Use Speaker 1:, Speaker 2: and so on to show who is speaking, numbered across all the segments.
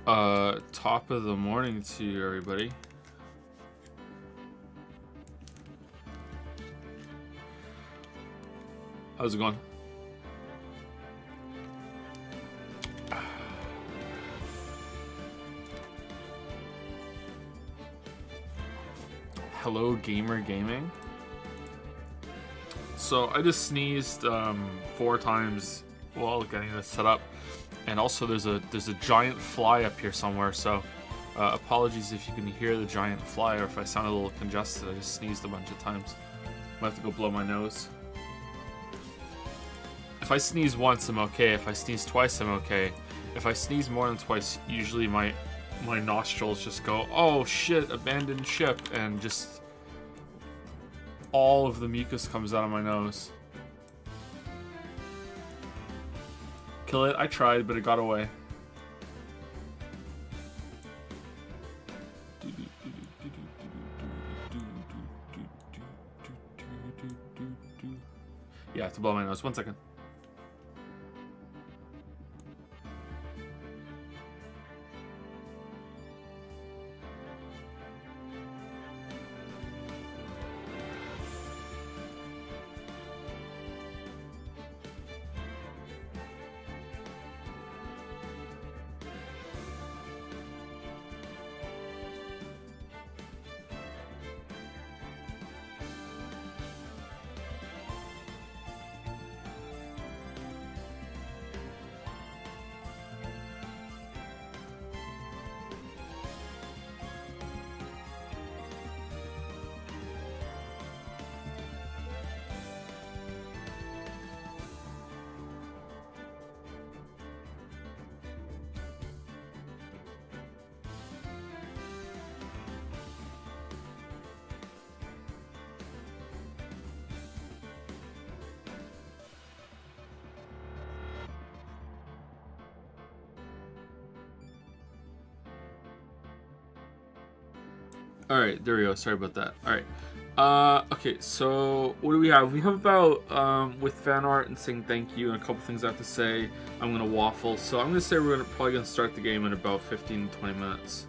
Speaker 1: Top of the morning to you, everybody. How's it going? Hello, Gamer Gaming. So I just sneezed 4 times while getting this set up, and also there's a giant fly up here somewhere. So apologies if you can hear the giant fly or if I sound a little congested. I just sneezed a bunch of times. I have to go blow my nose. If I sneeze once, I'm okay. If I sneeze twice, I'm okay. If I sneeze more than twice, usually my nostrils just go, oh shit, abandoned ship, and just all of the mucus comes out of my nose. Kill it? I tried, but it got away. Yeah, I have to blow my nose. 1 second. Alright, there we go. Sorry about that. Alright. Okay, so what do we have? We have about, with fan art and saying thank you and a couple things I have to say. I'm going to waffle. So I'm going to say we're probably going to start the game in about 15 to 20 minutes.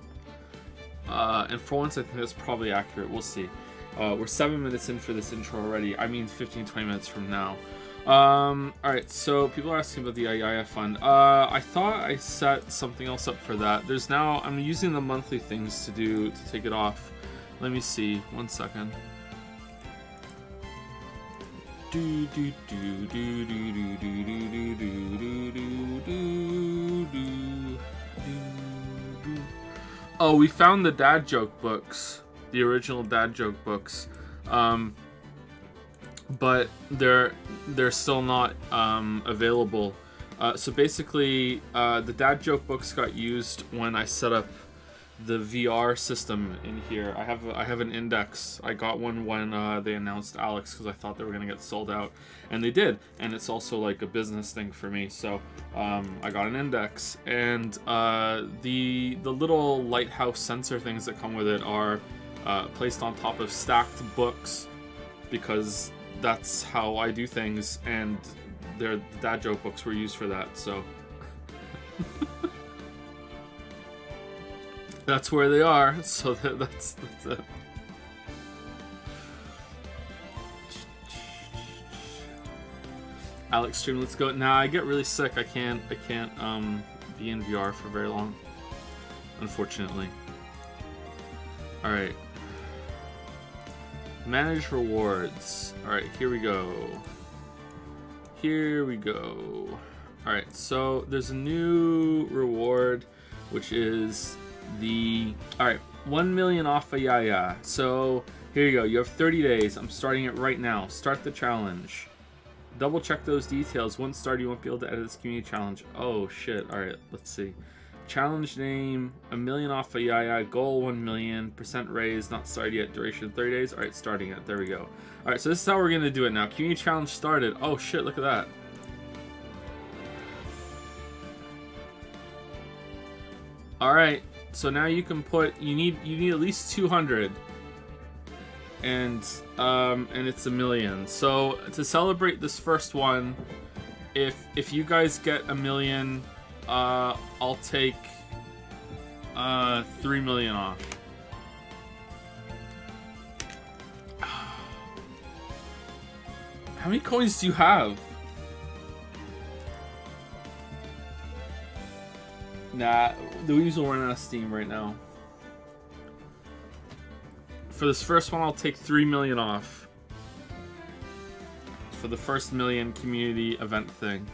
Speaker 1: And for once, I think that's probably accurate. We'll see. We're 7 minutes in for this intro already. I mean 15 to 20 minutes from now. Alright, so people are asking about the IIF fund. I thought I set something else up for that. There's now, I'm using the monthly things to take it off. Let me see, 1 second. Oh, we found the dad joke books. The original dad joke books. But they're still not available. So basically, the dad joke books got used when I set up the VR system in here. I have an index. I got one when they announced Alex because I thought they were gonna get sold out, and they did. And it's also like a business thing for me. So I got an index, and the little lighthouse sensor things that come with it are placed on top of stacked books because that's how I do things, and the dad joke books were used for that, so that's where they are. So that's it. Alex stream, let's go. Nah, I get really sick. I can't be in VR for very long, unfortunately. All right. Manage rewards. Alright, here we go. Here we go. Alright, so there's a new reward, which is the... Alright, 1 million off a yaya. So, here you go. You have 30 days. I'm starting it right now. Start the challenge. Double check those details. Once started, you won't be able to edit this community challenge. Oh, shit. Alright, let's see. Challenge name, 1 million off a yaya, goal 1 million, percent raise, not started yet, duration 30 days. Alright, starting it. There we go. Alright, so this is how we're gonna do it now. Community challenge started. Oh shit, look at that. Alright, so now you can put, you need at least 200. And it's 1 million. So to celebrate this first one, if you guys get 1 million, I'll take 3 million off. How many coins do you have? Nah, the Weaves will run out of steam right now. For this first one, I'll take 3 million off. For the first million community event thing.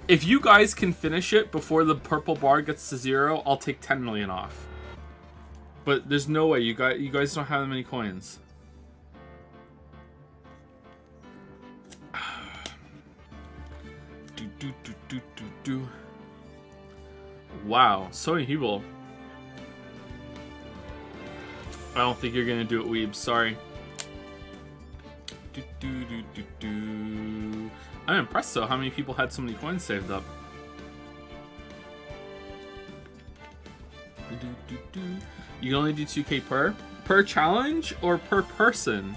Speaker 1: If you guys can finish it before the purple bar gets to 0, I'll take 10 million off. But there's no way, you guys don't have that many coins. Wow, Sony Hebel. I don't think you're gonna do it, Weeb. Sorry. I'm impressed though how many people had so many coins saved up. You can only do 2k per challenge or per person.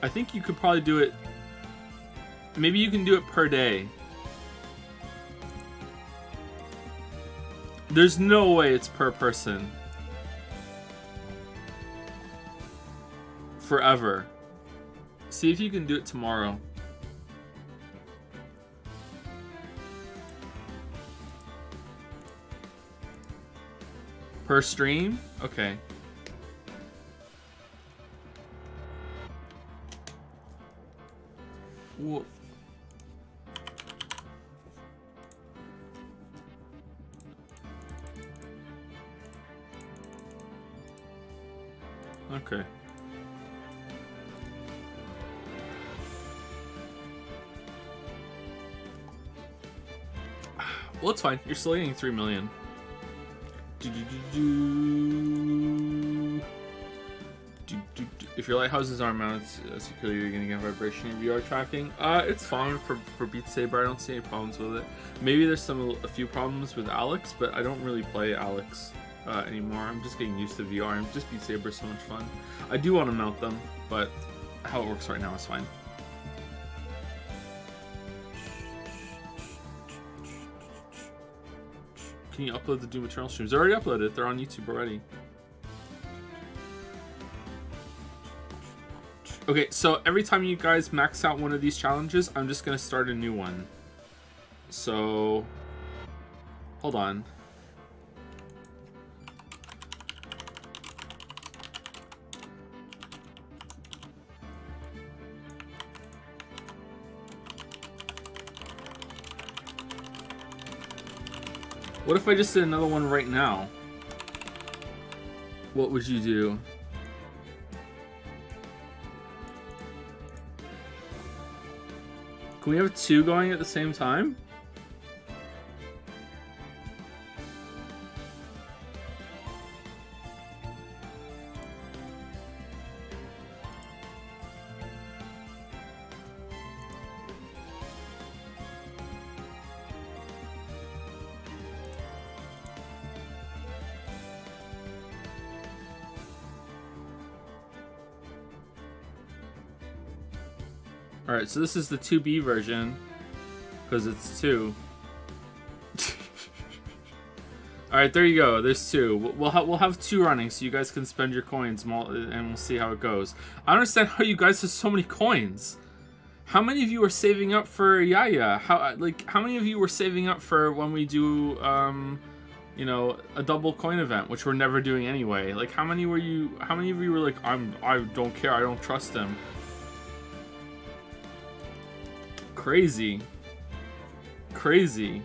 Speaker 1: I think you could probably do it. Maybe you can do it per day. There's no way it's per person. Forever. See if you can do it tomorrow. Per stream? Okay. Whoa. Okay. Well, it's fine. You're still getting 3 million. If your lighthouses aren't mounted securely, you're gonna get vibration in VR tracking. It's fine for Beat Saber. I don't see any problems with it. Maybe there's a few problems with Alex, but I don't really play Alex anymore. I'm just getting used to VR, and just Beat Saber is so much fun. I do want to mount them, but how it works right now is fine. Can you upload the Doom Eternal streams? They're already uploaded. They're on YouTube already. Okay, so every time you guys max out one of these challenges, I'm just going to start a new one. So, hold on. What if I just did another one right now? What would you do? Can we have 2 going at the same time? Alright, so this is the 2B version, because it's 2. Alright, there you go. There's 2. We'll have 2 running, so you guys can spend your coins, and we'll see how it goes. I don't understand how you guys have so many coins. How many of you are saving up for Yaya? How many of you were saving up for when we do, you know, a double coin event, which we're never doing anyway? Like, how many of you were like, I don't care, I don't trust him? Crazy. Crazy.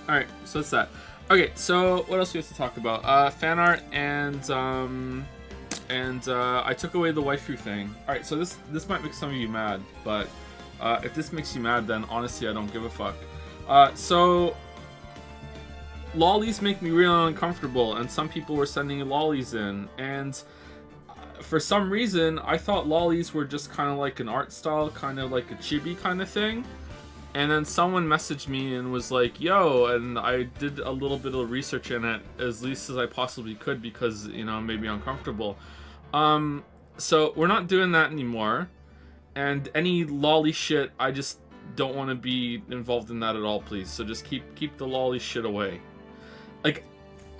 Speaker 1: Alright, so that's that. Okay, so what else do we have to talk about? Fan art and I took away the waifu thing. Alright, so this might make some of you mad, but if this makes you mad, then honestly I don't give a fuck. So lollies make me really uncomfortable, and some people were sending lollies in, and for some reason I thought lollies were just kind of like an art style, kind of like a chibi kind of thing. And then someone messaged me and was like, yo, and I did a little bit of research in it, as least as I possibly could, because, you know, it made me uncomfortable. So we're not doing that anymore. And any lolly shit, I just don't want to be involved in that at all, please. So just keep the lolly shit away. Like,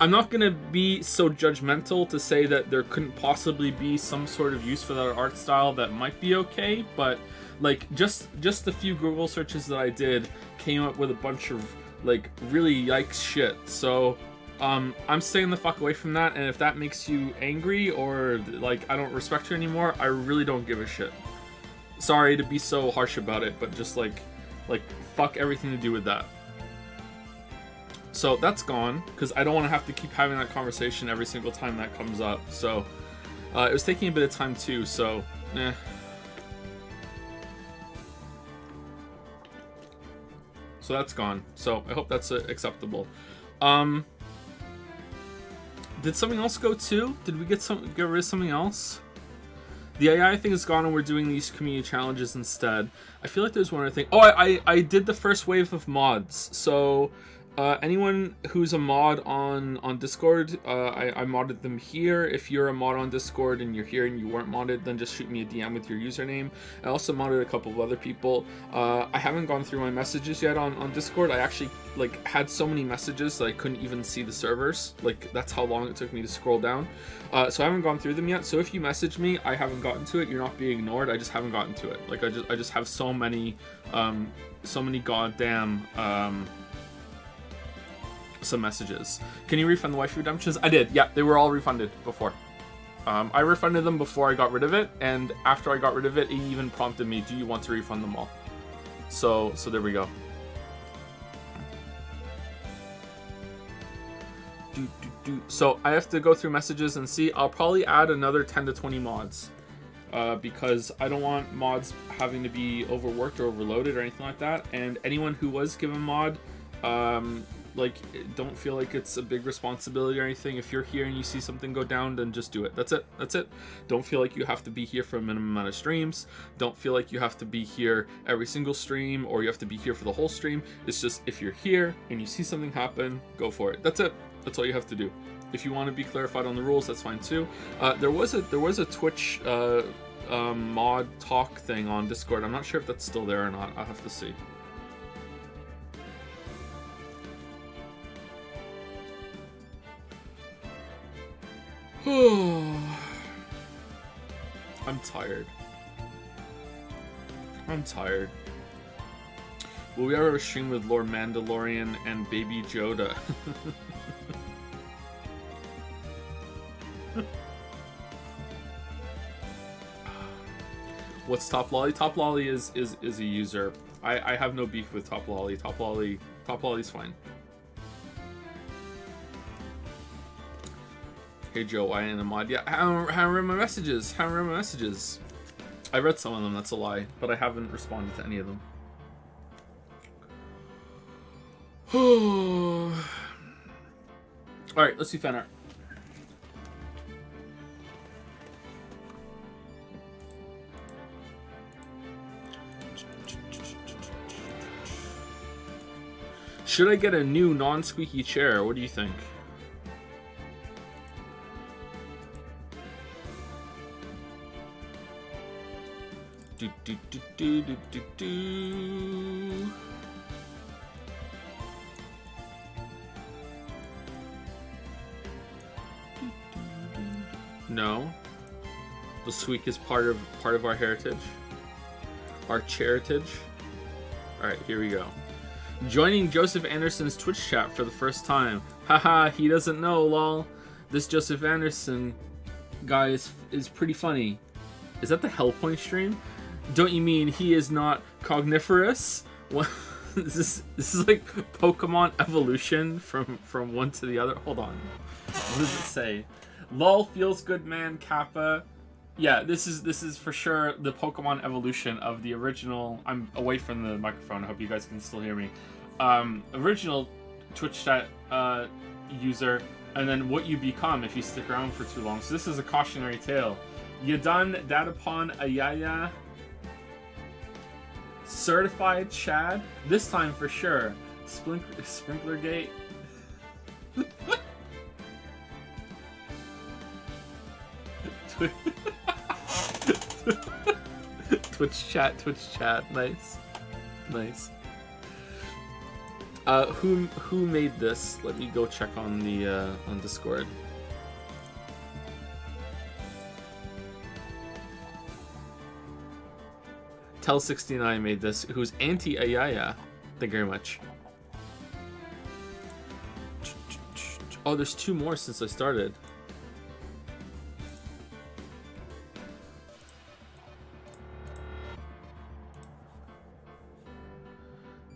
Speaker 1: I'm not gonna be so judgmental to say that there couldn't possibly be some sort of use for that art style that might be okay, but like just the few Google searches that I did came up with a bunch of like really yikes shit. So I'm staying the fuck away from that, and if that makes you angry or like I don't respect you anymore, I really don't give a shit. Sorry to be so harsh about it, but just like fuck everything to do with that. So that's gone, because I don't want to have to keep having that conversation every single time that comes up. So it was taking a bit of time too, so So that's gone. So I hope that's acceptable. Did something else go too? Did we get rid of something else? The AI thing is gone and we're doing these community challenges instead. I feel like there's one other thing. Oh, I did the first wave of mods. So anyone who's a mod on Discord, I modded them here. If you're a mod on Discord and you're here and you weren't modded, then just shoot me a DM with your username. I also modded a couple of other people. I haven't gone through my messages yet on Discord. I actually like had so many messages that I couldn't even see the servers. Like that's how long it took me to scroll down. So I haven't gone through them yet. So if you message me, I haven't gotten to it. You're not being ignored. I just haven't gotten to it. Like I just have so many goddamn some messages. Can you refund the waifu redemptions? I did. Yeah, they were all refunded before. I refunded them before I got rid of it, and after I got rid of it, it even prompted me, do you want to refund them all? So there we go. So I have to go through messages and see. I'll probably add another 10 to 20 mods. Because I don't want mods having to be overworked or overloaded or anything like that. And anyone who was given mod, like, don't feel like it's a big responsibility or anything. If you're here and you see something go down, then just do it. That's it. That's it. Don't feel like you have to be here for a minimum amount of streams. Don't feel like you have to be here every single stream or you have to be here for the whole stream. It's just, if you're here and you see something happen, go for it. That's it. That's all you have to do. If you want to be clarified on the rules, that's fine too. There was a Twitch mod talk thing on Discord. I'm not sure if that's still there or not. I'll have to see. I'm tired. I'm tired. Will we ever stream with Lord Mandalorian and Baby Yoda? What's Top Lolly? Top Lolly is a user. I have no beef with Top Lolly. Top Lolly's fine. Hey Joe, I ain't a mod. Yeah, I haven't read my messages. I read some of them, that's a lie, but I haven't responded to any of them. Alright, let's do fan art. Should I get a new non-squeaky chair? What do you think? No. The squeak is part of our heritage. Our charitage. Alright, here we go. Joining Joseph Anderson's Twitch chat for the first time. Haha, he doesn't know, lol. This Joseph Anderson guy is pretty funny. Is that the Hellpoint stream? Don't you mean he is not cogniferous? What? This is like Pokemon evolution from one to the other. Hold on. What does it say? Lol feels good, man. Kappa. Yeah, this is for sure the Pokemon evolution of the original. I'm away from the microphone. I hope you guys can still hear me. Original Twitch chat user, and then what you become if you stick around for too long. So this is a cautionary tale. You done that upon a yaya. Certified Chad. This time for sure. Sprinklergate. Twitch chat. Nice. Who made this? Let me go check on the on Discord. Tel69 made this, who's anti-Ayaya. Thank you very much. Oh, there's 2 more since I started.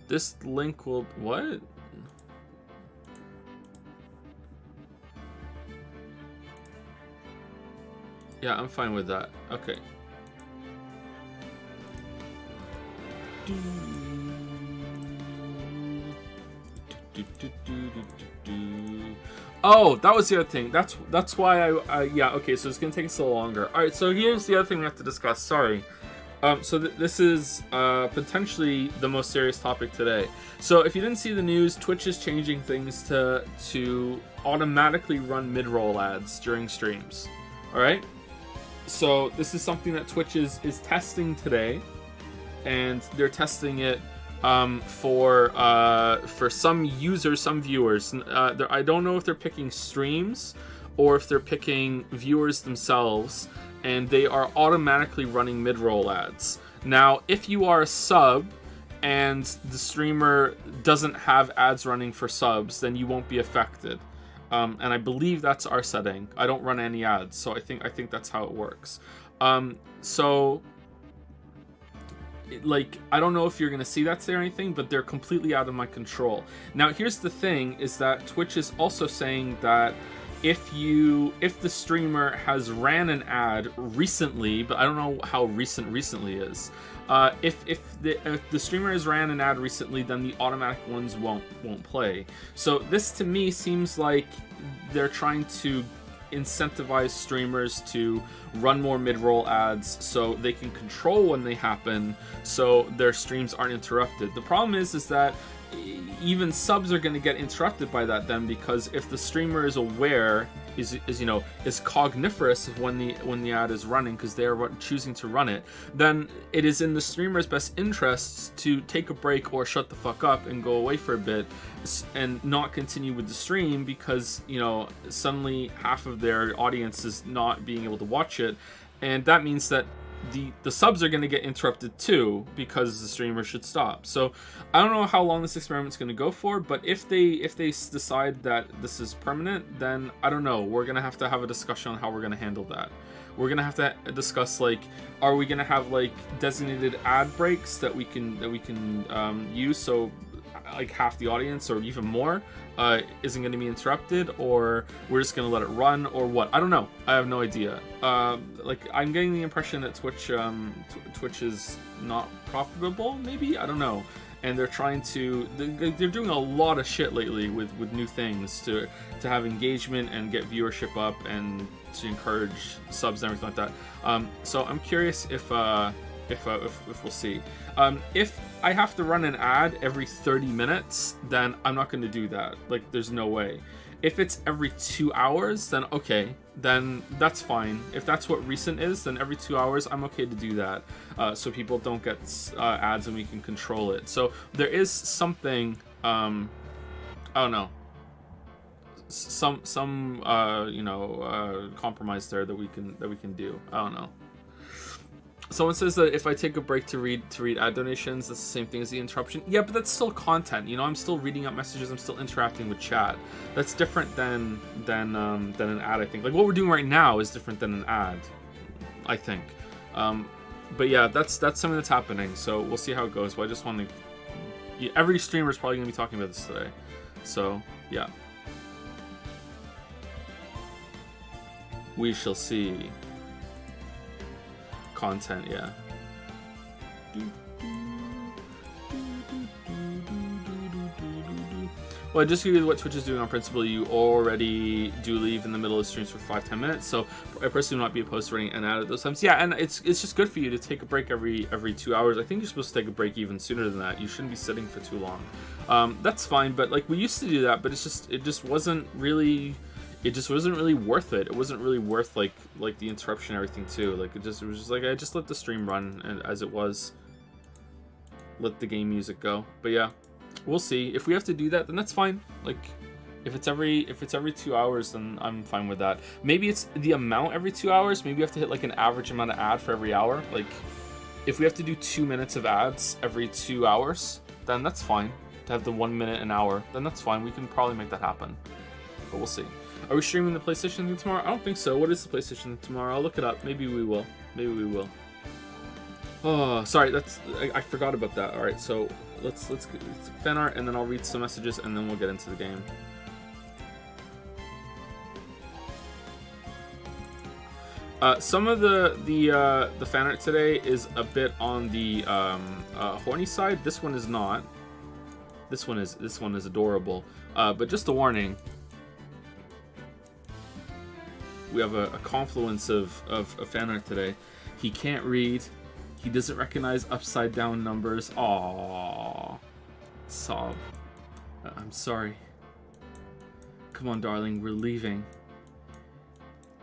Speaker 1: This link will... What? Yeah, I'm fine with that. Okay. Oh, that was the other thing. That's why I yeah, okay, so it's gonna take us a little longer. Alright, so here's the other thing we have to discuss. Sorry. So this is potentially the most serious topic today. So if you didn't see the news, Twitch is changing things to automatically run mid-roll ads during streams. Alright? So this is something that Twitch is testing today. And they're testing it for some users, some viewers. I don't know if they're picking streams or if they're picking viewers themselves, and they are automatically running mid-roll ads. Now, if you are a sub and the streamer doesn't have ads running for subs, then you won't be affected. And I believe that's our setting. I don't run any ads, so I think that's how it works. So, like, I don't know if you're gonna see that today or anything, but they're completely out of my control. Now, here's the thing: is that Twitch is also saying that if the streamer has ran an ad recently, but I don't know how recently is. If the streamer has ran an ad recently, then the automatic ones won't play. So this to me seems like they're trying to incentivize streamers to run more mid-roll ads so they can control when they happen, so their streams aren't interrupted. The problem is that even subs are going to get interrupted by that then, because if the streamer is aware, is cogniferous of when the ad is running, because they are choosing to run it, then it is in the streamer's best interests to take a break or shut the fuck up and go away for a bit and not continue with the stream, because suddenly half of their audience is not being able to watch it, and that means that the subs are going to get interrupted too, because the streamer should stop. So I don't know how long this experiment's going to go for, but if they decide that this is permanent, then I don't know, we're going to have a discussion on how we're going to handle that. We're going to have to discuss, like, are we going to have like designated ad breaks that we can use, so like half the audience or even more isn't going to be interrupted, or we're just going to let it run, or what? I don't know. I have no idea. Like, I'm getting the impression that Twitch is not profitable, maybe? I don't know. And they're trying to... They're doing a lot of shit lately with new things to have engagement and get viewership up and to encourage subs and everything like that. So I'm curious if we'll see. If I have to run an ad every 30 minutes, then I'm not going to do that. Like, there's no way. If it's every 2 hours, then okay, then that's fine. If that's what recent is, then every 2 hours, I'm okay to do that, so people don't get ads and we can control it. So there is something, I don't know, some compromise there that we can do. I don't know. Someone says that if I take a break to read ad donations, that's the same thing as the interruption. Yeah, but that's still content. I'm still reading up messages. I'm still interacting with chat. That's different than an ad, I think. Like, what we're doing right now is different than an ad, I think. But yeah, that's something that's happening. So we'll see how it goes. But I just want to... Yeah, every streamer is probably going to be talking about this today. So, yeah. We shall see. Content, yeah. Well, I just give you what Twitch is doing on principle. You already do leave in the middle of streams for 5-10 minutes, so I personally would not be opposed to running an ad at those times. Yeah, and it's just good for you to take a break every 2 hours. I think you're supposed to take a break even sooner than that. You shouldn't be sitting for too long. That's fine, but like, we used to do that, but it just wasn't really... it just wasn't really worth it. It wasn't really worth like the interruption and everything too. Like it was just like I just let the stream run and as it was. Let the game music go. But yeah, we'll see. If we have to do that, then that's fine. Like if it's every 2 hours, then I'm fine with that. Maybe it's the amount every 2 hours. Maybe we have to hit like an average amount of ad for every hour. Like if we have to do 2 minutes of ads every 2 hours, then that's fine. To have the 1 minute an hour, then that's fine. We can probably make that happen. But we'll see. Are we streaming the PlayStation thing tomorrow? I don't think so. What is the PlayStation thing tomorrow? I'll look it up. Maybe we will. Maybe we will. Oh, sorry. I forgot about that. All right, so let's fan art, and then I'll read some messages, and then we'll get into the game. Some of the fan art today is a bit on the horny side. This one is not. This one is adorable. But just a warning. We have a confluence of fan art today. He can't read. He doesn't recognize upside down numbers. Aww. Sob. I'm sorry. Come on, darling. We're leaving.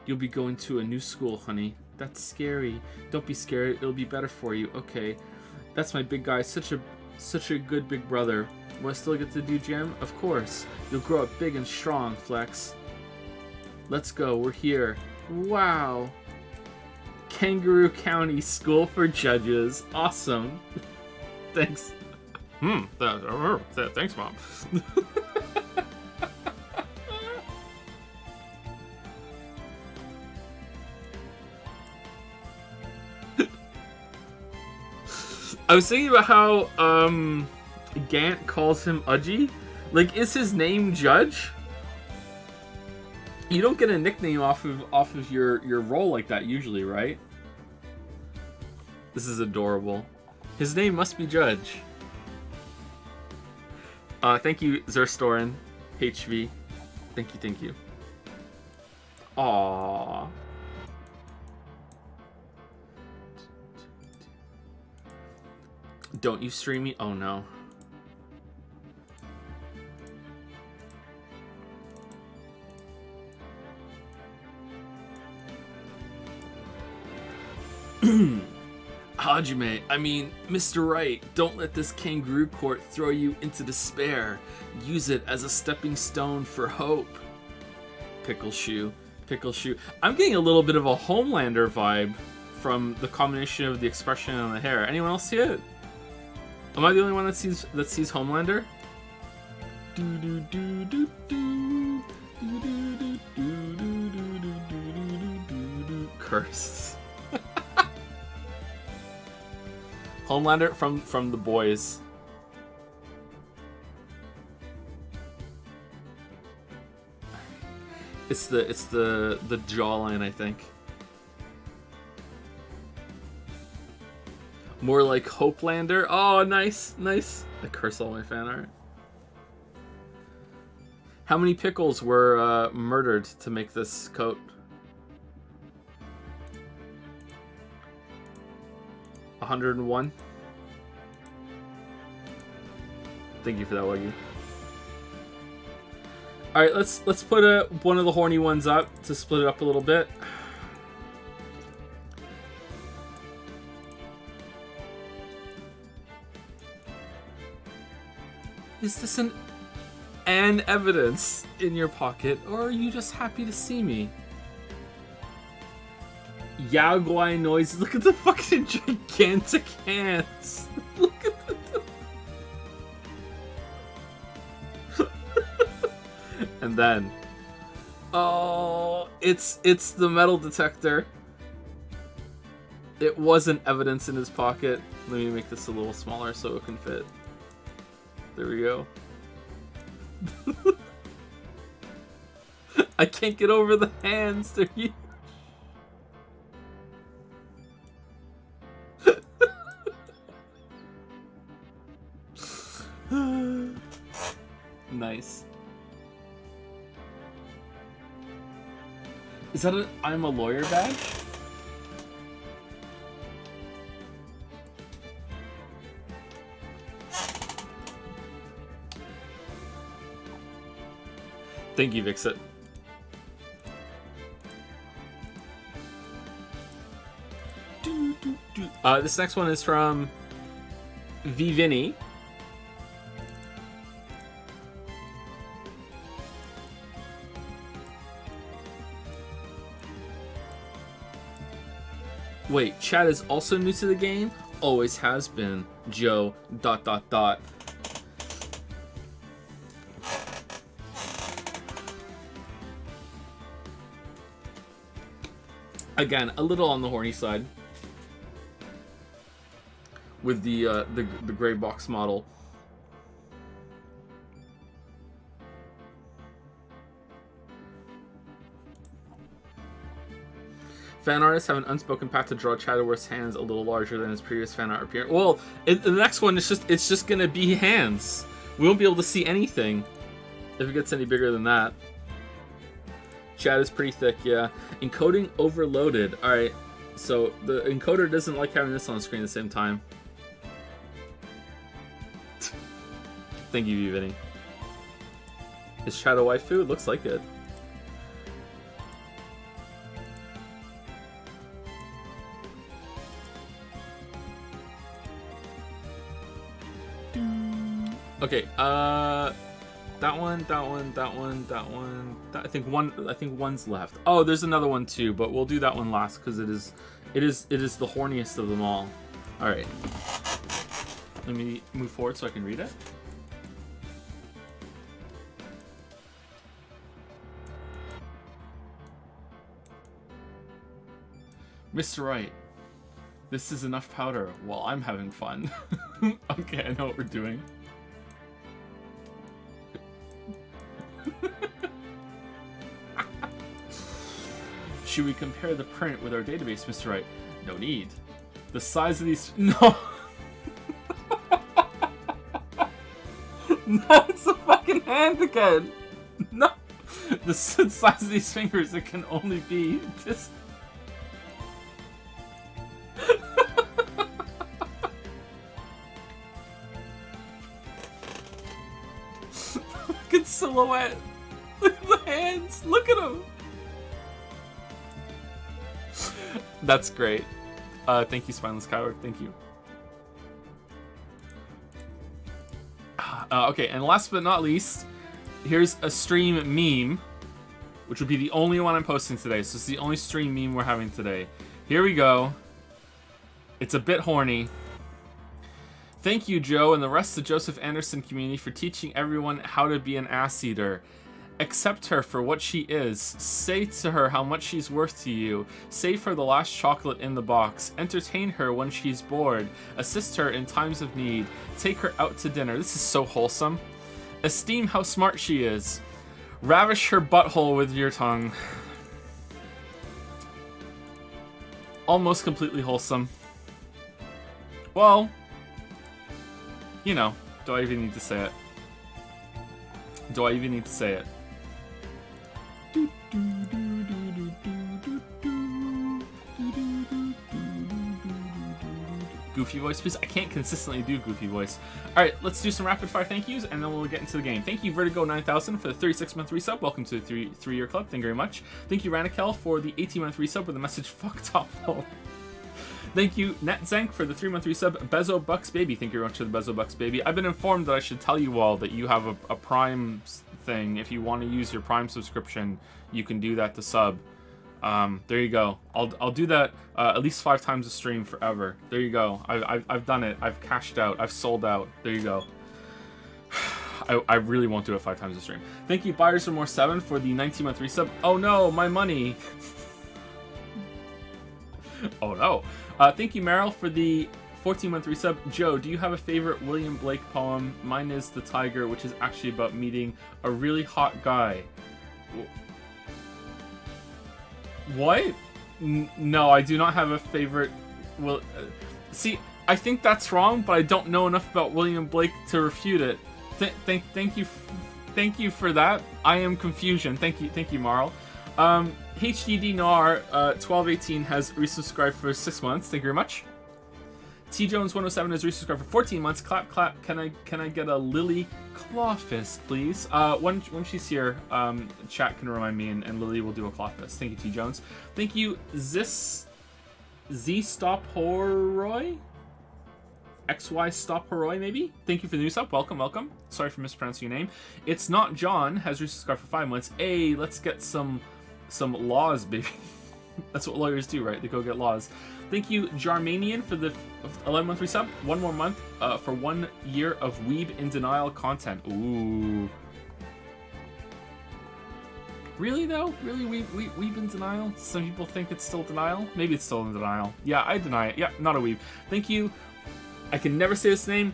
Speaker 1: You'll be going to a new school, honey. That's scary. Don't be scared. It'll be better for you. Okay. That's my big guy. Such a good big brother. Will I still get to do gym? Of course. You'll grow up big and strong, Flex. Let's go. We're here. Wow. Kangaroo County School for Judges. Awesome. Thanks. Thanks, Mom. I was thinking about how Gant calls him Udgy. Like, is his name Judge? You don't get a nickname off of your role like that usually, right? This is adorable. His name must be Judge. Thank you, Zerstorin, HV. Thank you. Aww. Don't you stream me? Oh no. Hajime, I mean, Mr. Wright, don't let this kangaroo court throw you into despair. Use it as a stepping stone for hope. Pickle shoe. I'm getting a little bit of a Homelander vibe from the combination of the expression and the hair. Anyone else see it? Am I the only one that sees Homelander? Curse. Homelander from The Boys. It's the jawline, I think. More like Hopelander. Oh, nice. I curse all my fan art. How many pickles were murdered to make this coat? 101. Thank you for that, Wuggy. All right, let's put one of the horny ones up to split it up a little bit. Is this an evidence in your pocket, or are you just happy to see me? Yaguai noises. Look at the fucking gigantic hands. Look at the... And then, oh, it's the metal detector. It wasn't evidence in his pocket. Let me make this a little smaller so it can fit. There we go. I can't get over the hands. They're huge. Nice. Is that an I'm a lawyer badge? Thank you, Vixit. This next one is from V Vinny. Wait, Chad is also new to the game? Always has been. Joe, ... Again, a little on the horny side. With the gray box model. Fan artists have an unspoken pact to draw Chadworth's hands a little larger than his previous fan art appearance. Well, the next one is it's just gonna be hands. We won't be able to see anything if it gets any bigger than that. Chad is pretty thick, yeah. Encoding overloaded. All right, so the encoder doesn't like having this on the screen at the same time. Thank you, Vinny. Is Chad a waifu? It looks like it. Okay, that one. I think one's left. Oh, there's another one too, but we'll do that one last because it is the horniest of them all. All right, let me move forward so I can read it. Mr. Wright, this is enough powder while I'm having fun. Okay, I know what we're doing. Should we compare the print with our database, Mr. Wright? No need. The size of these... No! No, it's the fucking hand again! No! The size of these fingers, it can only be this... Fucking silhouette! Look at the hands! Look at them! That's great. Thank you, Spineless Coward. Thank you. Okay, and last but not least, here's a stream meme, which would be the only one I'm posting today. So it's the only stream meme we're having today. Here we go. It's a bit horny. Thank you, Joe, and the rest of the Joseph Anderson community for teaching everyone how to be an ass eater. Accept her for what she is. Say to her how much she's worth to you. Save her the last chocolate in the box. Entertain her when she's bored. Assist her in times of need. Take her out to dinner. This is so wholesome. Esteem how smart she is. Ravish her butthole with your tongue. Almost completely wholesome. Well, you know, do I even need to say it? Do I even need to say it? Goofy voice, please. I can't consistently do goofy voice. Alright, let's do some rapid fire thank yous and then we'll get into the game. Thank you, Vertigo9000, for the 36-month resub. Welcome to the three-year club. Thank you very much. Thank you, Ranikel, for the 18-month resub with the message fuck top hole. Thank you, Netzank, for the 3-month resub. Bezo Bucks Baby, thank you very much for the Bezo Bucks Baby. I've been informed that I should tell you all that you have a Prime thing. If you want to use your Prime subscription, you can do that to sub. There you go. I'll do that at least 5 times a stream forever. There you go. I've done it. I've cashed out. I've sold out. There you go. I really won't do it 5 times a stream. Thank you, Buyers for More 7, for the 19-month resub. Oh no, my money. Oh no. Thank you, Meryl, for the 14-month resub. Joe, do you have a favorite William Blake poem? Mine is The Tiger, which is actually about meeting a really hot guy. What? No, I do not have a favorite. Well, see, I think that's wrong, but I don't know enough about William Blake to refute it. Thank you for that. I am confusion. Thank you, Marl. HDD Noir 1218 has resubscribed for 6 months. Thank you very much. T Jones 107 has resubscribed for 14 months. Clap clap. Can I get a Lily claw fist, please? When she's here, chat can remind me, and Lily will do a claw fist. Thank you, T Jones. Thank you, Z Stop Horoy? XY Stop Horoy, maybe? Thank you for the new sub. Welcome, welcome. Sorry for mispronouncing your name. It's Not John has resubscribed for 5 months. Hey, let's get some laws, baby. That's what lawyers do, right? They go get laws. Thank you, Jarmanian, for the 11-month resub. One more month for 1 year of Weeb in Denial content. Ooh. Really, though? Really? Weeb in denial? Some people think it's still denial? Maybe it's still in denial. Yeah, I deny it. Yeah, not a weeb. Thank you. I can never say this name.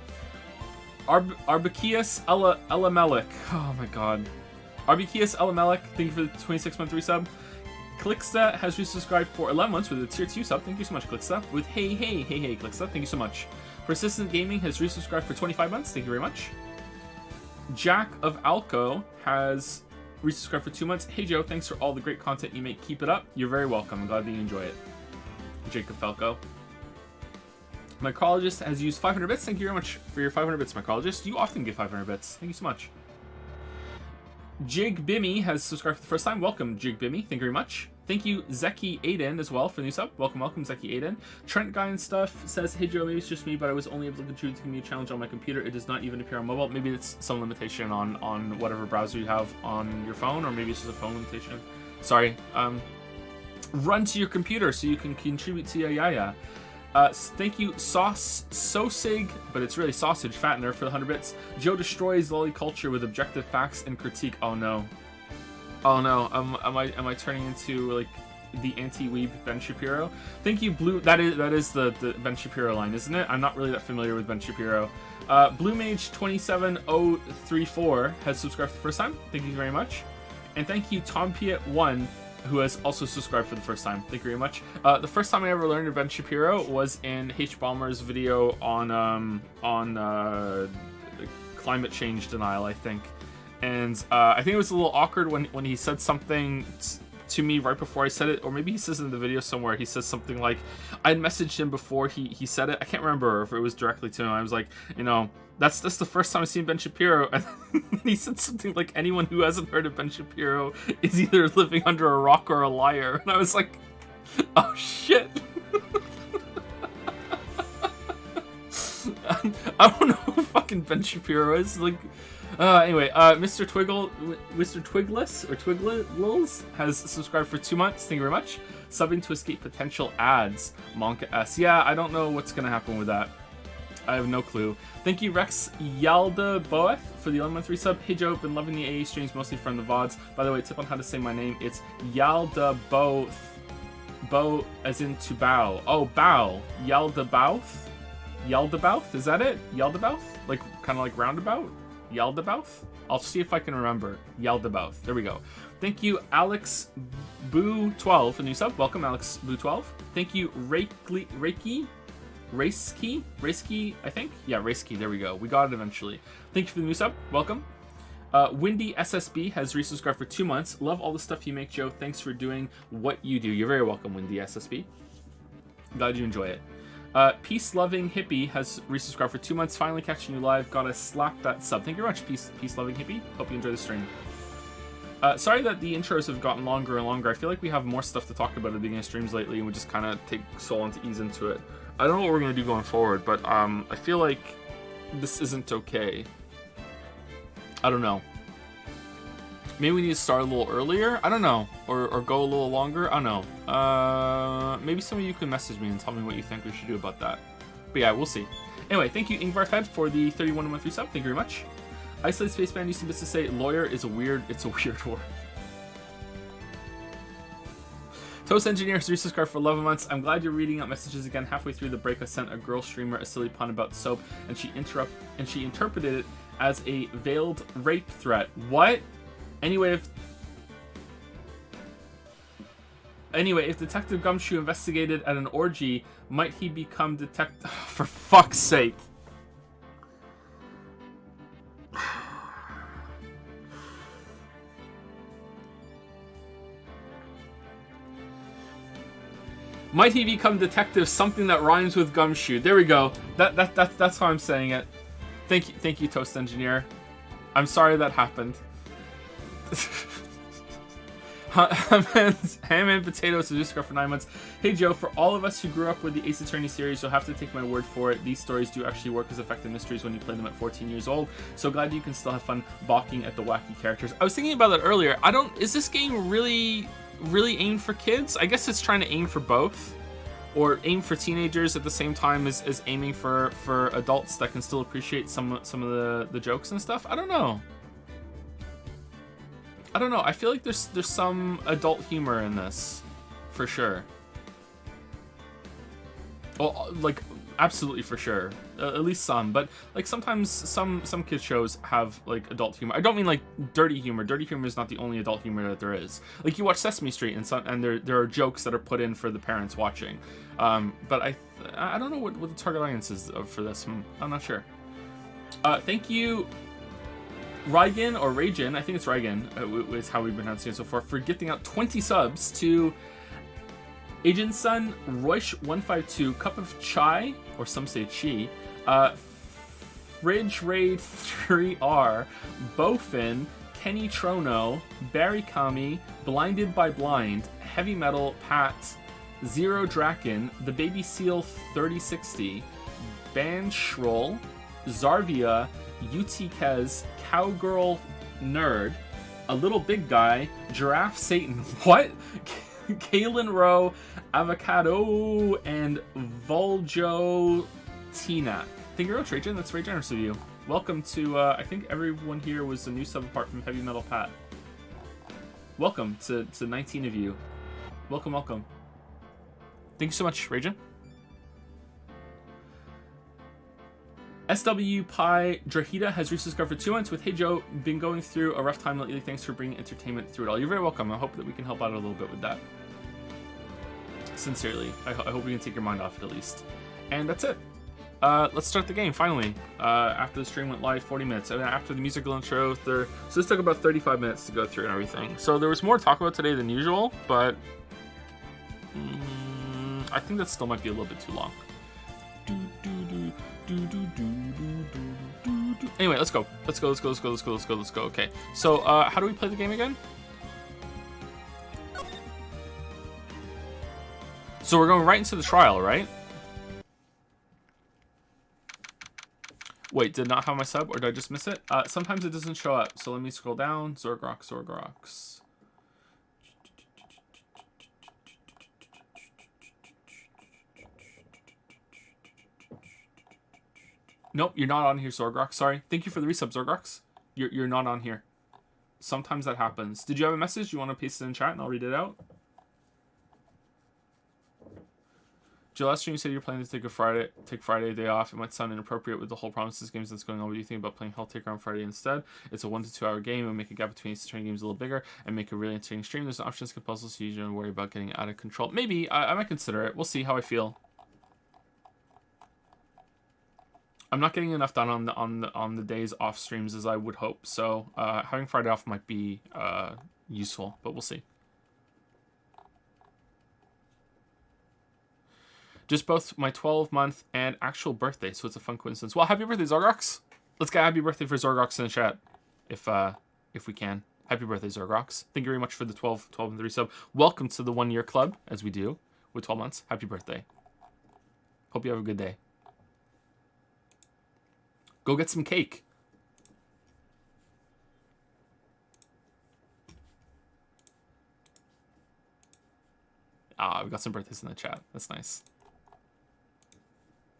Speaker 1: Arbakias Elamelek. Oh my god. Arbakias Elamelek, thank you for the 26-month resub. Clicksta has resubscribed for 11 months with a tier 2 sub. Thank you so much, Clicksta. With hey, Clicksta. Thank you so much. Persistent Gaming has resubscribed for 25 months. Thank you very much. Jack of Alco has resubscribed for 2 months. Hey Joe, thanks for all the great content you make. Keep it up. You're very welcome. I'm glad that you enjoy it. Jacob Falco. Mycologist has used 500 bits. Thank you very much for your 500 bits, Mycologist. You often give 500 bits. Thank you so much. Jig Bimmy has subscribed for the first time. Welcome, Jig Bimmy. Thank you very much. Thank you, Zeki Aiden, as well, for the new sub. Welcome, Zeki Aiden. Trent Guy and Stuff says, hey Joe, maybe it's just me, but I was only able to contribute to Community Challenge on my computer. It does not even appear on mobile. Maybe it's some limitation on whatever browser you have on your phone, or maybe it's just a phone limitation. Sorry. Run to your computer so you can contribute to Yaya. Thank you, Sosig, but it's really Sausage Fattener, for the 100 bits. Joe destroys lolly culture with objective facts and critique. Oh no. Oh no. Am I turning into like the anti-weeb Ben Shapiro? Thank you, Blue. That is the Ben Shapiro line, isn't it? I'm not really that familiar with Ben Shapiro. Blue Mage 27034 has subscribed for the first time. Thank you very much. And thank you, Tom Piet 1, who has also subscribed for the first time. Thank you very much. The first time I ever learned of Ben Shapiro was in H. Balmer's video on climate change denial, I think. And I think it was a little awkward when he said something to me right before I said it, or maybe he says it in the video somewhere. He says something like, I'd messaged him before he said it. I can't remember if it was directly to him. I was like, you know, that's the first time I've seen Ben Shapiro. And he said something like, anyone who hasn't heard of Ben Shapiro is either living under a rock or a liar. And I was like, oh shit. I don't know who fucking Ben Shapiro is. Like, anyway, Mr. Twigless or Twiglils has subscribed for 2 months. Thank you very much. Subbing to escape potential ads. Monka S. Yeah, I don't know what's gonna happen with that. I have no clue. Thank you, Rex Yalda Boeth, for the 11-month resub. Hey Joe, been loving the AA streams mostly from the VODs. By the way, tip on how to say my name. It's Yalda Boeth. Bo as in to bow. Oh, bow. Yalda Bouth? Yaldabouth? Is that it? Yaldabouth? Like, kind of like roundabout? Yaldabouth? I'll see if I can remember. Yaldabouth. There we go. Thank you, Alex Boo12 for the new sub. Welcome, Alex Boo12. Thank you, Reiki, I think? Yeah, Reiki. There we go. We got it eventually. Thank you for the new sub. Welcome. Windy SSB has resubscribed for 2 months. Love all the stuff you make, Joe. Thanks for doing what you do. You're very welcome, Windy SSB. Glad you enjoy it. Peace-loving hippie has resubscribed for 2 months. Finally catching you live. Gotta slap that sub. Thank you very much, peace-loving hippie. Hope you enjoy the stream. Sorry that the intros have gotten longer and longer. I feel like we have more stuff to talk about at the beginning of streams lately, and we just kind of take so long to ease into it. I don't know what we're gonna do going forward, but I feel like this isn't okay. I don't know. Maybe we need to start a little earlier? I don't know. Or go a little longer? I don't know. Maybe some of you can message me and tell me what you think we should do about that. But yeah, we'll see. Anyway, thank you, Ingvar Fed, for the 31-month resub. Thank you very much. Isolated Spaceman used to say, lawyer is it's a weird word. Toast Engineer has resubscribed for 11 months. I'm glad you're reading out messages again. Halfway through the break, I sent a girl streamer a silly pun about soap, and she interpreted it as a veiled rape threat. What? Anyway, if Detective Gumshoe investigated at an orgy, might he become detective? For fuck's sake. Might he become detective? Something that rhymes with gumshoe. There we go. That's how I'm saying it. Thank you, Toast Engineer. I'm sorry that happened. Ham and Potatoes Suzuka for 9 months. Hey Joe, for all of us who grew up with the Ace Attorney series, you'll have to take my word for it. These stories do actually work as effective mysteries when you play them at 14 years old. So glad you can still have fun balking at the wacky characters. I was thinking about that earlier. Is this game really aimed for kids? I guess it's trying to aim for both. Or aim for teenagers at the same time as aiming for adults that can still appreciate some of the jokes and stuff. I don't know. I feel like there's some adult humor in this, for sure. Well, like absolutely for sure, at least some. But like sometimes some kids shows have like adult humor. I don't mean like dirty humor. Dirty humor is not the only adult humor that there is. Like you watch Sesame Street and there are jokes that are put in for the parents watching. But I don't know what the target audience is for this. I'm not sure. Thank you. Reigen or Ragin, I think it's Reigen, is how we've been pronouncing it so far, for gifting out 20 subs to Agent Sun, Roish152, Cup of Chai, or some say Chi, Fridge Raid 3R, Bofin, Kenny Trono, Barry Kami, Blinded by Blind, Heavy Metal, Pat, Zero Draken, The Baby Seal 3060, Banshroll, Zarvia, UT Cowgirl Nerd, A Little Big Guy, Giraffe Satan, what? Kalen Rowe, Avocado, and Voljo Tina. Thank you very much, Rachel. That's very generous of you. Welcome to, I think everyone here was a new sub apart from Heavy Metal Pat. Welcome to 19 of you. Welcome. Thank you so much, Rachel. SW Pi Drahida has resubscribed for 2 months with Hey Joe, been going through a rough time lately. Thanks for bringing entertainment through it all. You're very welcome. I hope that we can help out a little bit with that. Sincerely. I hope we can take your mind off it at least. And that's it. Let's start the game, finally. After the stream went live, 40 minutes. And after the musical intro, so this took about 35 minutes to go through and everything. So there was more to talk about today than usual, but I think that still might be a little bit too long. Anyway, let's go. Let's go. Okay. So, how do we play the game again? So we're going right into the trial, right? Wait, did not have my sub, or did I just miss it? Sometimes it doesn't show up. So let me scroll down. Zorgrox. Nope, you're not on here, Zorgrox. Sorry. Thank you for the resub, Zorgrox. You're not on here. Sometimes that happens. Did you have a message? You want to paste it in chat and I'll read it out? Joe, last stream you said you're planning to take Friday a day off. It might sound inappropriate with the whole Promises games that's going on. What do you think about playing Helltaker on Friday instead? It's a 1 to 2 hour game. It'll make a gap between Ace Attorney games a little bigger and make a really entertaining stream. There's an option to skip puzzles, so you don't worry about getting out of control. Maybe. I might consider it. We'll see how I feel. I'm not getting enough done on the days off streams as I would hope. So having Friday off might be useful, but we'll see. Just both my 12-month and actual birthday, so it's a fun coincidence. Well, happy birthday, Zorgrox. Let's get happy birthday for Zorgrox in the chat, if we can. Happy birthday, Zorgrox. Thank you very much for the 12 and 3 sub. Welcome to the 1 year club, as we do, with 12 months. Happy birthday. Hope you have a good day. Go get some cake. We got some birthdays in the chat. That's nice.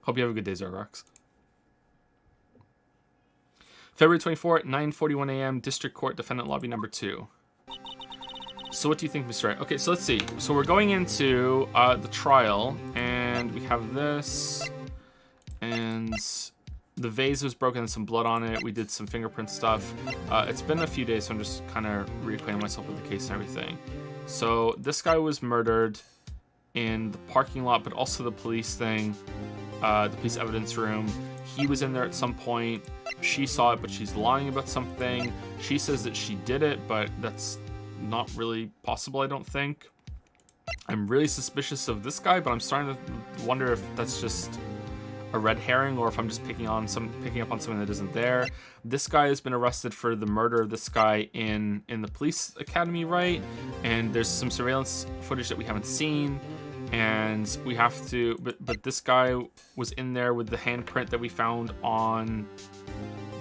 Speaker 1: Hope you have a good day, Zorgrox. February 24 at 9:41 a.m. District Court, Defendant Lobby number 2. So what do you think, Mr. Wright? Okay, so let's see. So we're going into the trial, and we have this, and the vase was broken and some blood on it. We did some fingerprint stuff. It's been a few days, so I'm just kind of reacquainting myself with the case and everything. So this guy was murdered in the parking lot, but also the police thing, the police evidence room. He was in there at some point. She saw it, but she's lying about something. She says that she did it, but that's not really possible, I don't think. I'm really suspicious of this guy, but I'm starting to wonder if that's just a red herring or if I'm just picking up on something that isn't there. This guy has been arrested for the murder of this guy in the police academy, right? And there's some surveillance footage that we haven't seen, and we have to. But this guy was in there with the handprint that we found on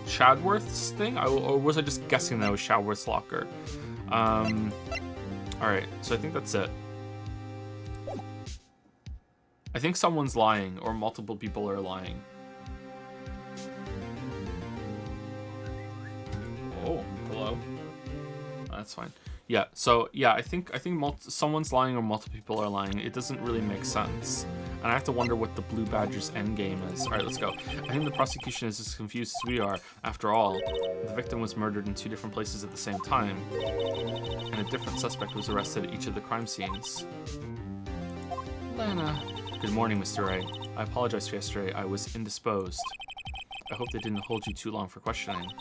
Speaker 1: Chadworth's thing, or was I just guessing that was Chadworth's locker? All right, so I think that's it. I think someone's lying, or multiple people are lying. Oh, hello. That's fine. Yeah. So yeah, I think someone's lying or multiple people are lying. It doesn't really make sense, and I have to wonder what the Blue Badger's end game is. All right, let's go. I think the prosecution is as confused as we are. After all, the victim was murdered in 2 different places at the same time, and a different suspect was arrested at each of the crime scenes. Lana. Good morning, Mr. Wright. I apologize for yesterday. I was indisposed. I hope they didn't hold you too long for questioning.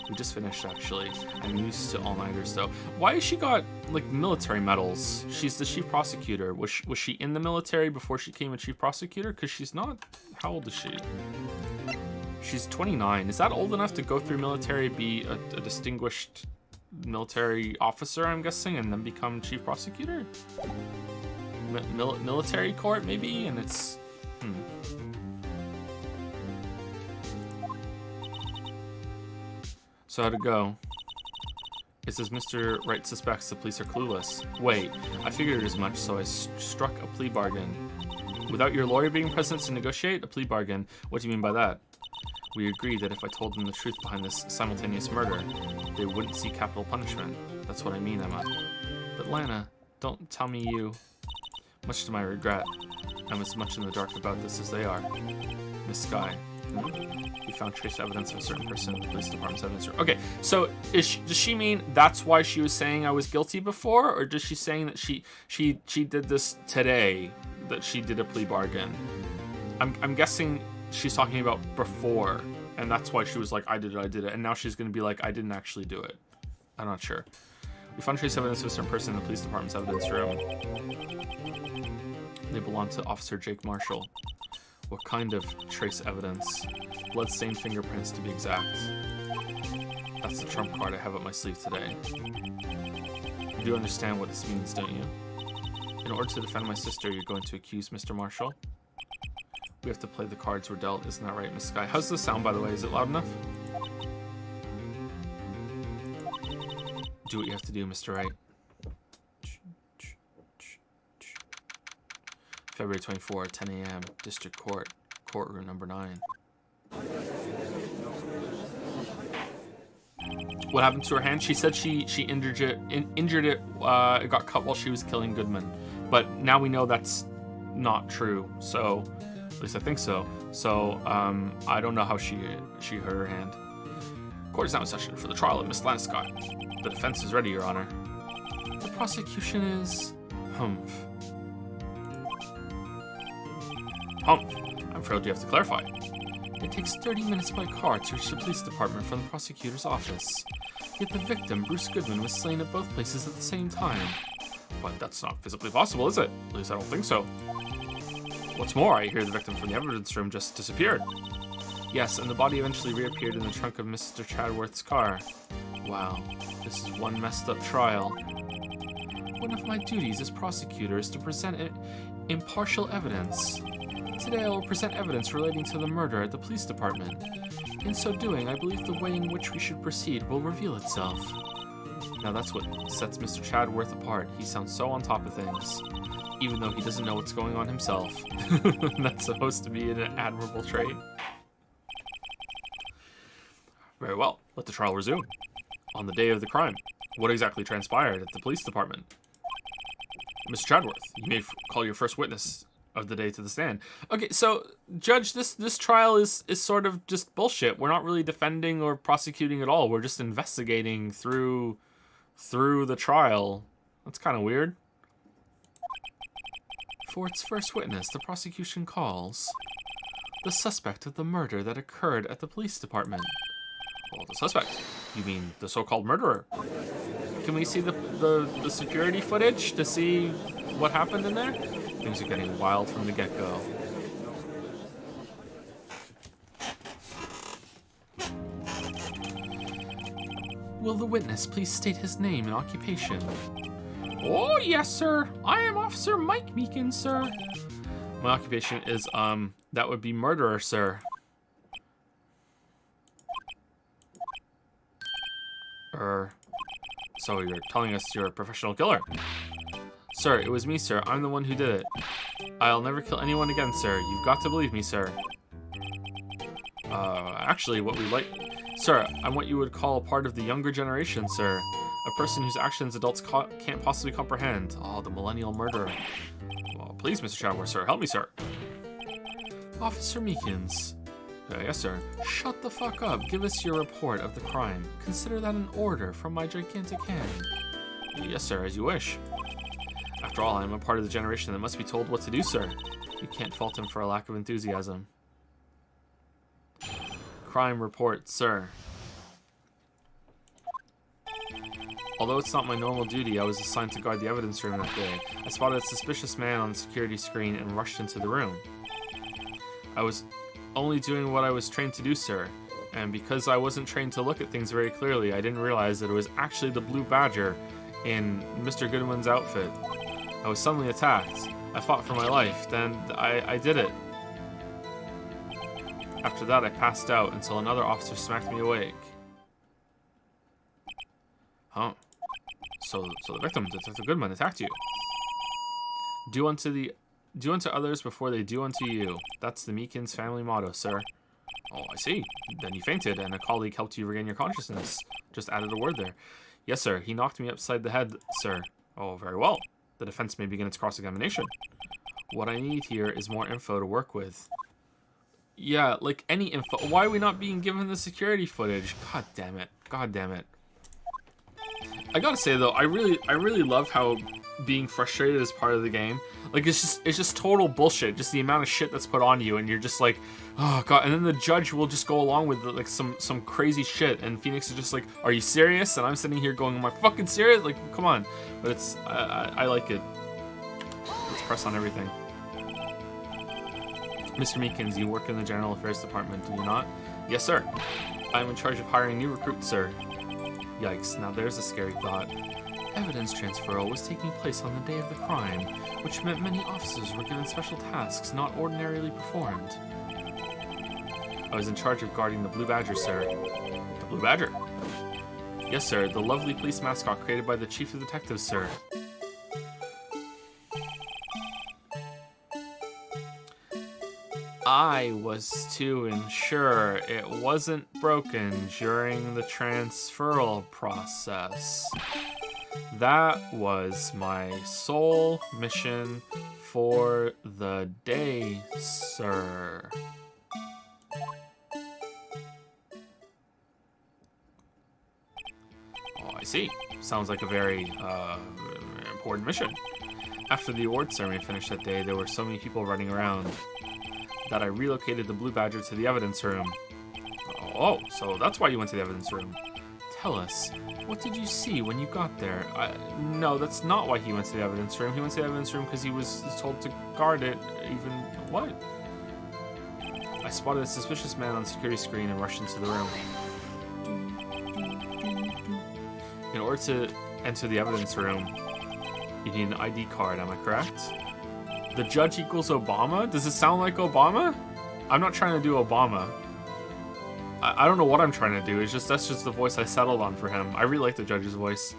Speaker 1: We just finished, actually. I'm used to all-nighters, though. Why has she got, like, military medals? She's the chief prosecutor. Was she in the military before she became a chief prosecutor? Because she's not... How old is she? She's 29. Is that old enough to go through military, be a distinguished military officer, I'm guessing, and then become chief prosecutor? Military court, maybe? And it's... So how'd it go? It says Mr. Wright suspects the police are clueless. Wait, I figured as much, so I struck a plea bargain. Without your lawyer being present to negotiate a plea bargain, what do you mean by that? We agreed that if I told them the truth behind this simultaneous murder, they wouldn't see capital punishment. That's what I mean, Emma. But Lana, don't tell me you... Much to my regret, I'm as much in the dark about this as they are. Miss Skye. We found trace evidence of a certain person in the police department's evidence room. Okay, so does she mean that's why she was saying I was guilty before, or does she saying that she did this today, that she did a plea bargain? I'm guessing she's talking about before, and that's why she was like, I did it, and now she's gonna be like, I didn't actually do it. I'm not sure. We found trace evidence of a certain person in the police department's evidence room. They belong to Officer Jake Marshall. What kind of trace evidence? Blood-stained fingerprints, to be exact. That's the trump card I have up my sleeve today. You do understand what this means, don't you? In order to defend my sister, you're going to accuse Mr. Marshall? We have to play the cards we're dealt, isn't that right, Miss Skye? How's the sound, by the way? Is it loud enough? Do what you have to do, Mr. Wright. February 24, 10 a.m., District Court, courtroom number 9. What happened to her hand? She said she injured it. It got cut while she was killing Goodman. But now we know that's not true. So, at least I think so. So, I don't know how she hurt her hand. Court is now in session for the trial of Miss Skye. The defense is ready, Your Honor. The prosecution is... Humph. I'm afraid you have to clarify. It takes 30 minutes by car to reach the police department from the prosecutor's office. Yet the victim, Bruce Goodman, was slain at both places at the same time. But that's not physically possible, is it? At least I don't think so. What's more, I hear the victim from the evidence room just disappeared. Yes, and the body eventually reappeared in the trunk of Mr. Chadworth's car. Wow, this is one messed up trial. One of my duties as prosecutor is to present impartial evidence. Today I will present evidence relating to the murder at the police department. In so doing, I believe the way in which we should proceed will reveal itself. Now that's what sets Mr. Chadworth apart. He sounds so on top of things, even though he doesn't know what's going on himself. That's supposed to be an admirable trait. Very well, let the trial resume. On the day of the crime, what exactly transpired at the police department? Mr. Chadworth, you may call your first witness of the day to the stand. Okay, so Judge, this trial is sort of just bullshit. We're not really defending or prosecuting at all. We're just investigating through the trial. That's kind of weird. For its first witness, the prosecution calls the suspect of the murder that occurred at the police department. Well, the suspect? You mean the so-called murderer? Can we see the security footage to see what happened in there? Things are getting wild from the get-go. Will the witness please state his name and occupation? Oh, yes, sir. I am Officer Mike Meekins, sir. My occupation is, that would be murderer, sir. So you're telling us you're a professional killer? Sir, it was me, sir. I'm the one who did it. I'll never kill anyone again, sir. You've got to believe me, sir. Actually, what we like... Sir, I'm what you would call a part of the younger generation, sir. A person whose actions adults can't possibly comprehend. Oh, the millennial murderer. Well, please, Mr. Chadwell, sir. Help me, sir. Officer Meekins. Yes, sir. Shut the fuck up. Give us your report of the crime. Consider that an order from my gigantic hand. Yes, sir, as you wish. After all, I am a part of the generation that must be told what to do, sir. You can't fault him for a lack of enthusiasm. Crime report, sir. Although it's not my normal duty, I was assigned to guard the evidence room that day. I spotted a suspicious man on the security screen and rushed into the room. I was only doing what I was trained to do, sir. And because I wasn't trained to look at things very clearly, I didn't realize that it was actually the Blue Badger in Mr. Goodwin's outfit. I was suddenly attacked. I fought for my life. Then I did it. After that, I passed out until another officer smacked me awake. Huh. So the victim, Detective Goodman, attacked you. Do unto others before they do unto you. That's the Meekins family motto, sir. Oh, I see. Then you fainted, and a colleague helped you regain your consciousness. Just added a word there. Yes, sir. He knocked me upside the head, sir. Oh, very well. The defense may begin its cross-examination. What I need here is more info to work with. Yeah, like any info. Why are we not being given the security footage? God damn it. God damn it. I gotta say though, I really love how being frustrated is part of the game. Like it's just total bullshit. Just the amount of shit that's put on you, and you're just like, oh god. And then the judge will just go along with like some crazy shit, and Phoenix is just like, are you serious? And I'm sitting here going, am I fucking serious? Like, come on. But it's I like it. Let's press on everything. Mr. Meekins, you work in the General Affairs Department, do you not? Yes, sir. I'm in charge of hiring new recruits, sir. Yikes, now there's a scary thought. Evidence transferal was taking place on the day of the crime, which meant many officers were given special tasks not ordinarily performed. I was in charge of guarding the Blue Badger, sir. The Blue Badger? Yes, sir, the lovely police mascot created by the Chief of Detectives, sir. I was to ensure it wasn't broken during the transferal process. That was my sole mission for the day, sir. Oh, I see. Sounds like a very important mission. After the award ceremony finished that day, there were so many people running around that I relocated the Blue Badger to the evidence room. Oh, so that's why you went to the evidence room. Tell us, what did you see when you got there? No, that's not why he went to the evidence room. He went to the evidence room because he was told to guard it, even... What? I spotted a suspicious man on the security screen and rushed into the room. In order to enter the evidence room, you need an ID card, am I correct? The judge equals Obama? Does it sound like Obama? I'm not trying to do Obama. I don't know what I'm trying to do. That's just the voice I settled on for him. I really like the judge's voice.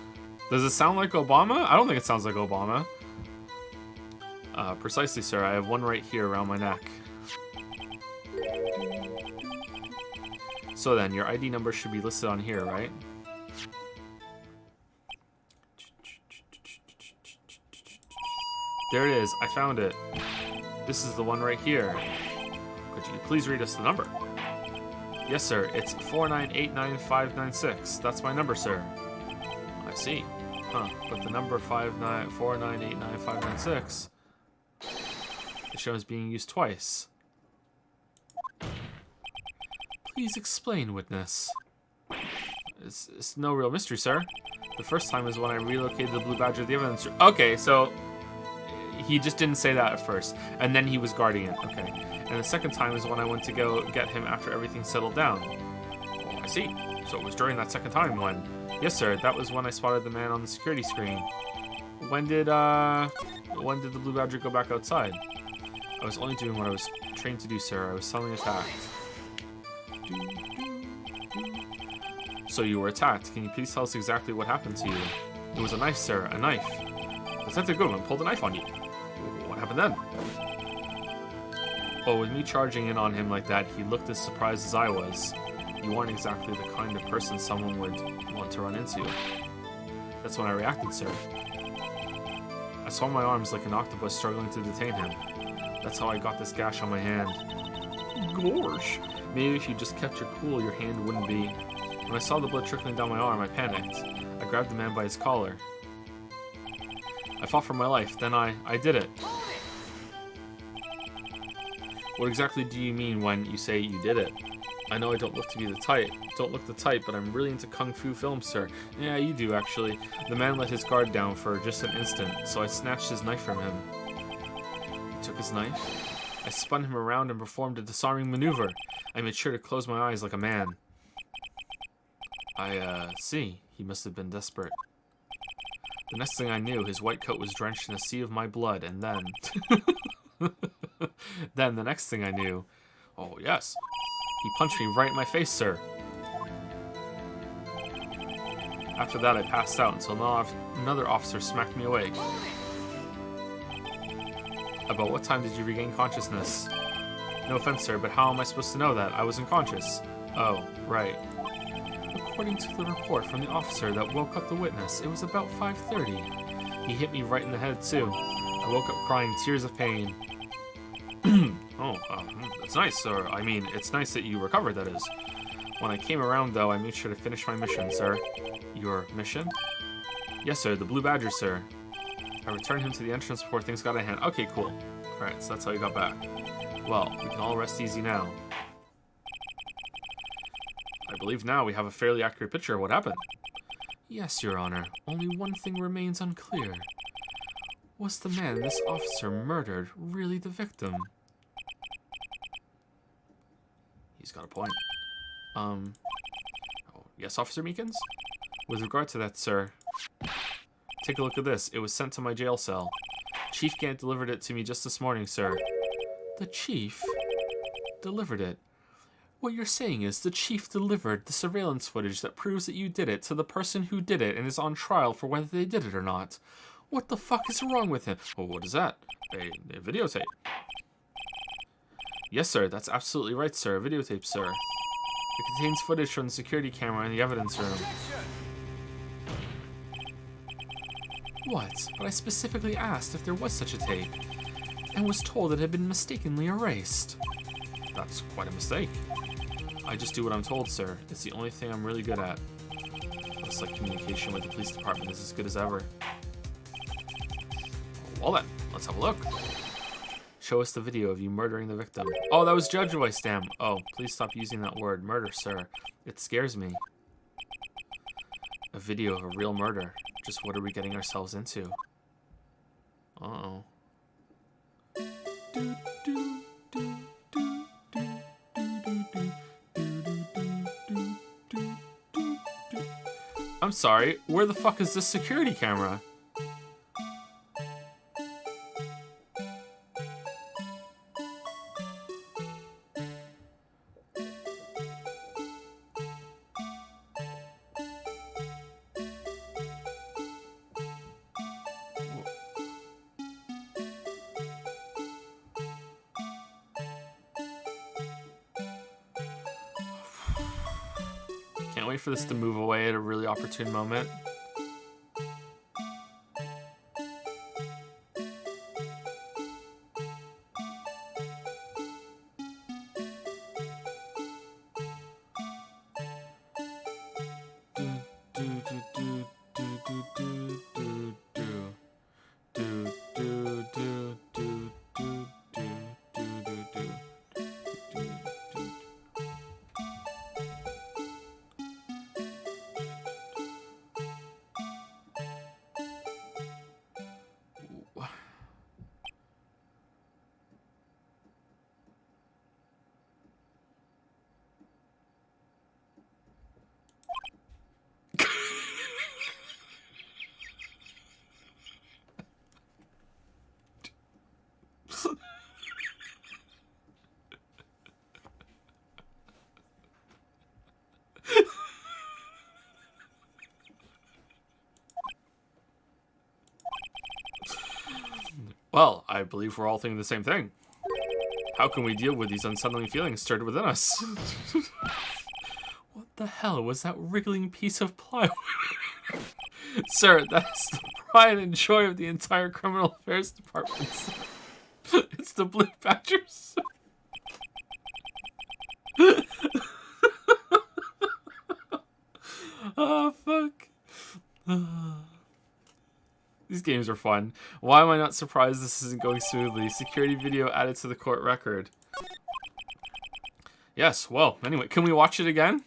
Speaker 1: Does it sound like Obama? I don't think it sounds like Obama. Precisely, sir. I have one right here around my neck. So then, your ID number should be listed on here, right? There it is. I found it. This is the one right here. Could you please read us the number? Yes, sir. It's 4989596. That's my number, sir. I see. Huh. But the number 4989596 it shows being used twice. Please explain, witness. It's no real mystery, sir. The first time is when I relocated the Blue Badger to the evidence room. Okay, so he just didn't say that at first, and then he was guarding it. Okay. And the second time is when I went to go get him after everything settled down. Oh, I see. So it was during that second time when... Yes, sir, that was when I spotted the man on the security screen. When did the Blue Badger go back outside? I was only doing what I was trained to do, sir. I was suddenly attacked. So you were attacked. Can you please tell us exactly what happened to you? It was a knife, sir. A knife. Detective Goodwin pulled a knife on you. What happened then? Well, with me charging in on him like that, he looked as surprised as I was. You weren't exactly the kind of person someone would want to run into. That's when I reacted, sir. I swung my arms like an octopus struggling to detain him. That's how I got this gash on my hand. Gosh. Maybe if you just kept your cool, your hand wouldn't be... When I saw the blood trickling down my arm, I panicked. I grabbed the man by his collar. I fought for my life, then I did it. What exactly do you mean when you say you did it? I know I don't look to be the type, but I'm really into kung fu films, sir. Yeah, you do, actually. The man let his guard down for just an instant, so I snatched his knife from him. I took his knife. I spun him around and performed a disarming maneuver. I made sure to close my eyes like a man. I see. He must have been desperate. The next thing I knew, his white coat was drenched in a sea of my blood, and then... Then, the next thing I knew... Oh, yes. He punched me right in my face, sir. After that, I passed out until another officer smacked me awake. About what time did you regain consciousness? No offense, sir, but how am I supposed to know that? I was unconscious. Oh, right. According to the report from the officer that woke up the witness, it was about 5:30. He hit me right in the head, too. I woke up crying tears of pain. That's nice, sir. I mean, it's nice that you recovered, that is. When I came around, though, I made sure to finish my mission, sir. Your mission? Yes, sir, the Blue Badger, sir. I returned him to the entrance before things got out of hand. Okay, cool. Alright, so that's how you got back. Well, we can all rest easy now. I believe now we have a fairly accurate picture of what happened. Yes, Your Honor. Only one thing remains unclear. Was the man this officer murdered really the victim? He's got a point. Yes, Officer Meekins? With regard to that, sir, take a look at this. It was sent to my jail cell. Chief Gant delivered it to me just this morning, sir. The Chief delivered it? What you're saying is the Chief delivered the surveillance footage that proves that you did it to the person who did it and is on trial for whether they did it or not. What the fuck is wrong with him? Well, what is that? A videotape. Yes, sir. That's absolutely right, sir. A videotape, sir. It contains footage from the security camera in the evidence room. What? But I specifically asked if there was such a tape, and was told it had been mistakenly erased. That's quite a mistake. I just do what I'm told, sir. It's the only thing I'm really good at. Looks like communication with the police department is as good as ever. Well then, let's have a look. Show us the video of you murdering the victim. Oh, that was Judge Voice, damn. Oh, please stop using that word, murder, sir. It scares me. A video of a real murder. Just what are we getting ourselves into? Uh-oh. I'm sorry, where the fuck is this security camera? Can't wait for this to move away at a really opportune moment. Well, I believe we're all thinking the same thing. How can we deal with these unsettling feelings stirred within us? What the hell was that wriggling piece of plywood? Sir, that's the pride and joy of the entire criminal affairs department. It's the Blue Badgers. Oh, fuck. These games are fun. Why am I not surprised this isn't going smoothly? Security video added to the court record. Yes, well, anyway, can we watch it again?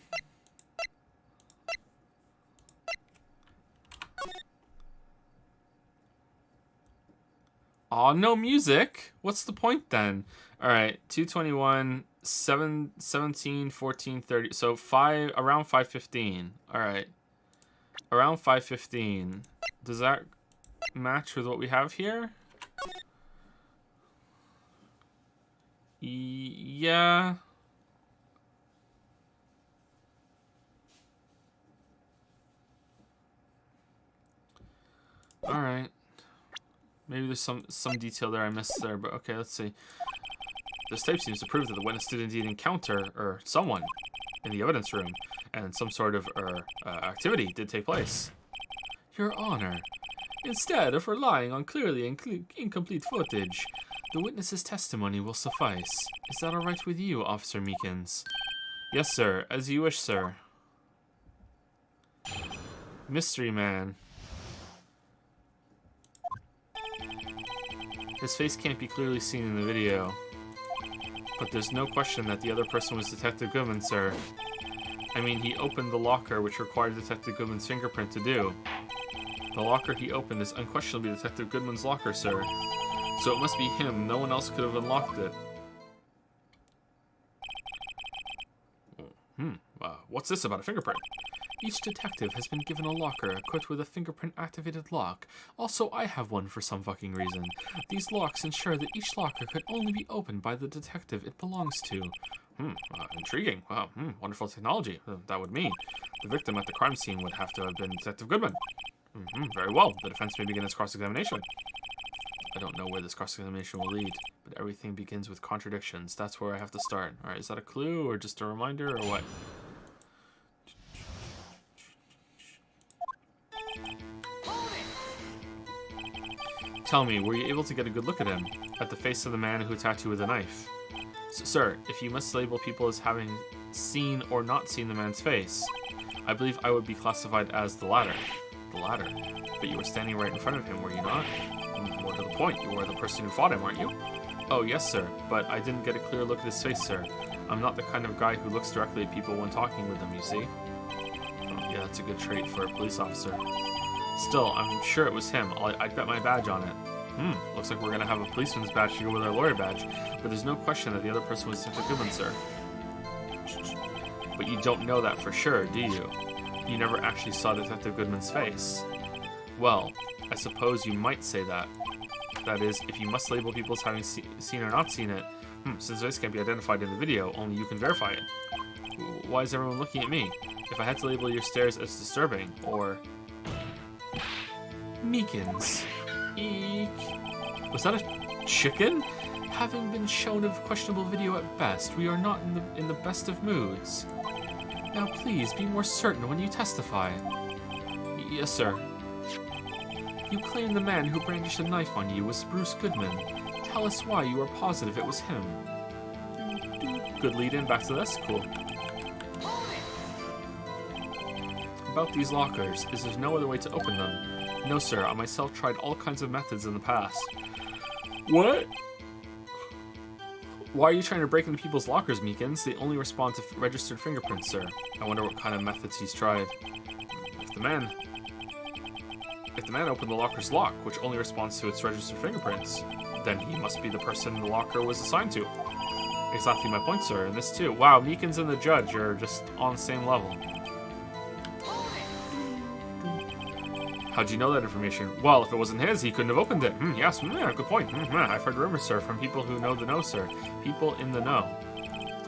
Speaker 1: Aw, no music? What's the point then? Alright, 221, 7, 17, 14, 30. So around 5:15. Alright. Around 5:15. Does that match with what we have here? Yeah. Alright. Maybe there's some detail there I missed there, but okay, let's see. This tape seems to prove that the witness did indeed encounter someone in the evidence room, and some sort of activity did take place. Your Honor, instead of relying on clearly incomplete footage, the witness's testimony will suffice. Is that all right with you, Officer Meekins? Yes, sir. As you wish, sir. Mystery Man. His face can't be clearly seen in the video, but there's no question that the other person was Detective Goodman, sir. I mean, he opened the locker, which required Detective Goodman's fingerprint to do. The locker he opened is unquestionably Detective Goodman's locker, sir. So it must be him. No one else could have unlocked it. What's this about a fingerprint? Each detective has been given a locker equipped with a fingerprint-activated lock. Also, I have one for some fucking reason. These locks ensure that each locker could only be opened by the detective it belongs to. Intriguing. Wow, wonderful technology. That would mean the victim at the crime scene would have to have been Detective Goodman. Very well. The defense may begin its cross-examination. I don't know where this cross-examination will lead, but everything begins with contradictions. That's where I have to start. Alright, is that a clue or just a reminder or what? Tell me, were you able to get a good look at him? At the face of the man who attacked you with a knife? Sir, if you must label people as having seen or not seen the man's face, I believe I would be classified as the latter. The latter? But you were standing right in front of him, were you not? More to the point, you were the person who fought him, aren't you? Oh, yes, sir, but I didn't get a clear look at his face, sir. I'm not the kind of guy who looks directly at people when talking with them, you see? Oh, yeah, that's a good trait for a police officer. Still, I'm sure it was him. I'd bet my badge on it. Looks like we're gonna have a policeman's badge to go with our lawyer badge, but there's no question that the other person was Detective Goodman, sir. But you don't know that for sure, do you? You never actually saw Detective Goodman's face. Well, I suppose you might say that. That is, if you must label people as having seen or not seen it, since this can't be identified in the video, only you can verify it. Why is everyone looking at me? If I had to label your stares as disturbing, or... Meekins. Eek. Was that a chicken? Having been shown a questionable video at best, we are not in the best of moods. Now please, be more certain when you testify. Yes, sir. You claim the man who brandished a knife on you was Bruce Goodman. Tell us why you are positive it was him. Good lead-in, back to this? Cool. About these lockers, is there no other way to open them? No, sir. I myself tried all kinds of methods in the past. What? Why are you trying to break into people's lockers, Meekins? They only respond to registered fingerprints, sir. I wonder what kind of methods he's tried. If the man opened the locker's lock, which only responds to its registered fingerprints, then he must be the person the locker was assigned to. Exactly my point, sir. And this too. Wow, Meekins and the judge are just on the same level. How'd you know that information? Well, if it wasn't his, he couldn't have opened it. Yes, yeah, good point. I've heard rumors, sir, from people who know the know, sir. People in the know.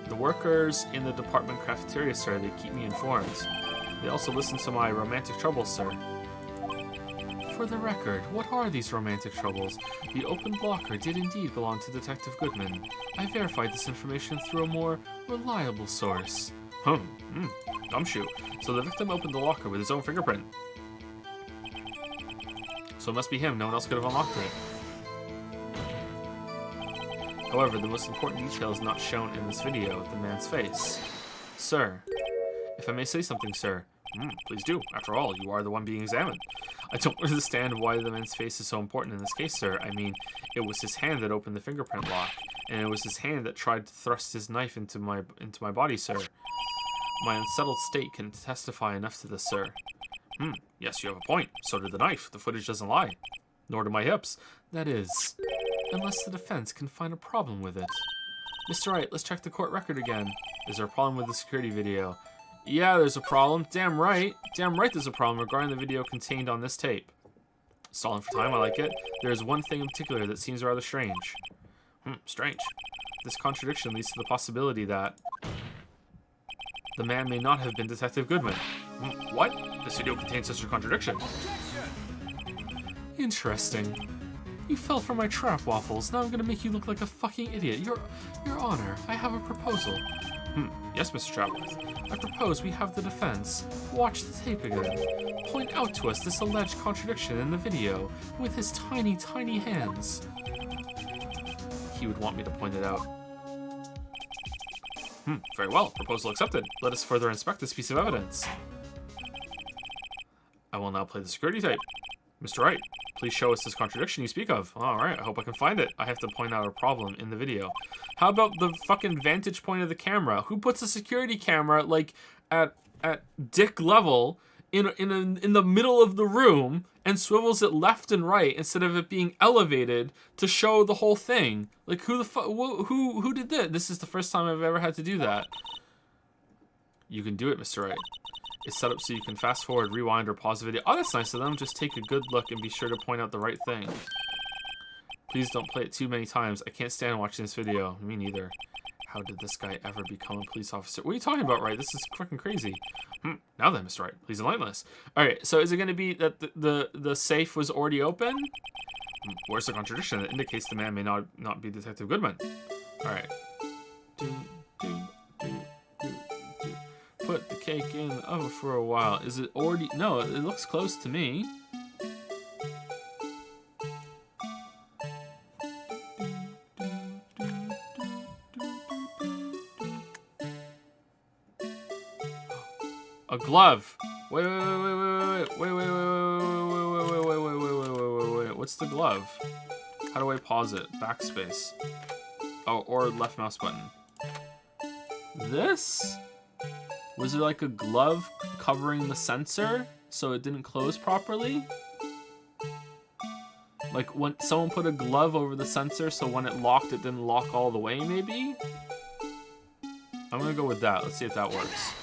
Speaker 1: The workers in the department cafeteria, sir, they keep me informed. They also listen to my romantic troubles, sir.
Speaker 2: For the record, what are these romantic troubles? The opened locker did indeed belong to Detective Goodman. I verified this information through a more reliable source. Gumshoe. So the victim opened the locker with his own fingerprint. So it must be him. No one else could have unlocked it. However, the most important detail is not shown in this video, the man's face. Sir. If I may say something, sir. Please do. After all, you are the one being examined. I don't understand why the man's face is so important in this case, sir. I mean, it was his hand that opened the fingerprint lock, and it was his hand that tried to thrust his knife into my body, sir. My unsettled state can testify enough to this, sir. Yes, you have a point. So did the knife. The footage doesn't lie. Nor do my hips. That is, unless the defense can find a problem with it. Mr. Wright, let's check the court record again. Is there a problem with the security video? Yeah, there's a problem. Damn right. Damn right there's a problem regarding the video contained on this tape. Stalling for time, I like it. There is one thing in particular that seems rather strange. Strange. This contradiction leads to the possibility that the man may not have been Detective Goodman. What? This video contains such a contradiction. Interesting. You fell for my trap, Waffles. Now I'm gonna make you look like a fucking idiot. Your Honor, I have a proposal. Yes, Mr. Trapworth. I propose we have the defense watch the tape again. Point out to us this alleged contradiction in the video with his tiny, tiny hands. He would want me to point it out. Very well. Proposal accepted. Let us further inspect this piece of evidence. I will now play the security tape. Mr. Wright, please show us this contradiction you speak of. Alright, I hope I can find it. I have to point out a problem in the video. How about the fucking vantage point of the camera? Who puts a security camera, like, at dick level in the middle of the room and swivels it left and right instead of it being elevated to show the whole thing? Like, who the fuck, who did that? This is the first time I've ever had to do that. You can do it, Mr. Wright. It's set up so you can fast forward, rewind, or pause the video. Oh, that's nice of them. Just take a good look and be sure to point out the right thing. Please don't play it too many times. I can't stand watching this video. Me neither. How did this guy ever become a police officer? What are you talking about, Wright? This is fucking crazy. Now then, Mr. Wright, please enlighten us. Alright, so is it going to be that the safe was already open? Where's the contradiction that indicates the man may not be Detective Goodman? Alright. Put the cake in the oven for a while. Is it already? No, it looks close to me. A glove. Wait. What's the glove? How do I pause it? Backspace. Oh, or left mouse button. This? Was there like a glove covering the sensor so it didn't close properly? Like when someone put a glove over the sensor so when it locked it didn't lock all the way, maybe? I'm gonna go with that. Let's see if that works.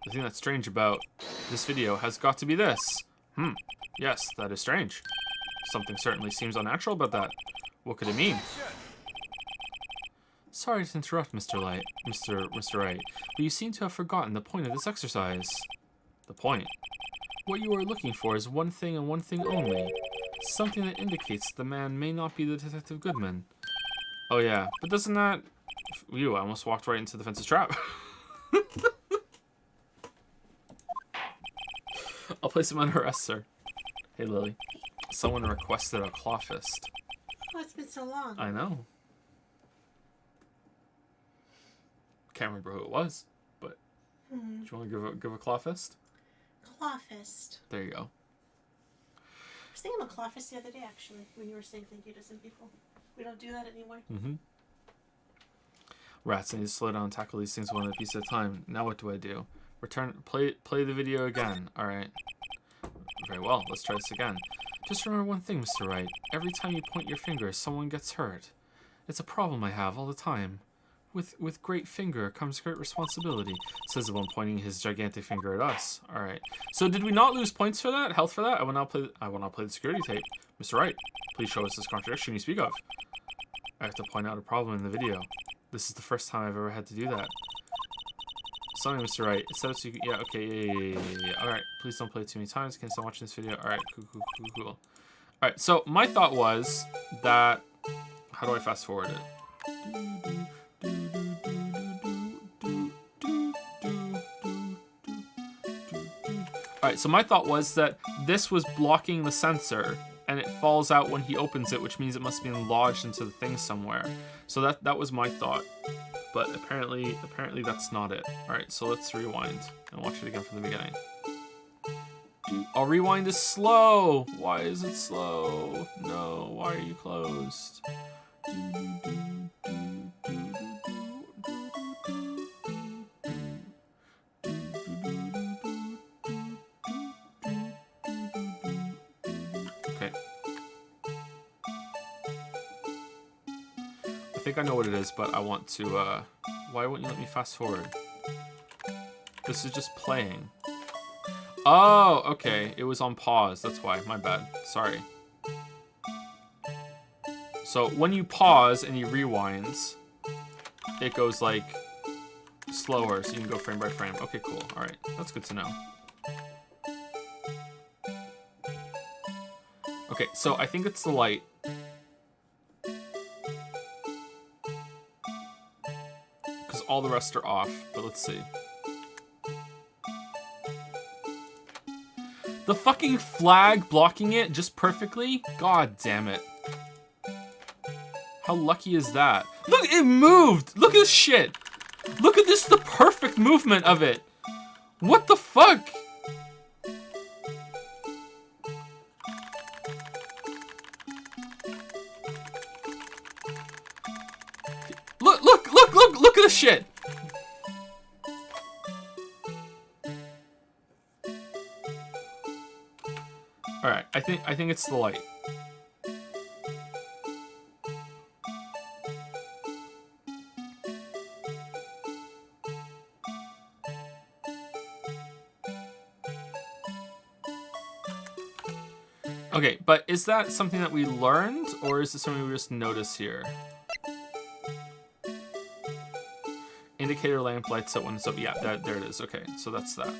Speaker 2: The thing that's strange about this video has got to be this. Yes, that is strange. Something certainly seems unnatural about that. What could it mean? Sorry to interrupt, Mr. Wright, but you seem to have forgotten the point of this exercise. The point? What you are looking for is one thing and one thing only. Something that indicates the man may not be the Detective Goodman. Oh yeah, but doesn't that... Ew, I almost walked right into the fence's trap. I'll place him under arrest, sir. Hey, Lily. Someone requested a claw fist.
Speaker 3: Oh, it's been so long.
Speaker 1: I know. Can't remember who it was, but do you want to give a claw fist?
Speaker 3: Claw fist.
Speaker 1: There you go.
Speaker 3: I was thinking of a claw fist the other day, actually, when you were saying thank you to some people. We don't do that anymore.
Speaker 1: Rats, I need to slow down and tackle these things one piece at a time. Now what do I do? Play the video again. Alright. Very well, let's try this again. Just remember one thing, Mr. Wright. Every time you point your finger, someone gets hurt. It's a problem I have all the time. With great finger comes great responsibility, says the one pointing his gigantic finger at us. Alright. So did we not lose points for that? Health for that? I will not play the security tape. Mr. Wright, please show us this contradiction you speak of. I have to point out a problem in the video. This is the first time I've ever had to do that.
Speaker 2: Sorry, Mr. Wright. It's set up so you can... Yeah, okay, yeah. Alright, please don't play it too many times. Can stop watching this video. Alright, cool. Alright, so my thought was that... How do I fast forward it? Alright, so my thought was that this was blocking the sensor, and it falls out when he opens it, which means it must be lodged into the thing somewhere. So that was my thought. But apparently that's not it. Alright, so let's rewind and watch it again from the beginning. Our rewind is slow! Why is it slow? No, why are you closed? Okay. I think I know what it is, but I want to, why won't you let me fast forward? This is just playing. Oh, okay. It was on pause. That's why. My bad. Sorry. So when you pause and he rewinds, it goes like slower, so you can go frame by frame. Okay, cool. All right. That's good to know. Okay, so I think it's the light. Because all the rest are off, but let's see. The fucking flag blocking it just perfectly? God damn it. How lucky is that? Look, it moved! Look at this shit! Look at this, the perfect movement of it! What the fuck? Look at this shit! Alright, I think it's the light. Okay, but is that something that we learned, or is it something we just noticed here? Indicator lamp lights up when it's up. Yeah, there it is. Okay, so that's that.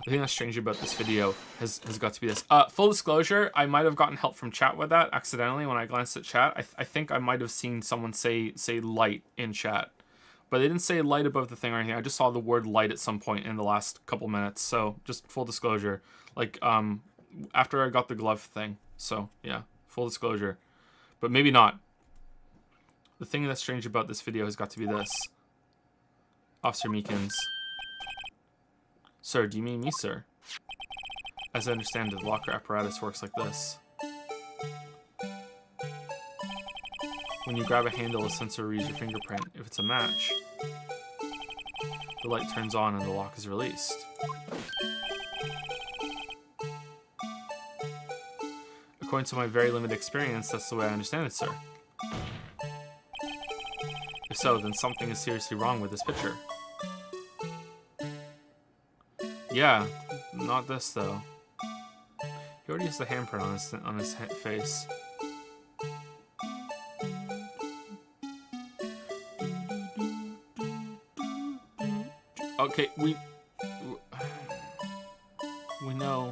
Speaker 2: The thing that's strange about this video has got to be this. Full disclosure, I might have gotten help from chat with that accidentally when I glanced at chat. I think I might have seen someone say light in chat. But they didn't say light above the thing or anything. I just saw the word light at some point in the last couple minutes. So just full disclosure. Like, after I got the glove thing. So, yeah, full disclosure. But maybe not. The thing that's strange about this video has got to be this. Officer Meekins. Sir, do you mean me, sir? As I understand it, the locker apparatus works like this. When you grab a handle, a sensor reads your fingerprint. If it's a match, the light turns on and the lock is released. According to my very limited experience, that's the way I understand it, sir. If so, then something is seriously wrong with this picture. Yeah, not this though. He already has the handprint on his face. Okay, we know.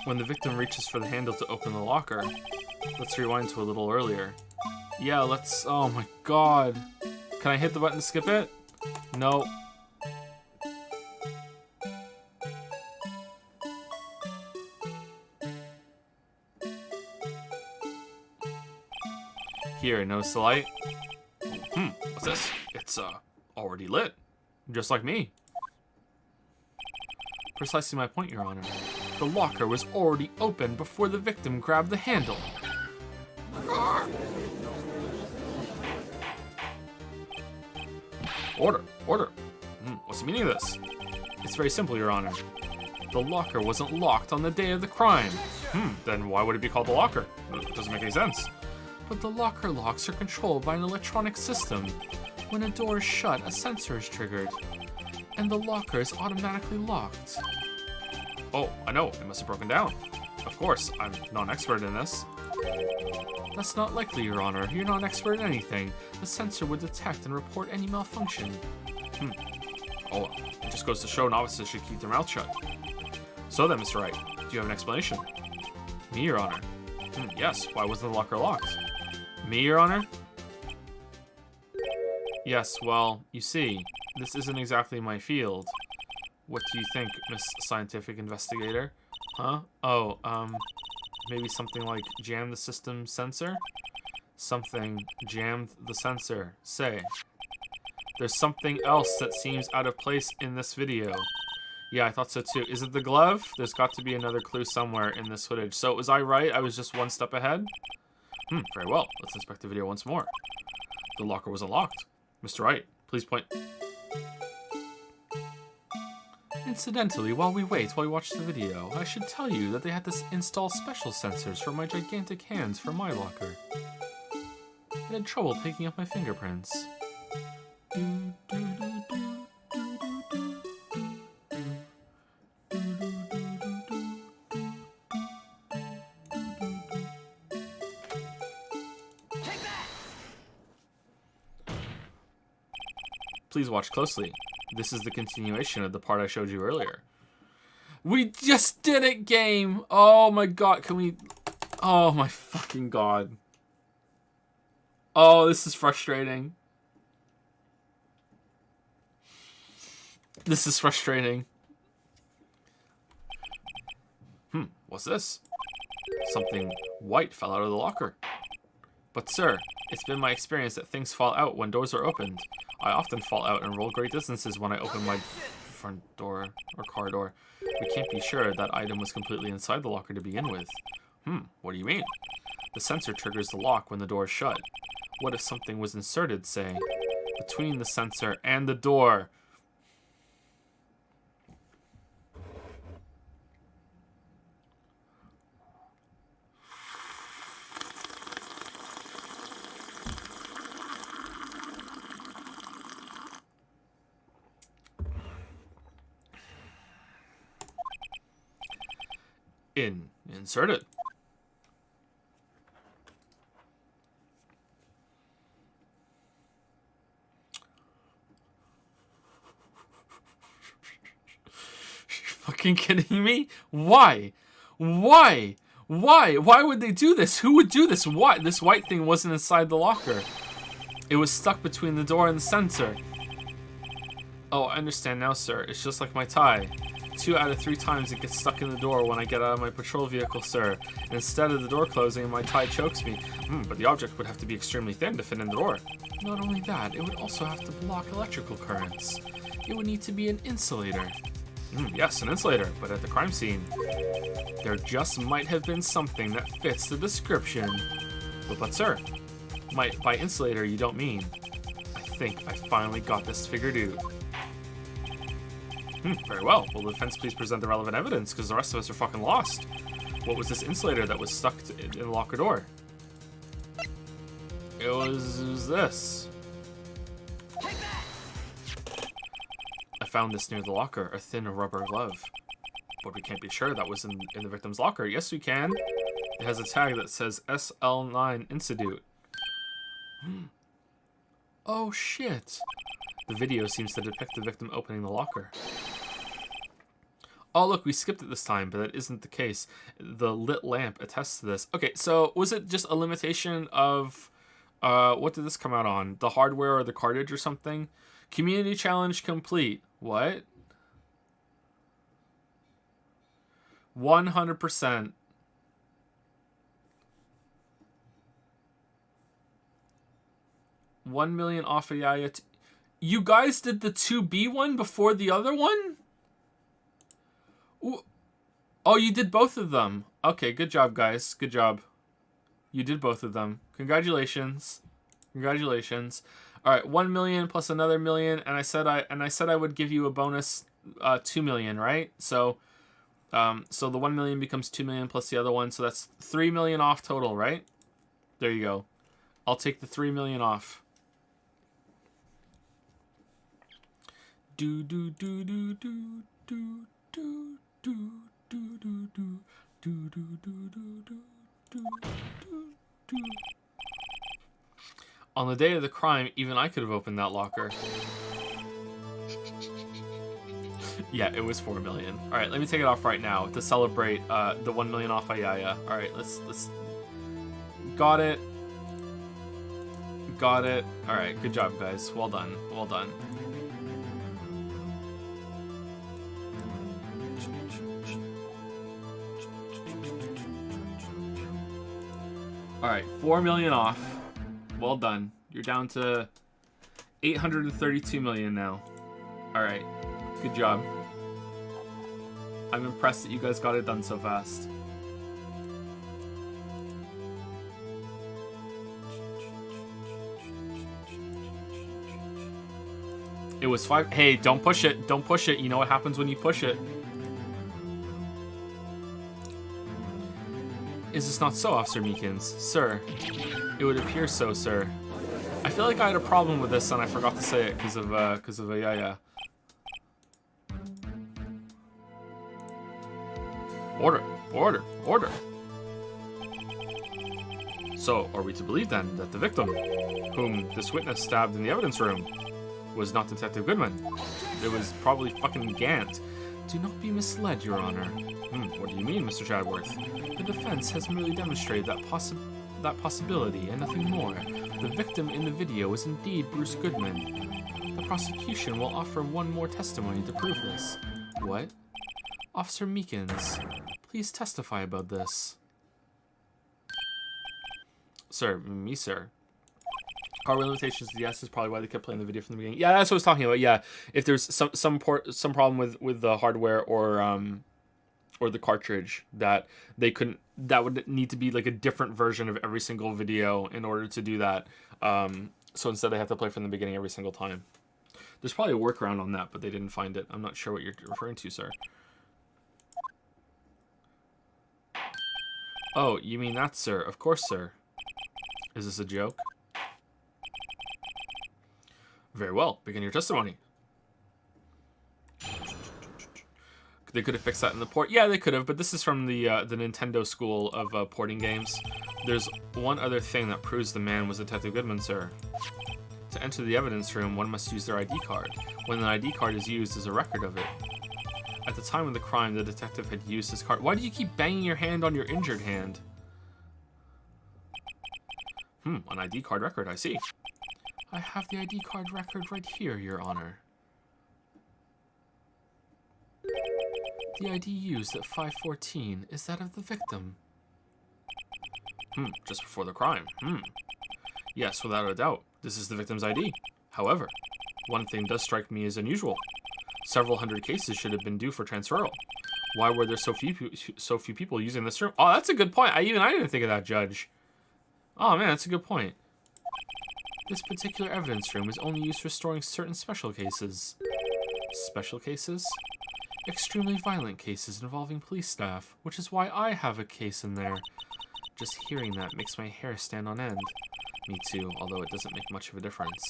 Speaker 2: When the victim reaches for the handle to open the locker, let's rewind to a little earlier. Yeah, let's. Oh my god. Can I hit the button to skip it? No. Here, notice the light? What's this? It's, already lit. Just like me. Precisely my point, Your Honor. The locker was already open before the victim grabbed the handle. Order. What's the meaning of this? It's very simple, Your Honor. The locker wasn't locked on the day of the crime. Then why would it be called the locker? It doesn't make any sense. But the locker locks are controlled by an electronic system. When a door is shut, a sensor is triggered. And the locker is automatically locked. Oh, I know. It must have broken down. Of course, I'm not an expert in this. That's not likely, Your Honor. You're not an expert in anything. The sensor would detect and report any malfunction. Oh, it just goes to show novices should keep their mouth shut. So then, Mr. Wright, do you have an explanation? Me, Your Honor. Yes, why wasn't the locker locked? Me, Your Honor? Yes, well, you see, this isn't exactly my field. What do you think, Miss Scientific Investigator? Huh? Oh, maybe something like jam the system sensor? Something jammed the sensor. Say. There's something else that seems out of place in this video. Yeah, I thought so too. Is it the glove? There's got to be another clue somewhere in this footage. So was I right? I was just one step ahead? Very well. Let's inspect the video once more. The locker was unlocked. Mr. Wright, please point... Incidentally, while we watch the video, I should tell you that they had to install special sensors for my gigantic hands for my locker. I had trouble picking up my fingerprints. Please watch closely. This is the continuation of the part I showed you earlier. We just did it, game! Oh my god, can we... Oh my fucking god. Oh, this is frustrating. This is frustrating. What's this? Something white fell out of the locker. But sir, it's been my experience that things fall out when doors are opened. I often fall out and roll great distances when I open my front door or car door. We can't be sure that item was completely inside the locker to begin with. What do you mean? The sensor triggers the lock when the door is shut. What if something was inserted, say, between the sensor and the door? Inserted. Fucking kidding me? Why? Why? Why? Why would they do this? Who would do this? What? This white thing wasn't inside the locker. It was stuck between the door and the sensor. Oh, I understand now, sir. It's just like my tie. 2 out of 3 times it gets stuck in the door when I get out of my patrol vehicle, sir. Instead of the door closing, my tie chokes me. But the object would have to be extremely thin to fit in the door. Not only that, it would also have to block electrical currents. It would need to be an insulator. Yes, an insulator, but at the crime scene, there just might have been something that fits the description. But sir, by insulator you don't mean. I think I finally got this figured out. Very well. Will the defense please present the relevant evidence, because the rest of us are fucking lost. What was this insulator that was stuck in the locker door? It was this. I found this near the locker, a thin rubber glove. But we can't be sure that was in the victim's locker. Yes, we can. It has a tag that says SL9 Institute. Oh, shit. The video seems to depict the victim opening the locker. Oh, look, we skipped it this time, but that isn't the case. The lit lamp attests to this. Okay, so was it just a limitation of... what did this come out on? The hardware or the cartridge or something? Community challenge complete. What? 100%. $1 million off a Yaya. You guys did the 2B one before the other one? Ooh. Oh, you did both of them. Okay, good job, guys. Good job. You did both of them. Congratulations. Congratulations. All right, 1 million plus another million, and I said I would give you a bonus 2 million, right? So so the 1 million becomes 2 million plus the other one, so that's 3 million off total, right? There you go. I'll take the 3 million off. Do do do do do do do do do do do On the day of the crime, even I could have opened that locker. Yeah, it was 4 million. All right, let me take it off right now to celebrate the 1 million off Ayaya. All right, let's. Got it. Got it. All right, good job, guys. Well done. Well done. All right, 4 million off. Well done. You're down to 832 million now. All right, good job. I'm impressed that you guys got it done so fast. It was 5. Hey, don't push it. Don't push it. You know what happens when you push it. Is this not so, Officer Meekins? Sir, it would appear so, sir. I feel like I had a problem with this and I forgot to say it because of a yeah. Order, order, order. So, are we to believe then that the victim, whom this witness stabbed in the evidence room, was not Detective Goodman? It was probably fucking Gant. Do not be misled, Your Honor. What do you mean, Mr. Chadworth? The defense has merely demonstrated that possibility and nothing more. The victim in the video is indeed Bruce Goodman. The prosecution will offer one more testimony to prove this. What? Officer Meekins, please testify about this. Sir, me, sir. Hardware limitations, yes, is probably why they kept playing the video from the beginning. Yeah, that's what I was talking about. Yeah, if there's some problem with the hardware or the cartridge that they couldn't, that would need to be like a different version of every single video in order to do that. So instead, they have to play from the beginning every single time. There's probably a workaround on that, but they didn't find it. I'm not sure what you're referring to, sir. Oh, you mean that, sir? Of course, sir. Is this a joke? Very well. Begin your testimony. They could have fixed that in the port. Yeah, they could have, but this is from the Nintendo school of porting games. There's one other thing that proves the man was Detective Goodman, sir. To enter the evidence room, one must use their ID card. When an ID card is used, there's a record of it. At the time of the crime, the detective had used his card. Why do you keep banging your hand on your injured hand? An ID card record, I see. I have the ID card record right here, Your Honor. The ID used at 5:14 is that of the victim. Just before the crime. Yes, without a doubt. This is the victim's ID. However, one thing does strike me as unusual. Several hundred cases should have been due for transferal. Why were there so few people using this room? Oh, that's a good point. I didn't think of that, Judge. Oh man, that's a good point. This particular evidence room is only used for storing certain special cases. Special cases? Extremely violent cases involving police staff, which is why I have a case in there. Just hearing that makes my hair stand on end. Me too, although it doesn't make much of a difference.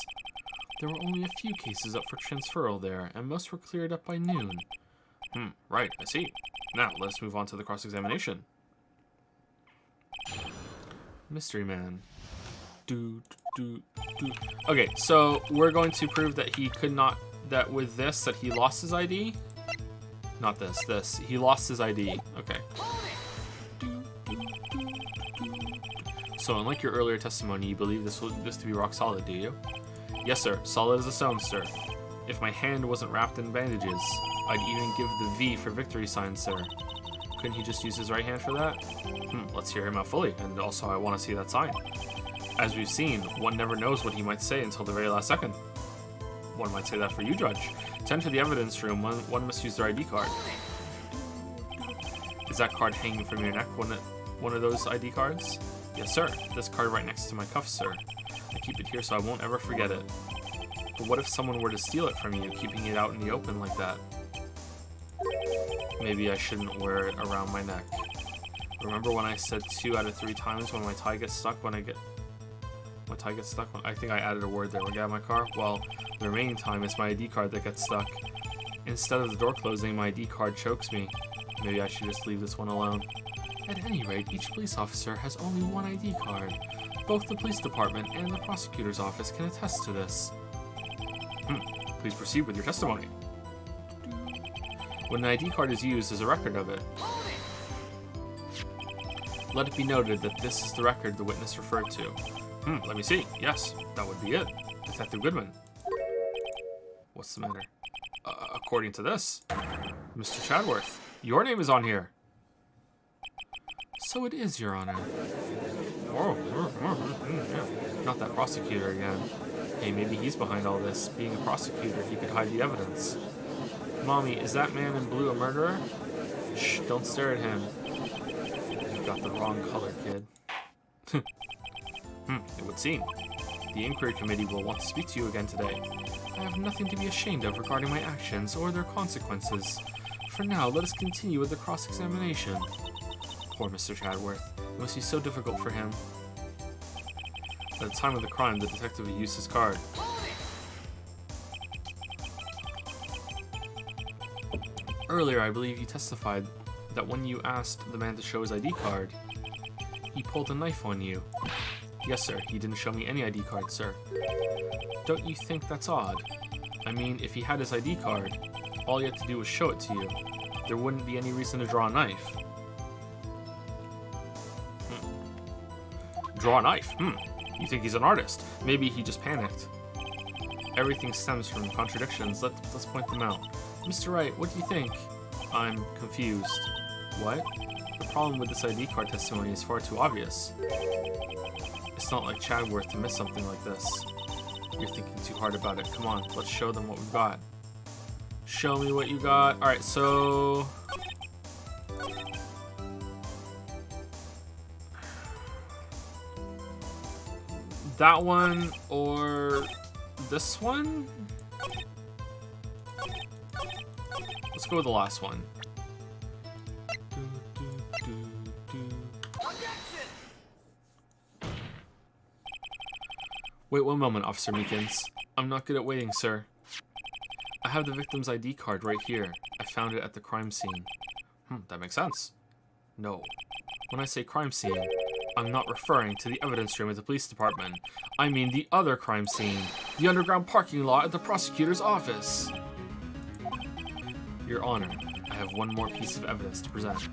Speaker 2: There were only a few cases up for transferal there, and most were cleared up by noon. Right, I see. Now, let us move on to the cross-examination. Mystery Man. Okay, so we're going to prove that he could not, that with this, that he lost his ID? Not this. He lost his ID. Okay. So, unlike your earlier testimony, you believe this to be rock solid, do you? Yes, sir. Solid as a stone, sir. If my hand wasn't wrapped in bandages, I'd even give the V for victory sign, sir. Couldn't he just use his right hand for that? Let's hear him out fully, and also I want to see that sign. As we've seen, one never knows what he might say until the very last second. One might say that for you, Judge. To enter the evidence room, one must use their ID card. Is that card hanging from your neck, one of those ID cards? Yes, sir. This card right next to my cuff, sir. I keep it here so I won't ever forget it. But what if someone were to steal it from you, keeping it out in the open like that? Maybe I shouldn't wear it around my neck. Remember when I said 2 out of 3 times when my tie gets stuck I think I added a word there when I got out of my car? Well, the remaining time it's my ID card that gets stuck. Instead of the door closing, my ID card chokes me. Maybe I should just leave this one alone. At any rate, each police officer has only one ID card. Both the police department and the prosecutor's office can attest to this. Please proceed with your testimony. When an ID card is used, there's a record of it. Let it be noted that this is the record the witness referred to. Let me see. Yes, that would be it. Detective Goodman. What's the matter? According to this, Mr. Chadworth, your name is on here. So it is, Your Honor. Not that prosecutor again. Hey, maybe he's behind all this. Being a prosecutor, he could hide the evidence. Mommy, is that man in blue a murderer? Shh, don't stare at him. You've got the wrong color, kid. It would seem. The inquiry committee will want to speak to you again today. I have nothing to be ashamed of regarding my actions or their consequences. For now, let us continue with the cross-examination. Poor Mr. Chadworth. It must be so difficult for him. At the time of the crime, the detective had used his card. Earlier, I believe you testified that when you asked the man to show his ID card, he pulled a knife on you. Yes, sir. He didn't show me any ID card, sir. Don't you think that's odd? I mean, if he had his ID card, all he had to do was show it to you. There wouldn't be any reason to draw a knife. Draw a knife? You think he's an artist? Maybe he just panicked. Everything stems from contradictions. Let's point them out. Mr. Wright, what do you think? I'm confused. What? The problem with this ID card testimony is far too obvious. It's not like Chadworth to miss something like this. You're thinking too hard about it. Come on, let's show them what we've got. Show me what you got. Alright, so... that one or this one? Let's go with the last one. Wait one moment, Officer Meekins. I'm not good at waiting, sir. I have the victim's ID card right here. I found it at the crime scene. That makes sense. No. When I say crime scene, I'm not referring to the evidence room at the police department. I mean the other crime scene. The underground parking lot at the prosecutor's office. Your Honor, I have one more piece of evidence to present.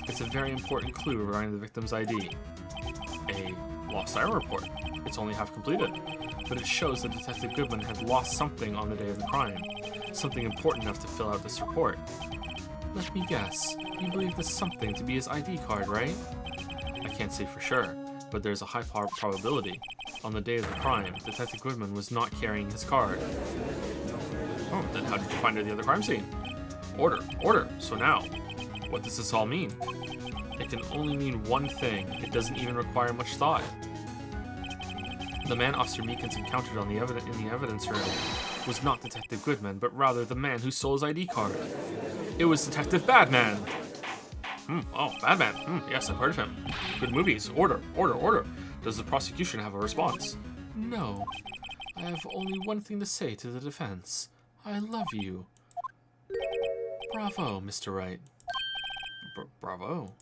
Speaker 2: It's a very important clue regarding the victim's ID. A lost item report. It's only half completed, but it shows that Detective Goodman had lost something on the day of the crime. Something important enough to fill out this report. Let me guess. You believe this something to be his ID card, right? I can't say for sure, but there's a high probability. On the day of the crime, Detective Goodman was not carrying his card. Oh, then how did you find it at the other crime scene? Order, order. So now, what does this all mean? It can only mean one thing. It doesn't even require much thought. The man Officer Meekins encountered in the evidence room was not Detective Goodman, but rather the man who stole his ID card. It was Detective Badman. Oh, Badman. Yes, I've heard of him. Good movies. Order, order, order. Does the prosecution have a response? No. I have only one thing to say to the defense. I love you. Bravo, Mr. Wright. Bravo.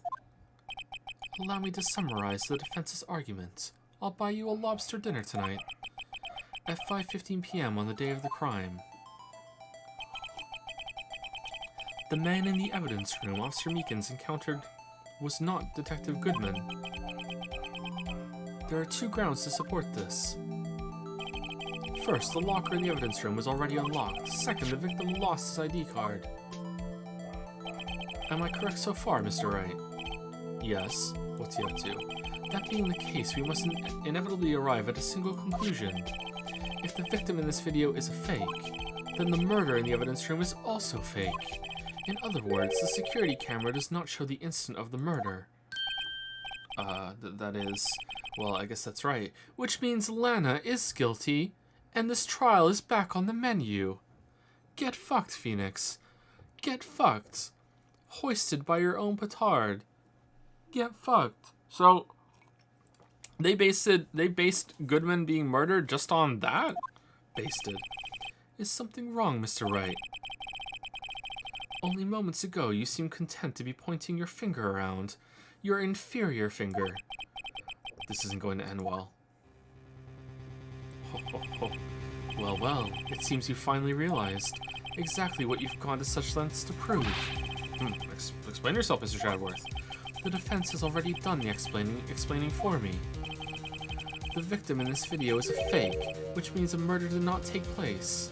Speaker 2: Allow me to summarize the defense's argument. I'll buy you a lobster dinner tonight. At 5:15 p.m. on the day of the crime. The man in the evidence room Officer Meekins encountered was not Detective Goodman. There are two grounds to support this. First, the locker in the evidence room was already unlocked. Second, the victim lost his ID card. Am I correct so far, Mr. Wright? Yes. What's he up to? That being the case, we must inevitably arrive at a single conclusion. If the victim in this video is a fake, then the murder in the evidence room is also fake. In other words, the security camera does not show the instant of the murder. That is... well, I guess that's right. Which means Lana is guilty, and this trial is back on the menu. Get fucked, Phoenix. Get fucked. Hoisted by your own petard. Get fucked. So, they based Goodman being murdered just on that? Basted. Is something wrong, Mr. Wright? Only moments ago, you seemed content to be pointing your finger around. Your inferior finger. This isn't going to end well. Ho, ho, ho. Well, well, it seems you finally realized exactly what you've gone to such lengths to prove. Explain yourself, Mr. Chadworth. The defense has already done the explaining for me. The victim in this video is a fake, which means a murder did not take place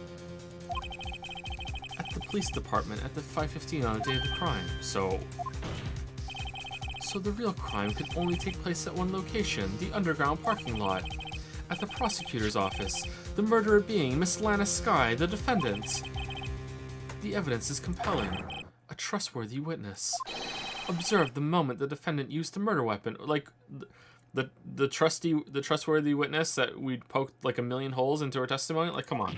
Speaker 2: at the police department at the 5:15 on the day of the crime. So the real crime could only take place at one location, the underground parking lot. At the prosecutor's office, the murderer being Miss Lana Skye, the defendant. The evidence is compelling. A trustworthy witness. Observe the moment the defendant used the murder weapon, like the trustworthy witness that we poked like a million holes into her testimony. Like, come on.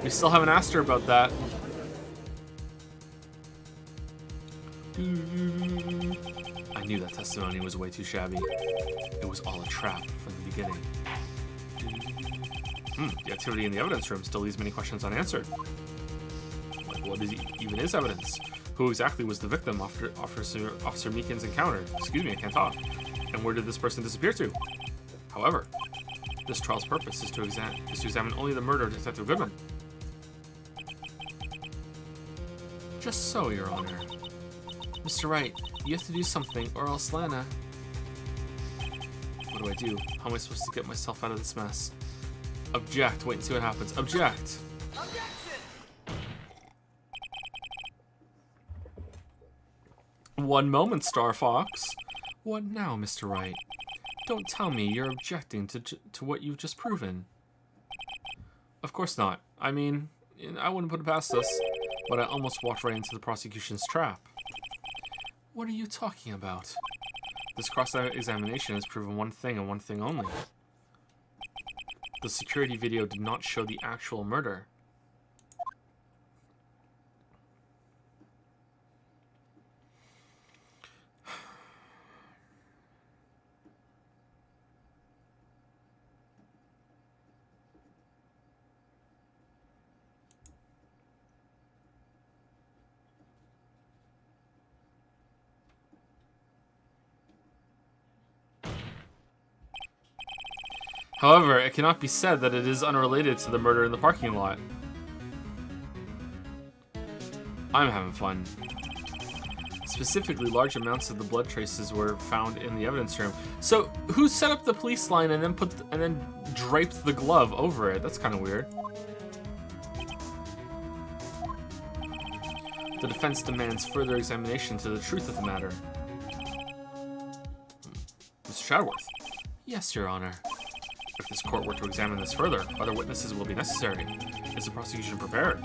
Speaker 2: We still haven't asked her about that. I knew that testimony was way too shabby. It was all a trap from the beginning. The activity in the evidence room still leaves many questions unanswered. Like, what even is evidence? Who exactly was the victim after Officer Meekin's encounter? Excuse me, I can't talk. And where did this person disappear to? However, this trial's purpose is to examine only the murder of Detective Goodman. Just so, Your Honor. Mr. Wright, you have to do something, or else Lana... What do I do? How am I supposed to get myself out of this mess? Object. Wait and see what happens. Object!
Speaker 4: Objection!
Speaker 2: 1 moment, Star Fox. What now, Mr. Wright? Don't tell me you're objecting to what you've just proven. Of course not. I mean, I wouldn't put it past us, but I almost walked right into the prosecution's trap. What are you talking about? This cross-examination has proven one thing and one thing only. The security video did not show the actual murder. However, it cannot be said that it is unrelated to the murder in the parking lot. I'm having fun. Specifically, large amounts of the blood traces were found in the evidence room. So, who set up the police line and then draped the glove over it? That's kind of weird. The defense demands further examination to the truth of the matter. Mr. Chadworth. Yes, Your Honor. If this court were to examine this further, other witnesses will be necessary. Is the prosecution prepared?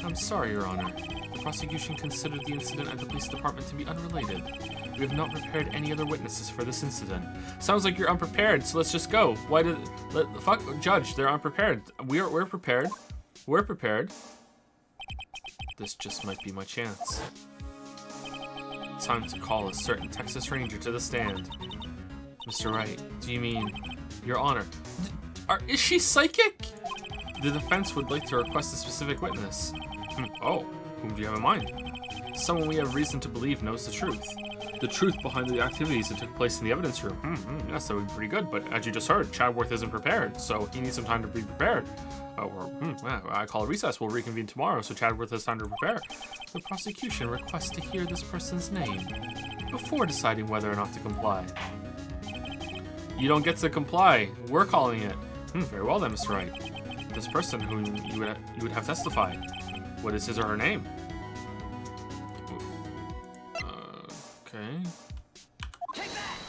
Speaker 2: I'm sorry, Your Honor. The prosecution considered the incident at the police department to be unrelated. We have not prepared any other witnesses for this incident. Sounds like you're unprepared, so let's just go. Why did... fuck, Judge, they're unprepared. We're prepared. We're prepared. This just might be my chance. Time to call a certain Texas Ranger to the stand. Mr. Wright, do you mean... Your Honor, is she psychic? The defense would like to request a specific witness. Oh, whom do you have in mind? Someone we have reason to believe knows the truth. The truth behind the activities that took place in the evidence room. Yes, that would be pretty good, but as you just heard, Chadworth isn't prepared, so he needs some time to be prepared. I call a recess. We'll reconvene tomorrow, so Chadworth has time to prepare. The prosecution requests to hear this person's name before deciding whether or not to comply. You don't get to comply. We're calling it. Very well then, Mr. Wright. This person whom you would have testified. What is his or her name? Okay.
Speaker 4: Take that!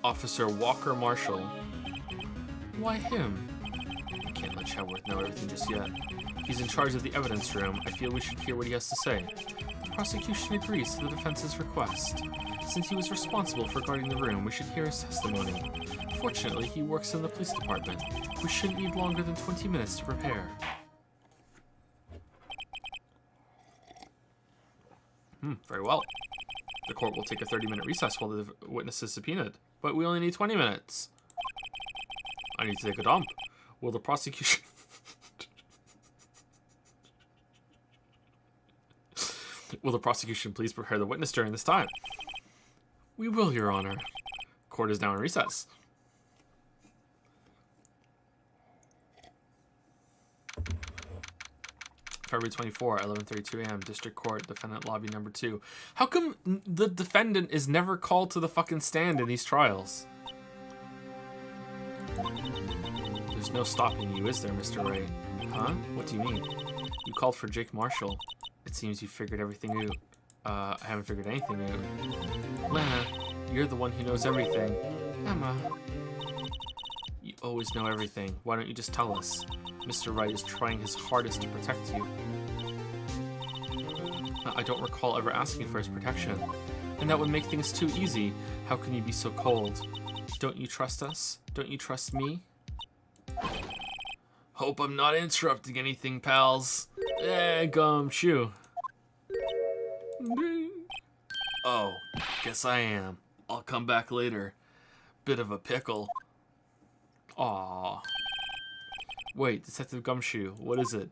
Speaker 2: Officer Walker Marshall. Why him? I can't let Chadworth know everything just yet. He's in charge of the evidence room. I feel we should hear what he has to say. The prosecution agrees to the defense's request. Since he was responsible for guarding the room, we should hear his testimony. Fortunately, he works in the police department. We shouldn't need longer than 20 minutes to prepare. Very well. The court will take a 30-minute recess while the witness is subpoenaed, but we only need 20 minutes. I need to take a dump. Will the prosecution... Will the prosecution please prepare the witness during this time? We will, Your Honor. Court is now in recess. February 24, 11:32 a.m. District Court, Defendant Lobby Number 2. How come the defendant is never called to the fucking stand in these trials? There's no stopping you, is there, Mr. Wright? Huh? What do you mean? You called for Jake Marshall. It seems you figured everything out. I haven't figured anything out. Lana, you're the one who knows everything. Emma. You always know everything. Why don't you just tell us? Mr. Wright is trying his hardest to protect you. I don't recall ever asking for his protection. And that would make things too easy. How can you be so cold? Don't you trust us? Don't you trust me? Hope I'm not interrupting anything, pals. Gumshoe. Oh, guess I am. I'll come back later. Bit of a pickle. Aww. Wait, Detective Gumshoe, what is it?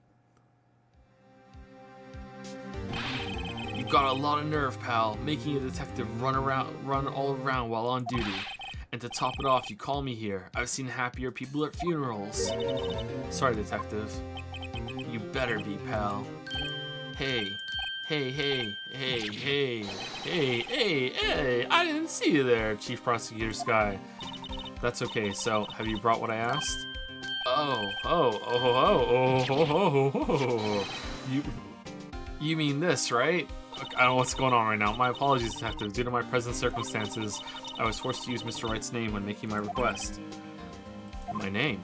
Speaker 2: You've got a lot of nerve, pal, making a detective run all around while on duty. And to top it off, you call me here. I've seen happier people at funerals. Sorry, detective. You better be, pal. Hey. Hey. I didn't see you there, Chief Prosecutor Sky. That's okay, so have you brought what I asked? You mean this, right? I don't know what's going on right now. My apologies, detective. Due to my present circumstances, I was forced to use Mr. Wright's name when making my request. My name?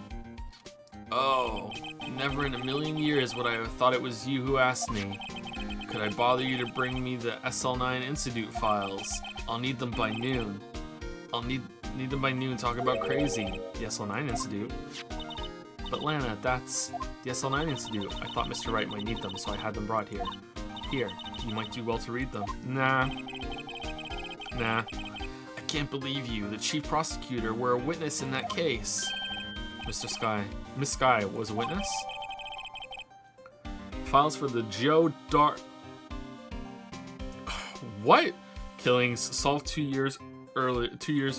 Speaker 2: Oh, never in a million years would I have thought it was you who asked me. Could I bother you to bring me the SL9 Institute files? I'll need them by noon. I'll need them by noon, talk about crazy. The SL9 Institute? But Lana, that's the SL9 Institute. I thought Mr. Wright might need them, so I had them brought here. Here, you might do well to read them. Nah. I can't believe you, the chief prosecutor, were a witness in that case. Mr. Sky. Miss Sky was a witness? Files for the Joe Dark... What? Killings solved 2 years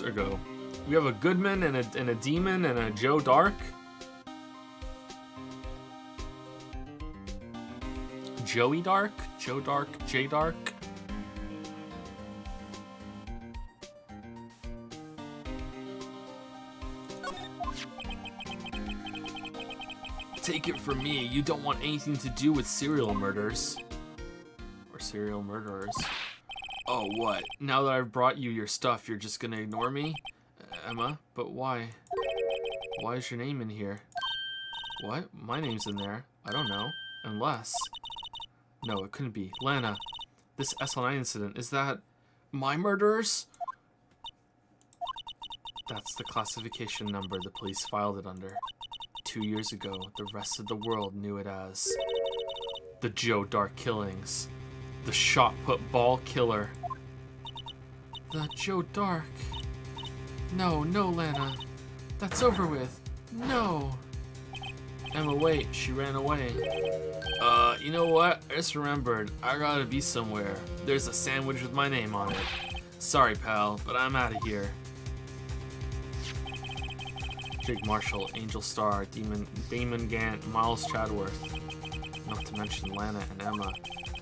Speaker 2: ago. We have a Goodman and a Demon and a Joe Dark? Joey Dark? Joe Dark? J Dark? Take it from me, you don't want anything to do with serial murders. Or serial murderers. Oh, what? Now that I've brought you your stuff, you're just gonna ignore me? Emma, but why? Why is your name in here? What? My name's in there. I don't know. Unless... No, it couldn't be. Lana, this SL9 incident, is that my murderers? That's the classification number the police filed it under. 2 years ago, the rest of the world knew it as the Joe Dark killings. The shot-put ball killer. The Joe Dark. No, Lana. That's over with. No. Emma, wait, she ran away. You know what? I just remembered. I gotta be somewhere. There's a sandwich with my name on it. Sorry, pal, but I'm out of here. Jake Marshall, Angel Star, Damon Gant, Miles Chadworth. Not to mention Lana and Emma.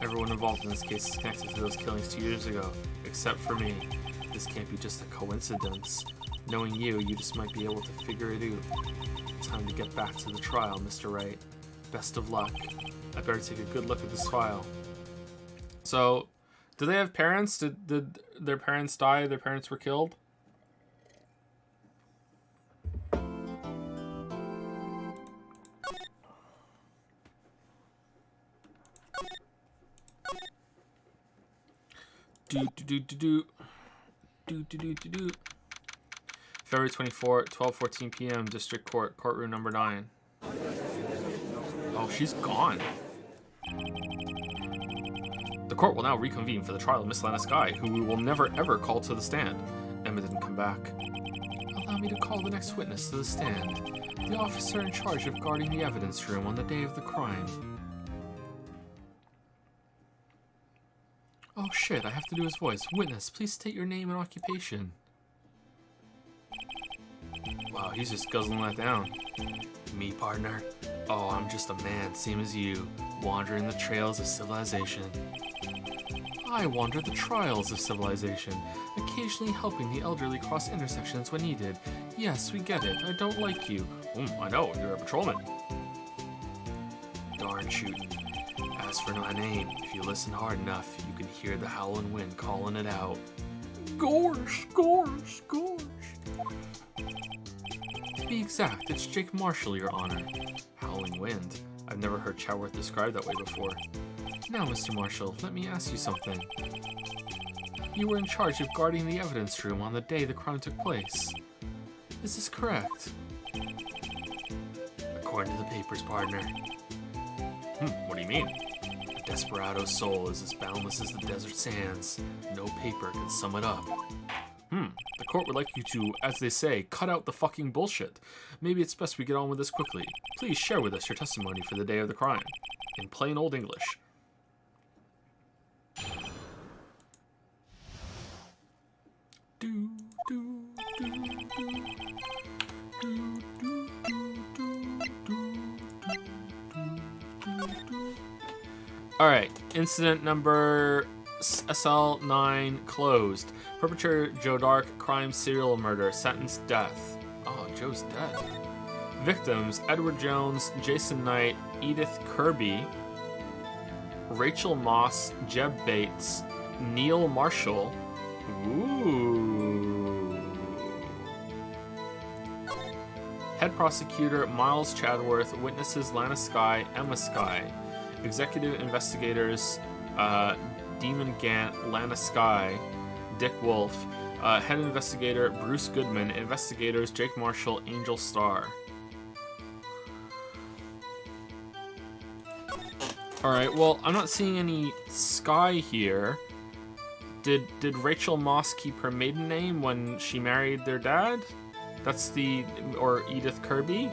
Speaker 2: Everyone involved in this case is connected to those killings 2 years ago, except for me. This can't be just a coincidence. Knowing you just might be able to figure it out. Time to get back to the trial, Mr. Wright. Best of luck. I better take a good look at this file. So, do they have parents? Did their parents die? Their parents were killed? February 24, 12:14 p.m. District Court, courtroom number 9. Oh, she's gone. The court will now reconvene for the trial of Miss Lana Sky, who we will never ever call to the stand. Emma didn't come back. Allow me to call the next witness to the stand. The officer in charge of guarding the evidence room on the day of the crime. Oh shit, I have to do his voice. Witness, please state your name and occupation. Wow, he's just guzzling that down. Me, partner? Oh, I'm just a man, same as you, wandering the trails of civilization. I wander the trials of civilization, occasionally helping the elderly cross intersections when needed. Yes, we get it. I don't like you. I know, you're a patrolman. Darn shooting. As for my name, if you listen hard enough, you can hear the howling wind calling it out. Gorge, gorge, gorge. To be exact, it's Jake Marshall, Your Honor. Howling wind. I've never heard Chatworth described that way before. Now, Mr. Marshall, let me ask you something. You were in charge of guarding the evidence room on the day the crime took place. Is this correct? According to the papers, partner. What do you mean? A desperado's soul is as boundless as the desert sands. No paper can sum it up. The court would like you to, as they say, cut out the fucking bullshit. Maybe it's best we get on with this quickly. Please share with us your testimony for the day of the crime. In plain old English. Do, do, do, do, do, do, do. Alright, incident number SL9 closed. Perpetrator Joe Dark, crime serial murder, sentence death. Oh, Joe's dead. Victims Edward Jones, Jason Knight, Edith Kirby, Rachel Moss, Jeb Bates, Neil Marshall. Ooh. Head prosecutor Miles Chadworth, witnesses Lana Skye, Emma Skye, executive investigators Demon Gant, Lana Skye, Dick Wolf, head investigator Bruce Goodman, investigators Jake Marshall, Angel Starr. Alright, well, I'm not seeing any Skye here. Did Rachel Moss keep her maiden name when she married their dad? That's the... or Edith Kirby?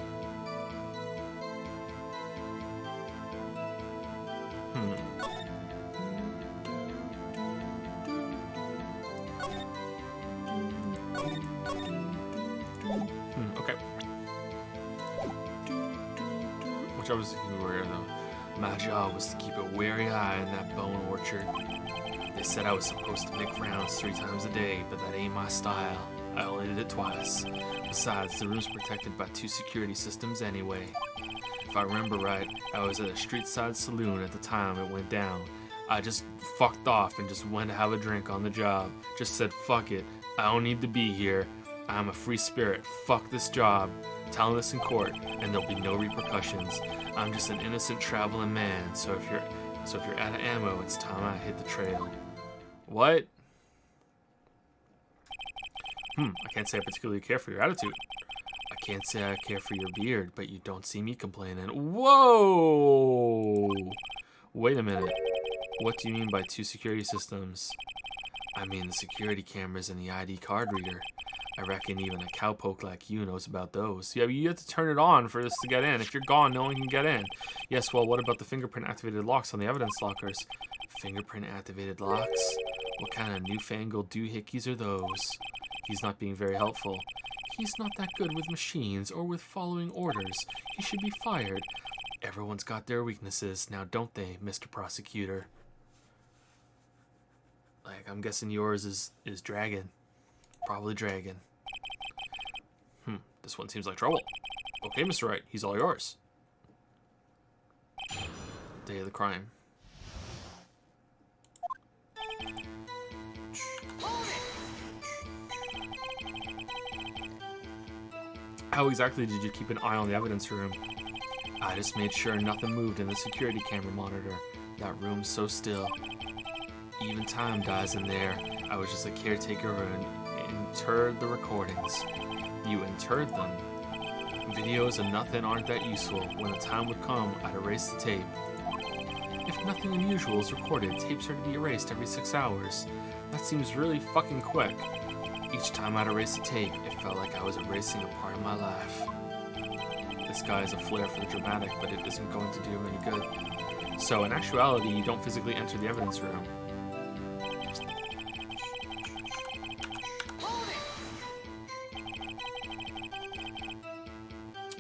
Speaker 2: Okay. Which I was thinking we were, though. My job was to keep a wary eye in that bone orchard. They said I was supposed to make rounds 3 times a day, but that ain't my style. I only did it twice. Besides, the room's protected by 2 security systems anyway. If I remember right, I was at a street-side saloon at the time it went down. I just fucked off and just went to have a drink on the job. Just said, fuck it, I don't need to be here. I'm a free spirit, fuck this job. Telling this in court, and there'll be no repercussions. I'm just an innocent traveling man, so if you're out of ammo, it's time I hit the trail. What? I can't say I particularly care for your attitude. I can't say I care for your beard, but you don't see me complaining. Whoa! Wait a minute. What do you mean by 2 security systems? I mean the security cameras and the ID card reader. I reckon even a cowpoke like you knows about those. Yeah, but you have to turn it on for this to get in. If you're gone, no one can get in. Yes, well, what about the fingerprint-activated locks on the evidence lockers? Fingerprint-activated locks? What kind of newfangled doohickeys are those? He's not being very helpful. He's not that good with machines or with following orders. He should be fired. Everyone's got their weaknesses, now don't they, Mr. Prosecutor? Like, I'm guessing yours is dragon. Probably dragon. This one seems like trouble. Okay, Mr. Wright, he's all yours. Day of the crime. How exactly did you keep an eye on the evidence room? I just made sure nothing moved in the security camera monitor. That room's so still. Even time dies in there. I was just a caretaker and interred the recordings. You interred them? Videos of nothing aren't that useful. When the time would come, I'd erase the tape. If nothing unusual is recorded, tapes are to be erased every 6 hours. That seems really fucking quick. Each time I'd erase a tape, it felt like I was erasing a part of my life. This guy has a flair for the dramatic, but it isn't going to do him any good. So, in actuality, you don't physically enter the evidence room.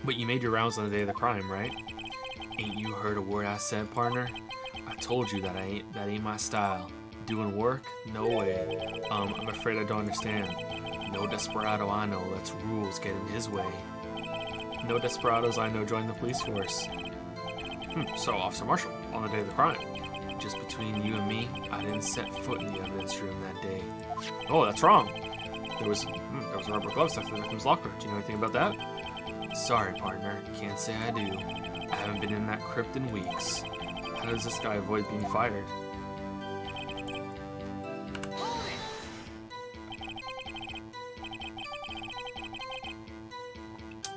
Speaker 2: But you made your rounds on the day of the crime, right? Ain't you heard a word I said, partner? I told you that ain't my style. Doing work? No way. I'm afraid I don't understand. No desperado I know lets rules get in his way. No desperados I know join the police force. So, Officer Marshall, on the day of the crime, just between you and me, I didn't set foot in the evidence room that day. Oh, that's wrong. There was a rubber glove stuck to the victim's locker. Do you know anything about that? Sorry, partner. Can't say I do. I haven't been in that crypt in weeks. How does this guy avoid being fired?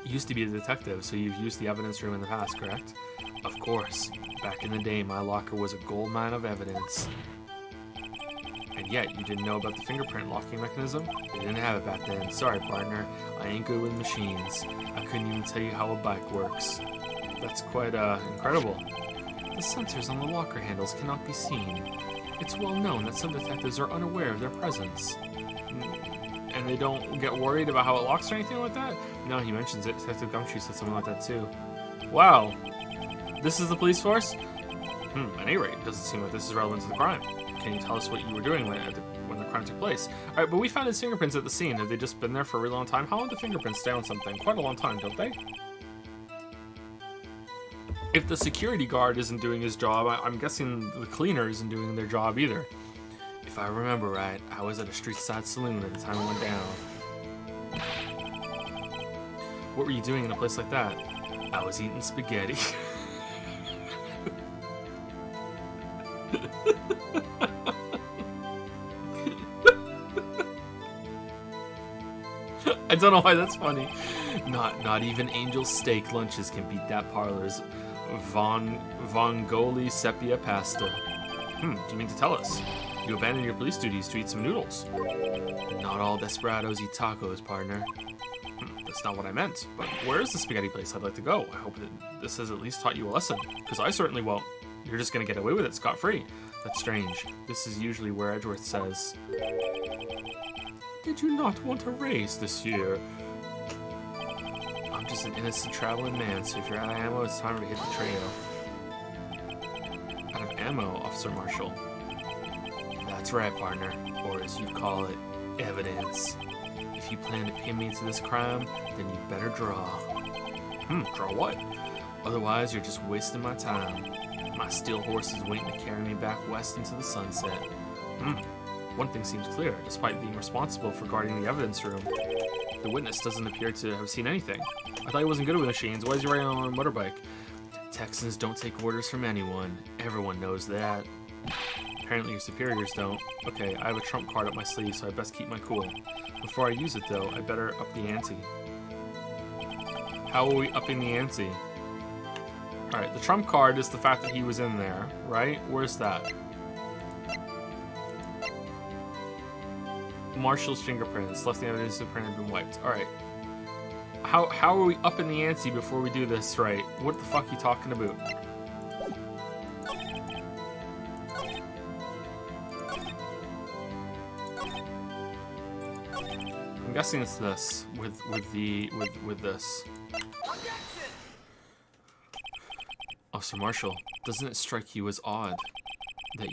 Speaker 2: You used to be a detective, so you've used the evidence room in the past, correct? Of course. Back in the day, my locker was a gold mine of evidence. And yet, you didn't know about the fingerprint locking mechanism? They didn't have it back then. Sorry, partner. I ain't good with machines. I couldn't even tell you how a bike works. That's quite, incredible. The sensors on the locker handles cannot be seen. It's well known that some detectives are unaware of their presence. And they don't get worried about how it locks or anything like that? No, he mentions it. Detective Gumshoe said something like that too. Wow. This is the police force? At any rate, it doesn't seem like this is relevant to the crime. Can you tell us what you were doing when the crime took place? Alright, but we found his fingerprints at the scene. Have they just been there for a really long time? How long do fingerprints stay on something? Quite a long time, don't they? If the security guard isn't doing his job, I'm guessing the cleaner isn't doing their job either. If I remember right, I was at a street side saloon at the time it went down. What were you doing in a place like that? I was eating spaghetti. I don't know why that's funny. Not even Angel's steak lunches can beat that parlor's Vongoli sepia pasta. Do you mean to tell us? You abandoned your police duties to eat some noodles. Not all desperados eat tacos, partner. That's not what I meant. But where is the spaghetti place I'd like to go? I hope that this has at least taught you a lesson. Because I certainly won't. You're just gonna get away with it scot-free. That's strange. This is usually where Edgeworth says, "Did you not want a raise this year?" I'm just an innocent traveling man, so if you're out of ammo, it's time to hit the trail. Out of ammo, Officer Marshall. That's right, partner. Or as you call it, evidence. If you plan to pin me to this crime, then you better draw. Draw what? Otherwise, you're just wasting my time. My steel horse is waiting to carry me back west into the sunset. One thing seems clear. Despite being responsible for guarding the evidence room, the witness doesn't appear to have seen anything. I thought he wasn't good with machines. Why is he riding on a motorbike? Texans don't take orders from anyone. Everyone knows that. Apparently your superiors don't. Okay, I have a trump card up my sleeve, so I best keep my cool. Before I use it, though, I better up the ante. How are we upping the ante? Alright, the trump card is the fact that he was in there, right? Where's that? Marshall's fingerprints. Left the evidence the print had been wiped. Alright. How are we upping the ante before we do this right? What the fuck are you talking about? I'm guessing it's this with this. Officer Marshall, doesn't it strike you as odd that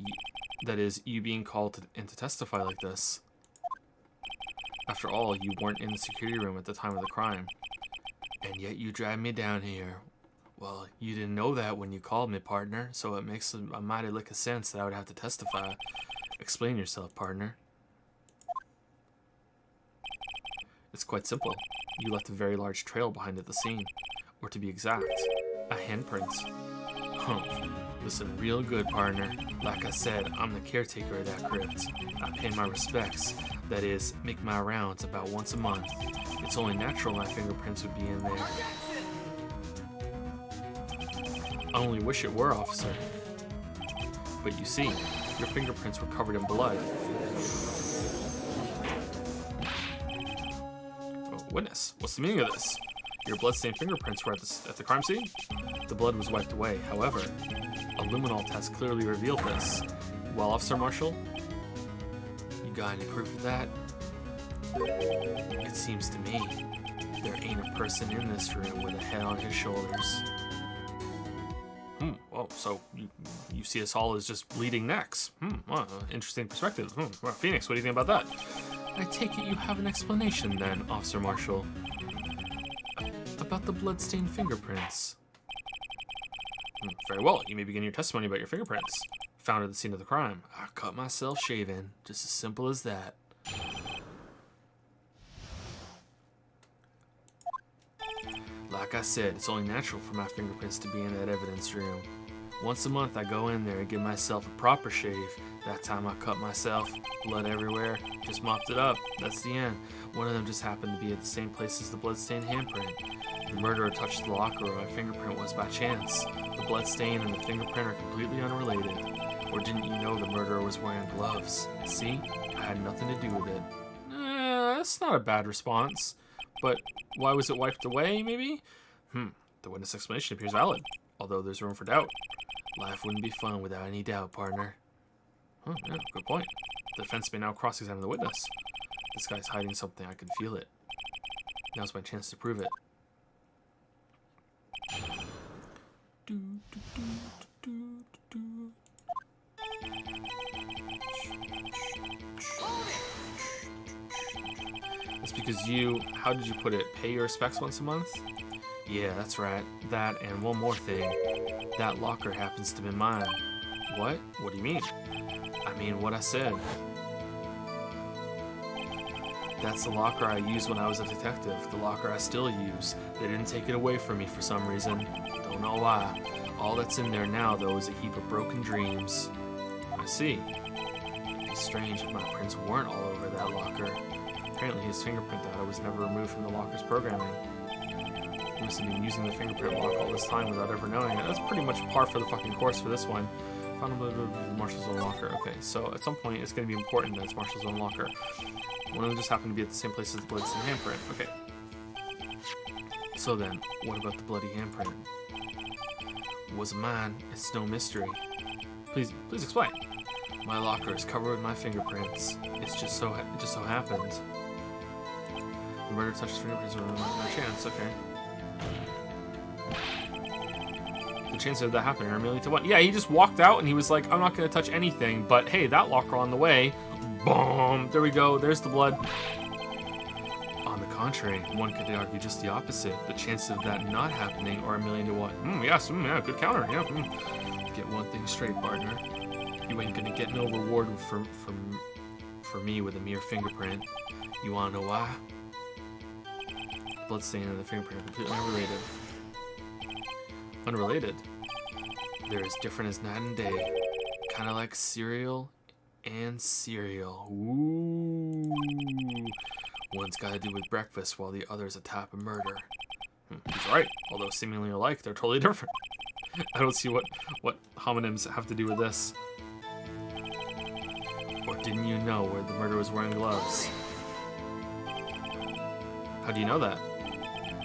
Speaker 2: you being called in to testify like this? After all, you weren't in the security room at the time of the crime, and yet you dragged me down here. Well, you didn't know that when you called me, partner, so it makes a mighty lick of sense that I would have to testify. Explain yourself, partner. It's quite simple. You left a very large trail behind at the scene. Or to be exact, a handprint. Listen real good, partner. Like I said, I'm the caretaker of that crypt. I pay my respects. That is, make my rounds about once a month. It's only natural my fingerprints would be in there. I only wish it were, officer. But you see, your fingerprints were covered in blood. Witness, what's the meaning of this? Your bloodstained fingerprints were at the crime scene? The blood was wiped away. However, a luminol test clearly revealed this. Well, Officer Marshall, you got any proof of that? It seems to me There ain't a person in this room with a head on his shoulders. Well, so you see us all as just bleeding necks. Well, interesting perspective. Well, Phoenix, what do you think about that? I take it you have an explanation then, Officer Marshall. About the blood-stained fingerprints. Very well, you may begin your testimony about your fingerprints. Found at the scene of the crime. I cut myself shaving. Just as simple as that. Like I said, it's only natural for my fingerprints to be in that evidence room. Once a month I go in there and give myself a proper shave. That time I cut myself, blood everywhere, just mopped it up. That's the end. One of them just happened to be at the same place as the bloodstained handprint. The murderer touched the locker where my fingerprint was by chance. The bloodstain and the fingerprint are completely unrelated. Or didn't you know the murderer was wearing gloves? See? I had nothing to do with it. That's not a bad response. But why was it wiped away, maybe? The witness explanation appears valid, although there's room for doubt. Life wouldn't be fun without any doubt, partner. Yeah, good point. The defense may now cross-examine the witness. This guy's hiding something, I can feel it. Now's my chance to prove it. That's because you, how did you put it, pay your respects once a month? Yeah, that's right. That and one more thing. That locker happens to be mine. What? What do you mean? I mean what I said. That's the locker I used when I was a detective. The locker I still use. They didn't take it away from me for some reason. Don't know why. All that's in there now, though, is a heap of broken dreams. I see. It'd be strange if my prints weren't all over that locker. Apparently his fingerprint data was never removed from the locker's programming. He must have been using the fingerprint lock all this time without ever knowing it. That's pretty much par for the fucking course for this one. Found Marshall's own locker. Okay, so at some point it's going to be important that it's Marshall's own locker. One of them just happened to be at the same place as the bloodstained handprint. Okay. So then, what about the bloody handprint? It wasn't mine. It's no mystery. Please explain. My locker is covered with my fingerprints. It just so happened. The murder touched fingerprints were no chance. Okay. The chances of that happening are 1,000,000 to 1. Yeah, he just walked out and he was like, I'm not going to touch anything, but hey, that locker on the way. Boom! There we go. There's the blood. On the contrary, one could argue just the opposite. The chances of that not happening are 1,000,000 to 1. Yes, yeah, good counter. Yeah. Get one thing straight, partner. You ain't gonna get no reward for me with a mere fingerprint. You wanna know why? The bloodstain and the fingerprint are completely unrelated. Unrelated? They're as different as night and day. Kinda like cereal and cereal. Ooh. One's got to do with breakfast while the other's a type of murder. He's right. Although seemingly alike, they're totally different. I don't see what homonyms have to do with this. Or didn't you know where the murderer was wearing gloves? How do you know that?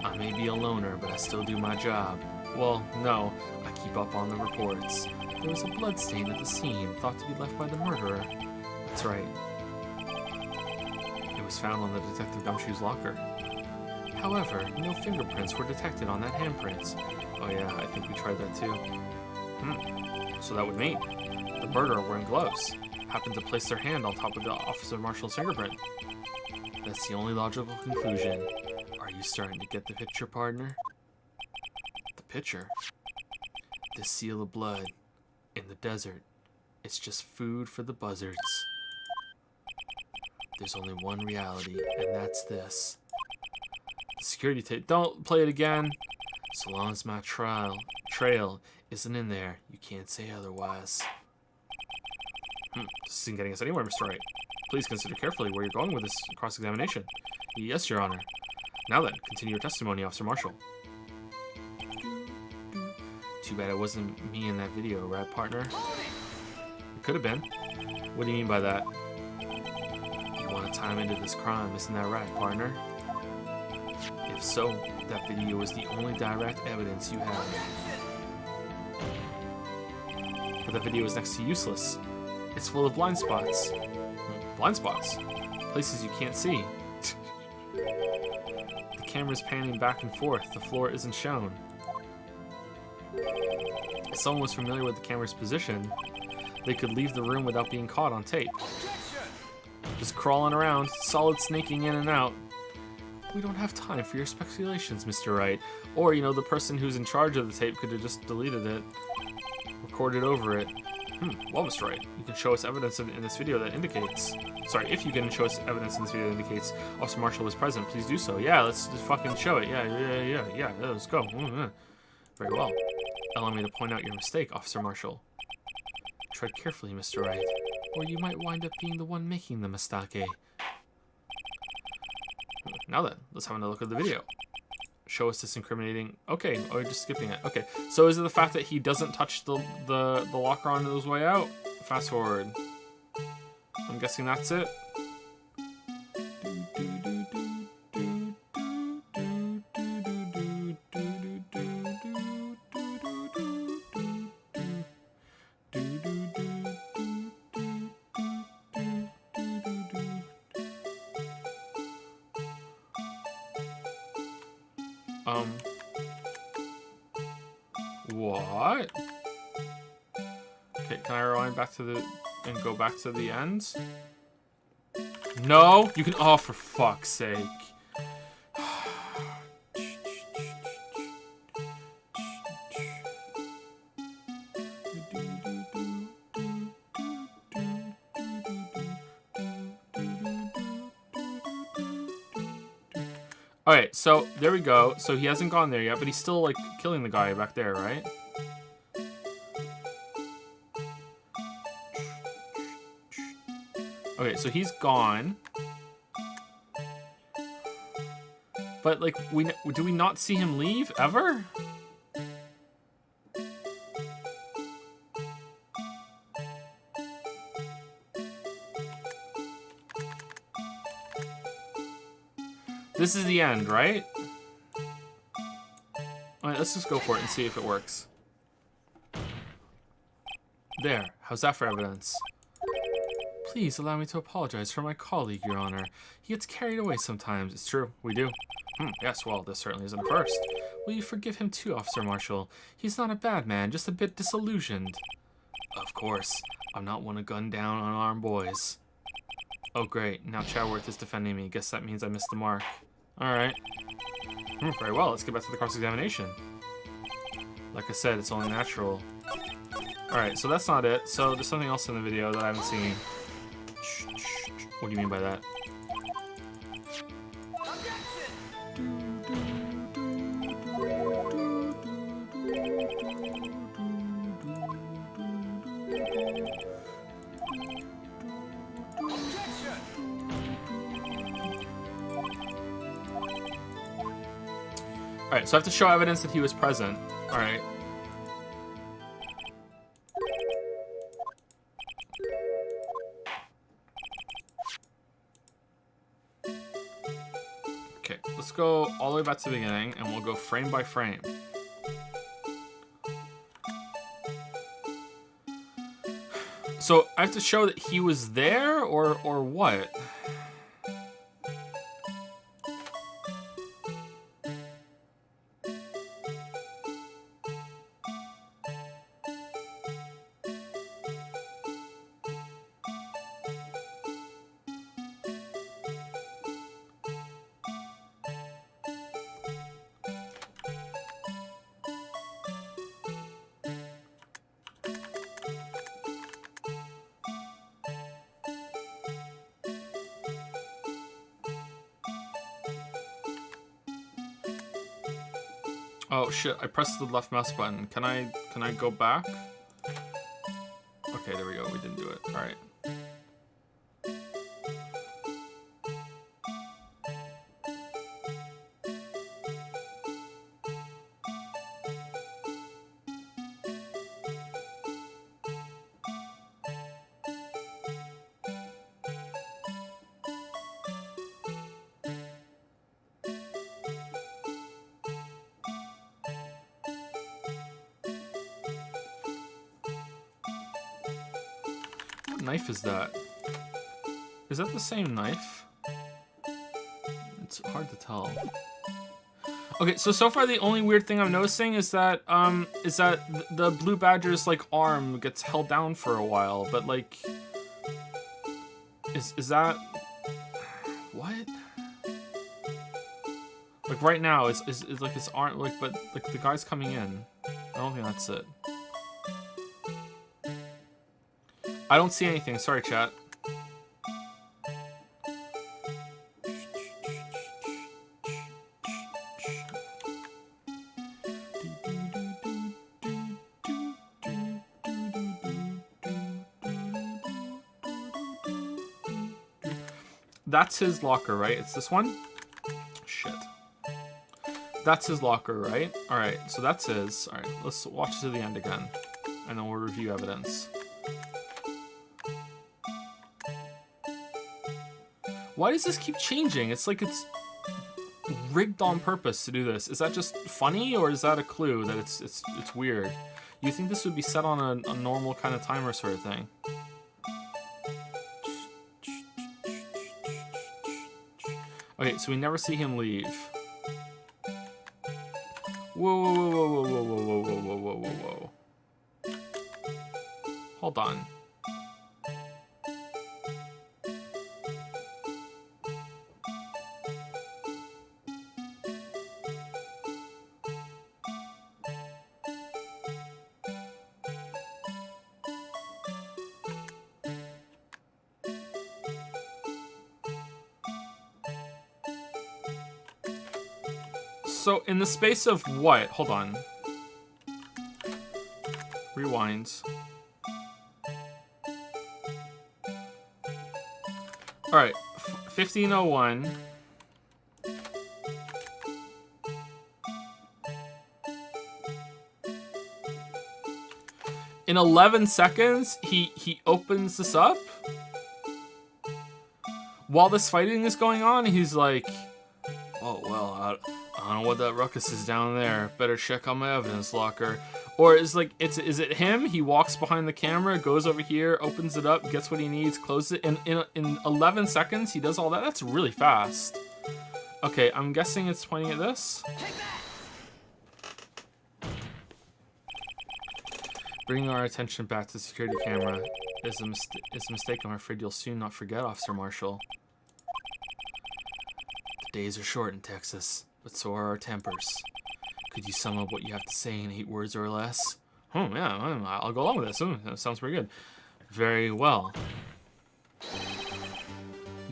Speaker 2: I may be a loner, but I still do my job. Well, no, I keep up on the reports. There was a bloodstain at the scene, thought to be left by the murderer. That's right. It was found on the Detective Gumshoe's locker. However, no fingerprints were detected on that handprint. Oh yeah, I think we tried that too. So that would mean the murderer wearing gloves happened to place their hand on top of the Officer Marshall's fingerprint. That's the only logical conclusion. Are you starting to get the picture, partner? The picture? The seal of blood in the desert. It's just food for the buzzards. There's only one reality, and that's this. The security tape. Don't play it again. So long as my trail isn't in there, you can't say otherwise. This isn't getting us anywhere, Mr. Wright. Please consider carefully where you're going with this cross-examination. Yes, Your Honor. Now then, continue your testimony, Officer Marshall. Too bad it wasn't me in that video, right, partner? It could have been. What do you mean by that? You want to time into this crime, isn't that right, partner? If so, that video was the only direct evidence you have. But that video is next to useless. It's full of blind spots. Blind spots? Places you can't see. The camera's panning back and forth. The floor isn't shown. If someone was familiar with the camera's position, they could leave the room without being caught on tape. Just crawling around, solid snaking in and out. We don't have time for your speculations, Mr. Wright. Or, you know, the person who's in charge of the tape could have just deleted it, recorded over it. Well, Mr. Wright, you can show us evidence in this video that indicates... Sorry, if you can show us evidence in this video that indicates Officer Marshall was present, please do so. Yeah, let's just fucking show it. Yeah, let's go. Very well. Allow me to point out your mistake, Officer Marshall. Tread carefully, Mr. Wright, or you might wind up being the one making the mistake. Now then, let's have another look at the video. Show us this incriminating... Okay, oh, you're just skipping it. Okay, so is it the fact that he doesn't touch the locker on his way out? Fast forward. I'm guessing that's it. What? Okay, can I rewind back to the... and go back to the ends? No? You can... Oh, for fuck's sake. Alright, so there we go. So he hasn't gone there yet, but he's still, like, killing the guy back there, right? Okay, so he's gone. But, like, do we not see him leave, ever? This is the end, right? Alright, let's just go for it and see if it works. There, how's that for evidence? Please allow me to apologize for my colleague, Your Honor. He gets carried away sometimes. It's true, we do. Yes, well, this certainly isn't a first. Will you forgive him too, Officer Marshall? He's not a bad man, just a bit disillusioned. Of course. I'm not one to gun down unarmed boys. Oh, great. Now Chadworth is defending me. Guess that means I missed the mark. Alright. Very well, let's get back to the cross-examination. Like I said, it's only natural. Alright, so that's not it. So there's something else in the video that I haven't seen. What do you mean by that? Alright, so I have to show evidence that he was present. Alright. Okay, let's go all the way back to the beginning, and we'll go frame by frame. So, I have to show that he was there, or what? Oh shit, I pressed the left mouse button. Can I go back? Okay, there we go. We didn't do it. Alright. What knife is that? Is that the same knife? It's hard to tell.
Speaker 1: Okay, so far the only weird thing I'm noticing is that the blue badger's like arm gets held down for a while, but like is that what? Like right now is like his arm like but like the guy's coming in. I don't think that's it. I don't see anything. Sorry, chat. That's his locker, right? It's this one? Shit. That's his locker, right? Alright, so that's his. Alright, let's watch to the end again. And then we'll review evidence. Why does this keep changing? It's like it's rigged on purpose to do this. Is that just funny, or is that a clue that it's weird? You think this would be set on a normal kind of timer sort of thing? Okay, so we never see him leave. Whoa, whoa, whoa, whoa, whoa, whoa, whoa, whoa, whoa, whoa, whoa. Hold on. So in the space of what? Hold on. Rewind. All right, 1501. In 11 seconds, he opens this up. While this fighting is going on, he's like, "Oh well, I don't know what that ruckus is down there. Better check on my evidence locker." Or is it him? He walks behind the camera, goes over here, opens it up, gets what he needs, closes it. In 11 seconds, he does all that. That's really fast. Okay, I'm guessing it's pointing at this. Bringing our attention back to the security camera is a mistake I'm afraid you'll soon not forget, Officer Marshall. The days are short in Texas, but so are our tempers. Could you sum up what you have to say in 8 words or less? Oh, yeah, I'll go along with this. That sounds pretty good. Very well.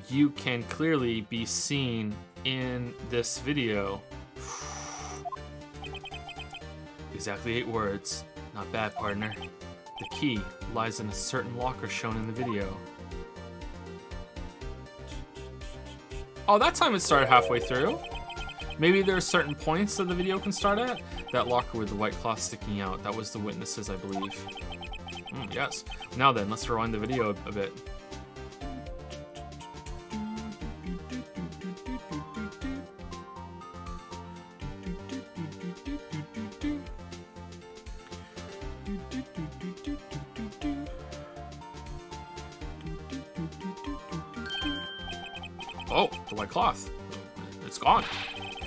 Speaker 1: You can clearly be seen in this video. Exactly 8 words. Not bad, partner. The key lies in a certain locker shown in the video. Oh, that time it started halfway through. Maybe there are certain points that the video can start at. That locker with the white cloth sticking out, that was the witnesses, I believe. Yes. Now then, let's rewind the video a bit. Oh, the white cloth. It's gone.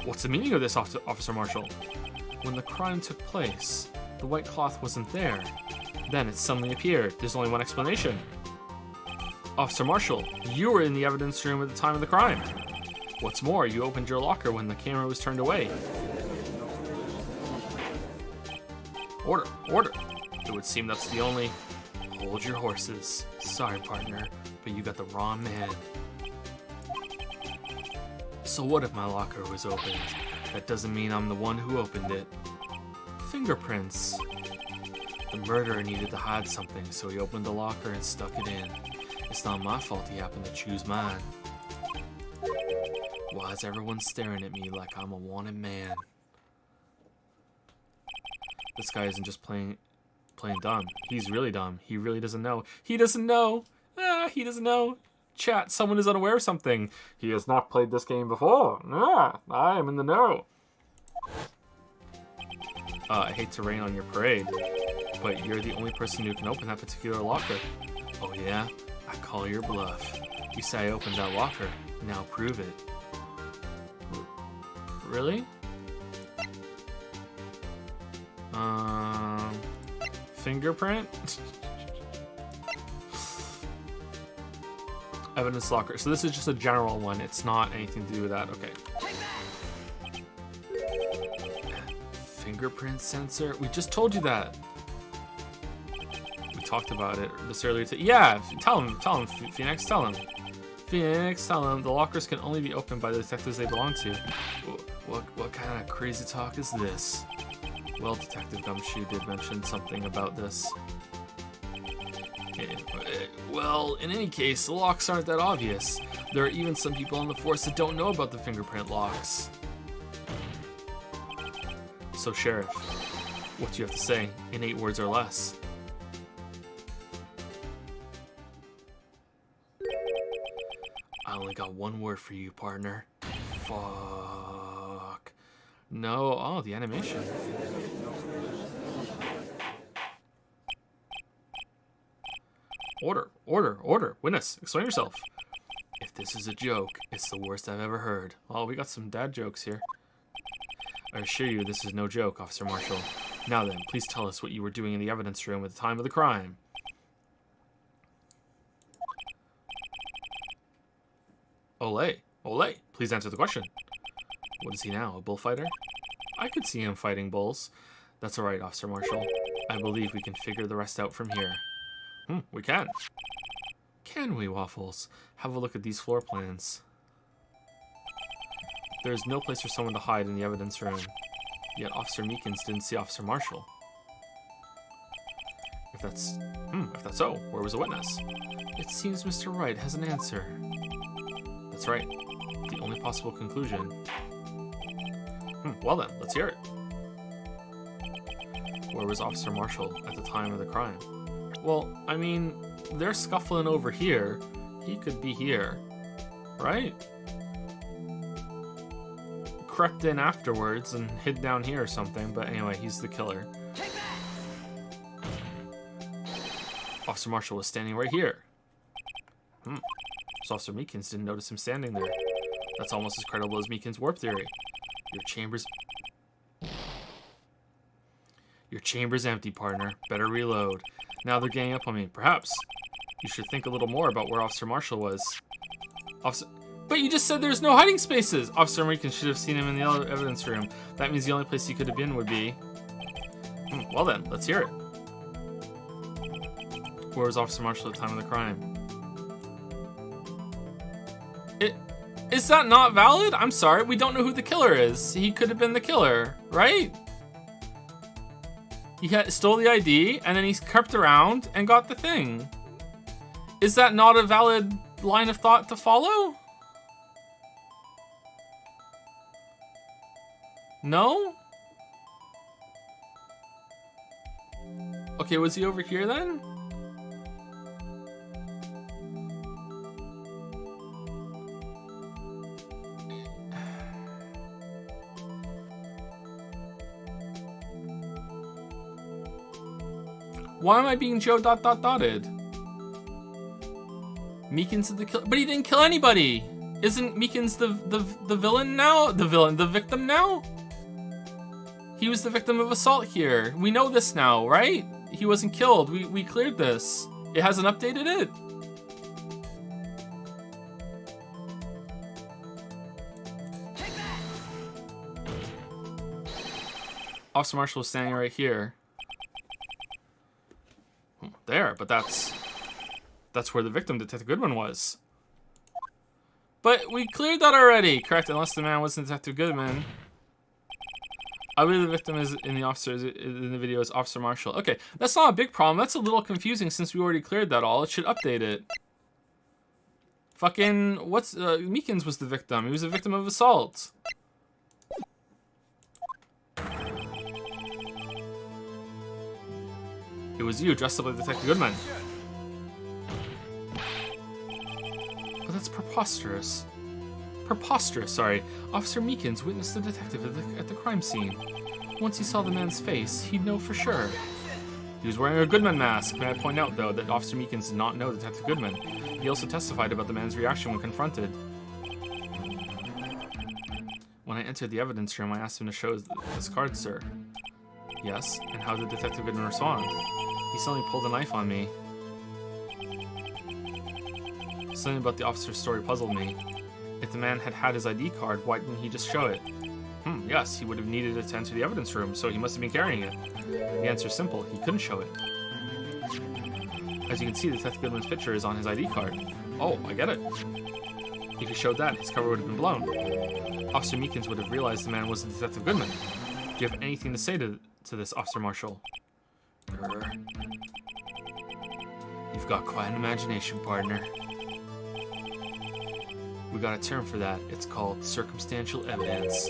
Speaker 1: What's the meaning of this, Officer Marshall? When the crime took place, the white cloth wasn't there. Then it suddenly appeared. There's only one explanation. Officer Marshall, you were in the evidence room at the time of the crime. What's more, you opened your locker when the camera was turned away. Order, order. It would seem that's the only... Hold your horses. Sorry, partner, but you got the wrong man. So what if my locker was opened? That doesn't mean I'm the one who opened it. Fingerprints. The murderer needed to hide something, so he opened the locker and stuck it in. It's not my fault he happened to choose mine. Why is everyone staring at me like I'm a wanted man? This guy isn't just playing dumb. He's really dumb. He really doesn't know. He doesn't know. He doesn't know. Chat, someone is unaware of something. He has not played this game before. I am in the know. I hate to rain on your parade, but you're the only person who can open that particular locker. Oh yeah? I call your bluff. You say I opened that locker. Now prove it. Really?
Speaker 2: Fingerprint? Evidence locker. So this is just a general one. It's not anything to do with that. Okay. Fingerprint sensor? We just told you that. We talked about it this earlier. Yeah, tell him, Phoenix, tell him. Phoenix, tell him the lockers can only be opened by the detectives they belong to. What kind of crazy talk is this? Well, Detective Gumshoe did mention something about this. Well, in any case, the locks aren't that obvious. There are even some people on the force that don't know about the fingerprint locks. So, Sheriff, what do you have to say in 8 words or less? I only got 1 word for you, partner. Fuck. No. Oh, the animation. Order. Witness, explain yourself. If this is a joke, it's the worst I've ever heard. Oh, we got some dad jokes here. I assure you this is no joke, Officer Marshall. Now then, please tell us what you were doing in the evidence room at the time of the crime. Ole, please answer the question. What is he now, a bullfighter? I could see him fighting bulls. That's alright, Officer Marshall. I believe we can figure the rest out from here. We can. Can we, Waffles? Have a look at these floor plans. There is no place for someone to hide in the evidence room. Yet Officer Meekins didn't see Officer Marshall. If that's so, where was the witness? It seems Mr. Wright has an answer. That's right. The only possible conclusion. Well then, let's hear it. Where was Officer Marshall at the time of the crime? Well, I mean, they're scuffling over here. He could be here, right? Crept in afterwards and hid down here or something, but anyway, he's the killer. Officer Marshall was standing right here. So Officer Meekins didn't notice him standing there. That's almost as credible as Meekins' warp theory. Your chamber's empty, partner. Better reload. Now they're ganging up on me. Perhaps you should think a little more about where Officer Marshall was. But you just said there's no hiding spaces! Officer Meekins should have seen him in the evidence room. That means the only place he could have been would be... well then, let's hear it. Where was Officer Marshall at the time of the crime? Is that not valid? I'm sorry, we don't know who the killer is. He could have been the killer, right? He stole the ID, and then he crept around and got the thing. Is that not a valid line of thought to follow? No? Okay, was he over here then? Why am I being Joe ... dotted? Meekins is the killer, but he didn't kill anybody. Isn't Meekins the villain now? The victim now? He was the victim of assault here. We know this now, right? He wasn't killed. We cleared this. It hasn't updated it. Officer Marshall was standing right here. There, but that's where the victim, Detective Goodman, was. But we cleared that already, correct? Unless the man wasn't Detective Goodman. I believe the victim is in the video is Officer Marshall. Okay, that's not a big problem. That's a little confusing since we already cleared that all. It should update it. Fucking Meekins was the victim. He was a victim of assault. It was you, dressed up like Detective Goodman. But that's preposterous. Sorry. Officer Meekins witnessed the detective at the crime scene. Once he saw the man's face, he'd know for sure. He was wearing a Goodman mask. May I point out, though, that Officer Meekins did not know Detective Goodman. He also testified about the man's reaction when confronted. When I entered the evidence room, I asked him to show his card, sir. Yes, and how did Detective Goodman respond? He suddenly pulled a knife on me. Something about the officer's story puzzled me. If the man had had his ID card, why didn't he just show it? Yes, he would have needed it to enter the evidence room, so he must have been carrying it. The answer's simple, he couldn't show it. As you can see, Detective Goodman's picture is on his ID card. Oh, I get it. If he showed that, his cover would have been blown. Officer Meekins would have realized the man wasn't Detective Goodman. Do you have anything to say to this, Officer Marshall? You've got quite an imagination, partner. We got a term for that. It's called circumstantial evidence.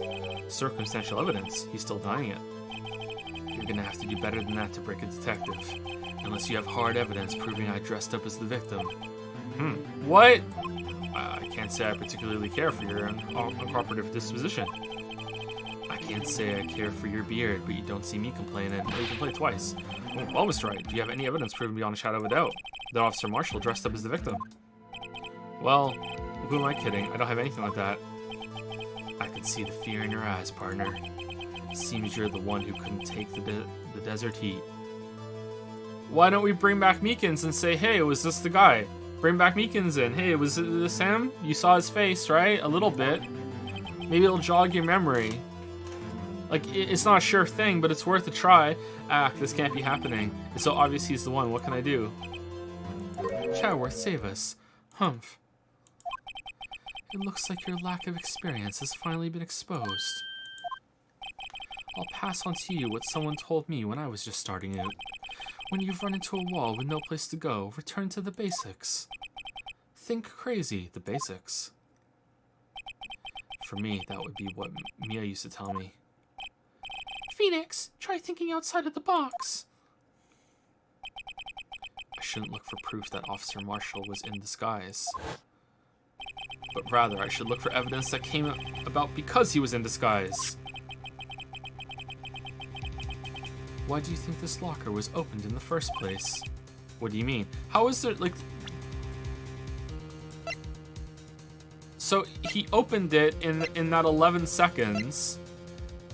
Speaker 2: Circumstantial evidence? He's still denying it. You're gonna have to do better than that to break a detective. Unless you have hard evidence proving I dressed up as the victim. What? I can't say I particularly care for your uncooperative disposition. I can't say I care for your beard, but you don't see me complaining. Oh, you can play twice. Well, Mr. Wright, do you have any evidence proving beyond a shadow of a doubt that Officer Marshall dressed up as the victim? Well, who am I kidding? I don't have anything like that. I can see the fear in your eyes, partner. Seems you're the one who couldn't take the desert heat. Why don't we bring back Meekins and say, hey, was this the guy? Bring back Meekins in. Hey, was this him? You saw his face, right? A little bit. Maybe it'll jog your memory. Like, it's not a sure thing, but it's worth a try. This can't be happening. It's so obvious he's the one. What can I do? Chadworth, save us. Humph. It looks like your lack of experience has finally been exposed. I'll pass on to you what someone told me when I was just starting out. When you've run into a wall with no place to go, return to the basics. Think crazy, the basics. For me, that would be what Mia used to tell me. Phoenix, try thinking outside of the box. I shouldn't look for proof that Officer Marshall was in disguise. But rather, I should look for evidence that came about because he was in disguise. Why do you think this locker was opened in the first place? What do you mean? How is there, like... So, he opened it in that 11 seconds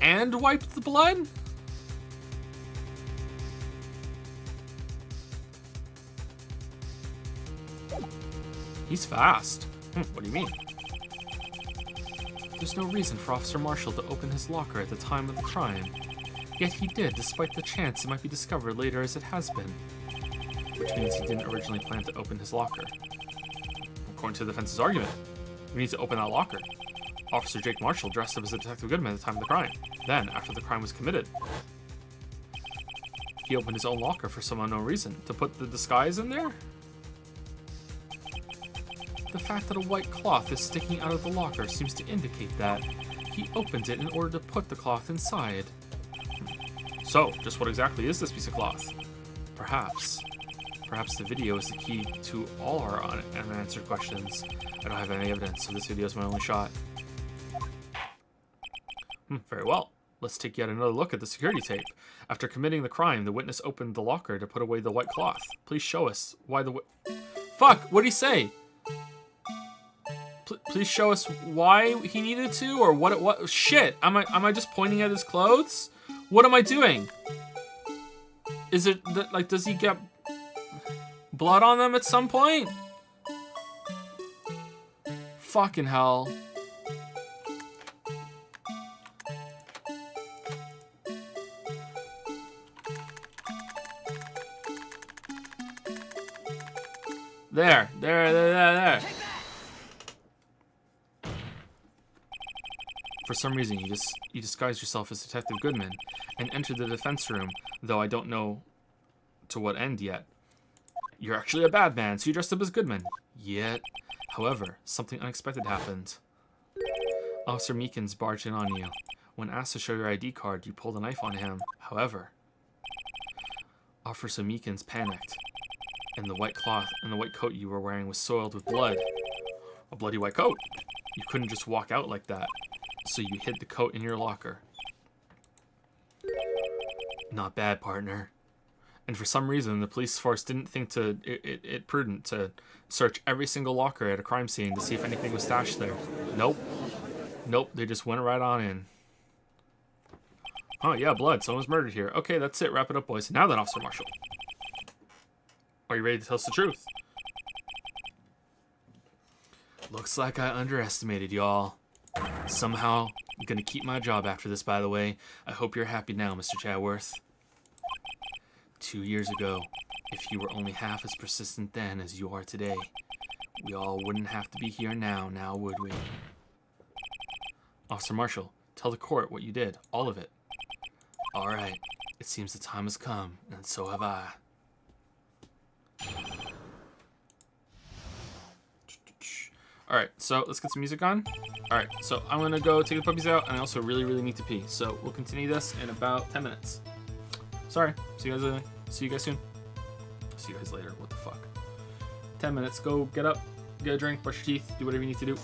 Speaker 2: and wiped the blood? He's fast. What do you mean? There's no reason for Officer Marshall to open his locker at the time of the crime. Yet he did, despite the chance it might be discovered later as it has been. Which means he didn't originally plan to open his locker. According to the defense's argument, we need to open that locker. Officer Jake Marshall dressed up as a Detective Goodman at the time of the crime. Then, after the crime was committed, he opened his own locker for some unknown reason. To put the disguise in there? The fact that a white cloth is sticking out of the locker seems to indicate that he opened it in order to put the cloth inside. So, just what exactly is this piece of cloth? Perhaps the video is the key to all our unanswered questions. I don't have any evidence, so this video is my only shot. Very well. Let's take yet another look at the security tape. After committing the crime, the witness opened the locker to put away the white cloth. Please show us why the Fuck! What'd he say? Please show us why he needed to, or what? Shit! Am I just pointing at his clothes? What am I doing? Is it like, does he get blood on them at some point? Fucking hell. There. For some reason, you disguised yourself as Detective Goodman and entered the defense room, though I don't know to what end yet. You're actually a bad man, so you dressed up as Goodman. Yet, however, something unexpected happened. Officer Meekins barged in on you. When asked to show your ID card, you pulled a knife on him. However, Officer Meekins panicked, and the white cloth and the white coat you were wearing was soiled with blood. A bloody white coat. You couldn't just walk out like that. So you hid the coat in your locker. Not bad, partner. And for some reason, the police force didn't think it prudent to search every single locker at a crime scene to see if anything was stashed there. Nope, they just went right on in. Oh, yeah, blood. Someone was murdered here. Okay, that's it. Wrap it up, boys. Now then, Officer Marshall. Are you ready to tell us the truth? Looks like I underestimated y'all. Somehow, I'm gonna keep my job after this, by the way. I hope you're happy now, Mr. Chadworth. 2 years ago, if you were only half as persistent then as you are today, we all wouldn't have to be here now would we? Officer Marshall, tell the court what you did, all of it. All right, it seems the time has come, and so have I. All right, so let's get some music on. All right, so I'm gonna go take the puppies out, and I also really need to pee. So we'll continue this in about 10 minutes. Sorry, see you guys later. See you guys soon. See you guys later. What the fuck? 10 minutes. Go get up, get a drink, brush your teeth, do whatever you need to do.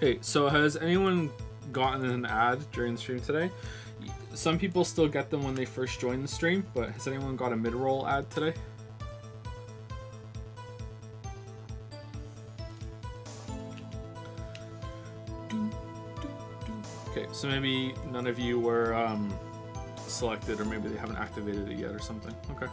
Speaker 1: Hey, so has anyone gotten an ad during the stream today? Some people still get them when they first join the stream, but has anyone got a mid-roll ad today? Okay, so maybe none of you were selected, or maybe they haven't activated it yet or something. Okay.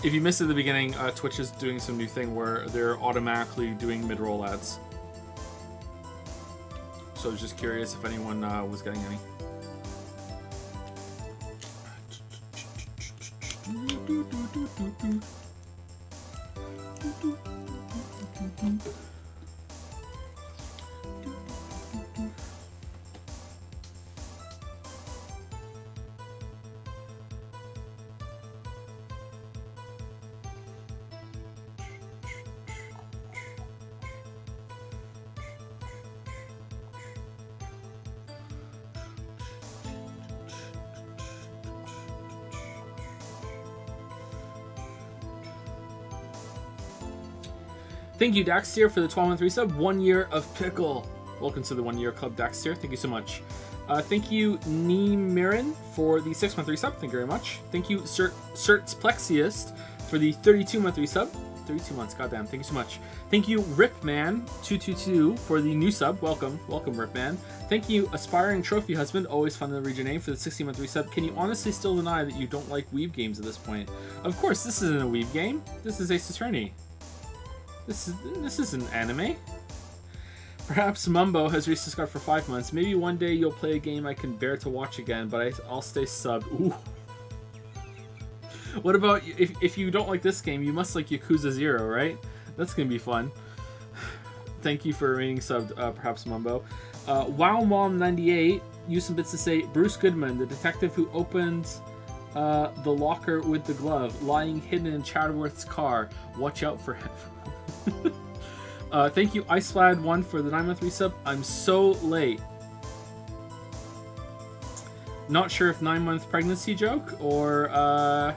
Speaker 1: If you missed it at the beginning, Twitch is doing some new thing where they're automatically doing mid-roll ads. So I was just curious if anyone was getting any. Thank you, Daxtier, for the 12-month resub. 1 year of pickle. Welcome to the 1 year club, Daxtier. Thank you so much. Thank you, Neemirin, for the 6-month resub. Thank you very much. Thank you, Certs Plexiest, for the 32-month resub. 32 months, goddamn. Thank you so much. Thank you, Ripman222, for the new sub. Welcome, Ripman. Thank you, Aspiring Trophy Husband. Always fun to read your name, for the 60-month resub. Can you honestly still deny that you don't like weeb games at this point? Of course, this isn't a weeb game. This is Ace Attorney. This isn't anime. Perhaps Mumbo has resubscribed for 5 months. Maybe one day you'll play a game I can bear to watch again, but I'll stay subbed. Ooh. What about if you don't like this game, you must like Yakuza 0, right? That's gonna be fun. Thank you for remaining subbed, perhaps Mumbo. WowMom98 used some bits to say Bruce Goodman, the detective who opened the locker with the glove, lying hidden in Chadworth's car. Watch out for him. Thank you, IceFlad1, for the 9-month resub. I'm so late. Not sure if 9-month pregnancy joke or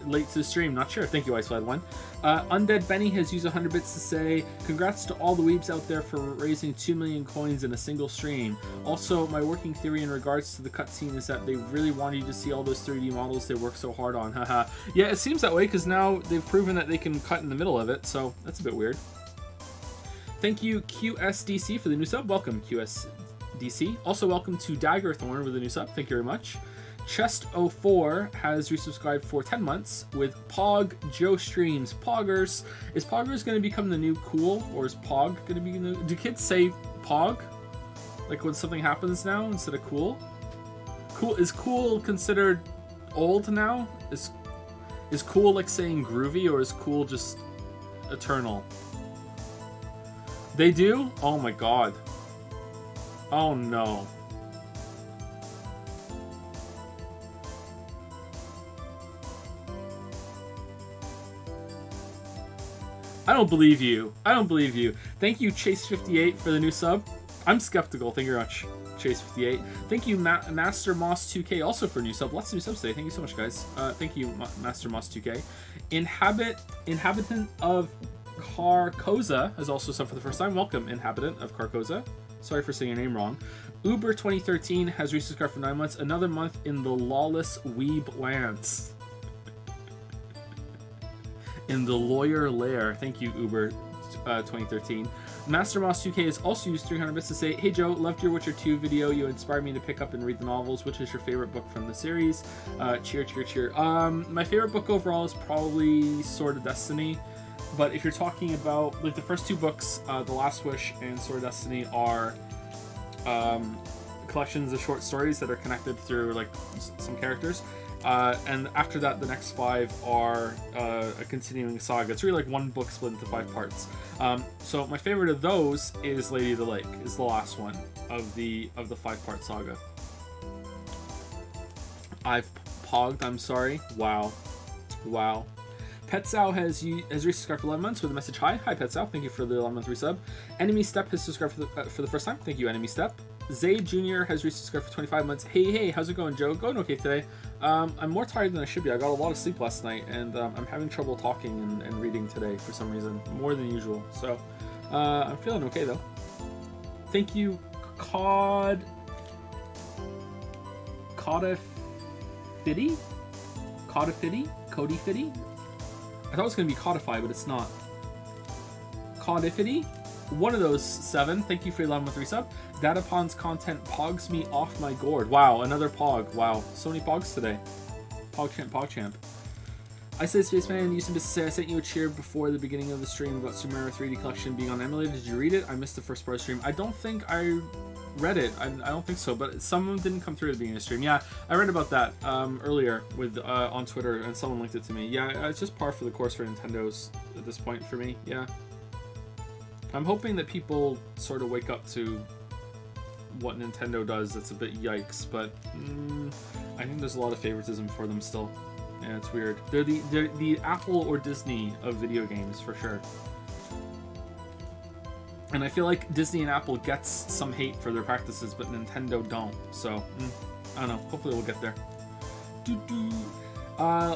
Speaker 1: late to the stream. Not sure. Thank you, IceFlad1. Undead Benny has used 100 bits to say, congrats to all the weebs out there for raising 2 million coins in a single stream. Also, my working theory in regards to the cutscene is that they really wanted you to see all those 3D models they worked so hard on. Haha. Yeah, it seems that way because now they've proven that they can cut in the middle of it, so that's a bit weird. Thank you, QSDC, for the new sub. Welcome, QSDC. Also, welcome to Daggerthorn with the new sub. Thank you very much. Chest04 has resubscribed for 10 months with Pog Joe Streams. Poggers. Is Poggers going to become the new cool? Or is Pog going to be new? Do kids say Pog? Like when something happens now instead of cool? Is cool considered old now? Is cool like saying groovy, or is cool just eternal? They do? Oh my god. Oh no. I don't believe you. I don't believe you. Thank you, Chase58, for the new sub. I'm skeptical. Thank you very much, Chase58. Thank you, Master Moss 2K, also for a new sub. Lots of new subs today. Thank you so much, guys. Thank you, Master Moss 2K. Inhabitant of Carcosa has also subbed for the first time. Welcome, Inhabitant of Carcosa. Sorry for saying your name wrong. Uber 2013 has resubscribed for 9 months. Another month in the lawless weeb lands. In the lawyer lair. Thank you, Uber 2013. Master Moss 2K has also used 300 bits to say, hey Joe, loved your Witcher 2 video. You inspired me to pick up and read the novels. Which is your favorite book from the series? Cheer, cheer, cheer. My favorite book overall is probably Sword of Destiny. But if you're talking about, like, the first 2 books, The Last Wish and Sword of Destiny, are collections of short stories that are connected through, like, some characters. And after that, the next 5 are a continuing saga. It's really like one book split into 5 parts. So my favorite of those is Lady of the Lake, is the last one of the 5-part saga. I've pogged, I'm sorry. Wow. Petsau has resubscribed for 11 months with a message, hi. Hi, Petsau. Thank you for the 11-month resub. Enemy Step has subscribed for the first time. Thank you, Enemy Step. Zay Jr. has resubscribed for 25 months. Hey, how's it going, Joe? Going okay today. I'm more tired than I should be. I got a lot of sleep last night, and I'm having trouble talking and reading today for some reason, more than usual. So, I'm feeling okay though. Thank you, Codifitty? Codifitty? I thought it was going to be Codify, but it's not. Codifitty? One of those 7. Thank you for 11 with 3 sub. Datapon's content pogs me off my gourd. Wow, another pog. Wow, so many pogs today. PogChamp, PogChamp. I said Spaceman used to say I sent you a cheer before the beginning of the stream about Super Mario 3D Collection being on emulator. Did you read it? I missed the first part of the stream. I don't think I read it. I don't think so, but some of them didn't come through at the beginning of the stream. Yeah, I read about that earlier with on Twitter, and someone linked it to me. Yeah, it's just par for the course for Nintendo's at this point for me. Yeah. I'm hoping that people sort of wake up to what Nintendo does. That's a bit yikes, but I think there's a lot of favoritism for them still. Yeah, it's weird. They're the Apple or Disney of video games for sure. And I feel like Disney and Apple gets some hate for their practices, but Nintendo don't. So, I don't know. Hopefully we'll get there.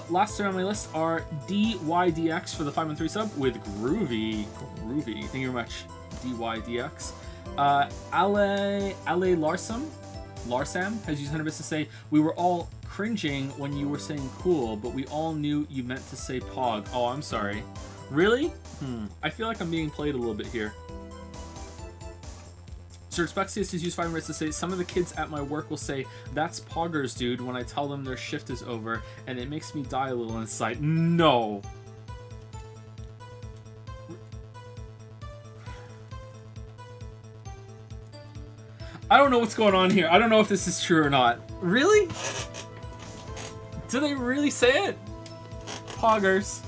Speaker 1: Last two on my list are DYDX for the 5 and 3 sub with Groovy. Groovy. Thank you very much, DYDX. Ale Larsam has used 100 bits to say, we were all cringing when you were saying cool, but we all knew you meant to say pog. Oh, I'm sorry. Really? I feel like I'm being played a little bit here. Sir Spexius has used 5 minutes to say, some of the kids at my work will say, that's poggers, dude, when I tell them their shift is over, and it makes me die a little inside. No. I don't know what's going on here. I don't know if this is true or not. Really? Do they really say it? Poggers.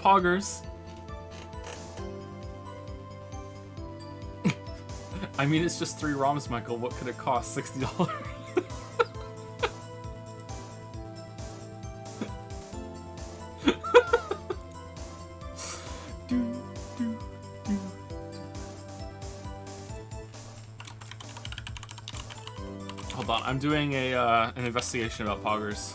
Speaker 1: Poggers. I mean, it's just 3 ROMs, Michael. What could it cost? $60? Hold on, I'm doing an investigation about poggers.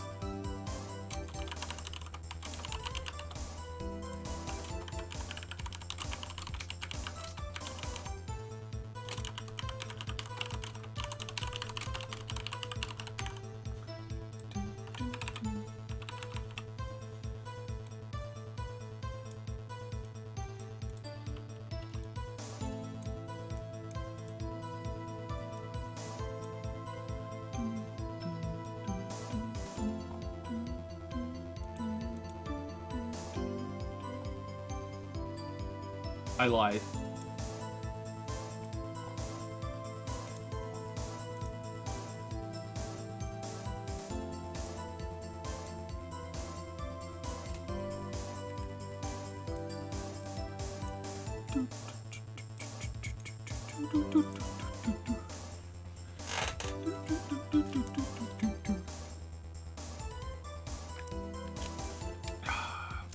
Speaker 1: I lied.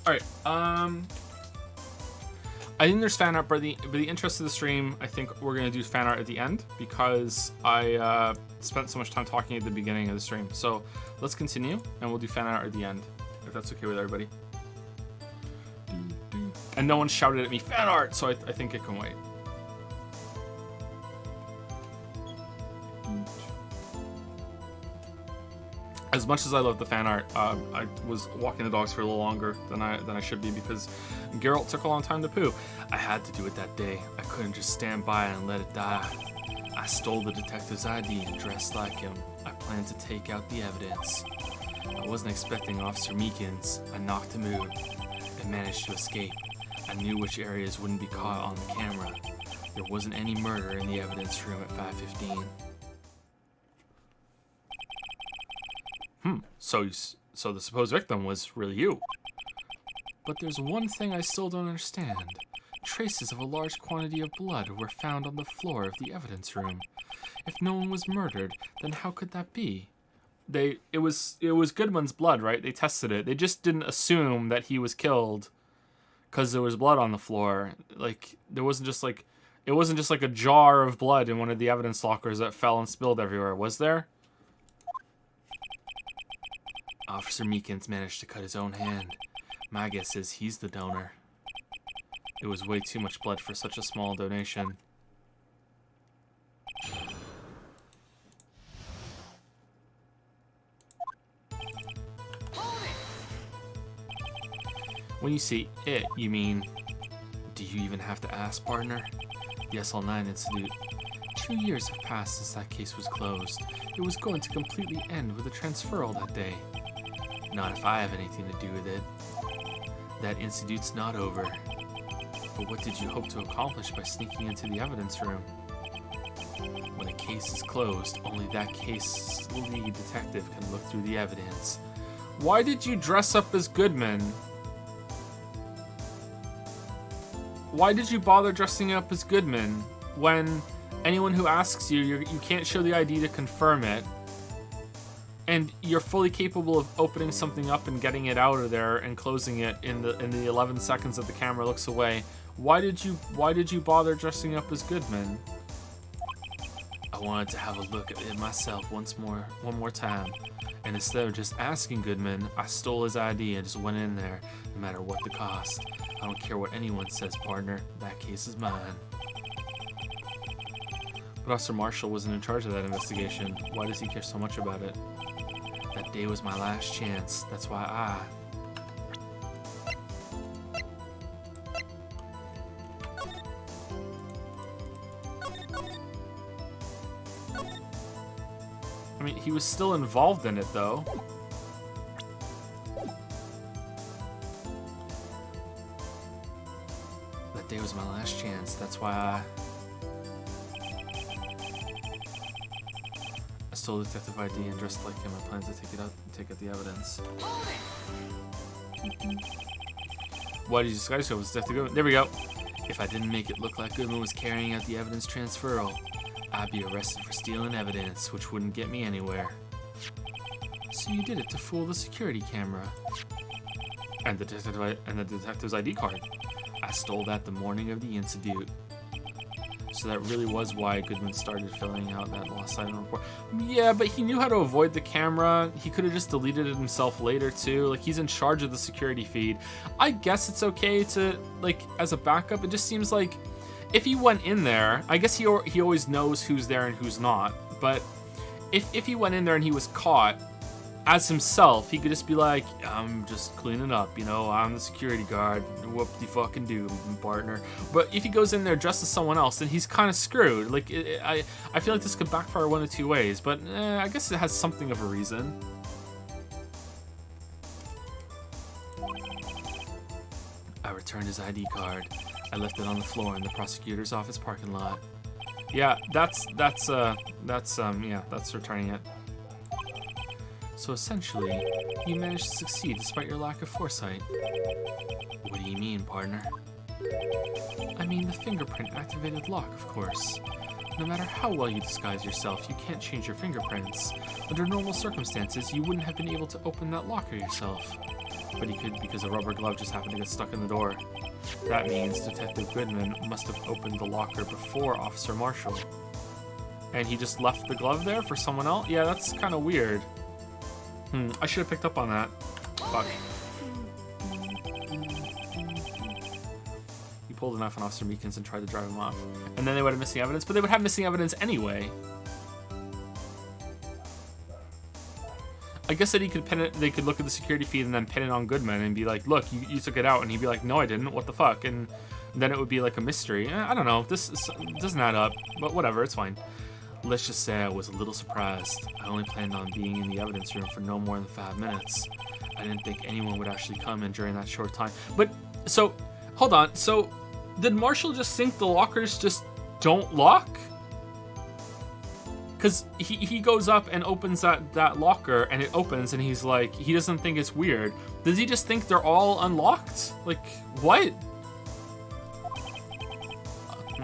Speaker 1: All right. I think there's fan art, but the interest of the stream, I think we're gonna do fan art at the end because I spent so much time talking at the beginning of the stream. So let's continue, and we'll do fan art at the end, if that's okay with everybody. And no one shouted at me fan art, so I think it can wait. As much as I love the fan art, I was walking the dogs for a little longer than I should be because Geralt took a long time to poo. I had to do it that day. I couldn't just stand by and let it die. I stole the detective's ID and dressed like him. I planned to take out the evidence. I wasn't expecting Officer Meekins. I knocked him out and managed to escape. I knew which areas wouldn't be caught on the camera. There wasn't any murder in the evidence room at 5:15. So the supposed victim was really you. But there's one thing I still don't understand. Traces of a large quantity of blood were found on the floor of the evidence room. If no one was murdered, then how could that be? It was Goodman's blood, right? They tested it. They just didn't assume that he was killed because there was blood on the floor. Like it wasn't just like a jar of blood in one of the evidence lockers that fell and spilled everywhere, was there?
Speaker 2: Officer Meekins managed to cut his own hand. My guess is he's the donor. It was way too much blood for such a small donation. When you say it, you mean... Do you even have to ask, partner? The SL9 Institute. 2 years have passed since that case was closed. It was going to completely end with a transferal that day. Not if I have anything to do with it. That institute's not over. But what did you hope to accomplish by sneaking into the evidence room? When a case is closed, only that case's lead detective can look through the evidence.
Speaker 1: Why did you dress up as Goodman? Why did you bother dressing up as Goodman when anyone who asks you, you can't show the ID to confirm it, and you're fully capable of opening something up and getting it out of there and closing it in the 11 seconds that the camera looks away? Why did you bother dressing up as Goodman?
Speaker 2: I wanted to have a look at it myself one more time. And instead of just asking Goodman, I stole his ID and just went in there, no matter what the cost. I don't care what anyone says, partner. That case is mine.
Speaker 1: But Officer Marshall wasn't in charge of that investigation. Why does he care so much about it?
Speaker 2: That day was my last chance. That's why
Speaker 1: I mean, he was still involved in it, though.
Speaker 2: That day was my last chance. That's why I
Speaker 1: stole Detective ID and dressed like him. I plan to take out the evidence. Why did you disguise yourself as Detective Goodman? There we go.
Speaker 2: If I didn't make it look like Goodman was carrying out the evidence transferal, I'd be arrested for stealing evidence, which wouldn't get me anywhere.
Speaker 1: So you did it to fool the security camera. And the detective's ID card.
Speaker 2: I stole that the morning of the incident.
Speaker 1: So that really was why Goodman started filling out that lost item report. Yeah, but he knew how to avoid the camera. He could have just deleted it himself later, too. Like, he's in charge of the security feed. I guess it's okay to, like, as a backup. It just seems like if he went in there, I guess he always knows who's there and who's not. But if he went in there and he was caught as himself, he could just be like, I'm just cleaning up, you know, I'm the security guard, whoop-de-fucking-do, partner. But if he goes in there dressed as someone else, then he's kind of screwed. Like, I feel like this could backfire one of two ways, but I guess it has something of a reason.
Speaker 2: I returned his ID card. I left it on the floor in the prosecutor's office parking lot.
Speaker 1: Yeah, that's returning it.
Speaker 2: So essentially, you managed to succeed despite your lack of foresight. What do you mean, partner?
Speaker 1: I mean the fingerprint-activated lock, of course. No matter how well you disguise yourself, you can't change your fingerprints. Under normal circumstances, you wouldn't have been able to open that locker yourself. But he could because a rubber glove just happened to get stuck in the door. That means Detective Goodman must have opened the locker before Officer Marshall. And he just left the glove there for someone else? Yeah, that's kind of weird. I should have picked up on that. Fuck. He pulled a knife on Officer Meekins and tried to drive him off. And then they would have missing evidence, but they would have missing evidence anyway. I guess that they could look at the security feed and then pin it on Goodman and be like, look, you took it out. And he'd be like, no, I didn't. What the fuck? And then it would be like a mystery. I don't know. This doesn't add up, but whatever. It's fine.
Speaker 2: Let's just say I was a little surprised. I only planned on being in the evidence room for no more than 5 minutes. I didn't think anyone would actually come in during that short time.
Speaker 1: But, so, hold on. So, did Marshall just think the lockers just don't lock? Because he goes up and opens that locker, and it opens, and he's like, he doesn't think it's weird. Does he just think they're all unlocked? Like, what?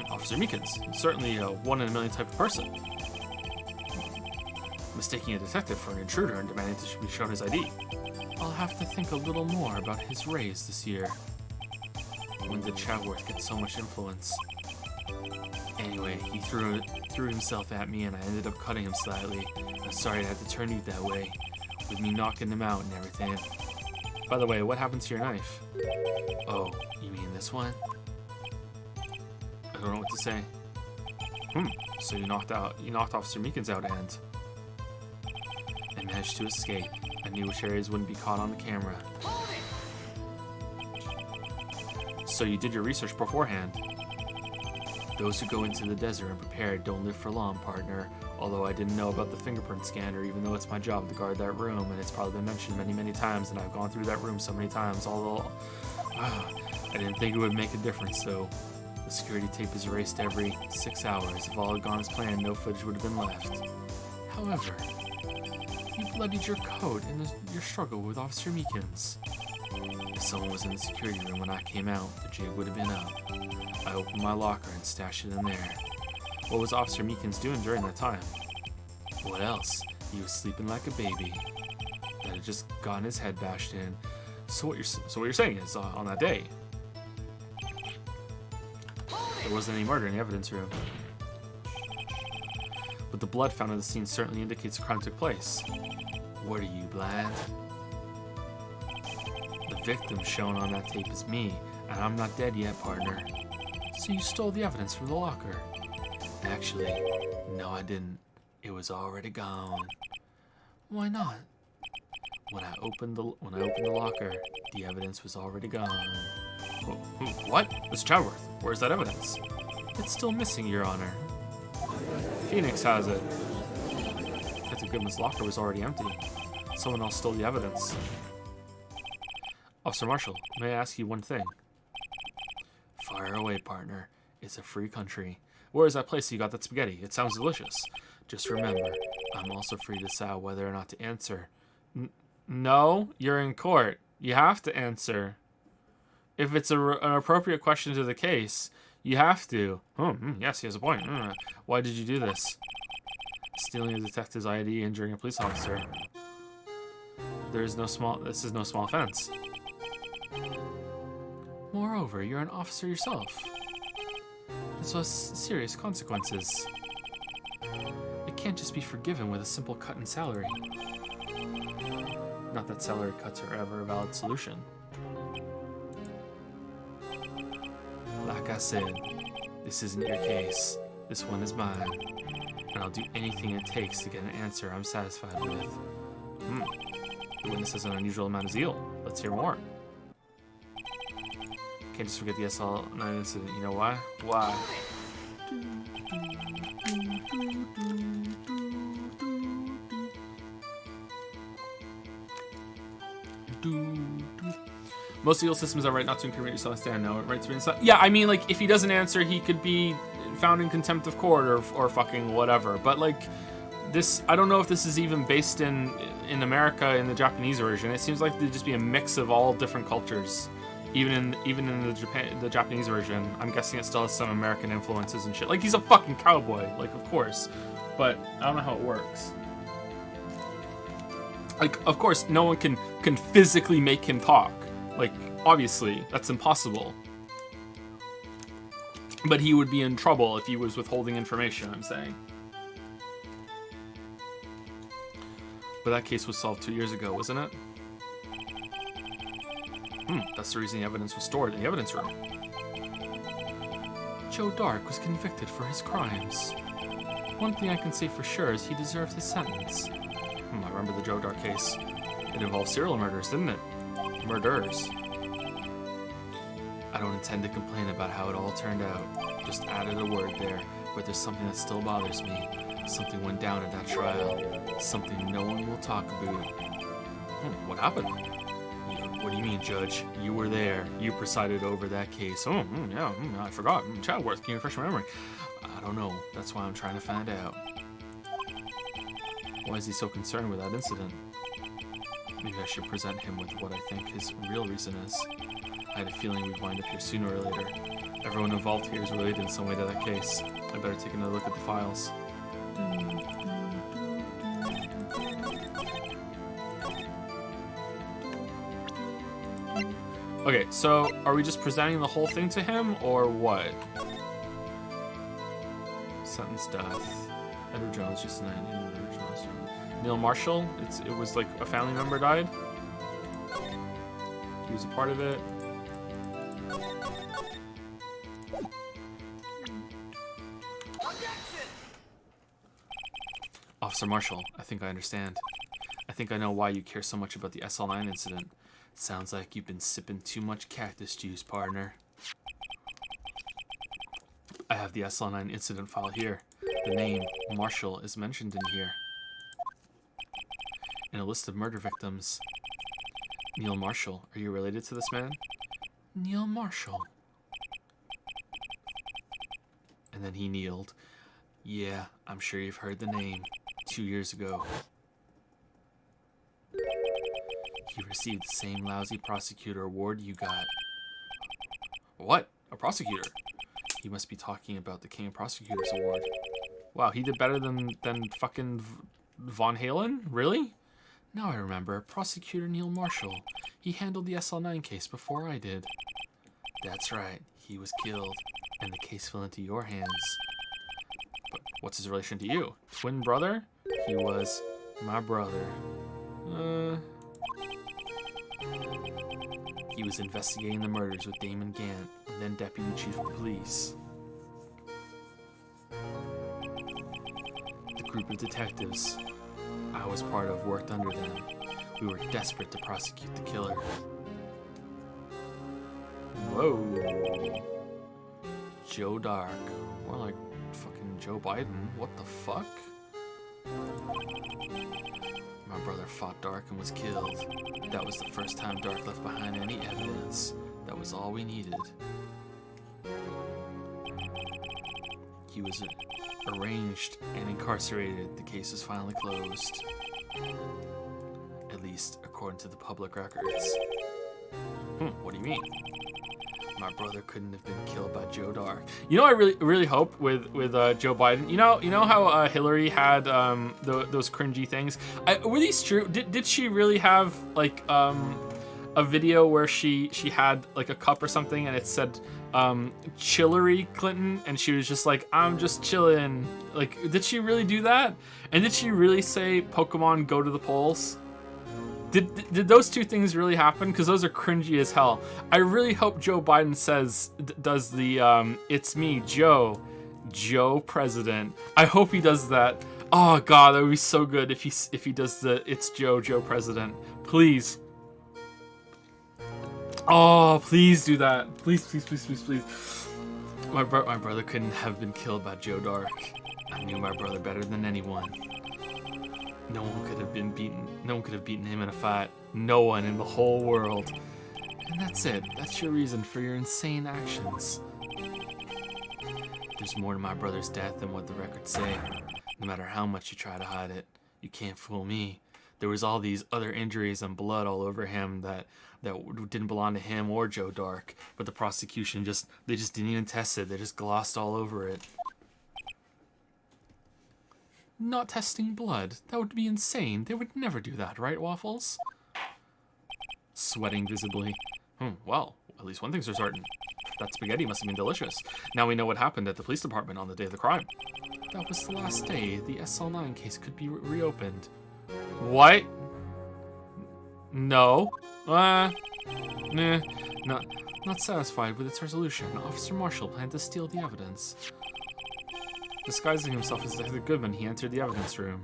Speaker 1: Officer Meekins, certainly a 1 in a million type of person. Mistaking a detective for an intruder and demanding to be shown his ID. I'll have to think a little more about his raise this year. When did Chatworth get so much influence? Anyway, he threw himself at me and I ended up cutting him slightly. I'm sorry I had to turn you that way.
Speaker 2: with me knocking him out and everything. By the way, what happened to your knife? Oh, you mean this one? I don't know what to say. So you knocked Officer Meekins out and managed to escape. I knew which areas wouldn't be caught on the camera. So you did your research beforehand. Those who go into the desert unprepared don't live for long, partner. Although I didn't know about the fingerprint scanner, even though it's my job to guard that room, and it's probably been mentioned many, many times, and I've gone through that room so many times, although I didn't think it would make a difference, though. The security tape is erased every 6 hours. If all had gone as planned, no footage would have been left. However, you bloodied your coat in your struggle with Officer Meekins. If someone was in the security room when I came out, the jig would have been up. I opened my locker and stashed it in there. What was Officer Meekins doing during that time? What else? He was sleeping like a baby. That had just gotten his head bashed in. So what you're saying is, on that day, there wasn't any murder in the evidence room. But the blood found on the scene certainly indicates a crime took place. What are you, blind? The victim shown on that tape is me, and I'm not dead yet, partner. So you stole the evidence from the locker? Actually, no, I didn't. It was already gone. Why not? When I opened the locker, the evidence was already gone. What? Mr. Chadworth, where's that evidence? It's still missing, Your Honor. Phoenix has it. Detective Goodman's locker was already empty. Someone else stole the evidence. Officer Marshall, may I ask you one thing? Fire away, partner. It's a free country. Where is that place you got that spaghetti? It sounds delicious. Just remember, I'm also free to decide whether or not to answer. No, you're in court. You have to answer. If it's an appropriate question to the case, you have to. Yes, he has a point. Why did you do this? Stealing a detective's ID, injuring a police officer. This is no small offense. Moreover, you're an officer yourself. This has serious consequences. It can't just be forgiven with a simple cut in salary. Not that salary cuts are ever a valid solution. Like I said, this isn't your case. This one is mine. And I'll do anything it takes to get an answer I'm satisfied with. The witness has an unusual amount of zeal. Let's hear more. Can't just forget the SL9 incident. You know why? Why? Most legal systems are right not to incriminate yourself and stand. No, right to be inside. Yeah, I mean, like, if he doesn't answer, he could be found in contempt of court or fucking whatever. But, like, this, I don't know if this is even based in America in the Japanese version. It seems like there'd just be a mix of all different cultures. Even in the Japanese version, I'm guessing it still has some American influences and shit. Like, he's a fucking cowboy, like, of course. But I don't know how it works. Like, of course, no one can physically make him talk. Like, obviously, that's impossible. But he would be in trouble if he was withholding information, I'm saying. But that case was solved 2 years ago, wasn't it? That's the reason the evidence was stored in the evidence room. Joe Dark was convicted for his crimes. One thing I can say for sure is he deserved his sentence. I remember the Joe Dark case. It involved serial murders, didn't it? Murderers. I don't intend to complain about how it all turned out. Just added a word there, but there's something that still bothers me. Something went down at that trial. Something no one will talk about. What happened? What do you mean, Judge? You were there. You presided over that case. Yeah, I forgot. Chadworth, can you refresh my memory? I don't know. That's why I'm trying to find out. Why is he so concerned with that incident? Maybe I should present him with what I think his real reason is. I had a feeling we'd wind up here sooner or later. Everyone involved here is related in some way to that case. I better take another look at the files. Okay, so are we just presenting the whole thing to him, or what? Sentence death. Edward Jones, just 9. Neil Marshall. It was like a family member died. He was a part of it.
Speaker 4: Objection!
Speaker 2: Officer Marshall, I think I understand. I think I know why you care so much about the SL9 incident. It sounds like you've been sipping too much cactus juice, partner. I have the SL9 incident file here. The name, Marshall, is mentioned in here. In a list of murder victims. Neil Marshall, are you related to this man? Neil Marshall. And then he kneeled. Yeah, I'm sure you've heard the name. 2 years ago. He received the same lousy prosecutor award you got. What? A prosecutor? He must be talking about the King of Prosecutors Award. Wow, he did better than fucking Von Halen? Really? Now I remember. Prosecutor Neil Marshall. He handled the SL9 case before I did. That's right. He was killed, and the case fell into your hands. But what's his relation to you? Twin brother? He was my brother. He was investigating the murders with Damon Gant, and then Deputy Chief of Police. The group of detectives I was part of worked under them. We were desperate to prosecute the killer. Whoa. Joe Dark. More like fucking Joe Biden. What the fuck? My brother fought Dark and was killed. That was the first time Dark left behind any evidence. That was all we needed. He was arranged and incarcerated. The case is finally closed. At least according to the public records. What do you mean? My brother couldn't have been killed by Joe Dark. You know, I really hope with Joe Biden. You know how Hillary had those cringy things. Were these true? Did she really have like a video where she had like a cup or something and it said Chillery Clinton and she was just like, I'm just chilling. Like, did she really do that? And did she really say Pokemon go to the polls? Did those two things really happen? Because those are cringy as hell. I really hope Joe Biden does the it's me, Joe President. I hope he does that. Oh God, that would be so good if he does the it's Joe President. Please. Oh, please do that. Please. My brother couldn't have been killed by Joe Dark. I knew my brother better than anyone. No one could have beaten him in a fight. No one in the whole world. And that's it. That's your reason for your insane actions. There's more to my brother's death than what the records say. No matter how much you try to hide it, you can't fool me. There was all these other injuries and blood all over him that didn't belong to him or Joe Dark. But the prosecution they just didn't even test it. They just glossed all over it. Not testing blood. That would be insane. They would never do that, right, Waffles? Sweating visibly. Well, at least one thing's for certain. That spaghetti must have been delicious. Now we know what happened at the police department on the day of the crime. That was the last day the SL9 case could be reopened. What? No. Nah. Not satisfied with its resolution, Officer Marshall planned to steal the evidence. Disguising himself as Detective Goodman, he entered the evidence room.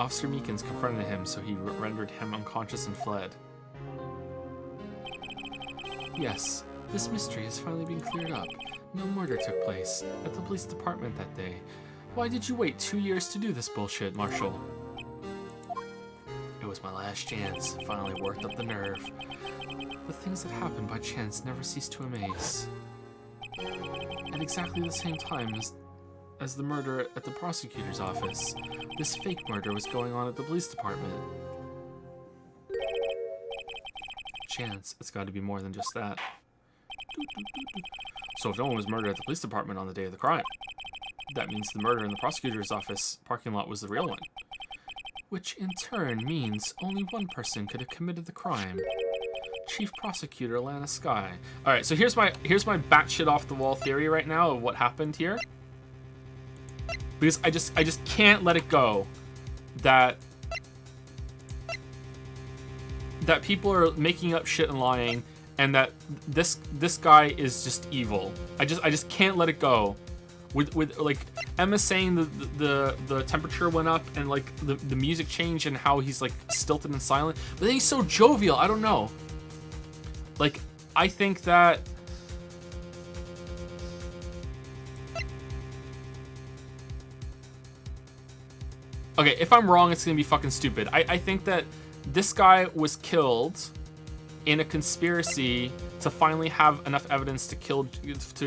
Speaker 2: Officer Meekins confronted him, so he rendered him unconscious and fled. Yes, this mystery has finally been cleared up. No murder took place at the police department that day. Why did you wait 2 years to do this bullshit, Marshall? It was my last chance. Finally worked up the nerve. The things that happen by chance never cease to amaze. At exactly the same time as the murder at the prosecutor's office, this fake murder was going on at the police department. Chance, it's got to be more than just that. So if no one was murdered at the police department on the day of the crime, that means the murder in the prosecutor's office parking lot was the real one. Which in turn means only one person could have committed the crime. Chief Prosecutor Lana Skye. Alright, so here's my batshit off the wall theory right now of what happened here. Because I just can't let it go that people are making up shit and lying, and that this guy is just evil. I just can't let it go. With like Emma saying the temperature went up and like the music changed and how he's like stilted and silent, but then he's so jovial. I don't know. Like, I think that okay, if I'm wrong, it's gonna be fucking stupid. I think that this guy was killed in a conspiracy to finally have enough evidence to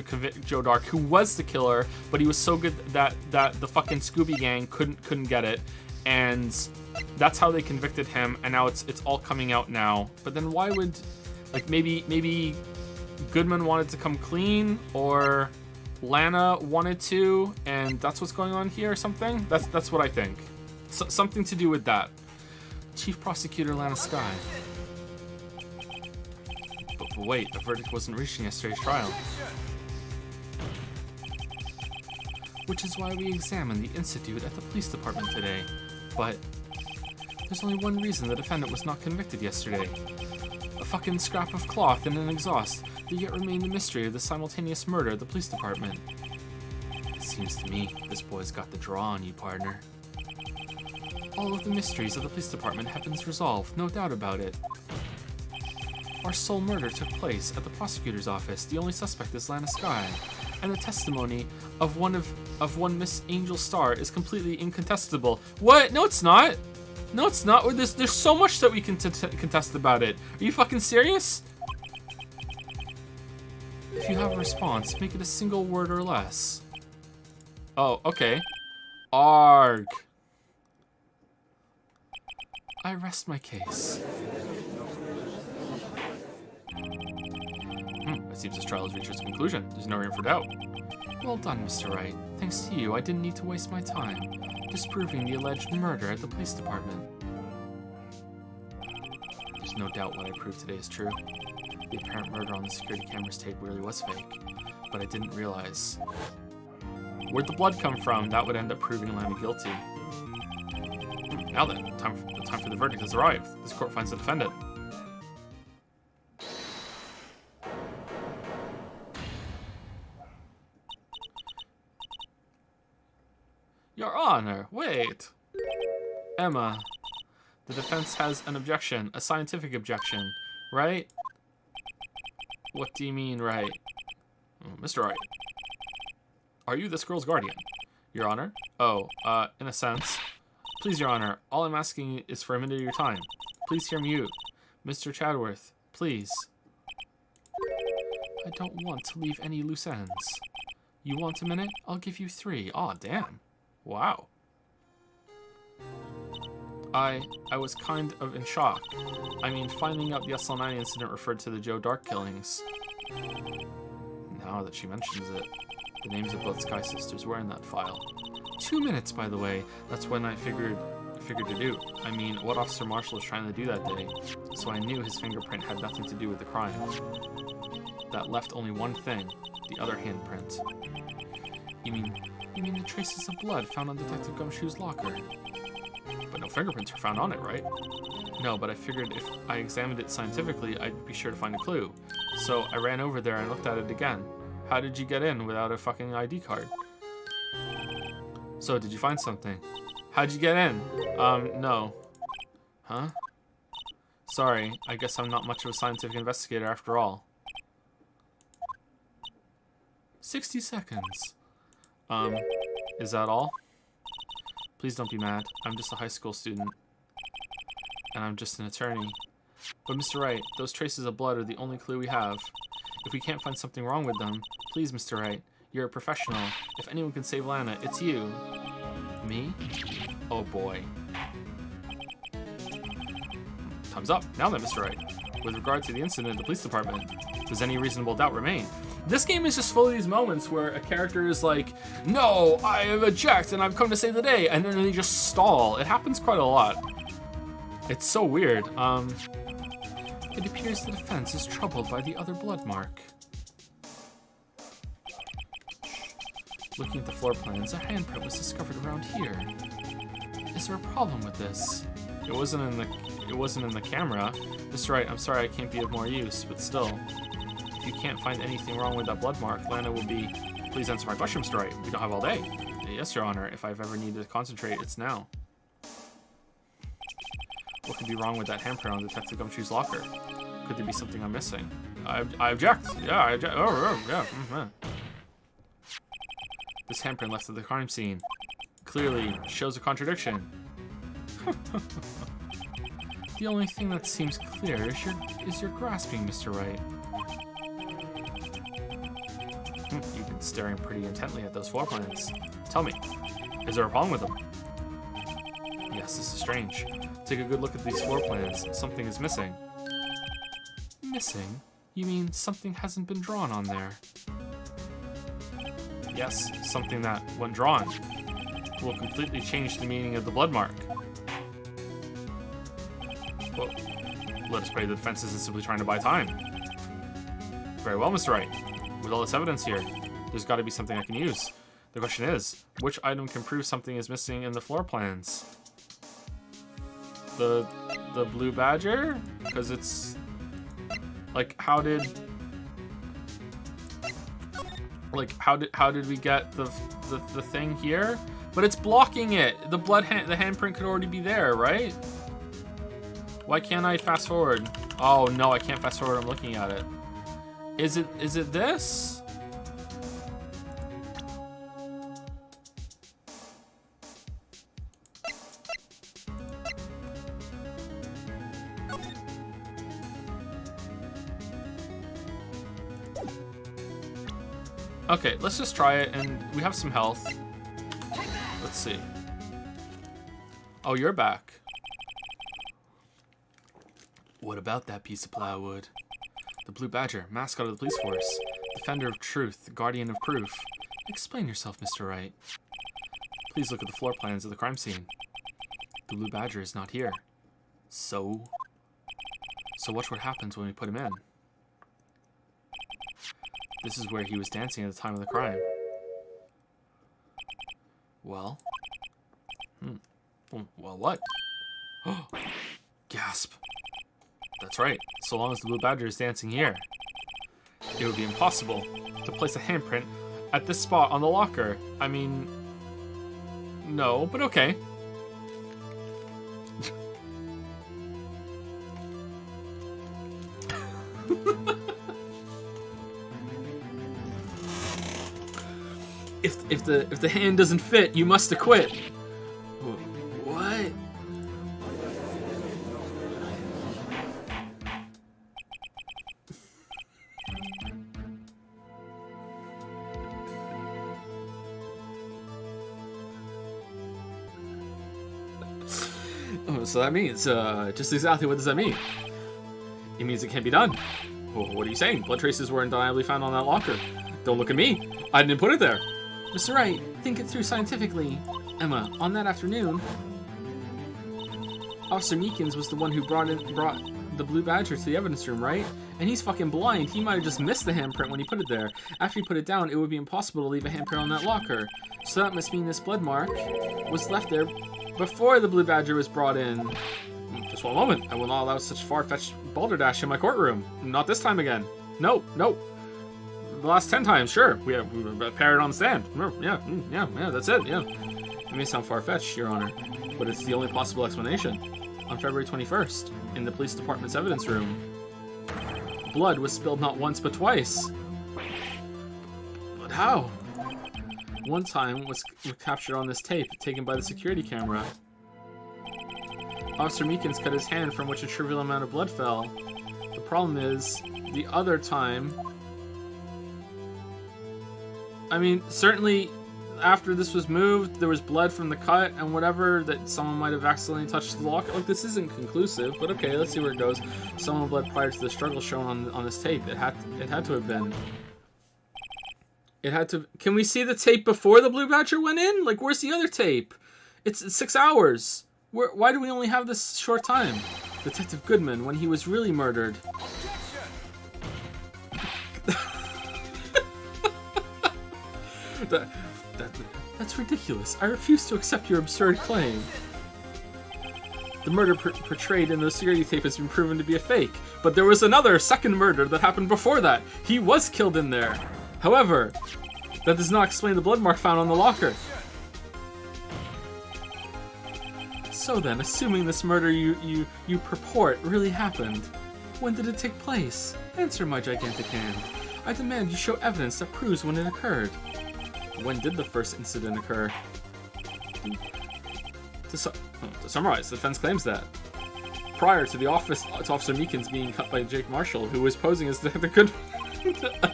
Speaker 2: convict Joe Dark, who was the killer, but he was so good that the fucking Scooby Gang couldn't get it, and that's how they convicted him. And now it's all coming out now. But then why would, like, maybe Goodman wanted to come clean, or Lana wanted to, and that's what's going on here or something? That's what I think. Something to do with that. Chief Prosecutor Lana Skye. But wait, the verdict wasn't reached in yesterday's trial. Which is why we examined the institute at the police department today. But there's only one reason the defendant was not convicted yesterday. A fucking scrap of cloth and an exhaust that yet remained the mystery of the simultaneous murder at the police department. It seems to me this boy's got the draw on you, partner. All of the mysteries of the police department have been resolved, no doubt about it. Our sole murder took place at the prosecutor's office. The only suspect is Lana Skye, and the testimony of one Miss Angel Starr is completely incontestable. What? No, it's not. No, it's not. There's so much that we can contest about it. Are you fucking serious? If you have a response, make it a single word or less. Oh, okay. Arg. I rest my case. It seems this trial has reached its conclusion. There's no room for doubt. Well done, Mr. Wright. Thanks to you, I didn't need to waste my time disproving the alleged murder at the police department. There's no doubt what I proved today is true. The apparent murder on the security camera's tape really was fake, but I didn't realize. Where'd the blood come from? That would end up proving Lana guilty. Now then, the time for the verdict has arrived. This court finds the defendant. Your Honor, wait. Emma, the defense has an objection, a scientific objection, right? What do you mean, right? Mr. Wright, are you this girl's guardian? Your Honor? Oh, in a sense. Please, Your Honor, all I'm asking is for a minute of your time. Please hear me out. Mr. Chadworth, please. I don't want to leave any loose ends. You want a minute? I'll give you 3. Aw, damn. Wow. I was kind of in shock. I mean, finding out the SL9 incident referred to the Joe Dark killings. Now that she mentions it, the names of both Sky sisters were in that file. 2 minutes, by the way. That's when I figured it out. I mean, what Officer Marshall was trying to do that day, so I knew his fingerprint had nothing to do with the crime. That left only one thing, the other handprint. You mean the traces of blood found on Detective Gumshoe's locker? But no fingerprints were found on it, right? No, but I figured if I examined it scientifically, I'd be sure to find a clue. So I ran over there and looked at it again. How did you get in without a fucking ID card? So, did you find something? How'd you get in? No. Huh? Sorry, I guess I'm not much of a scientific investigator after all. 60 seconds. Is that all? Please don't be mad. I'm just a high school student. And I'm just an attorney. But Mr. Wright, those traces of blood are the only clue we have. If we can't find something wrong with them, please, Mr. Wright, you're a professional. If anyone can save Lana, it's you. Me? Oh boy. Time's up. Now then, Mr. Wright. With regard to the incident at the police department, does any reasonable doubt remain? This game is just full of these moments where a character is like, no, I object and I've come to save the day, and then they just stall. It happens quite a lot. It's so weird. It appears the defense is troubled by the other blood mark. Looking at the floor plans, a handprint was discovered around here. Is there a problem with this? It wasn't in the camera. Mr. Wright, I'm sorry I can't be of more use, but still. If you can't find anything wrong with that blood mark, Lana will be... Please answer my question, Mr. Wright. We don't have all day. Yes, Your Honor. If I've ever needed to concentrate, it's now. What could be wrong with that handprint on Detective Gumshoe's locker? Could there be something I'm missing? I object. Yeah, I object. Oh, yeah. Mm-hmm. This handprint left at the crime scene clearly shows a contradiction. The only thing that seems clear is your grasping, Mr. Wright. You've been staring pretty intently at those floor plans. Tell me, is there a problem with them? Yes, this is strange. Take a good look at these floor plans. Something is missing. Missing? You mean something hasn't been drawn on there? Yes, something that, when drawn, will completely change the meaning of the blood mark. Well, let us pray the defense isn't simply trying to buy time. Very well, Mr. Wright. With all this evidence here, there's got to be something I can use. The question is, which item can prove something is missing in the floor plans? The blue badger? Because it's... Like, how did we get the thing here? But it's blocking it. The handprint could already be there, right? Why can't I fast forward? Oh no, I can't fast forward. I'm looking at it. Is it this? Okay, let's just try it, and we have some health. Let's see. Oh, you're back. What about that piece of plywood? The Blue Badger, mascot of the police force, defender of truth, guardian of proof. Explain yourself, Mr. Wright. Please look at the floor plans of the crime scene. The Blue Badger is not here. So watch what happens when we put him in. This is where he was dancing at the time of the crime. Well? Well, what? Gasp. That's right. So long as the Blue Badger is dancing here, it would be impossible to place a handprint at this spot on the locker. I mean, no, but okay. If the hand doesn't fit, you must acquit. What? Oh, so that means just exactly what does that mean? It means it can't be done. Well, what are you saying? Blood traces were undeniably found on that locker. Don't look at me. I didn't put it there. Mr. Wright, think it through scientifically. Emma, on that afternoon, Officer Meekins was the one who brought the Blue Badger to the evidence room, right? And he's fucking blind. He might have just missed the handprint when he put it there. After he put it down, it would be impossible to leave a handprint on that locker. So that must mean this blood mark was left there before the Blue Badger was brought in. Just one moment. I will not allow such far-fetched balderdash in my courtroom. Not this time again. No. The last 10 times, sure. We parrot on the stand. Yeah, that's it, yeah. It may sound far-fetched, Your Honor, but it's the only possible explanation. On February 21st, in the police department's evidence room, blood was spilled not once but twice. But how? One time was captured on this tape, taken by the security camera. Officer Meekins cut his hand from which a trivial amount of blood fell. The problem is, the other time... I mean, certainly after this was moved, there was blood from the cut and whatever that someone might have accidentally touched the locker. Like, this isn't conclusive, but okay, let's see where it goes. Someone bled prior to the struggle shown on this tape. It had to have been. It had to. Can we see the tape before the Blue Badger went in? Like, where's the other tape? It's 6 hours. Why do we only have this short time? Detective Goodman, when he was really murdered.
Speaker 1: That's ridiculous. I refuse to accept your absurd claim. The murder portrayed in the security tape has been proven to be a fake, but there was another second murder that happened before that. He was killed in there. However, that does not explain the blood mark found on the locker. So then, assuming this murder you purport really happened, when did it take place? Answer, my gigantic hand. I demand you show evidence that proves when it occurred. When did the first incident occur? To summarize, the defense claims that prior to Officer Meekins being cut by Jake Marshall, who was posing as the good,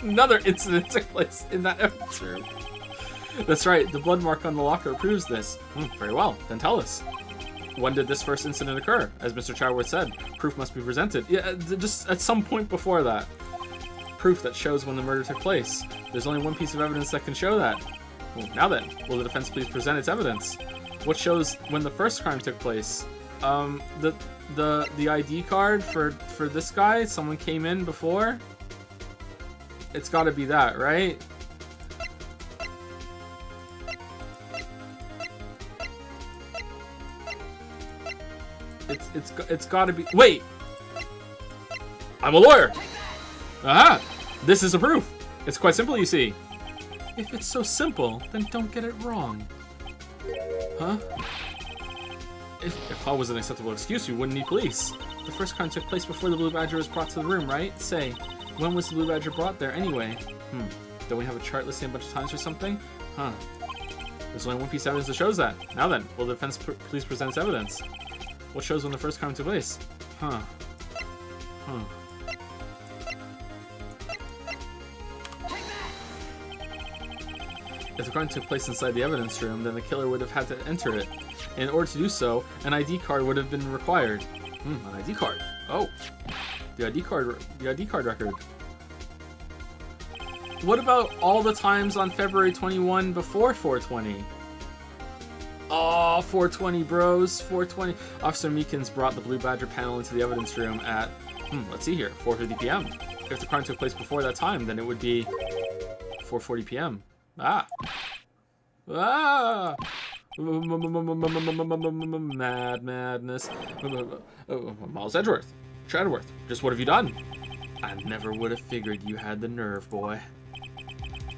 Speaker 1: another incident took place in that evidence room. That's right, the blood mark on the locker proves this. Very well, then tell us. When did this first incident occur? As Mr. Chadworth said, proof must be presented. Yeah, just at some point before that. Proof that shows when the murder took place. There's only one piece of evidence that can show that. Well, now then, will the defense please present its evidence? What shows when the first crime took place? The ID card for this guy? Someone came in before? It's gotta be that, right? It's gotta be. Wait! I'm a lawyer! Aha! This is a proof! It's quite simple, you see. If it's so simple, then don't get it wrong. Huh? If Paul was an acceptable excuse, we wouldn't need police. The first crime took place before the Blue Badger was brought to the room, right? Say, when was the Blue Badger brought there anyway? Don't we have a chart listing a bunch of times or something? Huh. There's only one piece of evidence that shows that. Now then, will the defense please present its evidence? What shows when the first crime took place? Huh. If the crime took place inside the evidence room, then the killer would have had to enter it. In order to do so, an ID card would have been required. An ID card. Oh, the ID card record. What about all the times on February 21 before 420? Oh, 420, bros. 420. Officer Meekins brought the Blue Badger panel into the evidence room at, let's see here, 4:50 p.m. If the crime took place before that time, then it would be 4:40 p.m. Madness. Miles Edgeworth. Chadworth, just what have you done? I never would have figured you had the nerve, boy.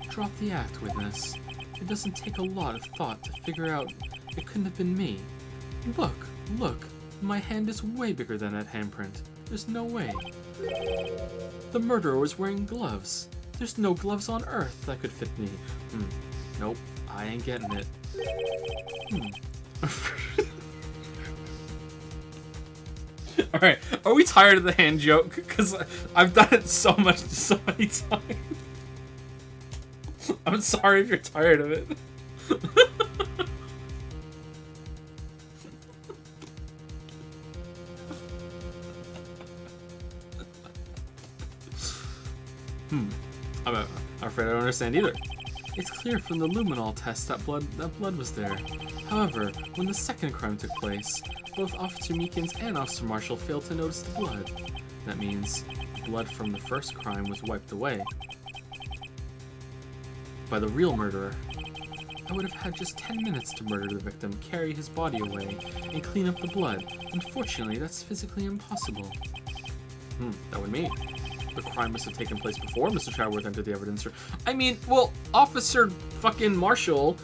Speaker 1: Drop the act, witness. It doesn't take a lot of thought to figure out it couldn't have been me. Look. My hand is way bigger than that handprint. There's no way. The murderer was wearing gloves. There's no gloves on earth that could fit me. Nope, I ain't getting it. Alright, are we tired of the hand joke? Because I've done it so many times. I'm sorry if you're tired of it. I'm afraid I don't understand either. It's clear from the luminol test that blood was there. However, when the second crime took place, both Officer Meekins and Officer Marshall failed to notice the blood. That means blood from the first crime was wiped away by the real murderer. I would have had just 10 minutes to murder the victim, carry his body away, and clean up the blood. Unfortunately, that's physically impossible. That would mean the crime must have taken place before Mr. Chadworth entered the evidence room. I mean, well, Officer fucking Marshall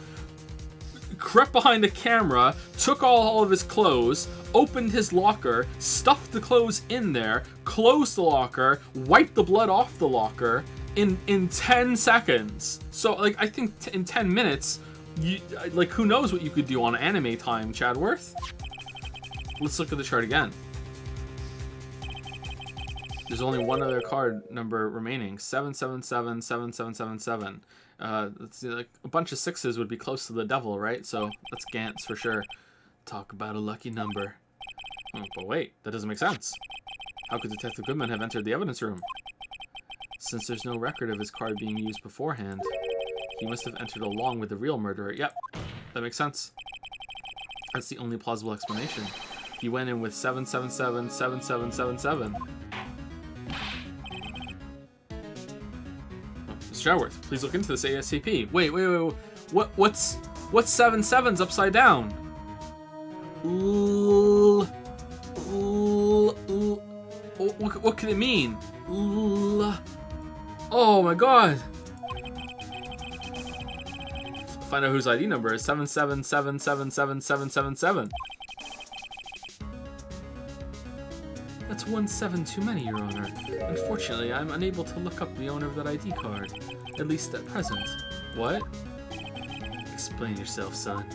Speaker 1: crept behind the camera, took all of his clothes, opened his locker, stuffed the clothes in there, closed the locker, wiped the blood off the locker in 10 seconds. So, like, I think in 10 minutes, who knows what you could do on anime time, Chadworth? Let's look at the chart again. There's only one other card number remaining, 777, 7777. Let's see, like a bunch of sixes would be close to the devil, right? So that's Gantz for sure. Talk about a lucky number. But wait, that doesn't make sense. How could Detective Goodman have entered the evidence room? Since there's no record of his card being used beforehand, he must have entered along with the real murderer. Yep, that makes sense. That's the only plausible explanation. He went in with 777, 7777. Chadworth, please look into this ASAP. Wait. What's 7 sevens upside down? What could it mean? Oh my god. Find out whose ID number is 777777777. That's 1 7 too many, Your Honor. Unfortunately, I'm unable to look up the owner of that ID card. At least at present. What? Explain yourself, son.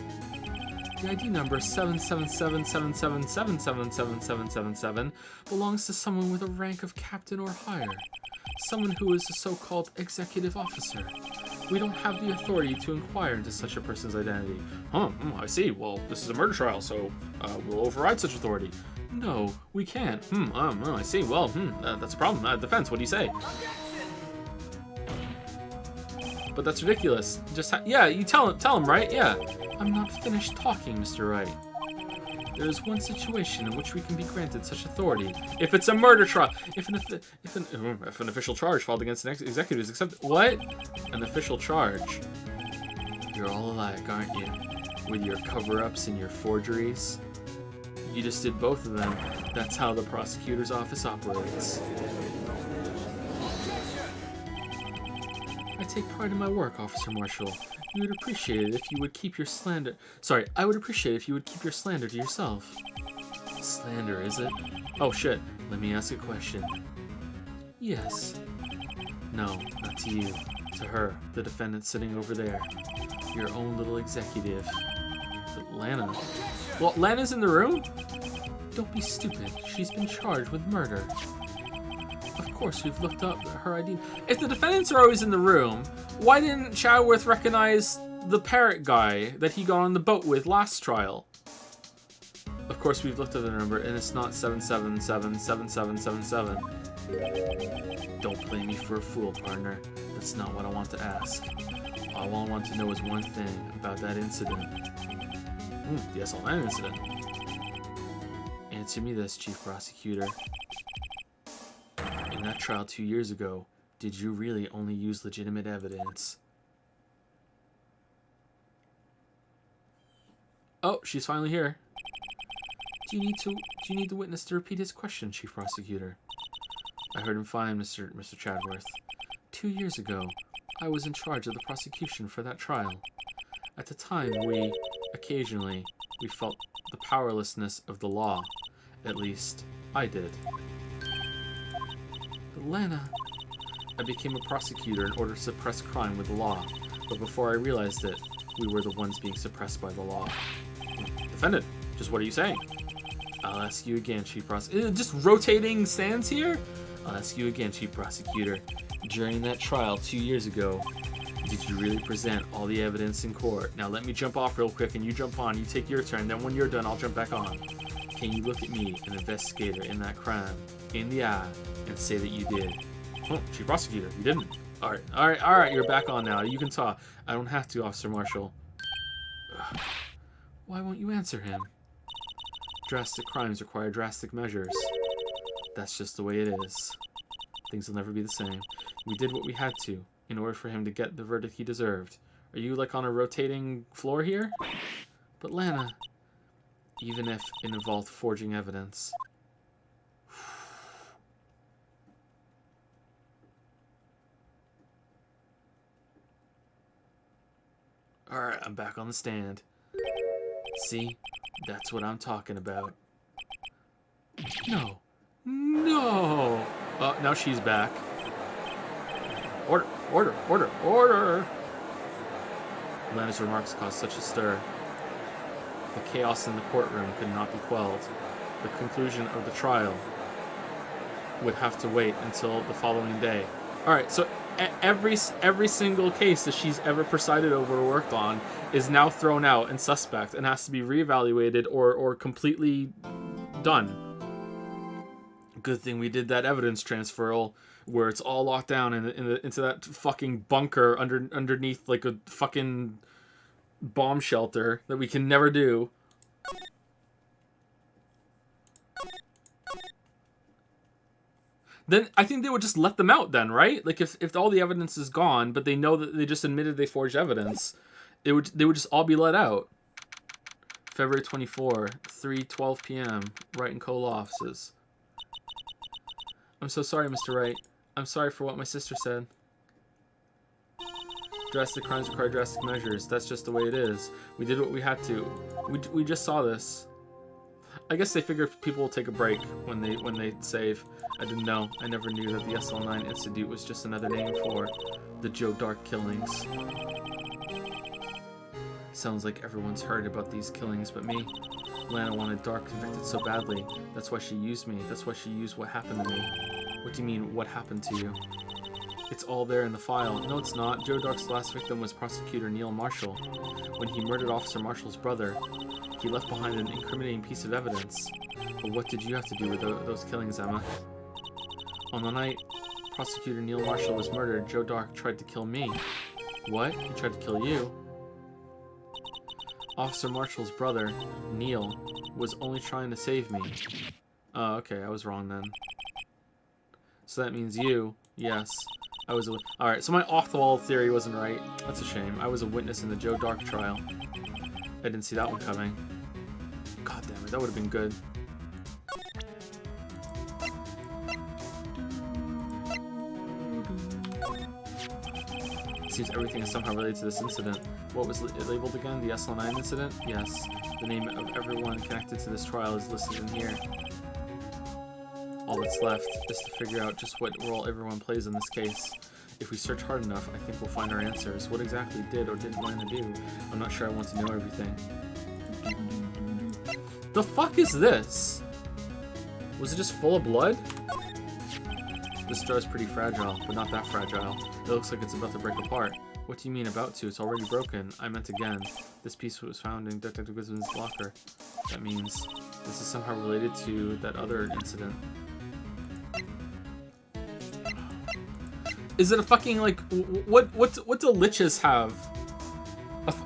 Speaker 1: The ID number 77777777777 belongs to someone with a rank of captain or higher. Someone who is a so-called executive officer. We don't have the authority to inquire into such a person's identity. I see. Well, this is a murder trial, so we'll override such authority. No, we can't. I see. Well, that's a problem. Defense, what do you say? But that's ridiculous. Yeah, you tell him, right? Yeah. I'm not finished talking, Mr. Wright. There is one situation in which we can be granted such authority. If it's a murder trial. If an official charge filed against an executive is accepted. What? An official charge. You're all alike, aren't you? With your cover-ups and your forgeries. You just did both of them. That's how the prosecutor's office operates. I take pride in my work, Officer Marshall. You would appreciate it if you would keep your slander... Sorry, I would appreciate it if you would keep your slander to yourself. Slander, is it? Oh, shit. Let me ask a question. Yes. No, not to you. To her, the defendant sitting over there. Your own little executive. But Lana... Well, Lana's in the room? Don't be stupid. She's been charged with murder. Of course, we've looked up her ID. If the defendants are always in the room, why didn't Chadworth recognize the parrot guy that he got on the boat with last trial? Of course, we've looked at the number, and it's not 7777777. Don't play me for a fool, partner. That's not what I want to ask. All I want to know is one thing about that incident. The SL9 incident. Answer me this, Chief Prosecutor. In that trial 2 years ago, did you really only use legitimate evidence? Oh, she's finally here. Do you need the witness to repeat his question, Chief Prosecutor? I heard him fine, Mr. Chadworth. 2 years ago, I was in charge of the prosecution for that trial. At the time, we felt the powerlessness of the law. At least, I did. But Lana, I became a prosecutor in order to suppress crime with the law. But before I realized it, we were the ones being suppressed by the law. Defendant, just what are you saying? I'll ask you again, Chief Prosecutor. Just rotating stands here? I'll ask you again, Chief Prosecutor. During that trial 2 years ago, did you really present all the evidence in court? Now let me jump off real quick and you jump on. You take your turn, then when you're done, I'll jump back on. Can you look at me, an investigator in that crime, in the eye, and say that you did? Oh, Chief Prosecutor, you didn't. Alright, you're back on now. You can talk. I don't have to, Officer Marshall. Ugh. Why won't you answer him? Drastic crimes require drastic measures. That's just the way it is. Things will never be the same. We did what we had to, in order for him to get the verdict he deserved. Are you like on a rotating floor here? But Lana, even if it involved forging evidence. Alright, I'm back on the stand. See? That's what I'm talking about. No. No! Now she's back. Order! Order! Order! Order! Lana's remarks caused such a stir. The chaos in the courtroom could not be quelled. The conclusion of the trial would have to wait until the following day. Alright, so every single case that she's ever presided over or worked on is now thrown out and suspect and has to be reevaluated or completely done. Good thing we did that evidence transferal where it's all locked down into that fucking bunker underneath like a fucking bomb shelter that we can never do. Then I think they would just let them out then, right? Like if all the evidence is gone, but they know that they just admitted they forged evidence, they would just all be let out. February 24, 3:12 p.m. Wright and Cole offices. I'm so sorry, Mr. Wright. I'm sorry for what my sister said. Drastic crimes require drastic measures. That's just the way it is. We did what we had to. We just saw this. I guess they figure people will take a break when they save. I didn't know. I never knew that the SL9 Institute was just another name for the Joe Dark killings. Sounds like everyone's heard about these killings but me. Lana wanted Dark convicted so badly. That's why she used me. That's why she used what happened to me. What do you mean, what happened to you? It's all there in the file. No, it's not. Joe Dark's last victim was Prosecutor Neil Marshall. When he murdered Officer Marshall's brother, he left behind an incriminating piece of evidence. But what did you have to do with those killings, Emma? On the night Prosecutor Neil Marshall was murdered, Joe Dark tried to kill me. What? He tried to kill you? Officer Marshall's brother, Neil, was only trying to save me. Oh, okay, I was wrong then. So that means you. Yes. I was a... Alright, so my off-the-wall theory wasn't right. That's a shame. I was a witness in the Joe Dark trial. I didn't see that one coming. God damn it, that would have been good. It seems everything is somehow related to this incident. What was it labeled again? The SL9 incident? Yes. The name of everyone connected to this trial is listed in here. All that's left is to figure out just what role everyone plays in this case. If we search hard enough, I think we'll find our answers. What exactly did or didn't Lana do? I'm not sure I want to know everything. The fuck is this? Was it just full of blood? This jar is pretty fragile, but not that fragile. It looks like it's about to break apart. What do you mean about to? It's already broken. I meant again. This piece was found in Detective Wisman's locker. That means this is somehow related to that other incident. Is it a fucking, like, what do liches have?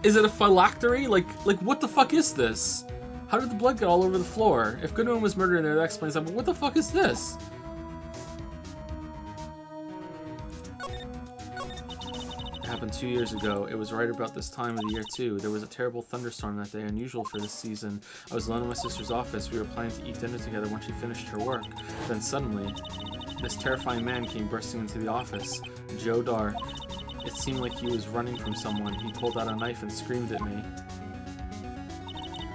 Speaker 1: Is it a phylactery? Like, what the fuck is this? How did the blood get all over the floor? If Goodwin was murdered in there, that explains that, but what the fuck is this? It happened 2 years ago. It was right about this time of the year, too. There was a terrible thunderstorm that day, unusual for this season. I was alone in my sister's office. We were planning to eat dinner together when she finished her work. Then suddenly, this terrifying man came bursting into the office. Joe Dark. It seemed like he was running from someone. He pulled out a knife and screamed at me.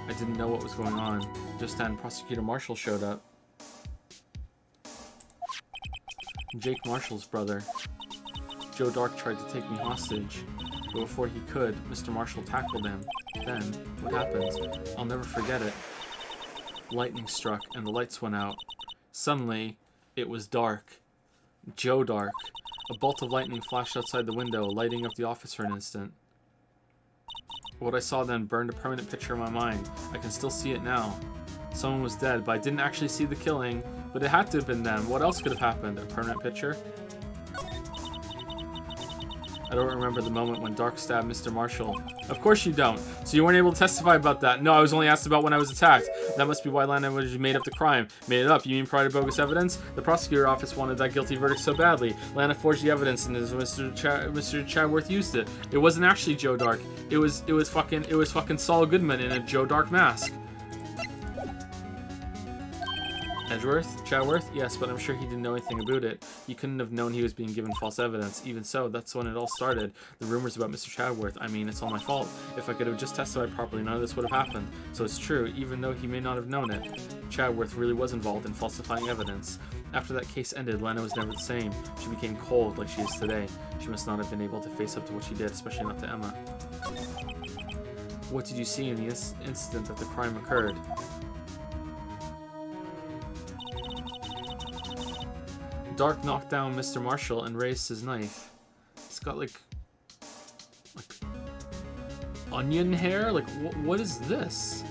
Speaker 1: I didn't know what was going on. Just then, Prosecutor Marshall showed up. Jake Marshall's brother. Joe Dark tried to take me hostage, but before he could, Mr. Marshall tackled him. Then, what happened? I'll never forget it. Lightning struck, and the lights went out. Suddenly, it was dark. Joe Dark. A bolt of lightning flashed outside the window, lighting up the office for an instant. What I saw then burned a permanent picture in my mind. I can still see it now. Someone was dead, but I didn't actually see the killing. But it had to have been them. What else could have happened? A permanent picture? I don't remember the moment when Dark stabbed Mr. Marshall. Of course you don't. So you weren't able to testify about that. No, I was only asked about when I was attacked. That must be why Lana made up the crime. Made it up. You mean provided bogus evidence? The prosecutor office wanted that guilty verdict so badly. Lana forged the evidence and Mr. Chadworth used it. It wasn't actually Joe Dark. It was fucking Saul Goodman in a Joe Dark mask. Edgeworth? Chadworth? Yes, but I'm sure he didn't know anything about it. He couldn't have known he was being given false evidence. Even so, that's when it all started. The rumors about Mr. Chadworth. I mean, it's all my fault. If I could have just testified properly, none of this would have happened. So it's true, even though he may not have known it. Chadworth really was involved in falsifying evidence. After that case ended, Lana was never the same. She became cold like she is today. She must not have been able to face up to what she did, especially not to Emma. What did you see in the incident that the crime occurred? Dark knocked down Mr. Marshall and raised his knife. It's got like onion hair? Like, what is this?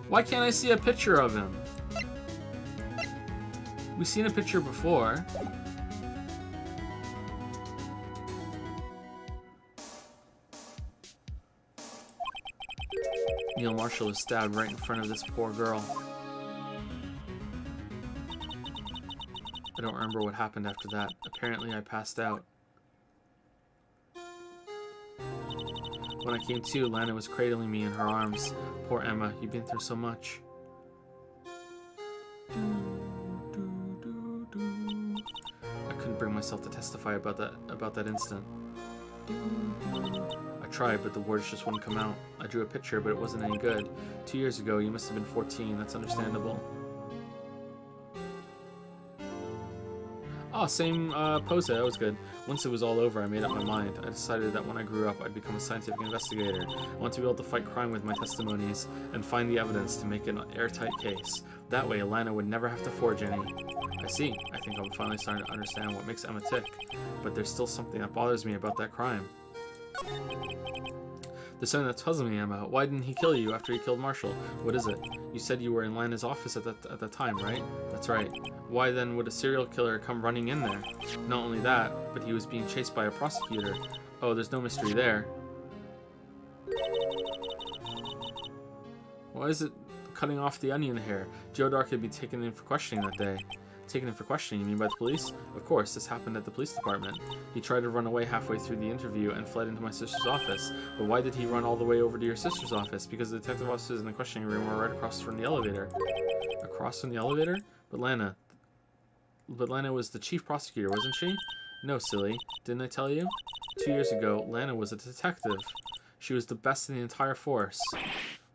Speaker 1: Why can't I see a picture of him? We've seen a picture before. Neil Marshall was stabbed right in front of this poor girl. I don't remember what happened after that. Apparently I passed out. When I came to, Lana was cradling me in her arms. Poor Emma, you've been through so much. I couldn't bring myself to testify about that instant. I tried, but the words just wouldn't come out. I drew a picture, but it wasn't any good. 2 years ago, you must have been 14. That's understandable. Oh, same pose. That was good. Once it was all over, I made up my mind. I decided that when I grew up, I'd become a scientific investigator. I want to be able to fight crime with my testimonies and find the evidence to make an airtight case. That way, Lana would never have to forge any. I see. I think I'm finally starting to understand what makes Emma tick. But there's still something that bothers me about that crime. There's something that's puzzling me, Emma. Why didn't he kill you after he killed Marshall? What is it? You said you were in Lana's office at that time, right? That's right. Why then would a serial killer come running in there? Not only that, but he was being chased by a prosecutor. Oh, there's no mystery there. Why is it cutting off the onion hair? Joe Dark had been taken in for questioning that day. Taken in for questioning, you mean by the police? Of course, this happened at the police department. He tried to run away halfway through the interview and fled into my sister's office. But why did he run all the way over to your sister's office? Because the detective officers in the questioning room were right across from the elevator. Across from the elevator? But Lana was the chief prosecutor, wasn't she? No, silly. Didn't I tell you? 2 years ago, Lana was a detective. She was the best in the entire force.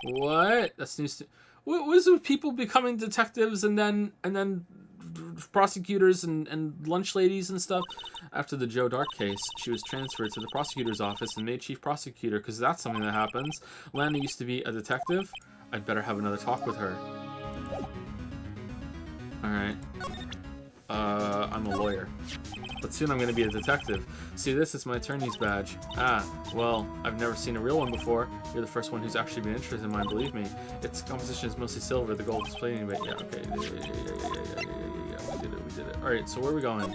Speaker 1: What? That's news to... What was it with people becoming detectives and then prosecutors and lunch ladies and stuff? After the Joe Dark case, she was transferred to the prosecutor's office and made chief prosecutor, because that's something that happens. Lana used to be a detective. I'd better have another talk with her. Alright. I'm a lawyer. But soon I'm going to be a detective. See, this is my attorney's badge. Ah, well, I've never seen a real one before. You're the first one who's actually been interested in mine, believe me. Its composition is mostly silver, the gold is plating, but yeah, okay. Yeah, we did it. Alright, so where are we going?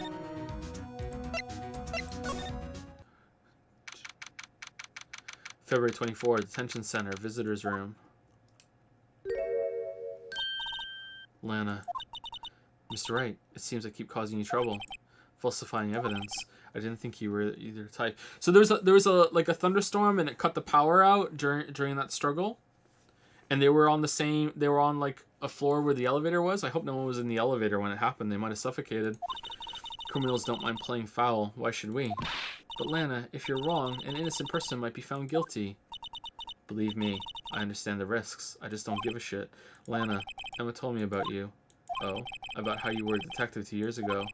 Speaker 1: February 24, Detention Center, Visitor's Room. Lana. Mr. Wright, it seems I keep causing you trouble. Falsifying evidence. I didn't think you were either type. So there was a like a thunderstorm and it cut the power out during that struggle. And they were on like a floor where the elevator was. I hope no one was in the elevator when it happened. They might have suffocated. Criminals don't mind playing foul. Why should we? But Lana, if you're wrong, an innocent person might be found guilty. Believe me, I understand the risks. I just don't give a shit. Lana, Emma told me about you. Oh, about how you were a detective 2 years ago,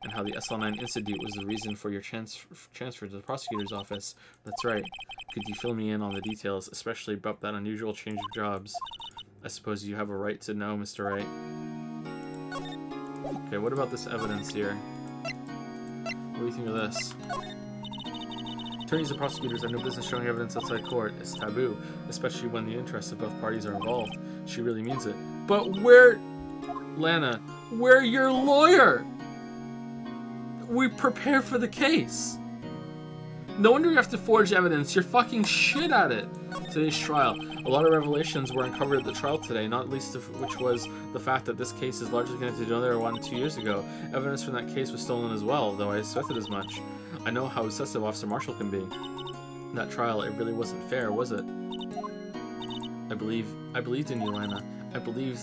Speaker 1: and how the SL9 incident was the reason for your transfer to the prosecutor's office. That's right. Could you fill me in on the details, especially about that unusual change of jobs? I suppose you have a right to know, Mr. Wright. Okay, what about this evidence here? What do you think of this? Attorneys and prosecutors have no business showing evidence outside court. It's taboo, especially when the interests of both parties are involved. She really means it. But where... Lana, we're your lawyer! We prepare for the case. No wonder you have to forge evidence. You're fucking shit at it. Today's trial. A lot of revelations were uncovered at the trial today, not least of which was the fact that this case is largely connected to another one 2 years ago. Evidence from that case was stolen as well, though I suspected as much. I know how obsessive Officer Marshall can be. That trial, it really wasn't fair, was it? I believed in you, Lana. I believed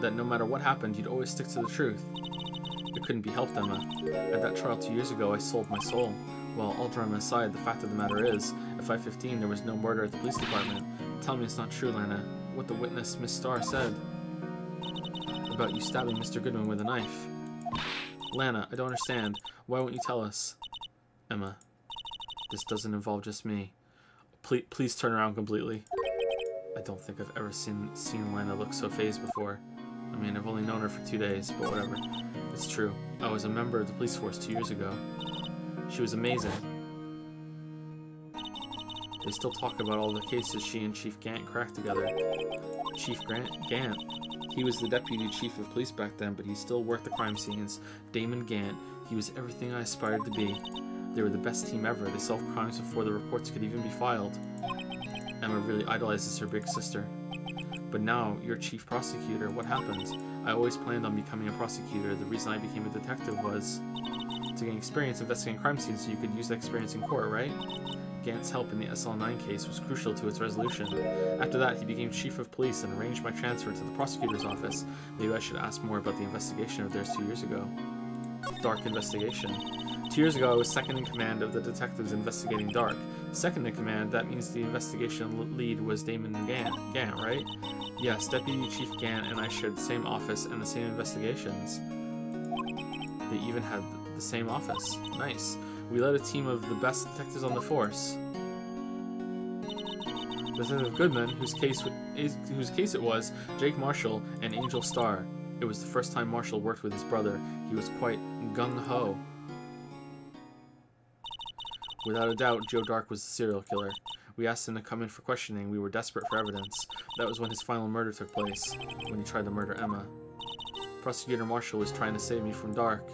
Speaker 1: that no matter what happened, you'd always stick to the truth. It couldn't be helped, Emma. At that trial 2 years ago, I sold my soul. Well, all drama aside, the fact of the matter is, at 5:15, there was no murder at the police department. Tell me it's not true, Lana. What the witness, Miss Starr, said about you stabbing Mr. Goodman with a knife. Lana, I don't understand. Why won't you tell us? Emma, this doesn't involve just me. Please turn around completely. I don't think I've ever seen Lana look so fazed before. I mean, I've only known her for 2 days, but whatever. It's true. I was a member of the police force 2 years ago. She was amazing. They still talk about all the cases she and Chief Gant cracked together. Chief Gant? He was the deputy chief of police back then, but he still worked the crime scenes. Damon Gant. He was everything I aspired to be. They were the best team ever. They solved crimes before the reports could even be filed. Emma really idolizes her big sister. But now, you're chief prosecutor. What happens? I always planned on becoming a prosecutor. The reason I became a detective was to gain experience investigating crime scenes so you could use that experience in court, right? Gant's help in the SL9 case was crucial to its resolution. After that, he became chief of police and arranged my transfer to the prosecutor's office. Maybe I should ask more about the investigation of theirs 2 years ago. Dark investigation. 2 years ago, I was second in command of the detectives investigating Dark. Second in command, that means the investigation lead was Damon Gant, right? Yes, Deputy Chief Gant and I shared the same office and the same investigations. They even had the same office. Nice. We led a team of the best detectives on the force. Detective Goodman, whose case it was, Jake Marshall, and Angel Starr. It was the first time Marshall worked with his brother. He was quite gung-ho. Without a doubt, Joe Dark was the serial killer. We asked him to come in for questioning. We were desperate for evidence. That was when his final murder took place, when he tried to murder Emma. Prosecutor Marshall was trying to save me from Dark.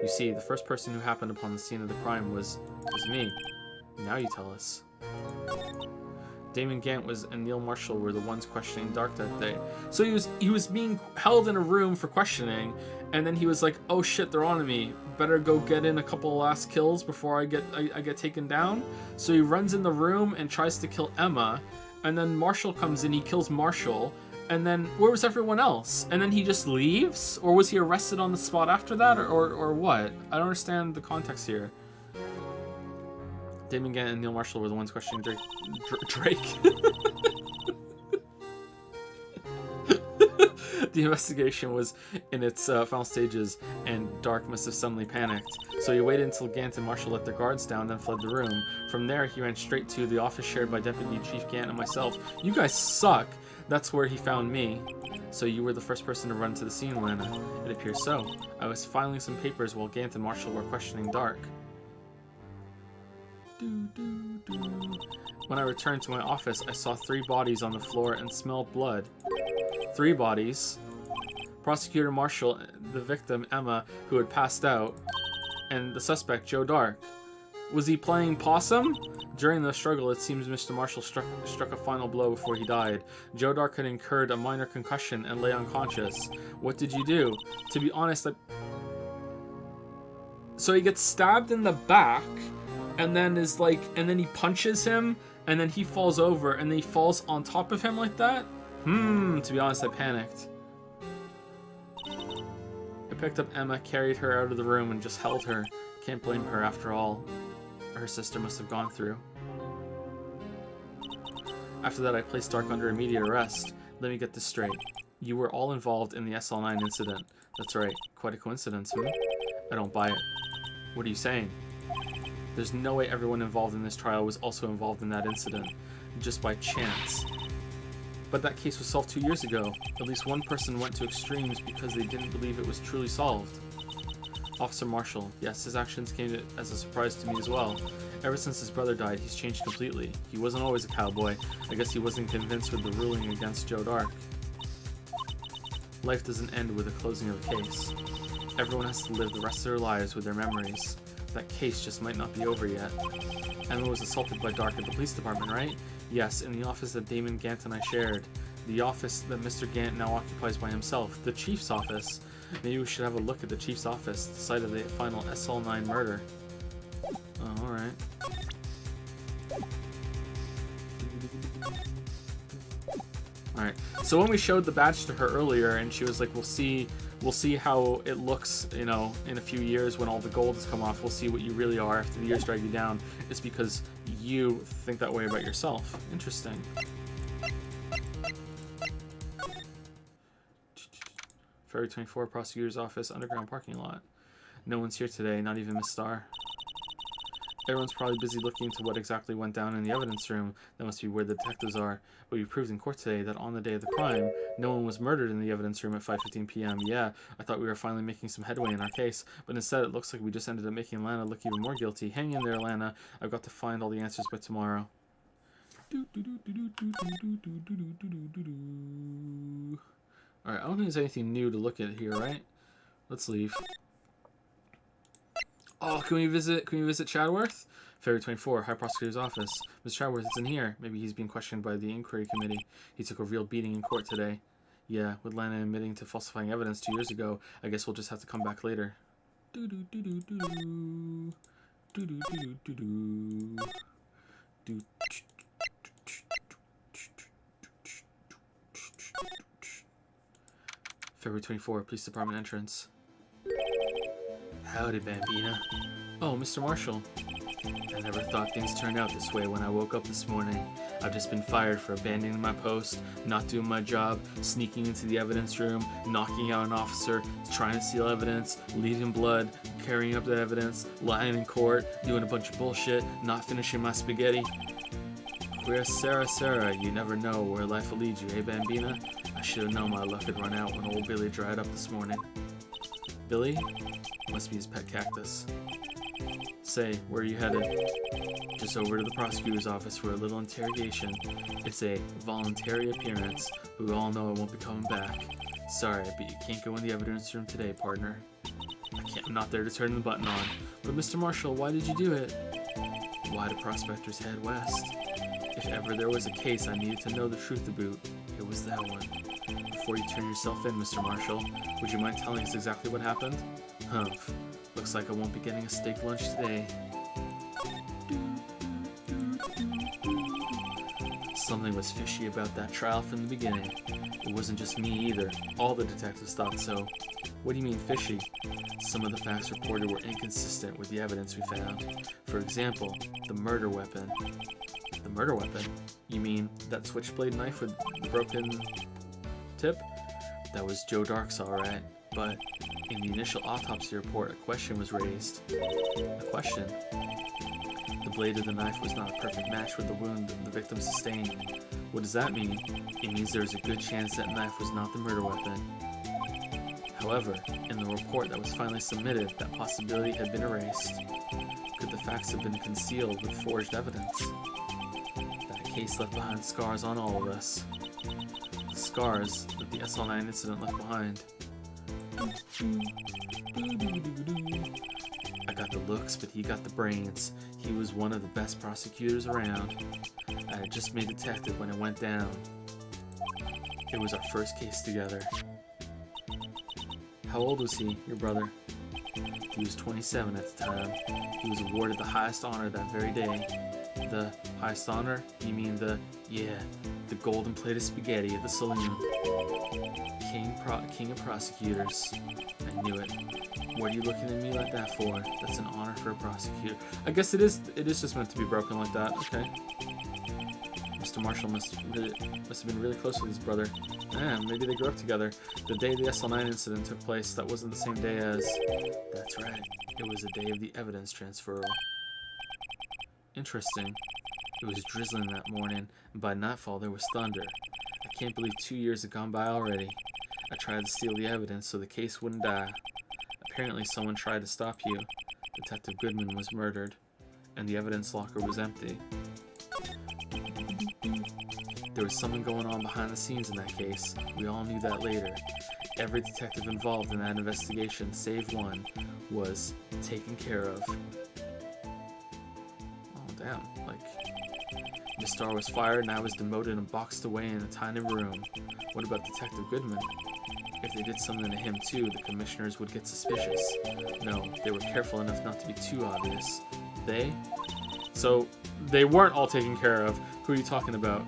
Speaker 1: You see, the first person who happened upon the scene of the crime was me. Now you tell us. Damon Gant and Neil Marshall were the ones questioning Dark that day. So he was being held in a room for questioning, and then he was like, "Oh shit, they're on to me. Better go get in a couple of last kills before I get taken down." So he runs in the room and tries to kill Emma, and then Marshall comes in, he kills Marshall, and then where was everyone else? And then he just leaves? Or was he arrested on the spot after that, or what? I don't understand the context here. Damon Gant and Neil Marshall were the ones questioning Drake. The investigation was in its final stages, and Dark must have suddenly panicked. So he waited until Gant and Marshall let their guards down, then fled the room. From there, he ran straight to the office shared by Deputy Chief Gant and myself. You guys suck! That's where he found me. So you were the first person to run to the scene, Lana. It appears so. I was filing some papers while Gant and Marshall were questioning Dark. When I returned to my office, I saw 3 bodies on the floor and smelled blood. 3 bodies. Prosecutor Marshall, the victim, Emma, who had passed out, and the suspect, Joe Dark. Was he playing possum? During the struggle, it seems Mr. Marshall struck a final blow before he died. Joe Dark had incurred a minor concussion and lay unconscious. What did you do? To be honest, So he gets stabbed in the back, and then and then he punches him, and then he falls over, and then he falls on top of him like that? To be honest, I panicked. I picked up Emma, carried her out of the room, and just held her. Can't blame her after all her sister must have gone through. After that, I placed Dark under immediate arrest. Let me get this straight. You were all involved in the SL9 incident. That's right. Quite a coincidence, I don't buy it. What are you saying? There's no way everyone involved in this trial was also involved in that incident, just by chance. But that case was solved 2 years ago. At least one person went to extremes because they didn't believe it was truly solved. Officer Marshall. Yes, his actions came as a surprise to me as well. Ever since his brother died, he's changed completely. He wasn't always a cowboy. I guess he wasn't convinced with the ruling against Joe Dark. Life doesn't end with the closing of a case. Everyone has to live the rest of their lives with their memories. That case just might not be over yet. Emma was assaulted by Dark at the police department, right? Yes, in the office that Damon Gant and I shared. The office that Mr. Gant now occupies by himself. The chief's office. Maybe we should have a look at the chief's office, the site of the final SL9 murder. Oh, alright. Alright, so when we showed the badge to her earlier, and she was like, we'll see how it looks, you know, in a few years when all the gold has come off. We'll see what you really are after the years drag you down. It's because you think that way about yourself. Interesting. February 24, prosecutor's office, underground parking lot. No one's here today, not even Miss Starr. Everyone's probably busy looking into what exactly went down in the evidence room. That must be where the detectives are. But we proved in court today that on the day of the crime, no one was murdered in the evidence room at 5:15 p.m. Yeah, I thought we were finally making some headway in our case, but instead it looks like we just ended up making Lana look even more guilty. Hang in there, Lana. I've got to find all the answers by tomorrow. Alright, I don't think there's anything new to look at here, right? Let's leave. Oh, can we visit Chadworth? February 24, High Prosecutor's Office. Mr. Chadworth is in here. Maybe he's being questioned by the inquiry committee. He took a real beating in court today. Yeah, with Lana admitting to falsifying evidence 2 years ago, I guess we'll just have to come back later. February 24, Police Department entrance. Howdy, Bambina. Oh, Mr. Marshall. I never thought things turned out this way when I woke up this morning. I've just been fired for abandoning my post, not doing my job, sneaking into the evidence room, knocking out an officer, trying to steal evidence, leaving blood, carrying up the evidence, lying in court, doing a bunch of bullshit, not finishing my spaghetti. Queer Sarah, you never know where life will lead you, eh, Bambina? I should have known my luck had run out when old Billy dried up this morning. Billy? Must be his pet cactus. Say, where are you headed? Just over to the prosecutor's office for a little interrogation. It's a voluntary appearance, but we all know I won't be coming back. Sorry, but you can't go in the evidence room today, partner. I'm not there to turn the button on. But Mr. Marshall, why did you do it? Why do prospectors head west? If ever there was a case I needed to know the truth about, it was that one. Before you turn yourself in, Mr. Marshall, would you mind telling us exactly what happened? Humph. Looks like I won't be getting a steak lunch today. Something was fishy about that trial from the beginning. It wasn't just me either. All the detectives thought so. What do you mean fishy? Some of the facts reported were inconsistent with the evidence we found. For example, the murder weapon. The murder weapon? You mean that switchblade knife with the broken tip? That was Joe Dark's alright, but in the initial autopsy report, a question was raised. A question? The blade of the knife was not a perfect match with the wound the victim sustained. What does that mean? It means there is a good chance that knife was not the murder weapon. However, in the report that was finally submitted, that possibility had been erased. Could the facts have been concealed with forged evidence? That case left behind scars on all of us. The scars that the SL9 incident left behind. I got the looks, but he got the brains. He was one of the best prosecutors around. I had just made detective when it went down. It was our first case together. How old was he, your brother? He was 27 at the time. He was awarded the highest honor that very day. The highest honor? You mean the golden plate of spaghetti at the saloon. King of prosecutors. I knew it. What are you looking at me like that for? That's an honor for a prosecutor. I guess it is just meant to be broken like that. Okay. Mr. Marshall must have been really close with his brother. Maybe they grew up together. The day the SL9 incident took place, that wasn't the same day as... That's right. It was the day of the evidence transfer. Interesting. It was drizzling that morning, and by nightfall there was thunder. I can't believe 2 years had gone by already. I tried to steal the evidence so the case wouldn't die. Apparently someone tried to stop you. Detective Goodman was murdered, and the evidence locker was empty. There was something going on behind the scenes in that case. We all knew that later. Every detective involved in that investigation, save one, was taken care of. Oh, damn. Like, Miss Starr was fired and I was demoted and boxed away in a tiny room. What about Detective Goodman? If they did something to him too, the commissioners would get suspicious. No, they were careful enough not to be too obvious. They? So, they weren't all taken care of. Who are you talking about?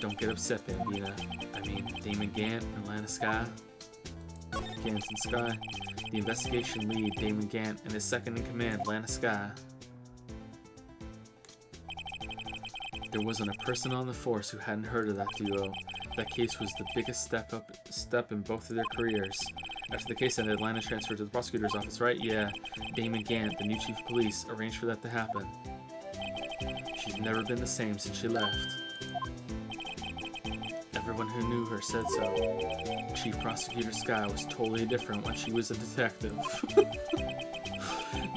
Speaker 1: Don't get upset, Bambina. I mean, Damon Gant and Lana Sky. Gant and Sky. The investigation lead, Damon Gant, and his second-in-command, Lana Sky. There wasn't a person on the force who hadn't heard of that duo. That case was the biggest step in both of their careers. After the case ended, Lana transferred to the prosecutor's office, right? Yeah. Damon Gant, the new chief of police, arranged for that to happen. She's never been the same since she left. Everyone who knew her said so. Chief Prosecutor Sky was totally different when she was a detective.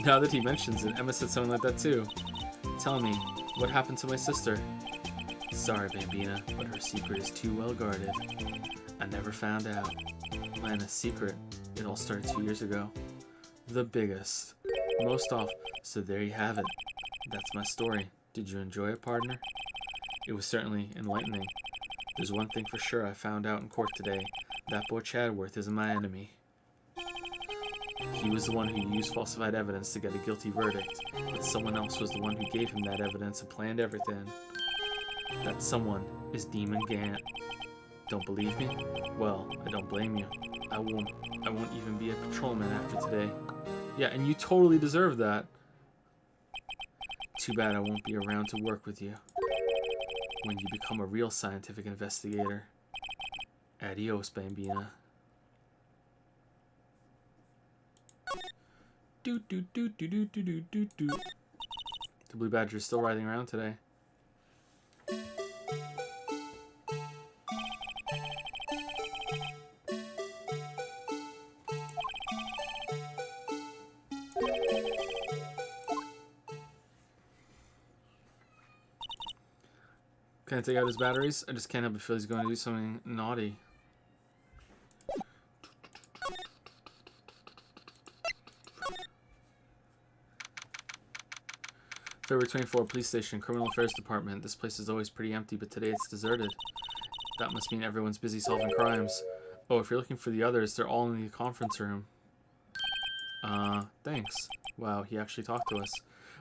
Speaker 1: Now that he mentions it, Emma said something like that too. Tell me, what happened to my sister? Sorry, Bambina, but her secret is too well guarded. I never found out. Lana's secret. It all started 2 years ago. The biggest. Most off. So there you have it. That's my story. Did you enjoy it, partner? It was certainly enlightening. There's one thing for sure I found out in court today. That boy Chadworth isn't my enemy. He was the one who used falsified evidence to get a guilty verdict, but someone else was the one who gave him that evidence and planned everything. That someone is Demon Gant. Don't believe me? Well, I don't blame you. I won't even be a patrolman after today. Yeah, and you totally deserve that. Too bad I won't be around to work with you when you become a real scientific investigator. Adios, Bambina. Do do do do do do do do do. The Blue Badger is still riding around today. Can I take out his batteries? I just can't help but feel he's going to do something naughty. February 24, Police Station, Criminal Affairs Department. This place is always pretty empty, but today it's deserted. That must mean everyone's busy solving crimes. Oh, if you're looking for the others, they're all in the conference room. Thanks. Wow, he actually talked to us.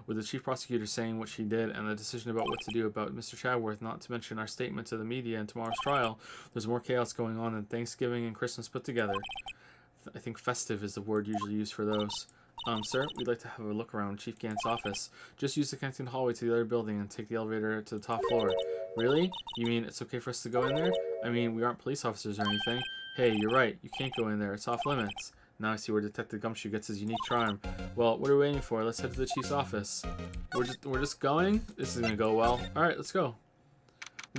Speaker 1: With the chief prosecutor saying what she did and the decision about what to do about Mr. Chadworth, not to mention our statement to the media and tomorrow's trial, there's more chaos going on than Thanksgiving and Christmas put together. I think festive is the word usually used for those. Sir, we'd like to have a look around Chief Gant's office. Just use the connecting hallway to the other building and take the elevator to the top floor. Really? You mean it's okay for us to go in there? I mean, we aren't police officers or anything. Hey, you're right. You can't go in there. It's off limits. Now I see where Detective Gumshoe gets his unique charm. Well, what are we waiting for? Let's head to the chief's office. We're just going? This is gonna go well. Alright, let's go.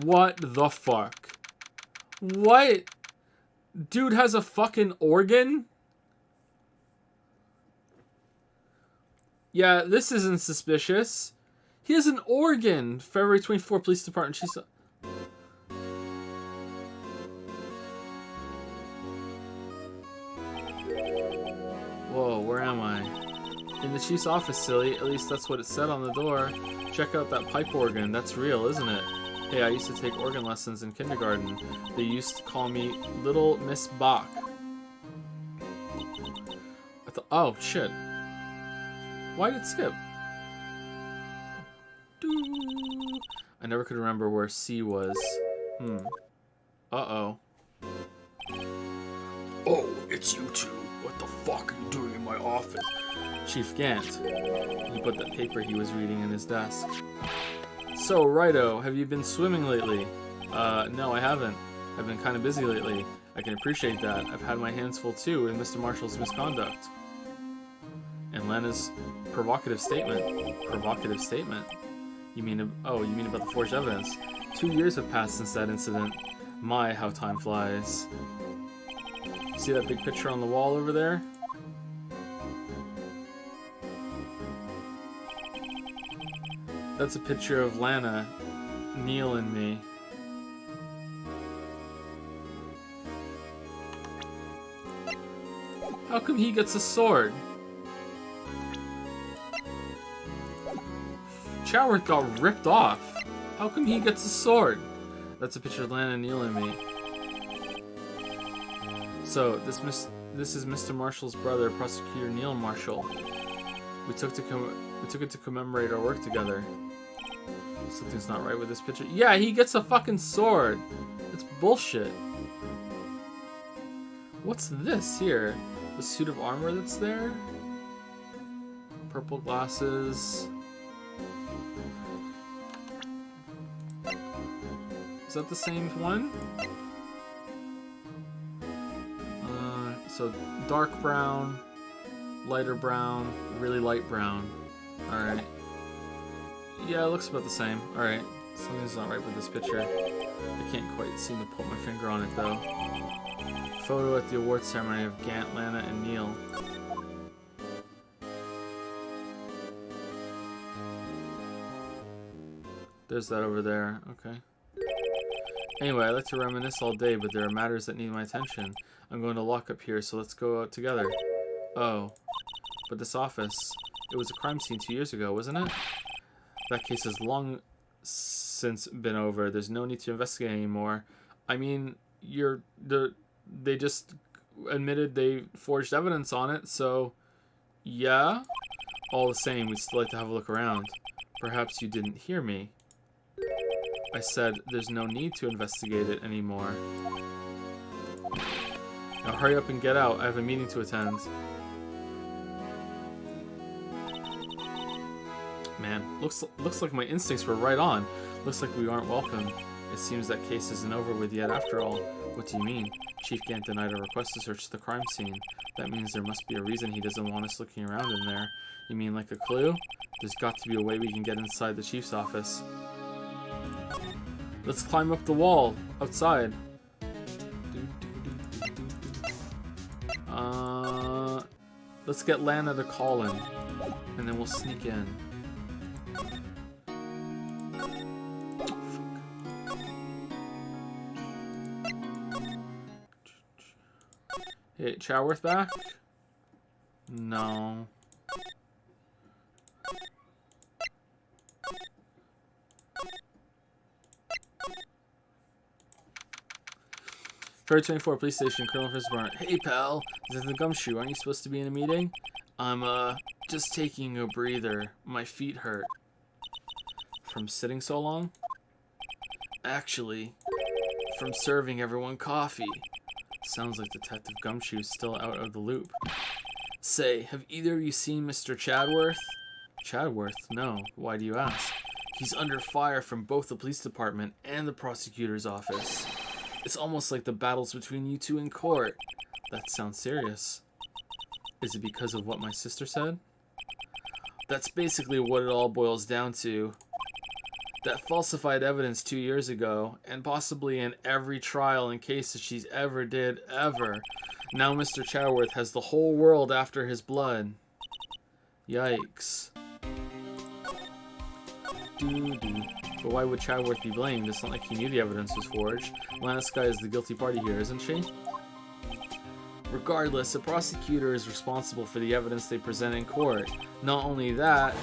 Speaker 1: What the fuck? What? Dude has a fucking organ? Yeah, this isn't suspicious. He has an organ. February 24, Police Department. She's... Whoa, where am I? In the chief's office, silly. At least that's what it said on the door. Check out that pipe organ. That's real, isn't it? Hey, I used to take organ lessons in kindergarten. They used to call me Little Miss Bach. I thought... Oh, shit. Why did it skip? I never could remember where C was. Uh-oh.
Speaker 2: Oh, it's you two. What the fuck are you doing in my office?
Speaker 1: Chief Gant. He put that paper he was reading in his desk. So, Righto, have you been swimming lately? No, I haven't. I've been kind of busy lately. I can appreciate that. I've had my hands full too with Mr. Marshall's misconduct. And Lana's provocative statement. Provocative statement? You mean about the forged evidence? 2 years have passed since that incident. My, how time flies. See that big picture on the wall over there? That's a picture of Lana, Neil, and me. How come he gets a sword? Chadworth got ripped off. How come he gets a sword? That's a picture of Lana, Neil, and me. So, this is Mr. Marshall's brother, Prosecutor Neil Marshall. We took it to commemorate our work together. Something's not right with this picture. Yeah, he gets a fucking sword. It's bullshit. What's this here? The suit of armor that's there? Purple glasses. Is that the same one? So dark brown, lighter brown, really light brown. Alright. Yeah, it looks about the same. Alright. Something's not right with this picture. I can't quite seem to put my finger on it though. Photo at the awards ceremony of Gant, Lana, and Neil. There's that over there. Okay. Anyway, I like to reminisce all day, but there are matters that need my attention. I'm going to lock up here, so let's go out together. Oh. But this office, it was a crime scene 2 years ago, wasn't it? That case has long since been over. There's no need to investigate anymore. I mean, they just admitted they forged evidence on it, so Yeah? All the same, we'd still like to have a look around. Perhaps you didn't hear me. I said there's no need to investigate it anymore. Now hurry up and get out. I have a meeting to attend. Man, looks like my instincts were right on. Looks like we aren't welcome. It seems that case isn't over with yet after all. What do you mean? Chief Gant denied a request to search the crime scene. That means there must be a reason he doesn't want us looking around in there. You mean like a clue? There's got to be a way we can get inside the chief's office. Let's climb up the wall outside. Let's get Lana to call in, and then we'll sneak in. Hey, Chadworth back? No. February 24, police station, Colonel Fitzbarn. Hey, pal. Is that the gumshoe? Aren't you supposed to be in a meeting? I'm, just taking a breather. My feet hurt. From sitting so long? Actually, from serving everyone coffee. Sounds like Detective Gumshoe's still out of the loop. Say, have either of you seen Mr. Chadworth? Chadworth? No. Why do you ask? He's under fire from both the police department and the prosecutor's office. It's almost like the battles between you two in court. That sounds serious. Is it because of what my sister said? That's basically what it all boils down to. That falsified evidence 2 years ago, and possibly in every trial and case that she's ever did, ever. Now Mr. Chadworth has the whole world after his blood. Yikes. Doo-doo. But why would Chadworth be blamed? It's not like he knew the evidence was forged. Lana Skye is the guilty party here, isn't she? Regardless, the prosecutor is responsible for the evidence they present in court. Not only that,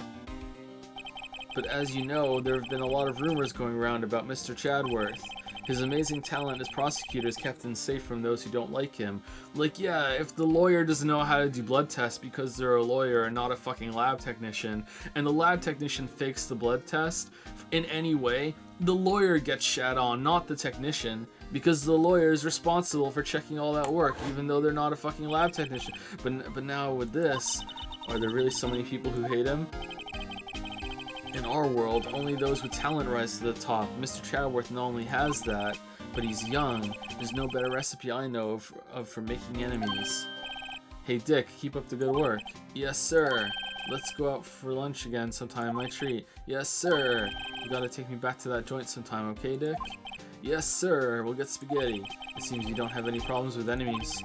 Speaker 1: but as you know, there have been a lot of rumors going around about Mr. Chadworth. His amazing talent as prosecutor has kept him safe from those who don't like him. Like, yeah, if the lawyer doesn't know how to do blood tests because they're a lawyer and not a fucking lab technician, and the lab technician fakes the blood test in any way, the lawyer gets shat on, not the technician, because the lawyer is responsible for checking all that work, even though they're not a fucking lab technician. But now with this, are there really so many people who hate him? In our world, only those with talent rise to the top. Mr. Chadworth not only has that, but he's young. There's no better recipe I know of for making enemies. Hey Dick, keep up the good work. Yes sir. Let's go out for lunch again sometime, my treat. Yes sir. You gotta take me back to that joint sometime, okay Dick? Yes sir, we'll get spaghetti. It seems you don't have any problems with enemies.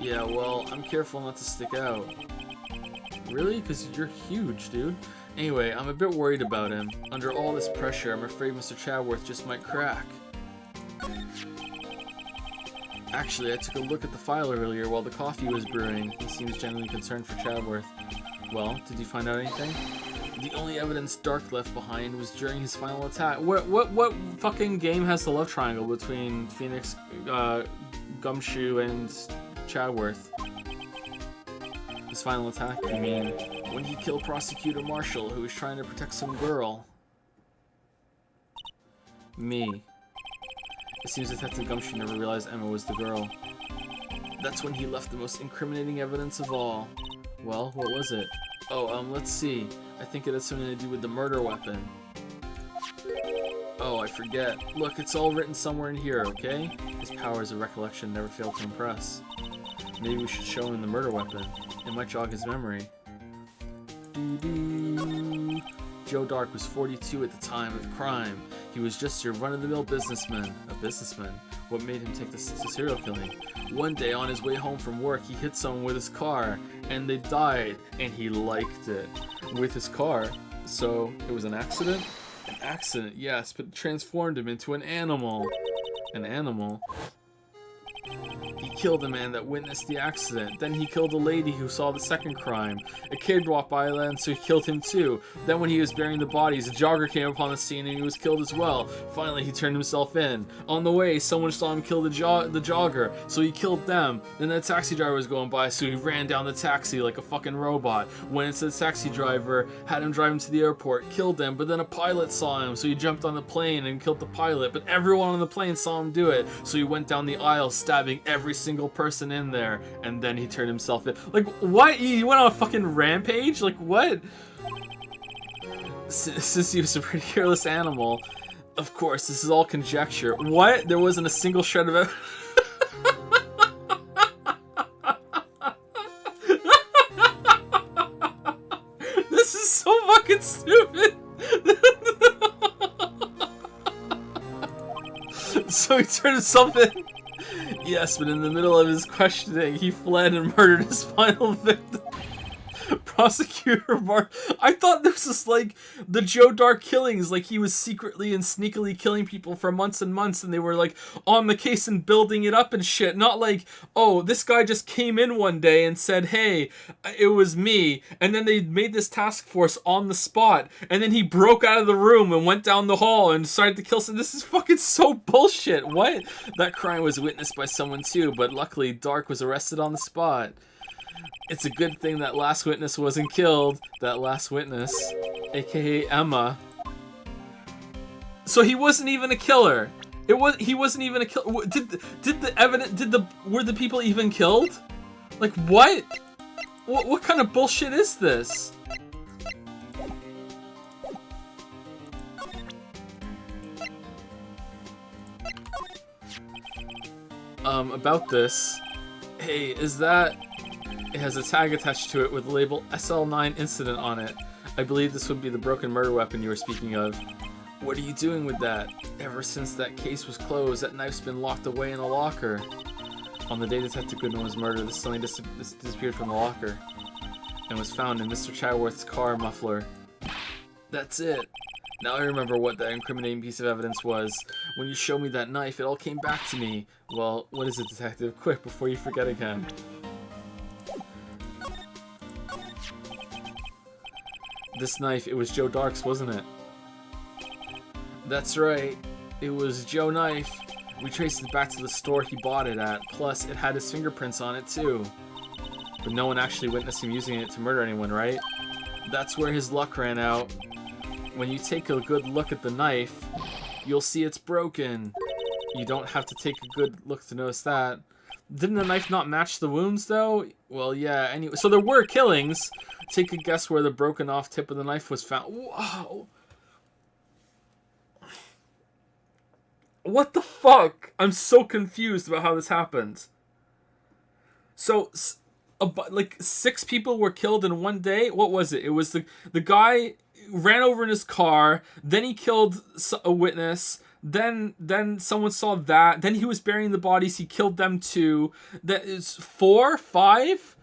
Speaker 1: Yeah, well, I'm careful not to stick out. Really? Because you're huge, dude. Anyway, I'm a bit worried about him. Under all this pressure, I'm afraid Mr. Chadworth just might crack. Actually, I took a look at the file earlier while the coffee was brewing. He seems genuinely concerned for Chadworth. Well, did you find out anything? The only evidence Dark left behind was during his final attack. What fucking game has the love triangle between Phoenix, Gumshoe, and Chadworth? His final attack, you mean? When he killed Prosecutor Marshall, who was trying to protect some girl. Me. It seems Detective Gumshoe never realized Emma was the girl. That's when he left the most incriminating evidence of all. Well, what was it? Oh, let's see. I think it had something to do with the murder weapon. Oh, I forget. Look, it's all written somewhere in here, okay? His powers of recollection never fail to impress. Maybe we should show him the murder weapon. It might jog his memory. Doo-doo. Joe Dark was 42 at the time of the crime. He was just your run-of-the-mill businessman. A businessman? What made him take this to serial killing? One day on his way home from work, he hit someone with his car, and they died, and he liked it. With his car. So, it was an accident? An accident, yes, but it transformed him into an animal. An animal? He killed a man that witnessed the accident. Then he killed a lady who saw the second crime. A kid walked by then, so he killed him too. Then when he was burying the bodies, a jogger came upon the scene and he was killed as well. Finally, he turned himself in. On the way, someone saw him kill the jogger, so he killed them. Then the taxi driver was going by, so he ran down the taxi like a fucking robot. Went into the taxi driver, had him drive him to the airport, killed him, but then a pilot saw him, so he jumped on the plane and killed the pilot. But everyone on the plane saw him do it, so he went down the aisle, stabbing every single person in there, and then he turned himself in. Like, what? He went on a fucking rampage? Like, what? Since he was a pretty careless animal. Of course, this is all conjecture. What? There wasn't a single shred of it. This is so fucking stupid. So he turned himself in. Yes, but in the middle of his questioning, he fled and murdered his final victim. Prosecutor Mark. I thought this was like the Joe Dark killings, like he was secretly and sneakily killing people for months and months, and they were like on the case and building it up and shit. Not like, oh, this guy just came in one day and said, hey, it was me, and then they made this task force on the spot, and then he broke out of the room and went down the hall and decided to kill someone. This is fucking so bullshit. What? That crime was witnessed by someone too, but luckily Dark was arrested on the spot. It's a good thing that last witness wasn't killed. That last witness, aka Emma. So he wasn't even a killer. He wasn't even a killer. Did the evidence? Were the people even killed? Like what? What kind of bullshit is this? About this. Hey, is that? It has a tag attached to it with the label SL9 Incident on it. I believe this would be the broken murder weapon you were speaking of. What are you doing with that? Ever since that case was closed, that knife's been locked away in a locker. On the day Detective Goodman was murdered, this suddenly disappeared from the locker and was found in Mr. Chadworth's car muffler. That's it. Now I remember what that incriminating piece of evidence was. When you showed me that knife, it all came back to me. Well, what is it, Detective? Quick, before you forget again. This knife, it was Joe Dark's, wasn't it? That's right. It was Joe Knife. We traced it back to the store he bought it at. Plus, it had his fingerprints on it, too. But no one actually witnessed him using it to murder anyone, right? That's where his luck ran out. When you take a good look at the knife, you'll see it's broken. You don't have to take a good look to notice that. Didn't the knife not match the wounds, though? Well, yeah, anyway. So there were killings. Take a guess where the broken off tip of the knife was found. Wow. What the fuck? I'm so confused about how this happened. So, like, 6 people were killed in one day? What was it? It was the guy ran over in his car, then he killed a witness, then someone saw that, then he was burying the bodies, he killed them too. That is 4? 5?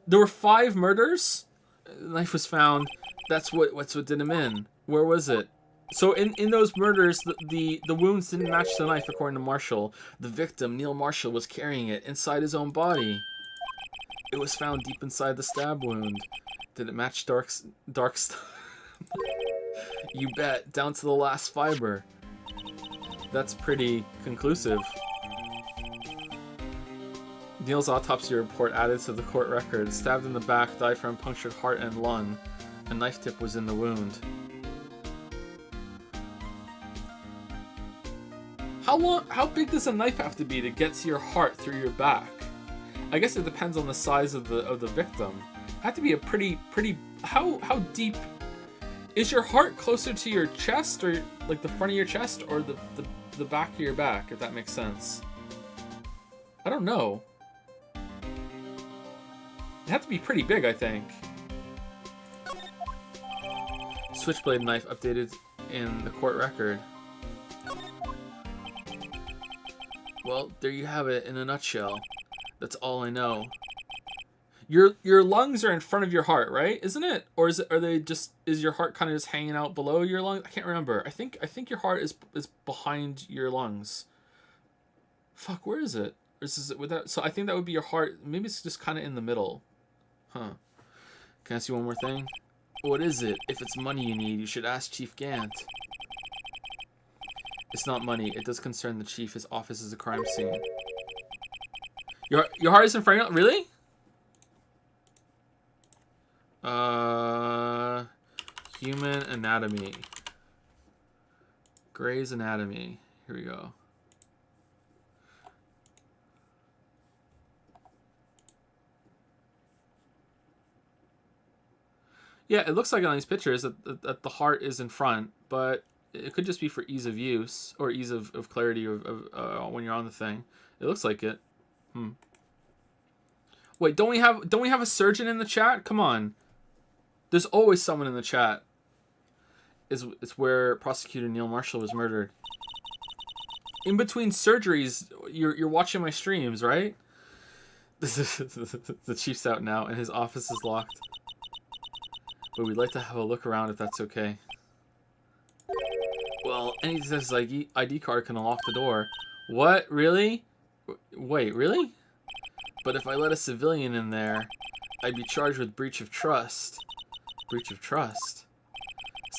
Speaker 1: There were 5 murders? The knife was found. That's what did him in. Where was it? So in those murders, the wounds didn't match the knife, according to Marshall. The victim, Neil Marshall, was carrying it inside his own body. It was found deep inside the stab wound. Did it match Dark's You bet, down to the last fiber. That's pretty conclusive. Neil's autopsy report added to the court record. Stabbed in the back, died from punctured heart and lung. A knife tip was in the wound. How big does a knife have to be to get to your heart through your back? I guess it depends on the size of the victim. It had to be a pretty how deep is your heart? Closer to your chest, or like the front of your chest, or the back of your back, if that makes sense? I don't know. It had to be pretty big, I think. Switchblade knife updated in the court record. Well, there you have it in a nutshell. That's all I know. Your lungs are in front of your heart, right? Isn't it? Or is your heart kind of just hanging out below your lungs? I can't remember. I think your heart is behind your lungs. Fuck, where is it? Or is it without? So I think that would be your heart. Maybe it's just kind of in the middle. Huh. Can I see one more thing? What is it? If it's money you need, you should ask Chief Gant. It's not money. It does concern the chief. His office is a crime scene. Your heart is in front of you? Really? Human anatomy. Gray's Anatomy. Here we go. Yeah, it looks like on these pictures that the heart is in front, but it could just be for ease of use or ease of clarity of when you're on the thing. It looks like it. Wait, don't we have a surgeon in the chat? Come on. There's always someone in the chat. It's where Prosecutor Neil Marshall was murdered. In between surgeries, you're watching my streams, right? The chief's out now, and his office is locked. But we'd like to have a look around if that's okay. Well, anything that says like ID card can unlock the door. What? Really? Wait, really? But if I let a civilian in there, I'd be charged with breach of trust. Breach of trust?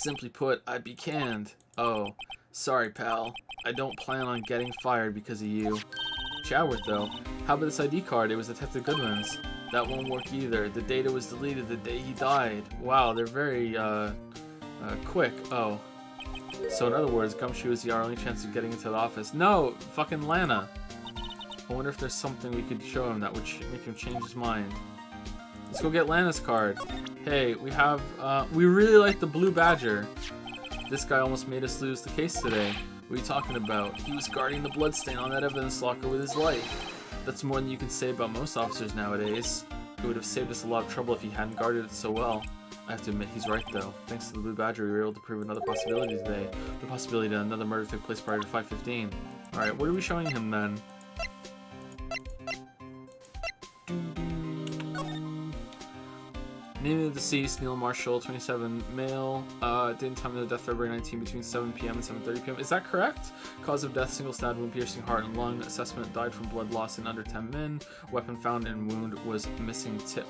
Speaker 1: Simply put, I'd be canned. Oh, sorry, pal. I don't plan on getting fired because of you. Chadworth, though. How about this ID card? It was Detective Goodman's. That won't work either. The data was deleted the day he died. Wow, they're very, quick. Oh. So in other words, Gumshoe is our only chance of getting into the office. No! Fucking Lana! I wonder if there's something we could show him that would make him change his mind. Let's go get Lana's card. Hey, we have, we really like the Blue Badger. This guy almost made us lose the case today. What are you talking about? He was guarding the bloodstain on that evidence locker with his life. That's more than you can say about most officers nowadays. It would have saved us a lot of trouble if he hadn't guarded it so well. I have to admit, he's right though. Thanks to the Blue Badger, we were able to prove another possibility today. The possibility that another murder took place prior to 5:15. Alright, what are we showing him then? Name of the deceased, Neil Marshall, 27, male. Date and time of the death, February 19, between 7 p.m. and 7:30 p.m. Is that correct? Cause of death, single stab wound, piercing heart and lung. Assessment, died from blood loss in under 10 min. Weapon found in wound was missing tip.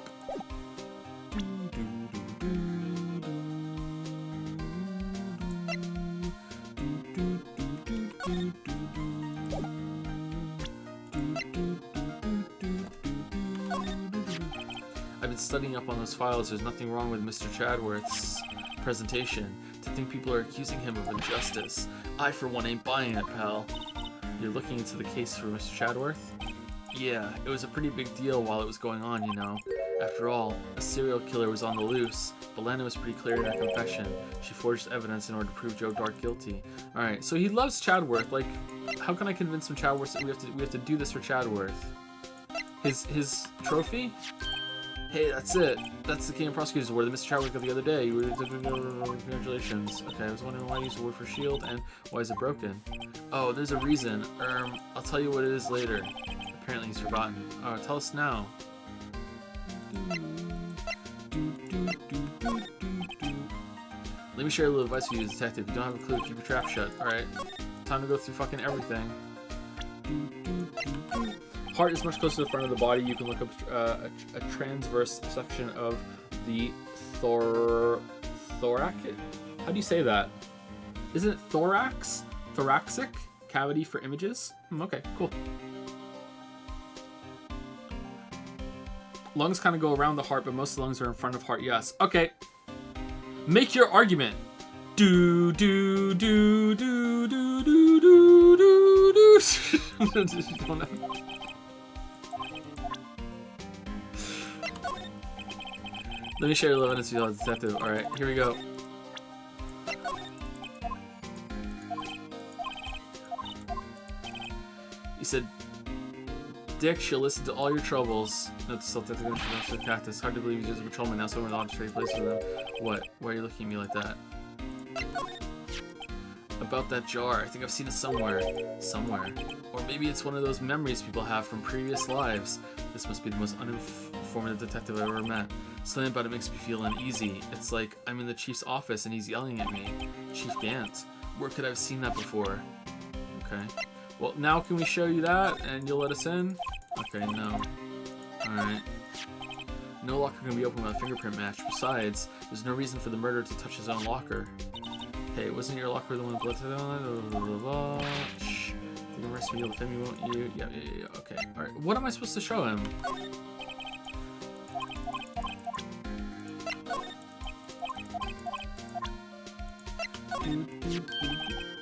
Speaker 1: I've been studying up on those files. There's nothing wrong with Mr. Chadworth's presentation. To think people are accusing him of injustice. I, for one, ain't buying it, pal. You're looking into the case for Mr. Chadworth? Yeah, it was a pretty big deal while it was going on, you know. After all, a serial killer was on the loose, but Lana was pretty clear in her confession. She forged evidence in order to prove Joe Dark guilty. Alright, so he loves Chadworth. Like, how can I convince him Chadworth that we have to do this for Chadworth? His trophy? Hey, that's it. That's the King of Prosecutors Award that Mr. Chadwick got the other day. Congratulations. Okay, I was wondering why I used the word for shield and why is it broken? Oh, there's a reason. I'll tell you what it is later. Apparently he's forgotten. Tell us now. Let me share a little advice with you, detective. You don't have a clue, keep your trap shut. Alright. Time to go through fucking everything. Heart is much closer to the front of the body. You can look up a transverse section of the thoracic. How do you say that? Isn't it thorax? Thoracic cavity for images? Okay, cool. Lungs kind of go around the heart, but most of the lungs are in front of heart. Yes. Okay. Make your argument. Do do do do do do do do do. Let me share a little evidence with you, detective. Alright, here we go. He said, Dick, she'll listen to all your troubles. Note to the cactus. Hard to believe he's just a patrolman now, so we're not straight place with him. What? Why are you looking at me like that? About that jar. I think I've seen it somewhere. Somewhere. Or maybe it's one of those memories people have from previous lives. This must be the most uninformative detective I've ever met. Something about it makes me feel uneasy. It's like I'm in the chief's office and he's yelling at me. Chief Gant. Where could I have seen that before? Okay. Well, now can we show you that and you'll let us in? Okay, no. Alright. No locker can be opened without a fingerprint match. Besides, there's no reason for the murderer to touch his own locker. Hey, wasn't your locker the one with blood on it? Blah, blah, blah. Shh. You can rest me, you'll defend me, won't you? Yeah. Okay. Alright. What am I supposed to show him?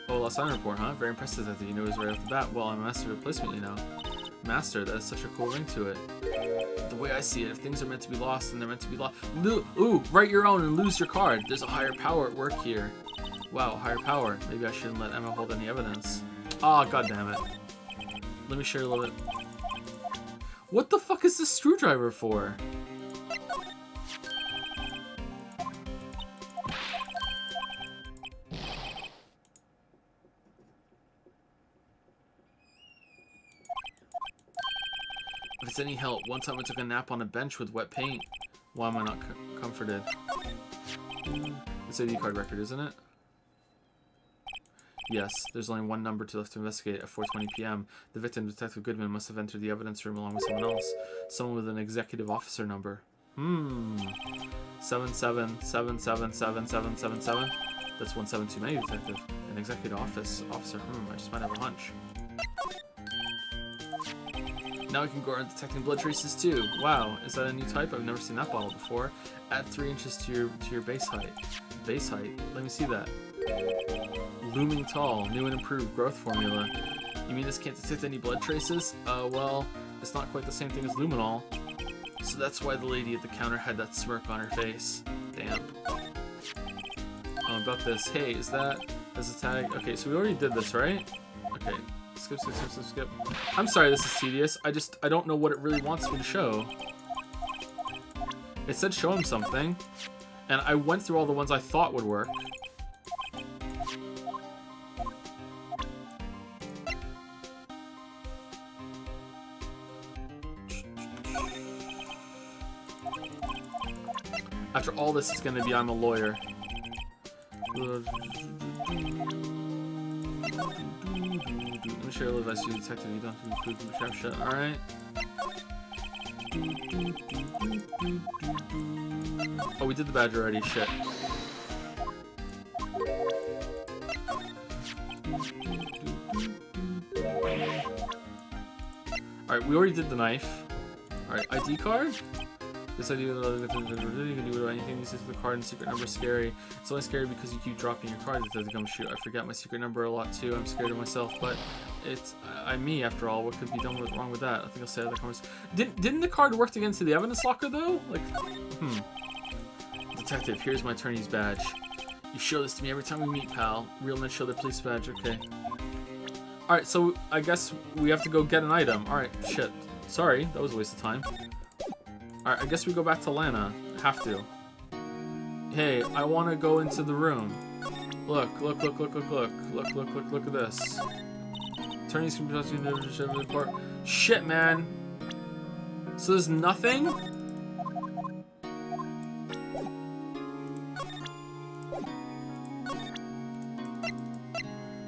Speaker 1: Oh, lost sign report, huh? Very impressive that you know it was right off the bat. Well, I'm a master of replacement, you know. Master, that has such a cool ring to it. The way I see it, if things are meant to be lost, then they're meant to be lost. Ooh, write your own and lose your card. There's a higher power at work here. Wow, higher power. Maybe I shouldn't let Emma hold any evidence. Ah, god damn it. Let me show you a little bit. What the fuck is this screwdriver for? If it's any help, one time I took a nap on a bench with wet paint. Why am I not comforted? It's a ID card record, isn't it? Yes, there's only one number left to investigate at 4:20 p.m. The victim, Detective Goodman, must have entered the evidence room along with someone else. Someone with an executive officer number. 77777777. That's one 7 too many, Detective. An executive officer. I just might have a hunch. Now we can go around detecting blood traces too. Wow, is that a new type? I've never seen that bottle before. Add 3 inches to your base height. Base height? Let me see that. Looming tall, new and improved growth formula. You mean this can't detect any blood traces? Well, it's not quite the same thing as luminol. So that's why the lady at the counter had that smirk on her face. Damn. Oh, about this. Hey, is that as a tag? Okay, so we already did this, right? Okay. Skip. I'm sorry this is tedious. I don't know what it really wants me to show. It said show him something. And I went through all the ones I thought would work. After all this, it's gonna be I'm a lawyer. Let me share a little advice to you, detective. You don't have to be proof of trap shit. Alright. Oh, we did the badge already. Shit. Alright, we already did the knife. Alright, ID card? This idea you can do anything. This is the card and secret number is scary. It's only scary because you keep dropping your cards. It doesn't come shoot. I forget my secret number a lot too. I'm scared of myself, but it's I'm me after all. What could be done wrong with that? I think I'll say that conversation. Didn't the card work against the evidence locker though? Like, Detective, here's my attorney's badge. You show this to me every time we meet, pal. Real men show their police badge. Okay. All right, so I guess we have to go get an item. All right, shit. Sorry, that was a waste of time. Alright, I guess we go back to Lana. Have to. Hey, I want to go into the room. Look at this. Attorneys can be in the court. Shit, man. So there's nothing?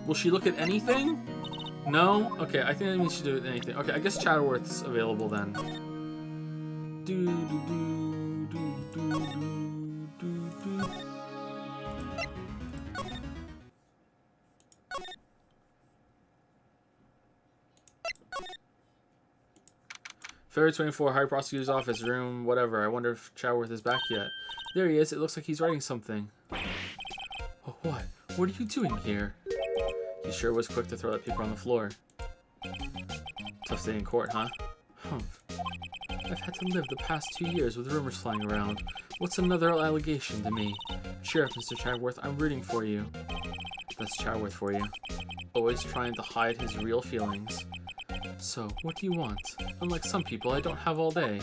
Speaker 1: Will she look at anything? No? Okay, I think that means she do anything. Okay, I guess Chatterworth's available then. February 24, High Prosecutor's Office, room, whatever. I wonder if Chatterworth is back yet. There he is. It looks like he's writing something. Oh, what? What are you doing here? He sure was quick to throw that paper on the floor. Tough day in court, huh? I've had to live the past 2 years with rumors flying around. What's another allegation to me? Cheer up, Mr. Chatterworth. I'm rooting for you. That's Chatterworth for you. Always trying to hide his real feelings. So, what do you want? Unlike some people, I don't have all day.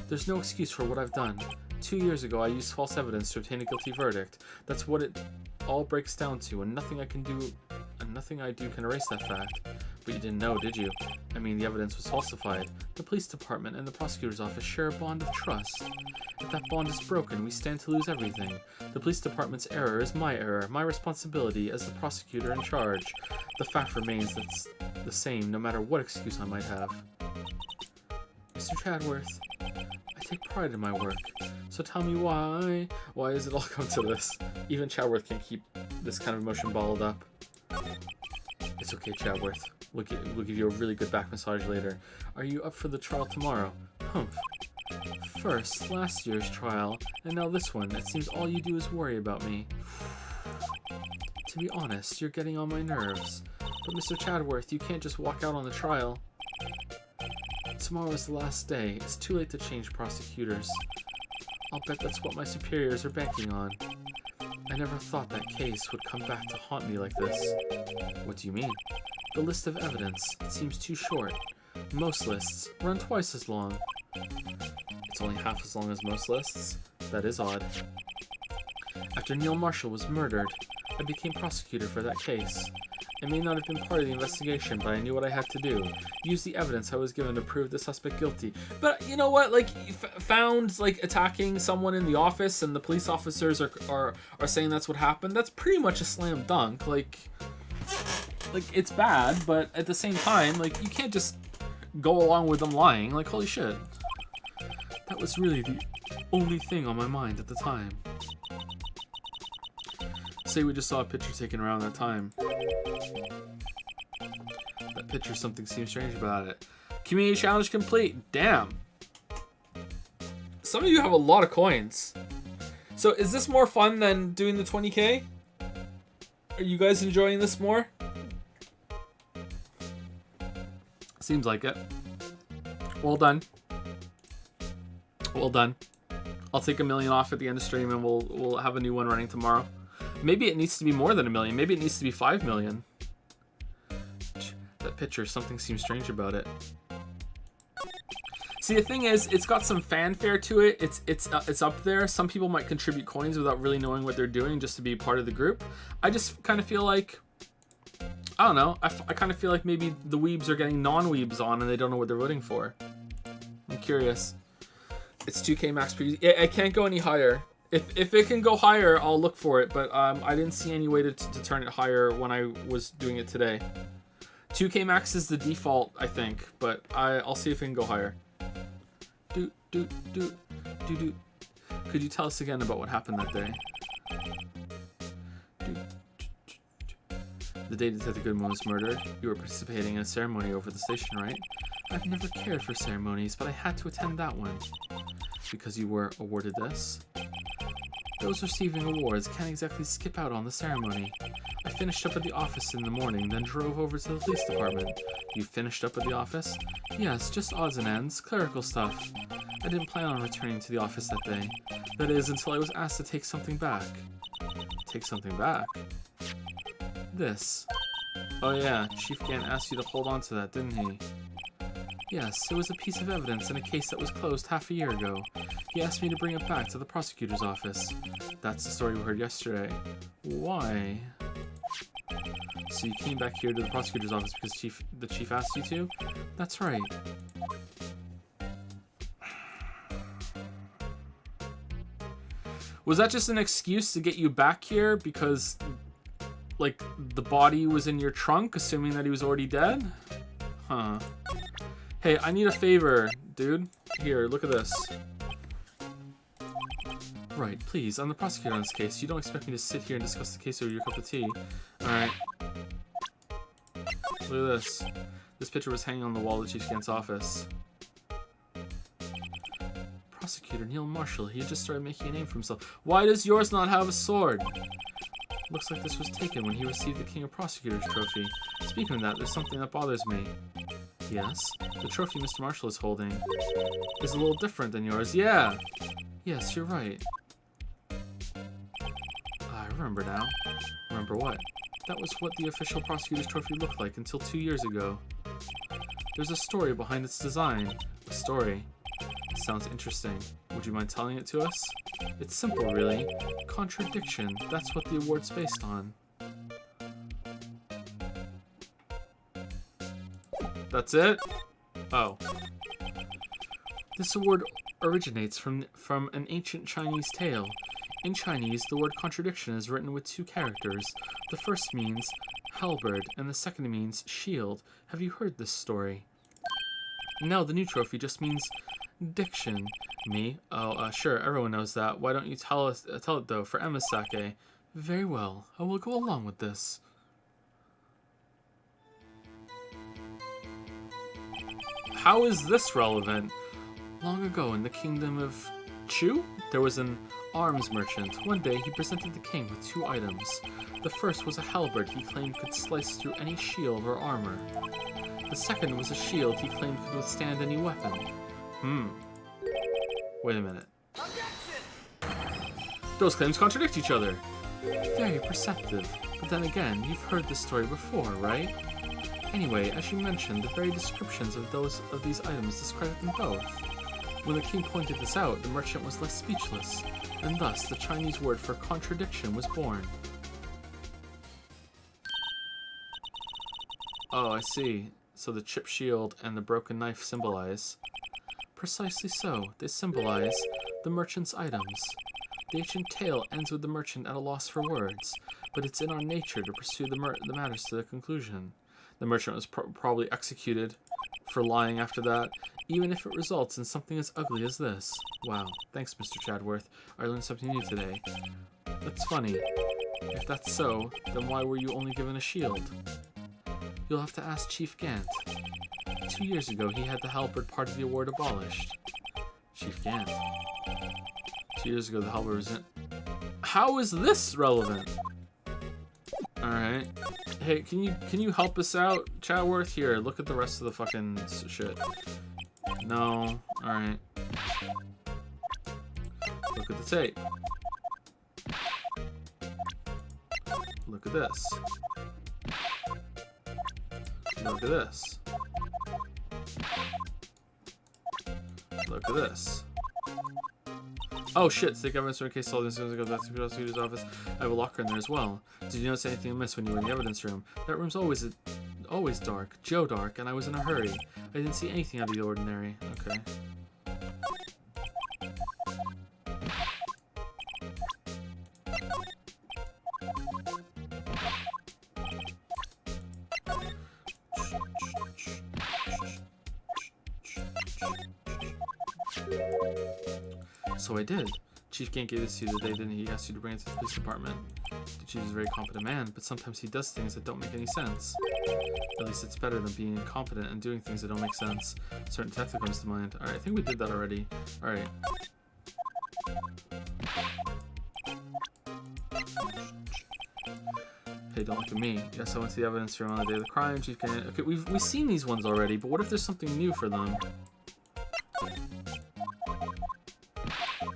Speaker 1: There's no excuse for what I've done. 2 years ago, I used false evidence to obtain a guilty verdict. That's what it all breaks down to, and nothing I do can erase that fact. But you didn't know, did you? I mean, the evidence was falsified. The police department and the prosecutor's office share a bond of trust. If that bond is broken, we stand to lose everything. The police department's error is my error, my responsibility as the prosecutor in charge. The fact remains that's the same, no matter what excuse I might have. Mr. Chadworth, I take pride in my work. So tell me why? Why has it all come to this? Even Chadworth can't keep this kind of emotion bottled up. It's okay, Chadworth. We'll give you a really good back massage later. Are you up for the trial tomorrow? Humph. First, last year's trial, and now this one. It seems all you do is worry about me. To be honest, you're getting on my nerves. But Mr. Chadworth, you can't just walk out on the trial. Tomorrow is the last day. It's too late to change prosecutors. I'll bet that's what my superiors are banking on. I never thought that case would come back to haunt me like this. What do you mean? The list of evidence. It seems too short. Most lists run twice as long. It's only half as long as most lists? That is odd. After Neil Marshall was murdered, I became prosecutor for that case. I may not have been part of the investigation, but I knew what I had to do. Use the evidence I was given to prove the suspect guilty. But you know what? Like, found like attacking someone in the office, and the police officers are saying that's what happened. That's pretty much a slam dunk. Like it's bad, but at the same time, like you can't just go along with them lying. Like, holy shit. That was really the only thing on my mind at the time. Say we just saw a picture taken around that time. That picture, something seems strange about it. Community challenge complete. Damn. Some of you have a lot of coins. So is this more fun than doing the 20k? Are you guys enjoying this more? Seems like it. Well done. Well done. I'll take 1 million off at the end of stream, and we'll have a new one running tomorrow. Maybe it needs to be more than 1 million. Maybe it needs to be 5 million. That picture, something seems strange about it. See, the thing is, it's got some fanfare to it. It's up there. Some people might contribute coins without really knowing what they're doing, just to be part of the group. I just kind of feel like, I don't know. I kind of feel like maybe the weebs are getting non-weebs on, and they don't know what they're voting for. I'm curious. It's 2k max per user. I can't go any higher. If it can go higher, I'll look for it, but I didn't see any way to turn it higher when I was doing it today. 2k max is the default, I think, but I'll see if it can go higher. Could you tell us again about what happened that day? The day Detective Goodman was murdered, you were participating in a ceremony over the station, right? I've never cared for ceremonies, but I had to attend that one. Because you were awarded this? Those receiving awards can't exactly skip out on the ceremony. I finished up at the office in the morning, then drove over to the police department. You finished up at the office? Yes, just odds and ends, clerical stuff. I didn't plan on returning to the office that day. That is, until I was asked to take something back. Take something back? This. Oh yeah, Chief Gant asked you to hold on to that, didn't he? Yes, it was a piece of evidence in a case that was closed half a year ago. He asked me to bring it back to the prosecutor's office. That's the story we heard yesterday. Why? So you came back here to the prosecutor's office because the chief asked you to? That's right. Was that just an excuse to get you back here because, like, the body was in your trunk, assuming that he was already dead? Huh. Hey, I need a favor, dude. Here, look at this. Right, please, I'm the prosecutor on this case. You don't expect me to sit here and discuss the case over your cup of tea. Alright. Look at this. This picture was hanging on the wall of Chief Gant's office. Prosecutor Neil Marshall, he had just started making a name for himself. Why does yours not have a sword? Looks like this was taken when he received the King of Prosecutors trophy. Speaking of that, there's something that bothers me. Yes? The trophy Mr. Marshall is holding is a little different than yours. Yeah! Yes, you're right. I remember now. Remember what? That was what the official prosecutor's trophy looked like until 2 years ago. There's a story behind its design. A story. Sounds interesting. Would you mind telling it to us? It's simple, really. Contradiction. That's what the award's based on. That's it? Oh. This award originates from an ancient Chinese tale. In Chinese, the word contradiction is written with 2 characters. The first means halberd, and the second means shield. Have you heard this story? No, the new trophy just means diction. Me? Oh, sure, everyone knows that. Why don't you tell it though, for Emma's sake? Very well, I will go along with this. How is this relevant? Long ago in the kingdom of Chu, there was an arms merchant. One day he presented the king with 2 items. The first was a halberd he claimed could slice through any shield or armor. The second was a shield he claimed could withstand any weapon. Wait a minute.
Speaker 4: Objection!
Speaker 1: Those claims contradict each other. Very perceptive. But then again, you've heard this story before, right? Anyway, as you mentioned, the very descriptions of these items discredit them both. When the king pointed this out, the merchant was left speechless, and thus the Chinese word for contradiction was born. Oh, I see. So the chipped shield and the broken knife symbolize. Precisely so. They symbolize the merchant's items. The ancient tale ends with the merchant at a loss for words, but it's in our nature to pursue the matters to the conclusion. The merchant was probably executed for lying after that, even if it results in something as ugly as this. Wow. Thanks, Mr. Chadworth. I learned something new today. That's funny. If that's so, then why were you only given a shield? You'll have to ask Chief Gant. 2 years ago, he had the halberd part of the award abolished. Chief Gant. 2 years ago, the halberd was in... How is this relevant? Alright. Hey, can you help us out, Chatworth? Here, look at the rest of the fucking shit. No. Alright. Look at the tape. Look at this. Look at this. Look at this. Oh shit, take evidence in case all this goes back to the prosecutor's office. I have a locker in there as well. Did you notice anything amiss when you were in the evidence room? That room's always dark. Joe dark, and I was in a hurry. I didn't see anything out of the ordinary. Okay. So I did. Chief Gant gave this to you the day, didn't he? He asked you to bring it to the police department. The chief is a very competent man, but sometimes he does things that don't make any sense. At least it's better than being incompetent and doing things that don't make sense. A certain detective comes to mind. Alright, I think we did that already. Alright. Hey, don't look at me. Yes, I went to the evidence room on the day of the crime. Chief Gant... Okay, we've seen these ones already, but what if there's something new for them?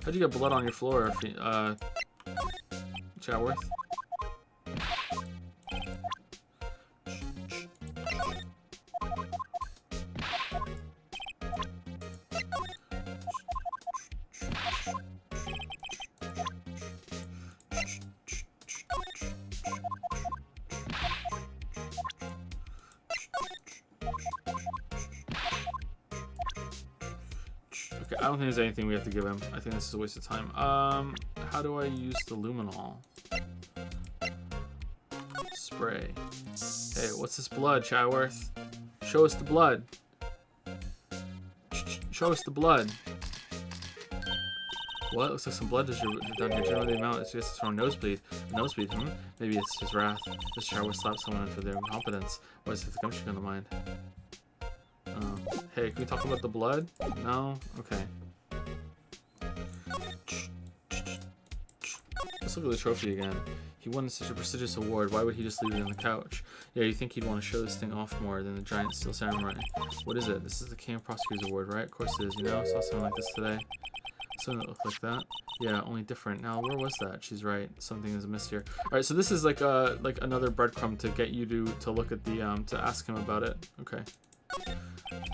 Speaker 1: How'd you get blood on your floor, Chatworth? Okay, I don't think there's anything we have to give him. I think this is a waste of time. How do I use the luminol? Spray. Hey, what's this blood, Chatworth? Show us the blood. Show us the blood. What? Looks like some blood is down here. Do you know the amount? It's just from a nosebleed. A nosebleed, Maybe it's his wrath. This Chatworth slapped someone for their incompetence. Why is it the gumption gonna mind? Hey, can we talk about the blood? No? Okay. Let's look at the trophy again. He won such a prestigious award. Why would he just leave it on the couch? Yeah, you think he'd want to show this thing off more than the giant steel samurai. What is it? This is the King of Prosecutors Award, right? Of course it is, you know? I saw something like this today. Something that looked like that. Yeah, only different. Now, where was that? She's right. Something is amiss here. Alright, so this is like another breadcrumb to get you to look at the, to ask him about it. Okay.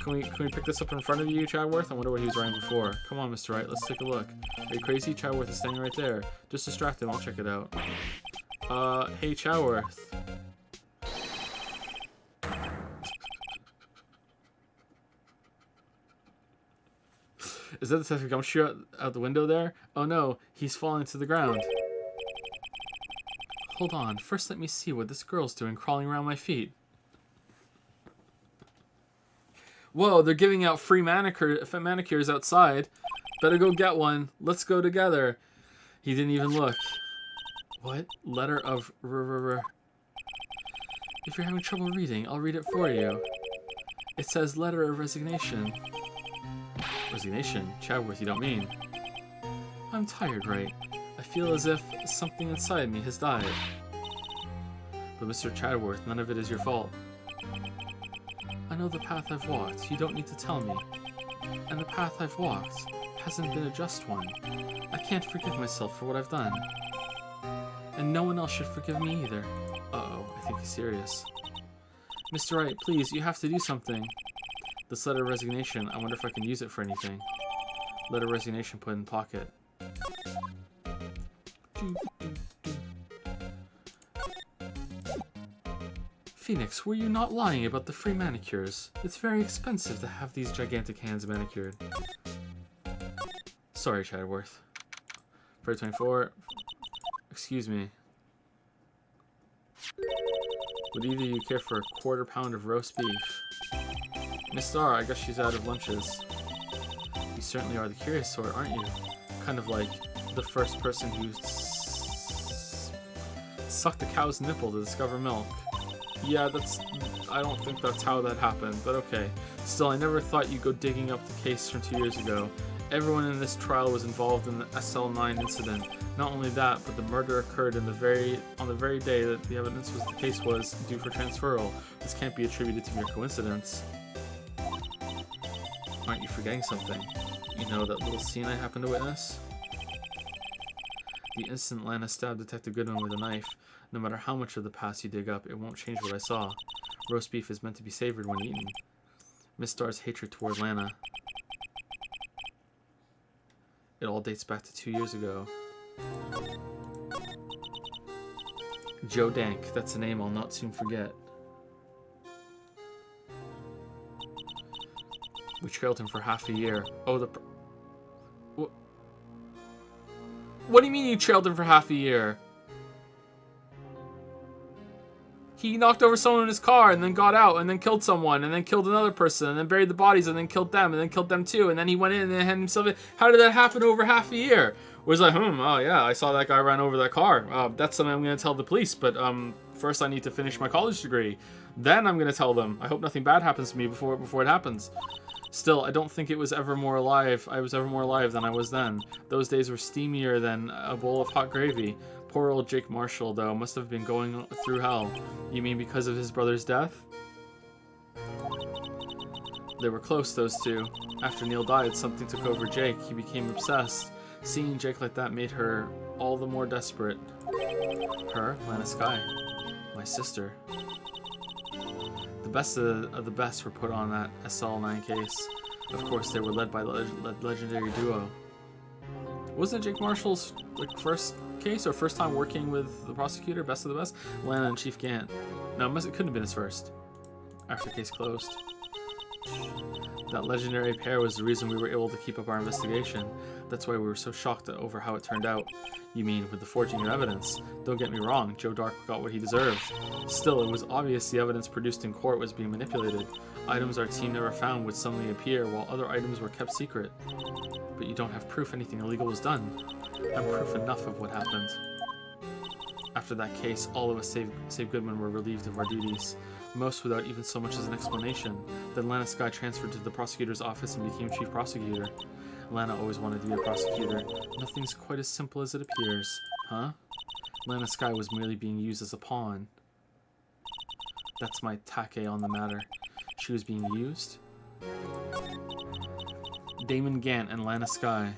Speaker 1: Can we pick this up in front of you, Chatworth? I wonder what he was wearing before. Come on, Mr. Wright, let's take a look. Are you crazy? Chatworth is standing right there. Just distract him, I'll check it out. Hey, Chatworth. Is that Detective Gumshoe out the window there? Oh no, he's falling to the ground. Hold on, first let me see what this girl's doing crawling around my feet. Whoa, they're giving out free manicures outside. Better go get one. Let's go together. He didn't even look. What? Letter of If you're having trouble reading, I'll read it for you. It says letter of resignation. Resignation? Chadworth, you don't mean. I'm tired, Wright. I feel as if something inside me has died. But Mr. Chadworth, none of it is your fault. I know the path I've walked. You don't need to tell me. And the path I've walked hasn't been a just one. I can't forgive myself for what I've done. And no one else should forgive me either. Uh-oh, I think he's serious. Mr. Wright, please, you have to do something. This letter of resignation, I wonder if I can use it for anything. Letter of resignation put in pocket. Phoenix, were you not lying about the free manicures? It's very expensive to have these gigantic hands manicured. Sorry, Chadworth. February 24. Excuse me. Would either of you care for a quarter pound of roast beef? Miss Star, I guess she's out of lunches. You certainly are the curious sort, aren't you? Kind of like the first person who sucked a cow's nipple to discover milk. Yeah, I don't think that's how that happened, but okay. Still, I never thought you'd go digging up the case from 2 years ago. Everyone in this trial was involved in the SL9 incident. Not only that, but the murder occurred on the very day that the evidence was the case was due for transferal. This can't be attributed to mere coincidence. Aren't you forgetting something? You know that little scene I happened to witness? The instant Lana stabbed Detective Goodman with a knife, no matter how much of the past you dig up, it won't change what I saw. Roast beef is meant to be savored when eaten. Miss Star's hatred toward Lana. It all dates back to 2 years ago. Joe Dank, that's a name I'll not soon forget. We trailed him for half a year. Oh, What do you mean you trailed him for half a year? He knocked over someone in his car and then got out and then killed someone and then killed another person and then buried the bodies and then killed them and then killed them too, and then he went in and then had himself in. How did that happen over half a year? Was like, oh yeah, I saw that guy run over that car. That's something I'm going to tell the police, but first I need to finish my college degree. Then I'm going to tell them. I hope nothing bad happens to me before it happens. Still, I don't think I was ever more alive than I was then. Those days were steamier than a bowl of hot gravy. Poor old Jake Marshall, though, must have been going through hell. You mean because of his brother's death? They were close, those two. After Neil died, something took over Jake. He became obsessed. Seeing Jake like that made her all the more desperate. Her? Lana Skye. My sister. The best of the best were put on that SL9 case. Of course, they were led by the legendary duo. Wasn't Jake Marshall's first case or first time working with the prosecutor, best of the best? Lana and Chief Gant. No, it couldn't have been his first. After case closed. That legendary pair was the reason we were able to keep up our investigation. That's why we were so shocked over how it turned out. You mean, with the forging of evidence? Don't get me wrong, Joe Dark got what he deserved. Still, it was obvious the evidence produced in court was being manipulated. Items our team never found would suddenly appear, while other items were kept secret. But you don't have proof anything illegal was done. And proof enough of what happened. After that case, all of us save Goodman were relieved of our duties. Most without even so much as an explanation. Then Lana Skye transferred to the prosecutor's office and became chief prosecutor. Lana always wanted to be a prosecutor. Nothing's quite as simple as it appears. Huh? Lana Skye was merely being used as a pawn. That's my take on the matter. She was being used? Damon Gant and Lana Skye.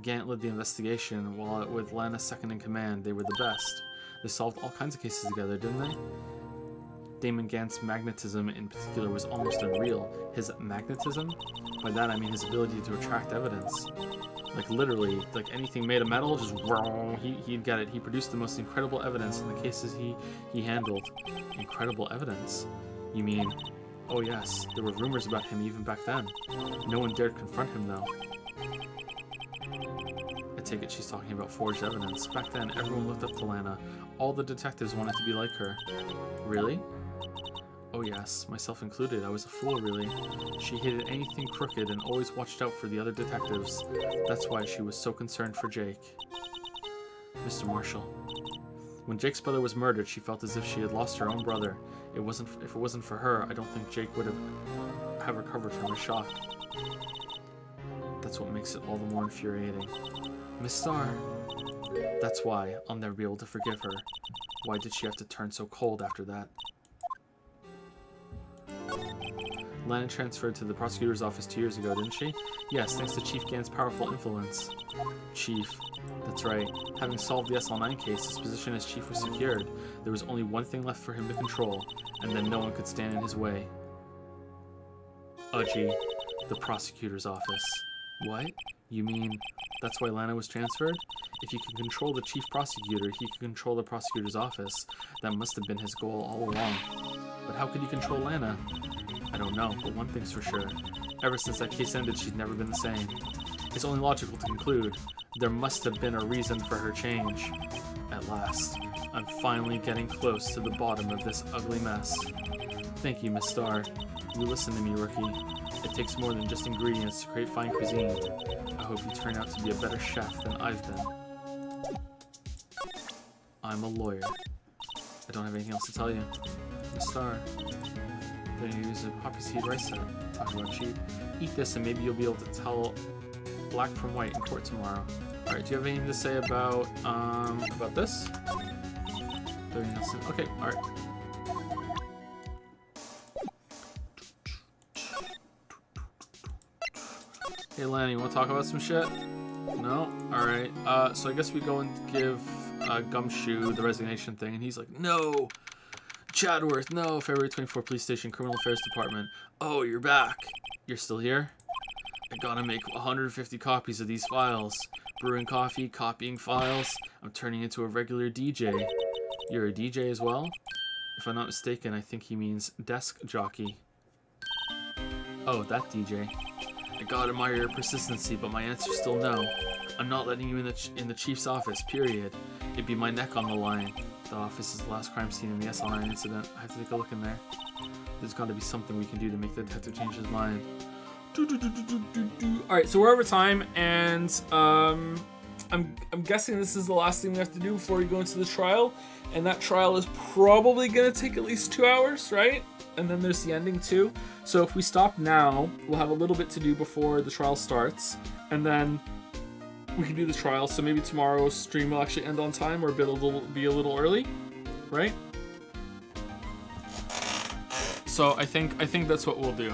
Speaker 1: Gant led the investigation, while with Lana second in command, they were the best. They solved all kinds of cases together, didn't they? Damon Gant's magnetism in particular was almost unreal. His magnetism? By that I mean his ability to attract evidence. Like literally, like anything made of metal, just he'd get it. He produced the most incredible evidence in the cases he handled. Incredible evidence? You mean Oh yes, there were rumors about him even back then. No one dared confront him though. I take it she's talking about forged evidence. Back then, everyone looked up to Lana. All the detectives wanted to be like her. Really? Oh yes, myself included. I was a fool, really. She hated anything crooked and always watched out for the other detectives. That's why she was so concerned for Jake. Mr. Marshall. When Jake's brother was murdered, she felt as if she had lost her own brother. If it wasn't for her, I don't think Jake would have recovered from his shock. That's what makes it all the more infuriating. Miss Starr. That's why I'll never be able to forgive her. Why did she have to turn so cold after that? Lana transferred to the prosecutor's office 2 years ago, didn't she? Yes, thanks to Chief Gann's powerful influence. Chief. That's right. Having solved the SL9 case, his position as chief was secured. There was only one thing left for him to control, and then no one could stand in his way. Gee. The prosecutor's office. What? You mean that's why Lana was transferred? If he could control the chief prosecutor, he could control the prosecutor's office. That must have been his goal all along. But how could he control Lana? I don't know, but one thing's for sure. Ever since that case ended, she's never been the same. It's only logical to conclude there must have been a reason for her change. At last, I'm finally getting close to the bottom of this ugly mess. Thank you, Miss Starr. You listen to me, rookie. It takes more than just ingredients to create fine cuisine. I hope you turn out to be a better chef than I've been. I'm a lawyer. I don't have anything else to tell you. Miss Starr. Then you use a poppy seed rice set. Talking about cheap. Eat this and maybe you'll be able to tell black from white in court tomorrow. Alright, do you have anything to say about this? Okay, alright. Hey Lanny, you wanna talk about some shit? No? Alright. So I guess we go and give Gumshoe the resignation thing, and he's like, no! Chadworth, no! February 24 Police Station, Criminal Affairs Department. Oh, you're back. You're still here? I gotta make 150 copies of these files. Brewing coffee, copying files. I'm turning into a regular DJ. You're a DJ as well? If I'm not mistaken, I think he means desk jockey. Oh, that DJ. I gotta admire your persistency, but my answer's still no. I'm not letting you in the chief's office, period. It'd be my neck on the line. The office is the last crime scene in the SL9 incident. I have to take a look in there. There's gotta be something we can do to make the detective change his mind. Alright, so we're over time, and I'm guessing this is the last thing we have to do before we go into the trial, and that trial is probably gonna take at least 2 hours, right? And then there's the ending too. So if we stop now, we'll have a little bit to do before the trial starts, and then we can do the trial. So maybe tomorrow's stream will actually end on time, or be a little early, right? So I think that's what we'll do.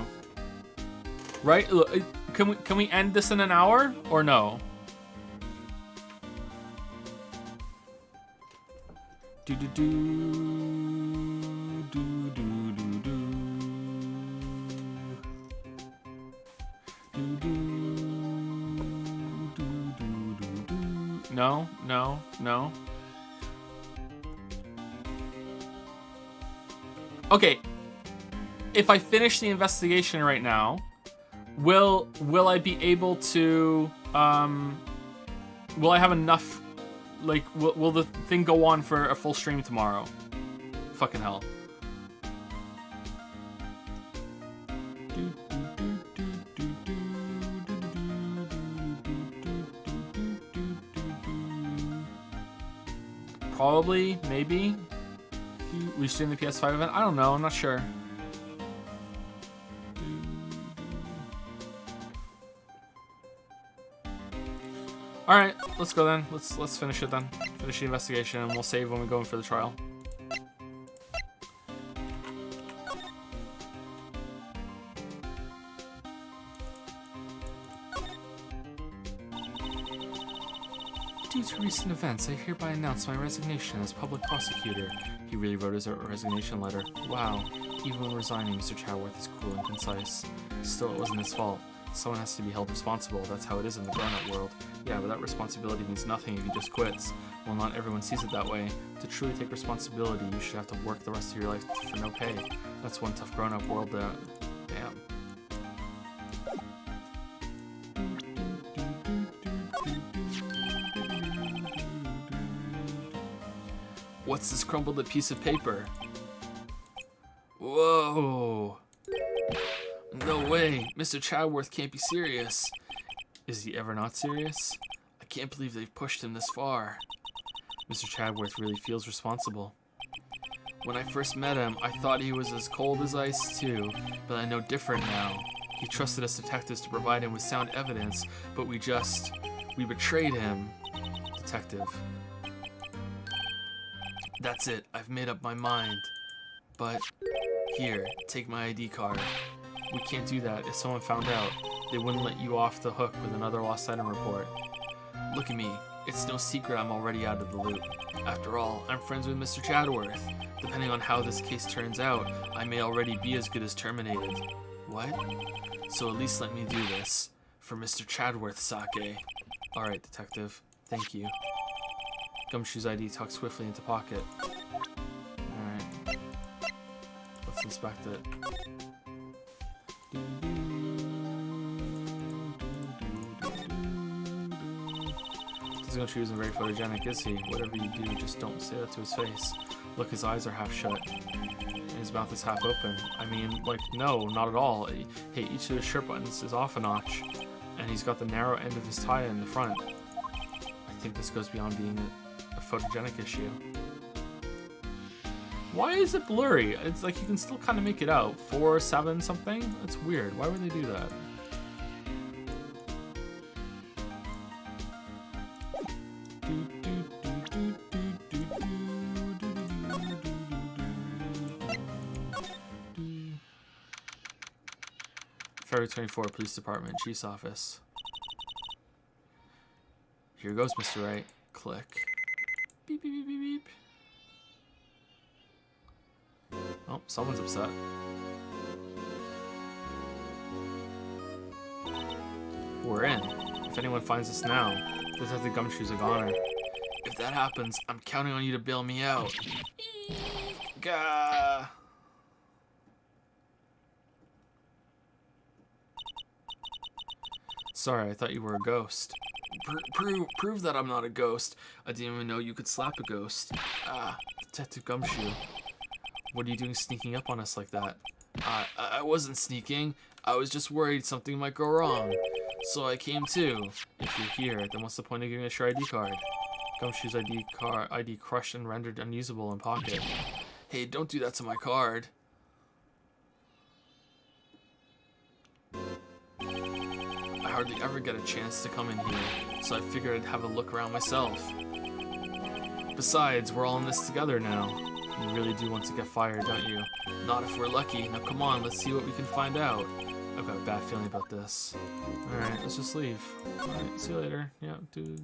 Speaker 1: Right? Look, can we end this in an hour or no? Do do do do do do do do do do do do. No, no, no. Okay. If I finish the investigation right now, will I be able to will I have enough, like, will the thing go on for a full stream tomorrow? Fucking hell. Probably, maybe. We stream the PS5 event? I don't know, I'm not sure. Alright, let's go then. Let's finish it then. Finish the investigation, and we'll save when we go in for the trial. Due to recent events, I hereby announce my resignation as public prosecutor. He really wrote his resignation letter. Wow. Even when resigning, Mr. Chadworth is cool and concise. Still, it wasn't his fault. Someone has to be held responsible. That's how it is in the grown-up world. Yeah, but that responsibility means nothing if he just quits. Well, not everyone sees it that way. To truly take responsibility, you should have to work the rest of your life for no pay.
Speaker 2: That's one tough grown-up world, damn. What's this crumpled up piece of paper? Whoa! No way! Mr. Chadworth can't be serious. Is he ever not serious? I can't believe they've pushed him this far. Mr. Chadworth really feels responsible. When I first met him, I thought he was as cold as ice too, but I know different now. He trusted us detectives to provide him with sound evidence, but we betrayed him. Detective. That's it, I've made up my mind. But, here, take my ID card. We can't do that. If someone found out, they wouldn't let you off the hook with another lost item report. Look at me. It's no secret I'm already out of the loop. After all, I'm friends with Mr. Chadworth. Depending on how this case turns out, I may already be as good as terminated. What? So at least let me do this. For Mr. Chadworth's sake. Alright, detective. Thank you. Gumshoe's ID tucked swiftly into pocket. Alright. Let's inspect it. This Gumshoe isn't very photogenic, is he? Whatever you do, just don't say that to his face. Look, his eyes are half shut. And his mouth is half open. I mean, like, no, not at all. Hey, each of his shirt buttons is off a notch. And he's got the narrow end of his tie in the front. I think this goes beyond being a photogenic issue. Why is it blurry? It's like you can still kind of make it out. 4, 7 something? That's weird. Why would they do that? February 24, Police Department, Chief's Office. Here goes, Mr. Wright. Click. Beep, beep, beep, beep, beep. Oh, someone's upset. We're in. If anyone finds us now, Detective Gumshoe's a goner. If that happens, I'm counting on you to bail me out. Gah! Sorry, I thought you were a ghost. Prove that I'm not a ghost. I didn't even know you could slap a ghost. Ah, Detective Gumshoe. What are you doing sneaking up on us like that? I wasn't sneaking. I was just worried something might go wrong. So I came too. If you're here, then what's the point of giving us your ID card? Gumshoe's ID crushed and rendered unusable in pocket. Hey, don't do that to my card. I hardly ever get a chance to come in here, so I figured I'd have a look around myself. Besides, we're all in this together now. You really do want to get fired, don't you? Not if we're lucky. Now come on, let's see what we can find out. I've got a bad feeling about this. Alright, let's just leave. Alright, see you later. Yeah, dude.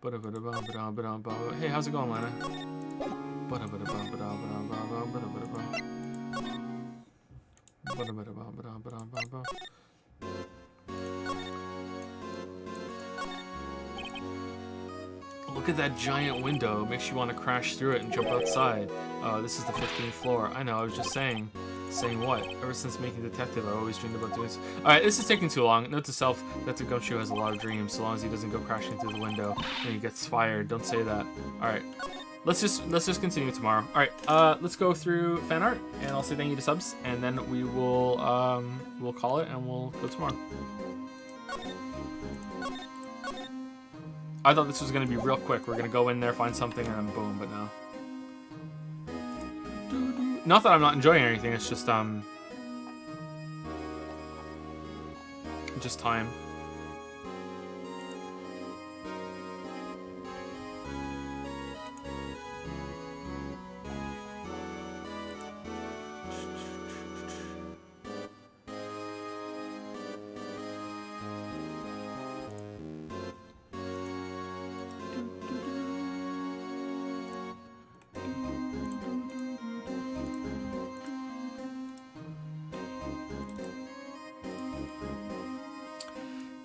Speaker 2: Hey, how's it going, Lana? Look at that giant window. It makes you want to crash through it and jump outside. This is the 15th floor. I know, I was just saying. Saying what? Ever since making Detective, I always dreamed about doing this. Alright, this is taking too long. Note to self, Detective Gumshoe has a lot of dreams, so long as he doesn't go crashing through the window and he gets fired. Don't say that. Alright. Let's just continue tomorrow. Alright, let's go through fan art, and I'll say thank you to subs, and then we will we'll call it and we'll go tomorrow. I thought this was gonna be real quick. We're gonna go in there, find something, and then boom, but no. Not that I'm not enjoying anything, it's just time.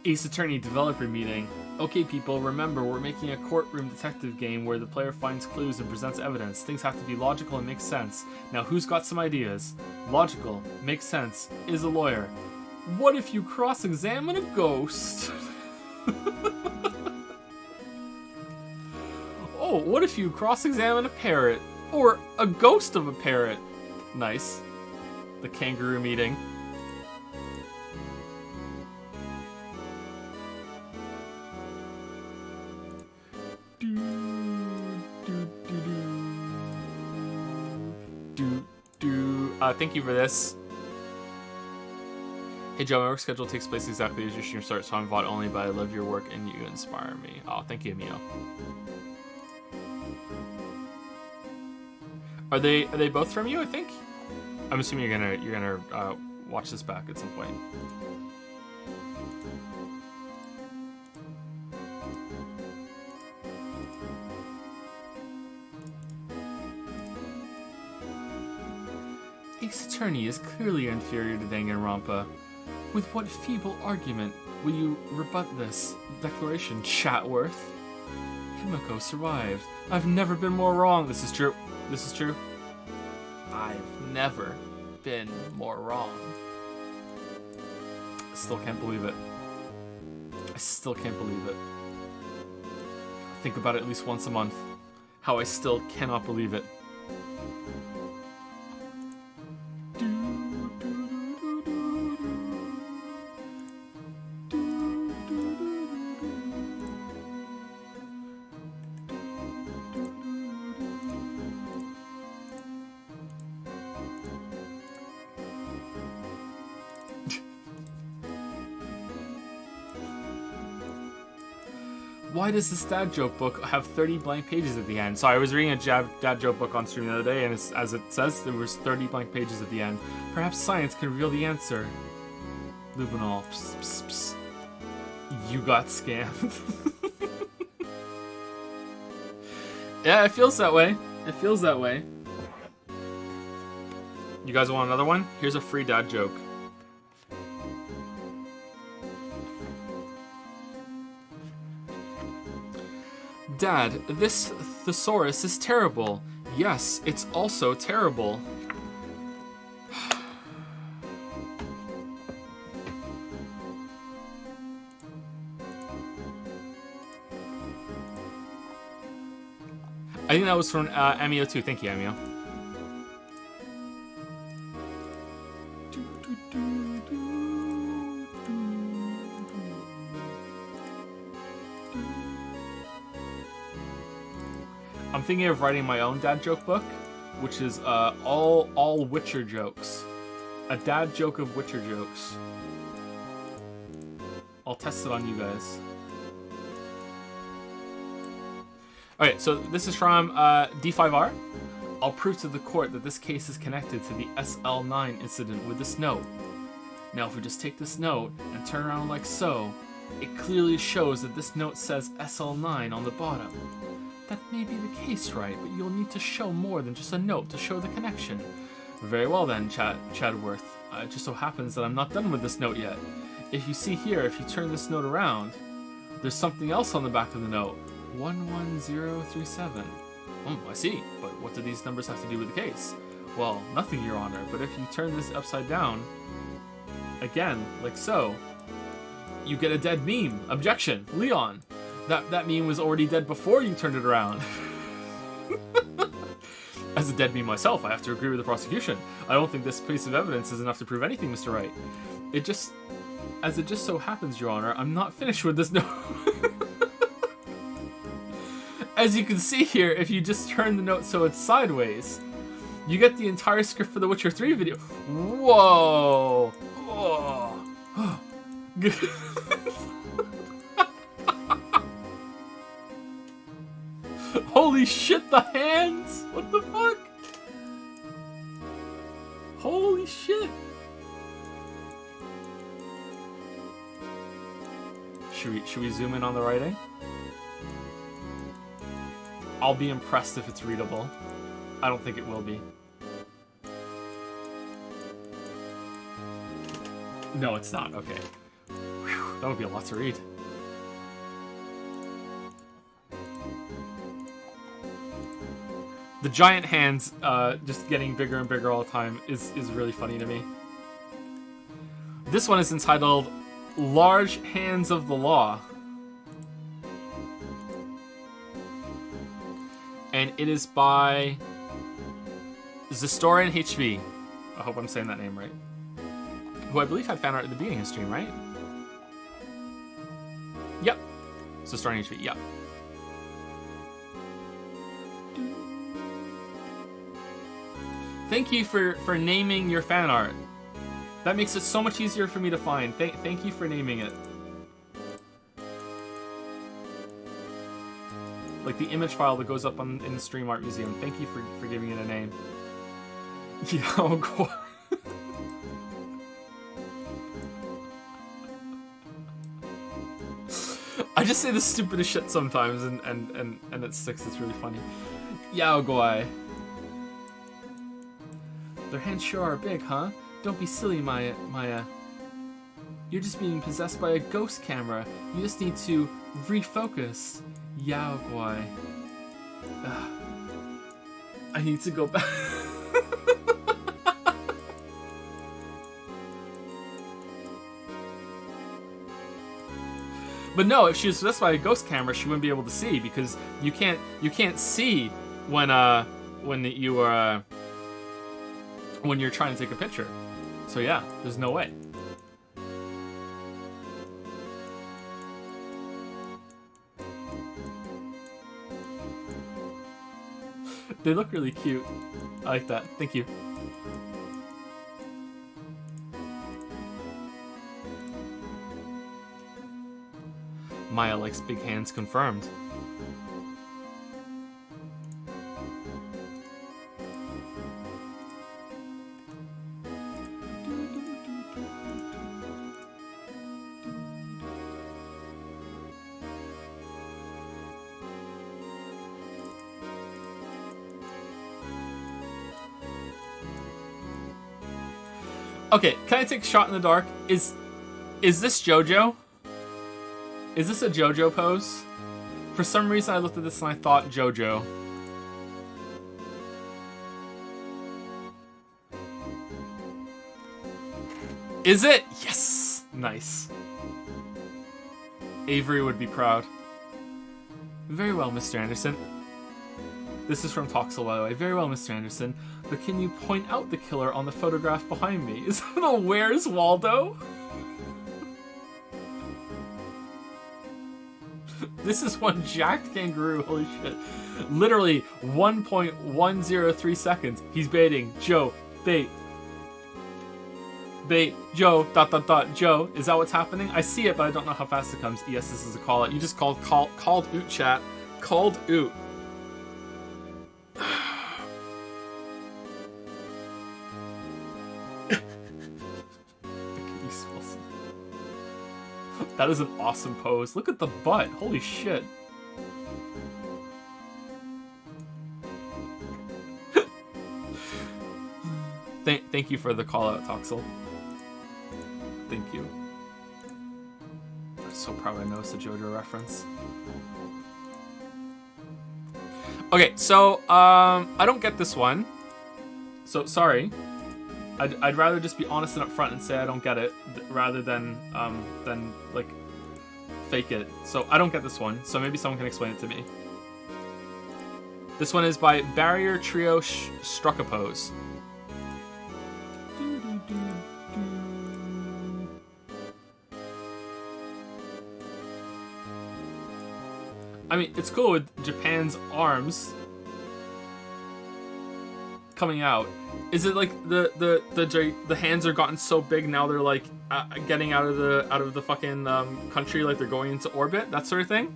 Speaker 2: Ace Attorney developer meeting. Okay, people, remember, we're making a courtroom detective game where the player finds clues and presents evidence. Things have to be logical and make sense. Now, who's got some ideas? Logical, makes sense, is a lawyer. What if you cross-examine a ghost? Oh, what if you cross-examine a parrot? Or a ghost of a parrot? Nice. The kangaroo meeting. Thank you for this. Hey Joe, my work schedule takes place exactly as your stream starts, so I'm VOD only, but I love your work and you inspire me. Oh, thank you, Mio. Are they both from you? I think. I'm assuming you're gonna watch this back at some point. Ace Attorney is clearly inferior to Danganronpa. With what feeble argument will you rebut this declaration, Chatworth? Himiko survived. I've never been more wrong. This is true. This is true. I've never been more wrong. I still can't believe it. I still can't believe it. I think about it at least once a month. How I still cannot believe it. Why does this dad joke book have 30 blank pages at the end? So I was reading a dad joke book on stream the other day, and as it says, there was 30 blank pages at the end. Perhaps science can reveal the answer. Lubinol. Psst, psst, psst. You got scammed. Yeah, it feels that way. It feels that way. You guys want another one? Here's a free dad joke. Dad, this thesaurus is terrible. Yes, it's also terrible. I think that was from Amio too. Thank you, Amio. I'm thinking of writing my own dad joke book, which is all Witcher jokes. A dad joke of Witcher jokes. I'll test it on you guys. Okay, so this is from D5R. I'll prove to the court that this case is connected to the SL9 incident with this note. Now, if we just take this note and turn around like so, it clearly shows that this note says SL9 on the bottom. That may be the case, right? But you'll need to show more than just a note to show the connection. Very well then, Chadworth. It just so happens that I'm not done with this note yet. If you see here, if you turn this note around, there's something else on the back of the note. 11037. I see. But what do these numbers have to do with the case? Well, nothing, Your Honor. But if you turn this upside down, again, like so, you get a dead meme. Objection, Leon. That meme was already dead before you turned it around. As a dead meme myself, I have to agree with the prosecution. I don't think this piece of evidence is enough to prove anything, Mr. Wright. As it just so happens, Your Honor, I'm not finished with this note. As you can see here, if you just turn the note so it's sideways, you get the entire script for the Witcher 3 video. Whoa! Oh. Holy shit, the hands! What the fuck? Holy shit! Should we zoom in on the writing? I'll be impressed if it's readable. I don't think it will be. No, it's not. Okay. Whew. That would be a lot to read. The giant hands just getting bigger and bigger all the time is really funny to me. This one is entitled Large Hands of the Law. And it is by Zestorin HB. I hope I'm saying that name right. Who I believe had fan art at the beginning of the stream, right? Yep. Zestorin HB, yep. Thank you for naming your fan art. That makes it so much easier for me to find. Thank you for naming it. Like the image file that goes up in the Stream Art Museum. Thank you for giving it a name. Yeah, oh god. I just say the stupidest shit sometimes and it sticks. It's really funny. Yao Guai. Their hands sure are big, huh? Don't be silly, Maya. You're just being possessed by a ghost camera. You just need to refocus. Yao Guai. I need to go back. But no, if she was possessed by a ghost camera, she wouldn't be able to see because you can't see when you're trying to take a picture. So yeah, there's no way. They look really cute. I like that. Thank you. Maya likes big hands confirmed. Okay, can I take a shot in the dark? Is this JoJo? Is this a JoJo pose? For some reason I looked at this and I thought JoJo. Is it? Yes! Nice. Avery would be proud. Very well, Mr. Anderson. This is from Toxel, by the way. Very well, Mr. Anderson. But can you point out the killer on the photograph behind me? Is that the Where's Waldo? This is one jacked kangaroo, holy shit. Literally 1.103 seconds. He's baiting. Joe, bait. Bait. Joe, ... Joe. Is that what's happening? I see it, but I don't know how fast it comes. Yes, this is a call out. You just called oot, chat. Called oot. That is an awesome pose. Look at the butt. Holy shit. Thank you for the call out, Toxel. Thank you. I'm so proud I noticed a JoJo reference. Okay, so I don't get this one. So sorry. I'd rather just be honest and upfront and say I don't get it, rather than like fake it. So I don't get this one. So maybe someone can explain it to me. This one is by Barrier Trio Struck a Pose. I mean, it's cool with Japan's arms coming out. Is it like the hands are gotten so big now they're like getting out of the fucking country, like they're going into orbit, that sort of thing?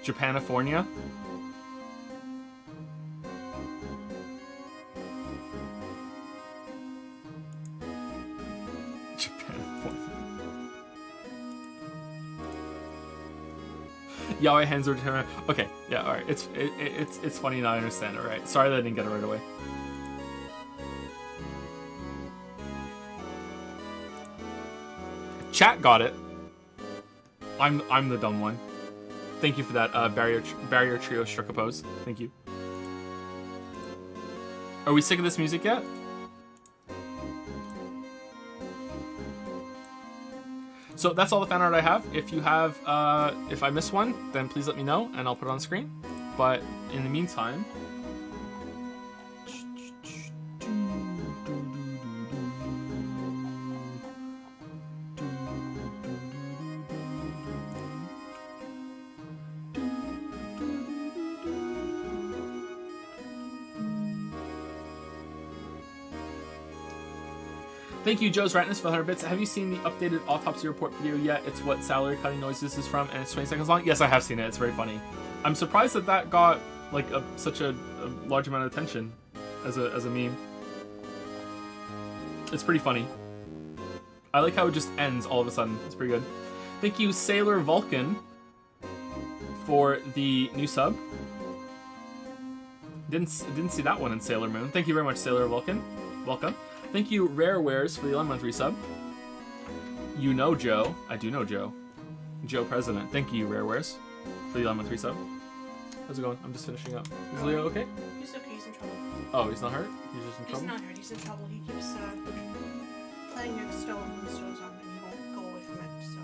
Speaker 2: Japanifornia. Yaoi hands over to him. Okay, yeah, all right. It's funny now. I understand it, right? Sorry that I didn't get it right away. Chat got it. I'm the dumb one. Thank you for that, Barrier Trio struck a pose. Thank you. Are we sick of this music yet? So that's all the fan art I have. If you have, if I miss one, then please let me know and I'll put it on screen. But in the meantime, thank you, Joe's Ratness, for 100 bits. Have you seen the updated autopsy report video yet? It's what salary cutting noise this is from, and it's 20 seconds long. Yes, I have seen it. It's very funny. I'm surprised that that got like such a large amount of attention as a meme. It's pretty funny. I like how it just ends all of a sudden. It's pretty good. Thank you, Sailor Vulcan, for the new sub. Didn't see that one in Sailor Moon. Thank you very much, Sailor Vulcan. Welcome. Thank you, Rare Wares, for the 11-month resub. You know Joe. I do know Joe. Joe President. Thank you, Rare Wares, for the 11-month resub. How's it going? I'm just finishing up. Is Leo okay?
Speaker 3: He's okay, he's in trouble.
Speaker 2: Oh, he's not hurt? He's just in trouble?
Speaker 3: He's not hurt, he's in trouble. He keeps playing next stove when the stove's on and he won't go away from it, so...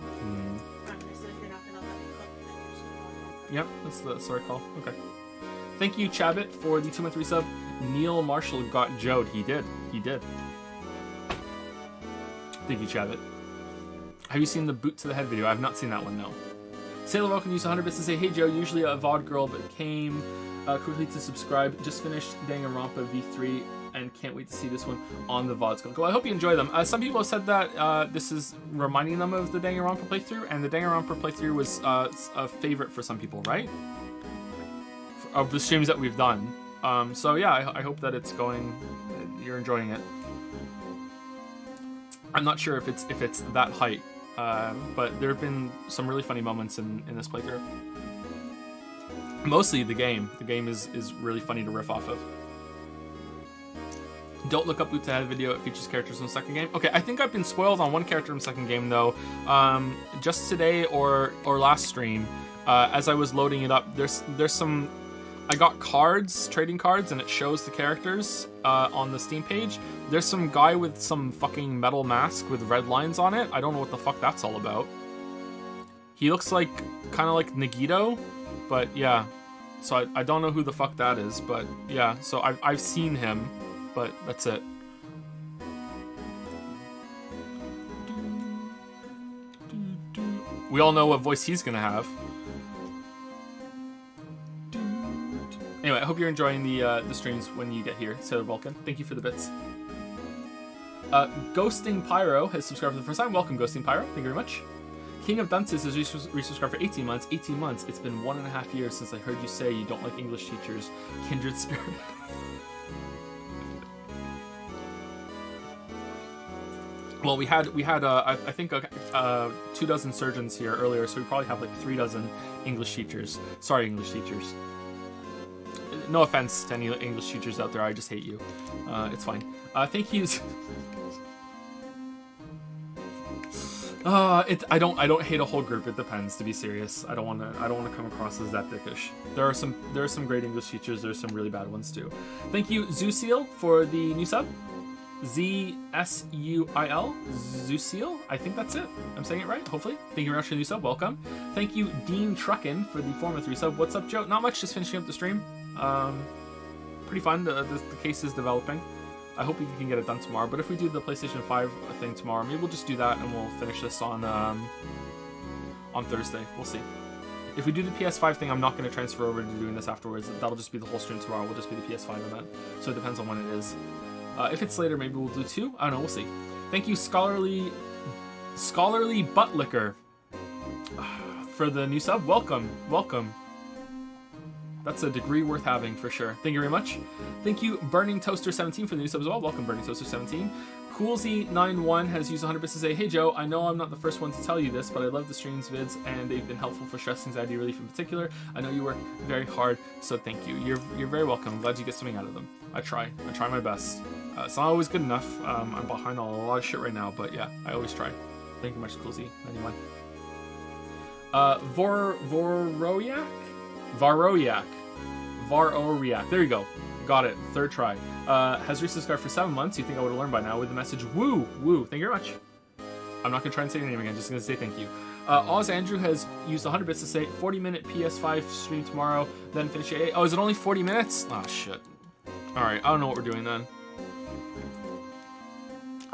Speaker 3: I said if you're not gonna let me cook, then you're just gonna let me cook.
Speaker 2: Yep, that's the right call. Okay. Thank you, Chabit, for the 2-month resub. Neil Marshall got Joed. He did. He did. Thank you, Chabit. Have you seen the boot to the head video? I have not seen that one, no. Sailor Vulcan used 100 bits to say, hey Joe, usually a VOD girl, but came quickly to subscribe. Just finished Danganronpa V3 and can't wait to see this one on the VODs. Well, I hope you enjoy them. Some people have said that this is reminding them of the Danganronpa playthrough, and the Danganronpa playthrough was a favorite for some people, right? Of the streams that we've done. So yeah, I hope that it's going, you're enjoying it. I'm not sure if it's that height, but there have been some really funny moments in this playthrough. Mostly the game. The game is really funny to riff off of. Don't look up Boot to Head video. It features characters in the second game. Okay, I think I've been spoiled on one character in the second game though. Just today or last stream, as I was loading it up, there's some. I got cards, trading cards, and it shows the characters on the Steam page. There's some guy with some fucking metal mask with red lines on it. I don't know what the fuck that's all about. He looks like, kind of like Nagito, but yeah. So I don't know who the fuck that is, but yeah. So I've seen him, but that's it. We all know what voice he's gonna have. Anyway, I hope you're enjoying the streams when you get here, Sailor Vulcan. Thank you for the bits. Ghosting Pyro has subscribed for the first time. Welcome, Ghosting Pyro. Thank you very much. King of Dunces has resubscribed for 18 months. 18 months. It's been 1.5 years since I heard you say you don't like English teachers. Kindred spirit. Well, we had I think 24 surgeons here earlier, so we probably have like 36 English teachers. Sorry, English teachers. No offense to any English teachers out there, I just hate you. It's fine. Thank you. I don't hate a whole group. It depends. To be serious, I don't want to come across as that dickish. There are some great English teachers. There's some really bad ones too. Thank you, Zusil, for the new sub. ZSUIL, Zusil. I think that's it. I'm saying it right, hopefully. Thank you very much for the new sub. Welcome. Thank you, Dean Truckin, for the 4-month resub. What's up, Joe? Not much. Just finishing up the stream. Pretty fun. The case is developing. I hope we can get it done tomorrow. But if we do the PlayStation 5 thing tomorrow, maybe we'll just do that and we'll finish this on Thursday. We'll see. If we do the PS5 thing, I'm not going to transfer over to doing this afterwards. That'll just be the whole stream tomorrow. We'll just be the PS5 event. So it depends on when it is. If it's later, maybe we'll do 2. I don't know. We'll see. Thank you, Scholarly Butt Liquor, for the new sub. Welcome. That's a degree worth having for sure. Thank you very much. Thank you, Burning Toaster 17, for the new sub as well. Welcome, Burning Toaster 17. Coolsy91 has used 100 bits to say, hey Joe, I know I'm not the first one to tell you this, but I love the streams vids and they've been helpful for stress anxiety relief in particular. I know you work very hard, so thank you. You're very welcome. I'm glad you get something out of them. I try my best. It's not always good enough. I'm behind on a lot of shit right now, but yeah, I always try. Thank you much, Coolsy 91. Varoriak. There you go. Got it. Third try. Has Reese subscribed for 7 months. You think I would have learned by now with the message woo woo. Thank you very much. I'm not gonna try and say your name again. Just gonna say thank you. Oz Andrew has used 100 bits to say 40-minute PS5 stream tomorrow. Then finish at 8. Oh, is it only 40 minutes? Oh shit. All right. I don't know what we're doing then.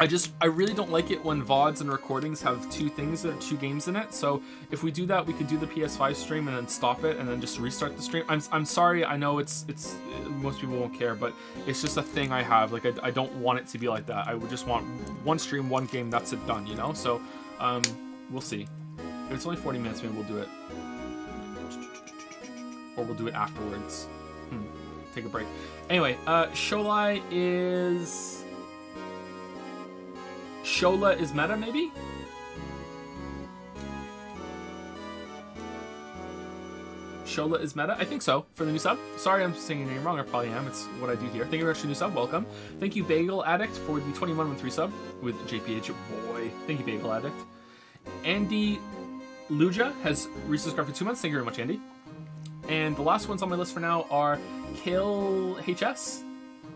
Speaker 2: I really don't like it when VODs and recordings have two games in it. So if we do that, we could do the PS5 stream and then stop it and then just restart the stream. I'm sorry, I know it's most people won't care, but it's just a thing I have. Like I don't want it to be like that. I would just want one stream, one game, that's it, done, you know? So we'll see. If it's only 40 minutes, maybe we'll do it. Or we'll do it afterwards. Take a break. Anyway, Shola is meta, maybe? Shola is meta? I think so, for the new sub. Sorry I'm saying your name wrong, I probably am. It's what I do here. Thank you very much for the new sub, welcome. Thank you, Bagel Addict, for the 2113 sub with JPH. Boy, thank you, Bagel Addict. Andy Luja has resubscribed for 2 months. Thank you very much, Andy. And the last ones on my list for now are Kale HS.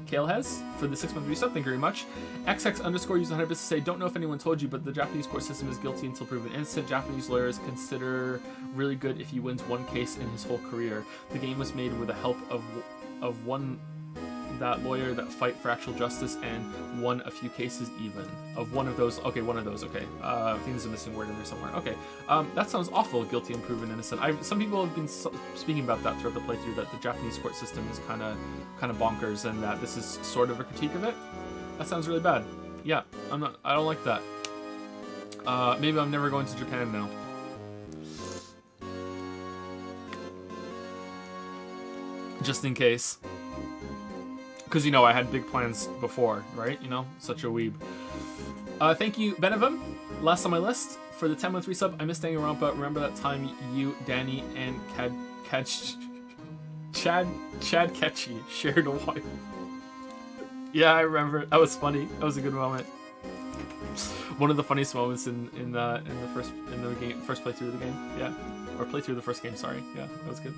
Speaker 2: Kale has for the 6-month resub. Thank you very much. XX underscore used 100 bits to say, don't know if anyone told you, but the Japanese court system is guilty until proven innocent. Japanese lawyers consider really good if he wins one case in his whole career. The game was made with the help of one that lawyer that fight for actual justice and won a few cases even. Of one of those, okay, okay. I think there's a missing word in there somewhere. Okay, that sounds awful, guilty and proven innocent. Some people have been speaking about that throughout the playthrough, that the Japanese court system is kind of bonkers, and that this is sort of a critique of it. That sounds really bad. Yeah, I don't like that. Maybe I'm never going to Japan now. Just in case. Because, you know, I had big plans before, right? You know, such a weeb. Thank you, Benevum. Last on my list for the 10-month resub. I miss staying around, but remember that time you, Danny, and Chad Ketchy shared a wife. Yeah, I remember. That was funny. That was a good moment. One of the funniest moments in the first playthrough of the game. Yeah, or playthrough of the first game. Sorry. Yeah, that was good.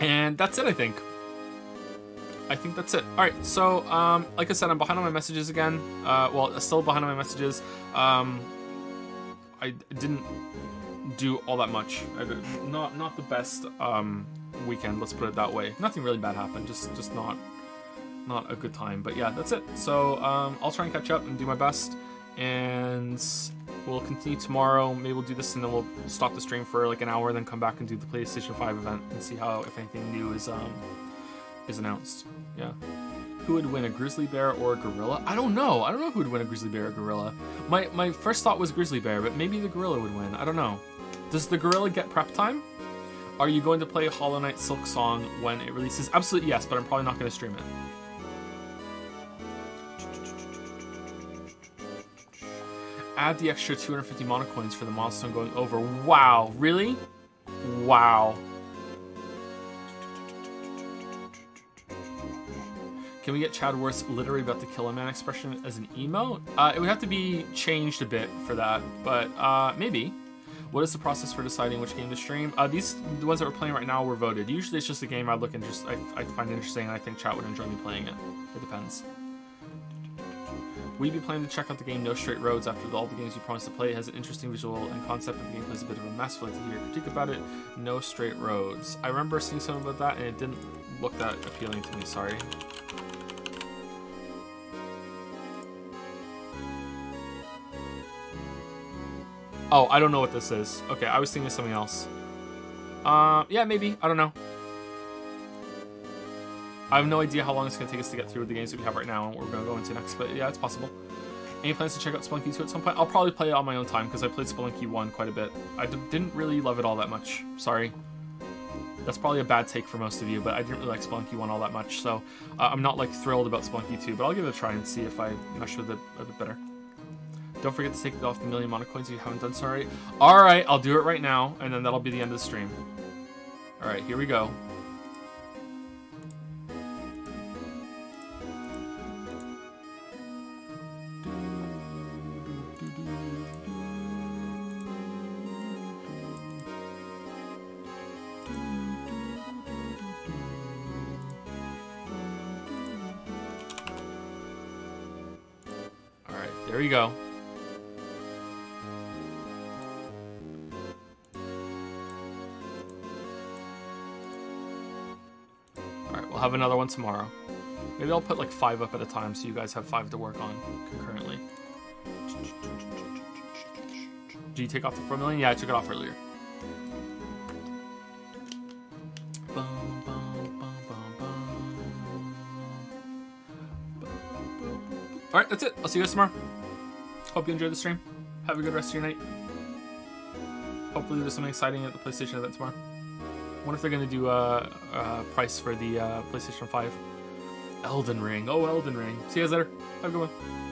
Speaker 2: And that's it, I think. I think that's it. All right, so like I said, I'm behind on my messages again. Well, still behind on my messages. I didn't do all that much. Not the best weekend. Let's put it that way. Nothing really bad happened. Just not a good time. But yeah, that's it. So I'll try and catch up and do my best. And we'll continue tomorrow. Maybe we'll do this and then we'll stop the stream for like an hour, then come back and do the PlayStation 5 event and see how, if anything new is announced. Yeah. Who would win, a grizzly bear or a gorilla? I don't know. I don't know who would win, a grizzly bear or a gorilla. My first thought was grizzly bear, but maybe the gorilla would win. I don't know. Does the gorilla get prep time? Are you going to play Hollow Knight Silk Song when it releases? Absolutely yes, but I'm probably not going to stream it. Add the extra 250 monocoins for the milestone going over. Wow, really? Wow. Can we get Chad Worth's literally about to kill a man expression as an emote? It would have to be changed a bit for that, but maybe. What is the process for deciding which game to stream? The ones that we're playing right now were voted. Usually it's just a game I find interesting and I think chat would enjoy me playing it. It depends. Will you be planning to check out the game No Straight Roads after all the games you promised to play? It has an interesting visual and concept, but the gameplay is a bit of a mess. I'd like to hear a critique about it. No Straight Roads. I remember seeing something about that and it didn't look that appealing to me, sorry. Oh, I don't know what this is. Okay, I was thinking of something else. Yeah, maybe. I don't know. I have no idea how long it's going to take us to get through the games that we have right now and what we're going to go into next, but yeah, it's possible. Any plans to check out Spelunky 2 at some point? I'll probably play it on my own time because I played Spelunky 1 quite a bit. I didn't really love it all that much. Sorry. That's probably a bad take for most of you, but I didn't really like Spelunky 1 all that much, so I'm not like thrilled about Spelunky 2, but I'll give it a try and see if I mesh with it a bit better. Don't forget to take off the million mana coins if you haven't done so already. Alright, I'll do it right now, and then that'll be the end of the stream. Alright, here we go. Alright, there you go. Have another one tomorrow. Maybe I'll put like 5 up at a time so you guys have 5 to work on concurrently. Did you take off the 4 million? Yeah, I took it off earlier. Alright, that's it. I'll see you guys tomorrow. Hope you enjoyed the stream. Have a good rest of your night. Hopefully there's something exciting at the PlayStation event tomorrow. I wonder if they're going to do a price for the PlayStation 5. Elden Ring. Oh, Elden Ring. See you guys later. Have a good one.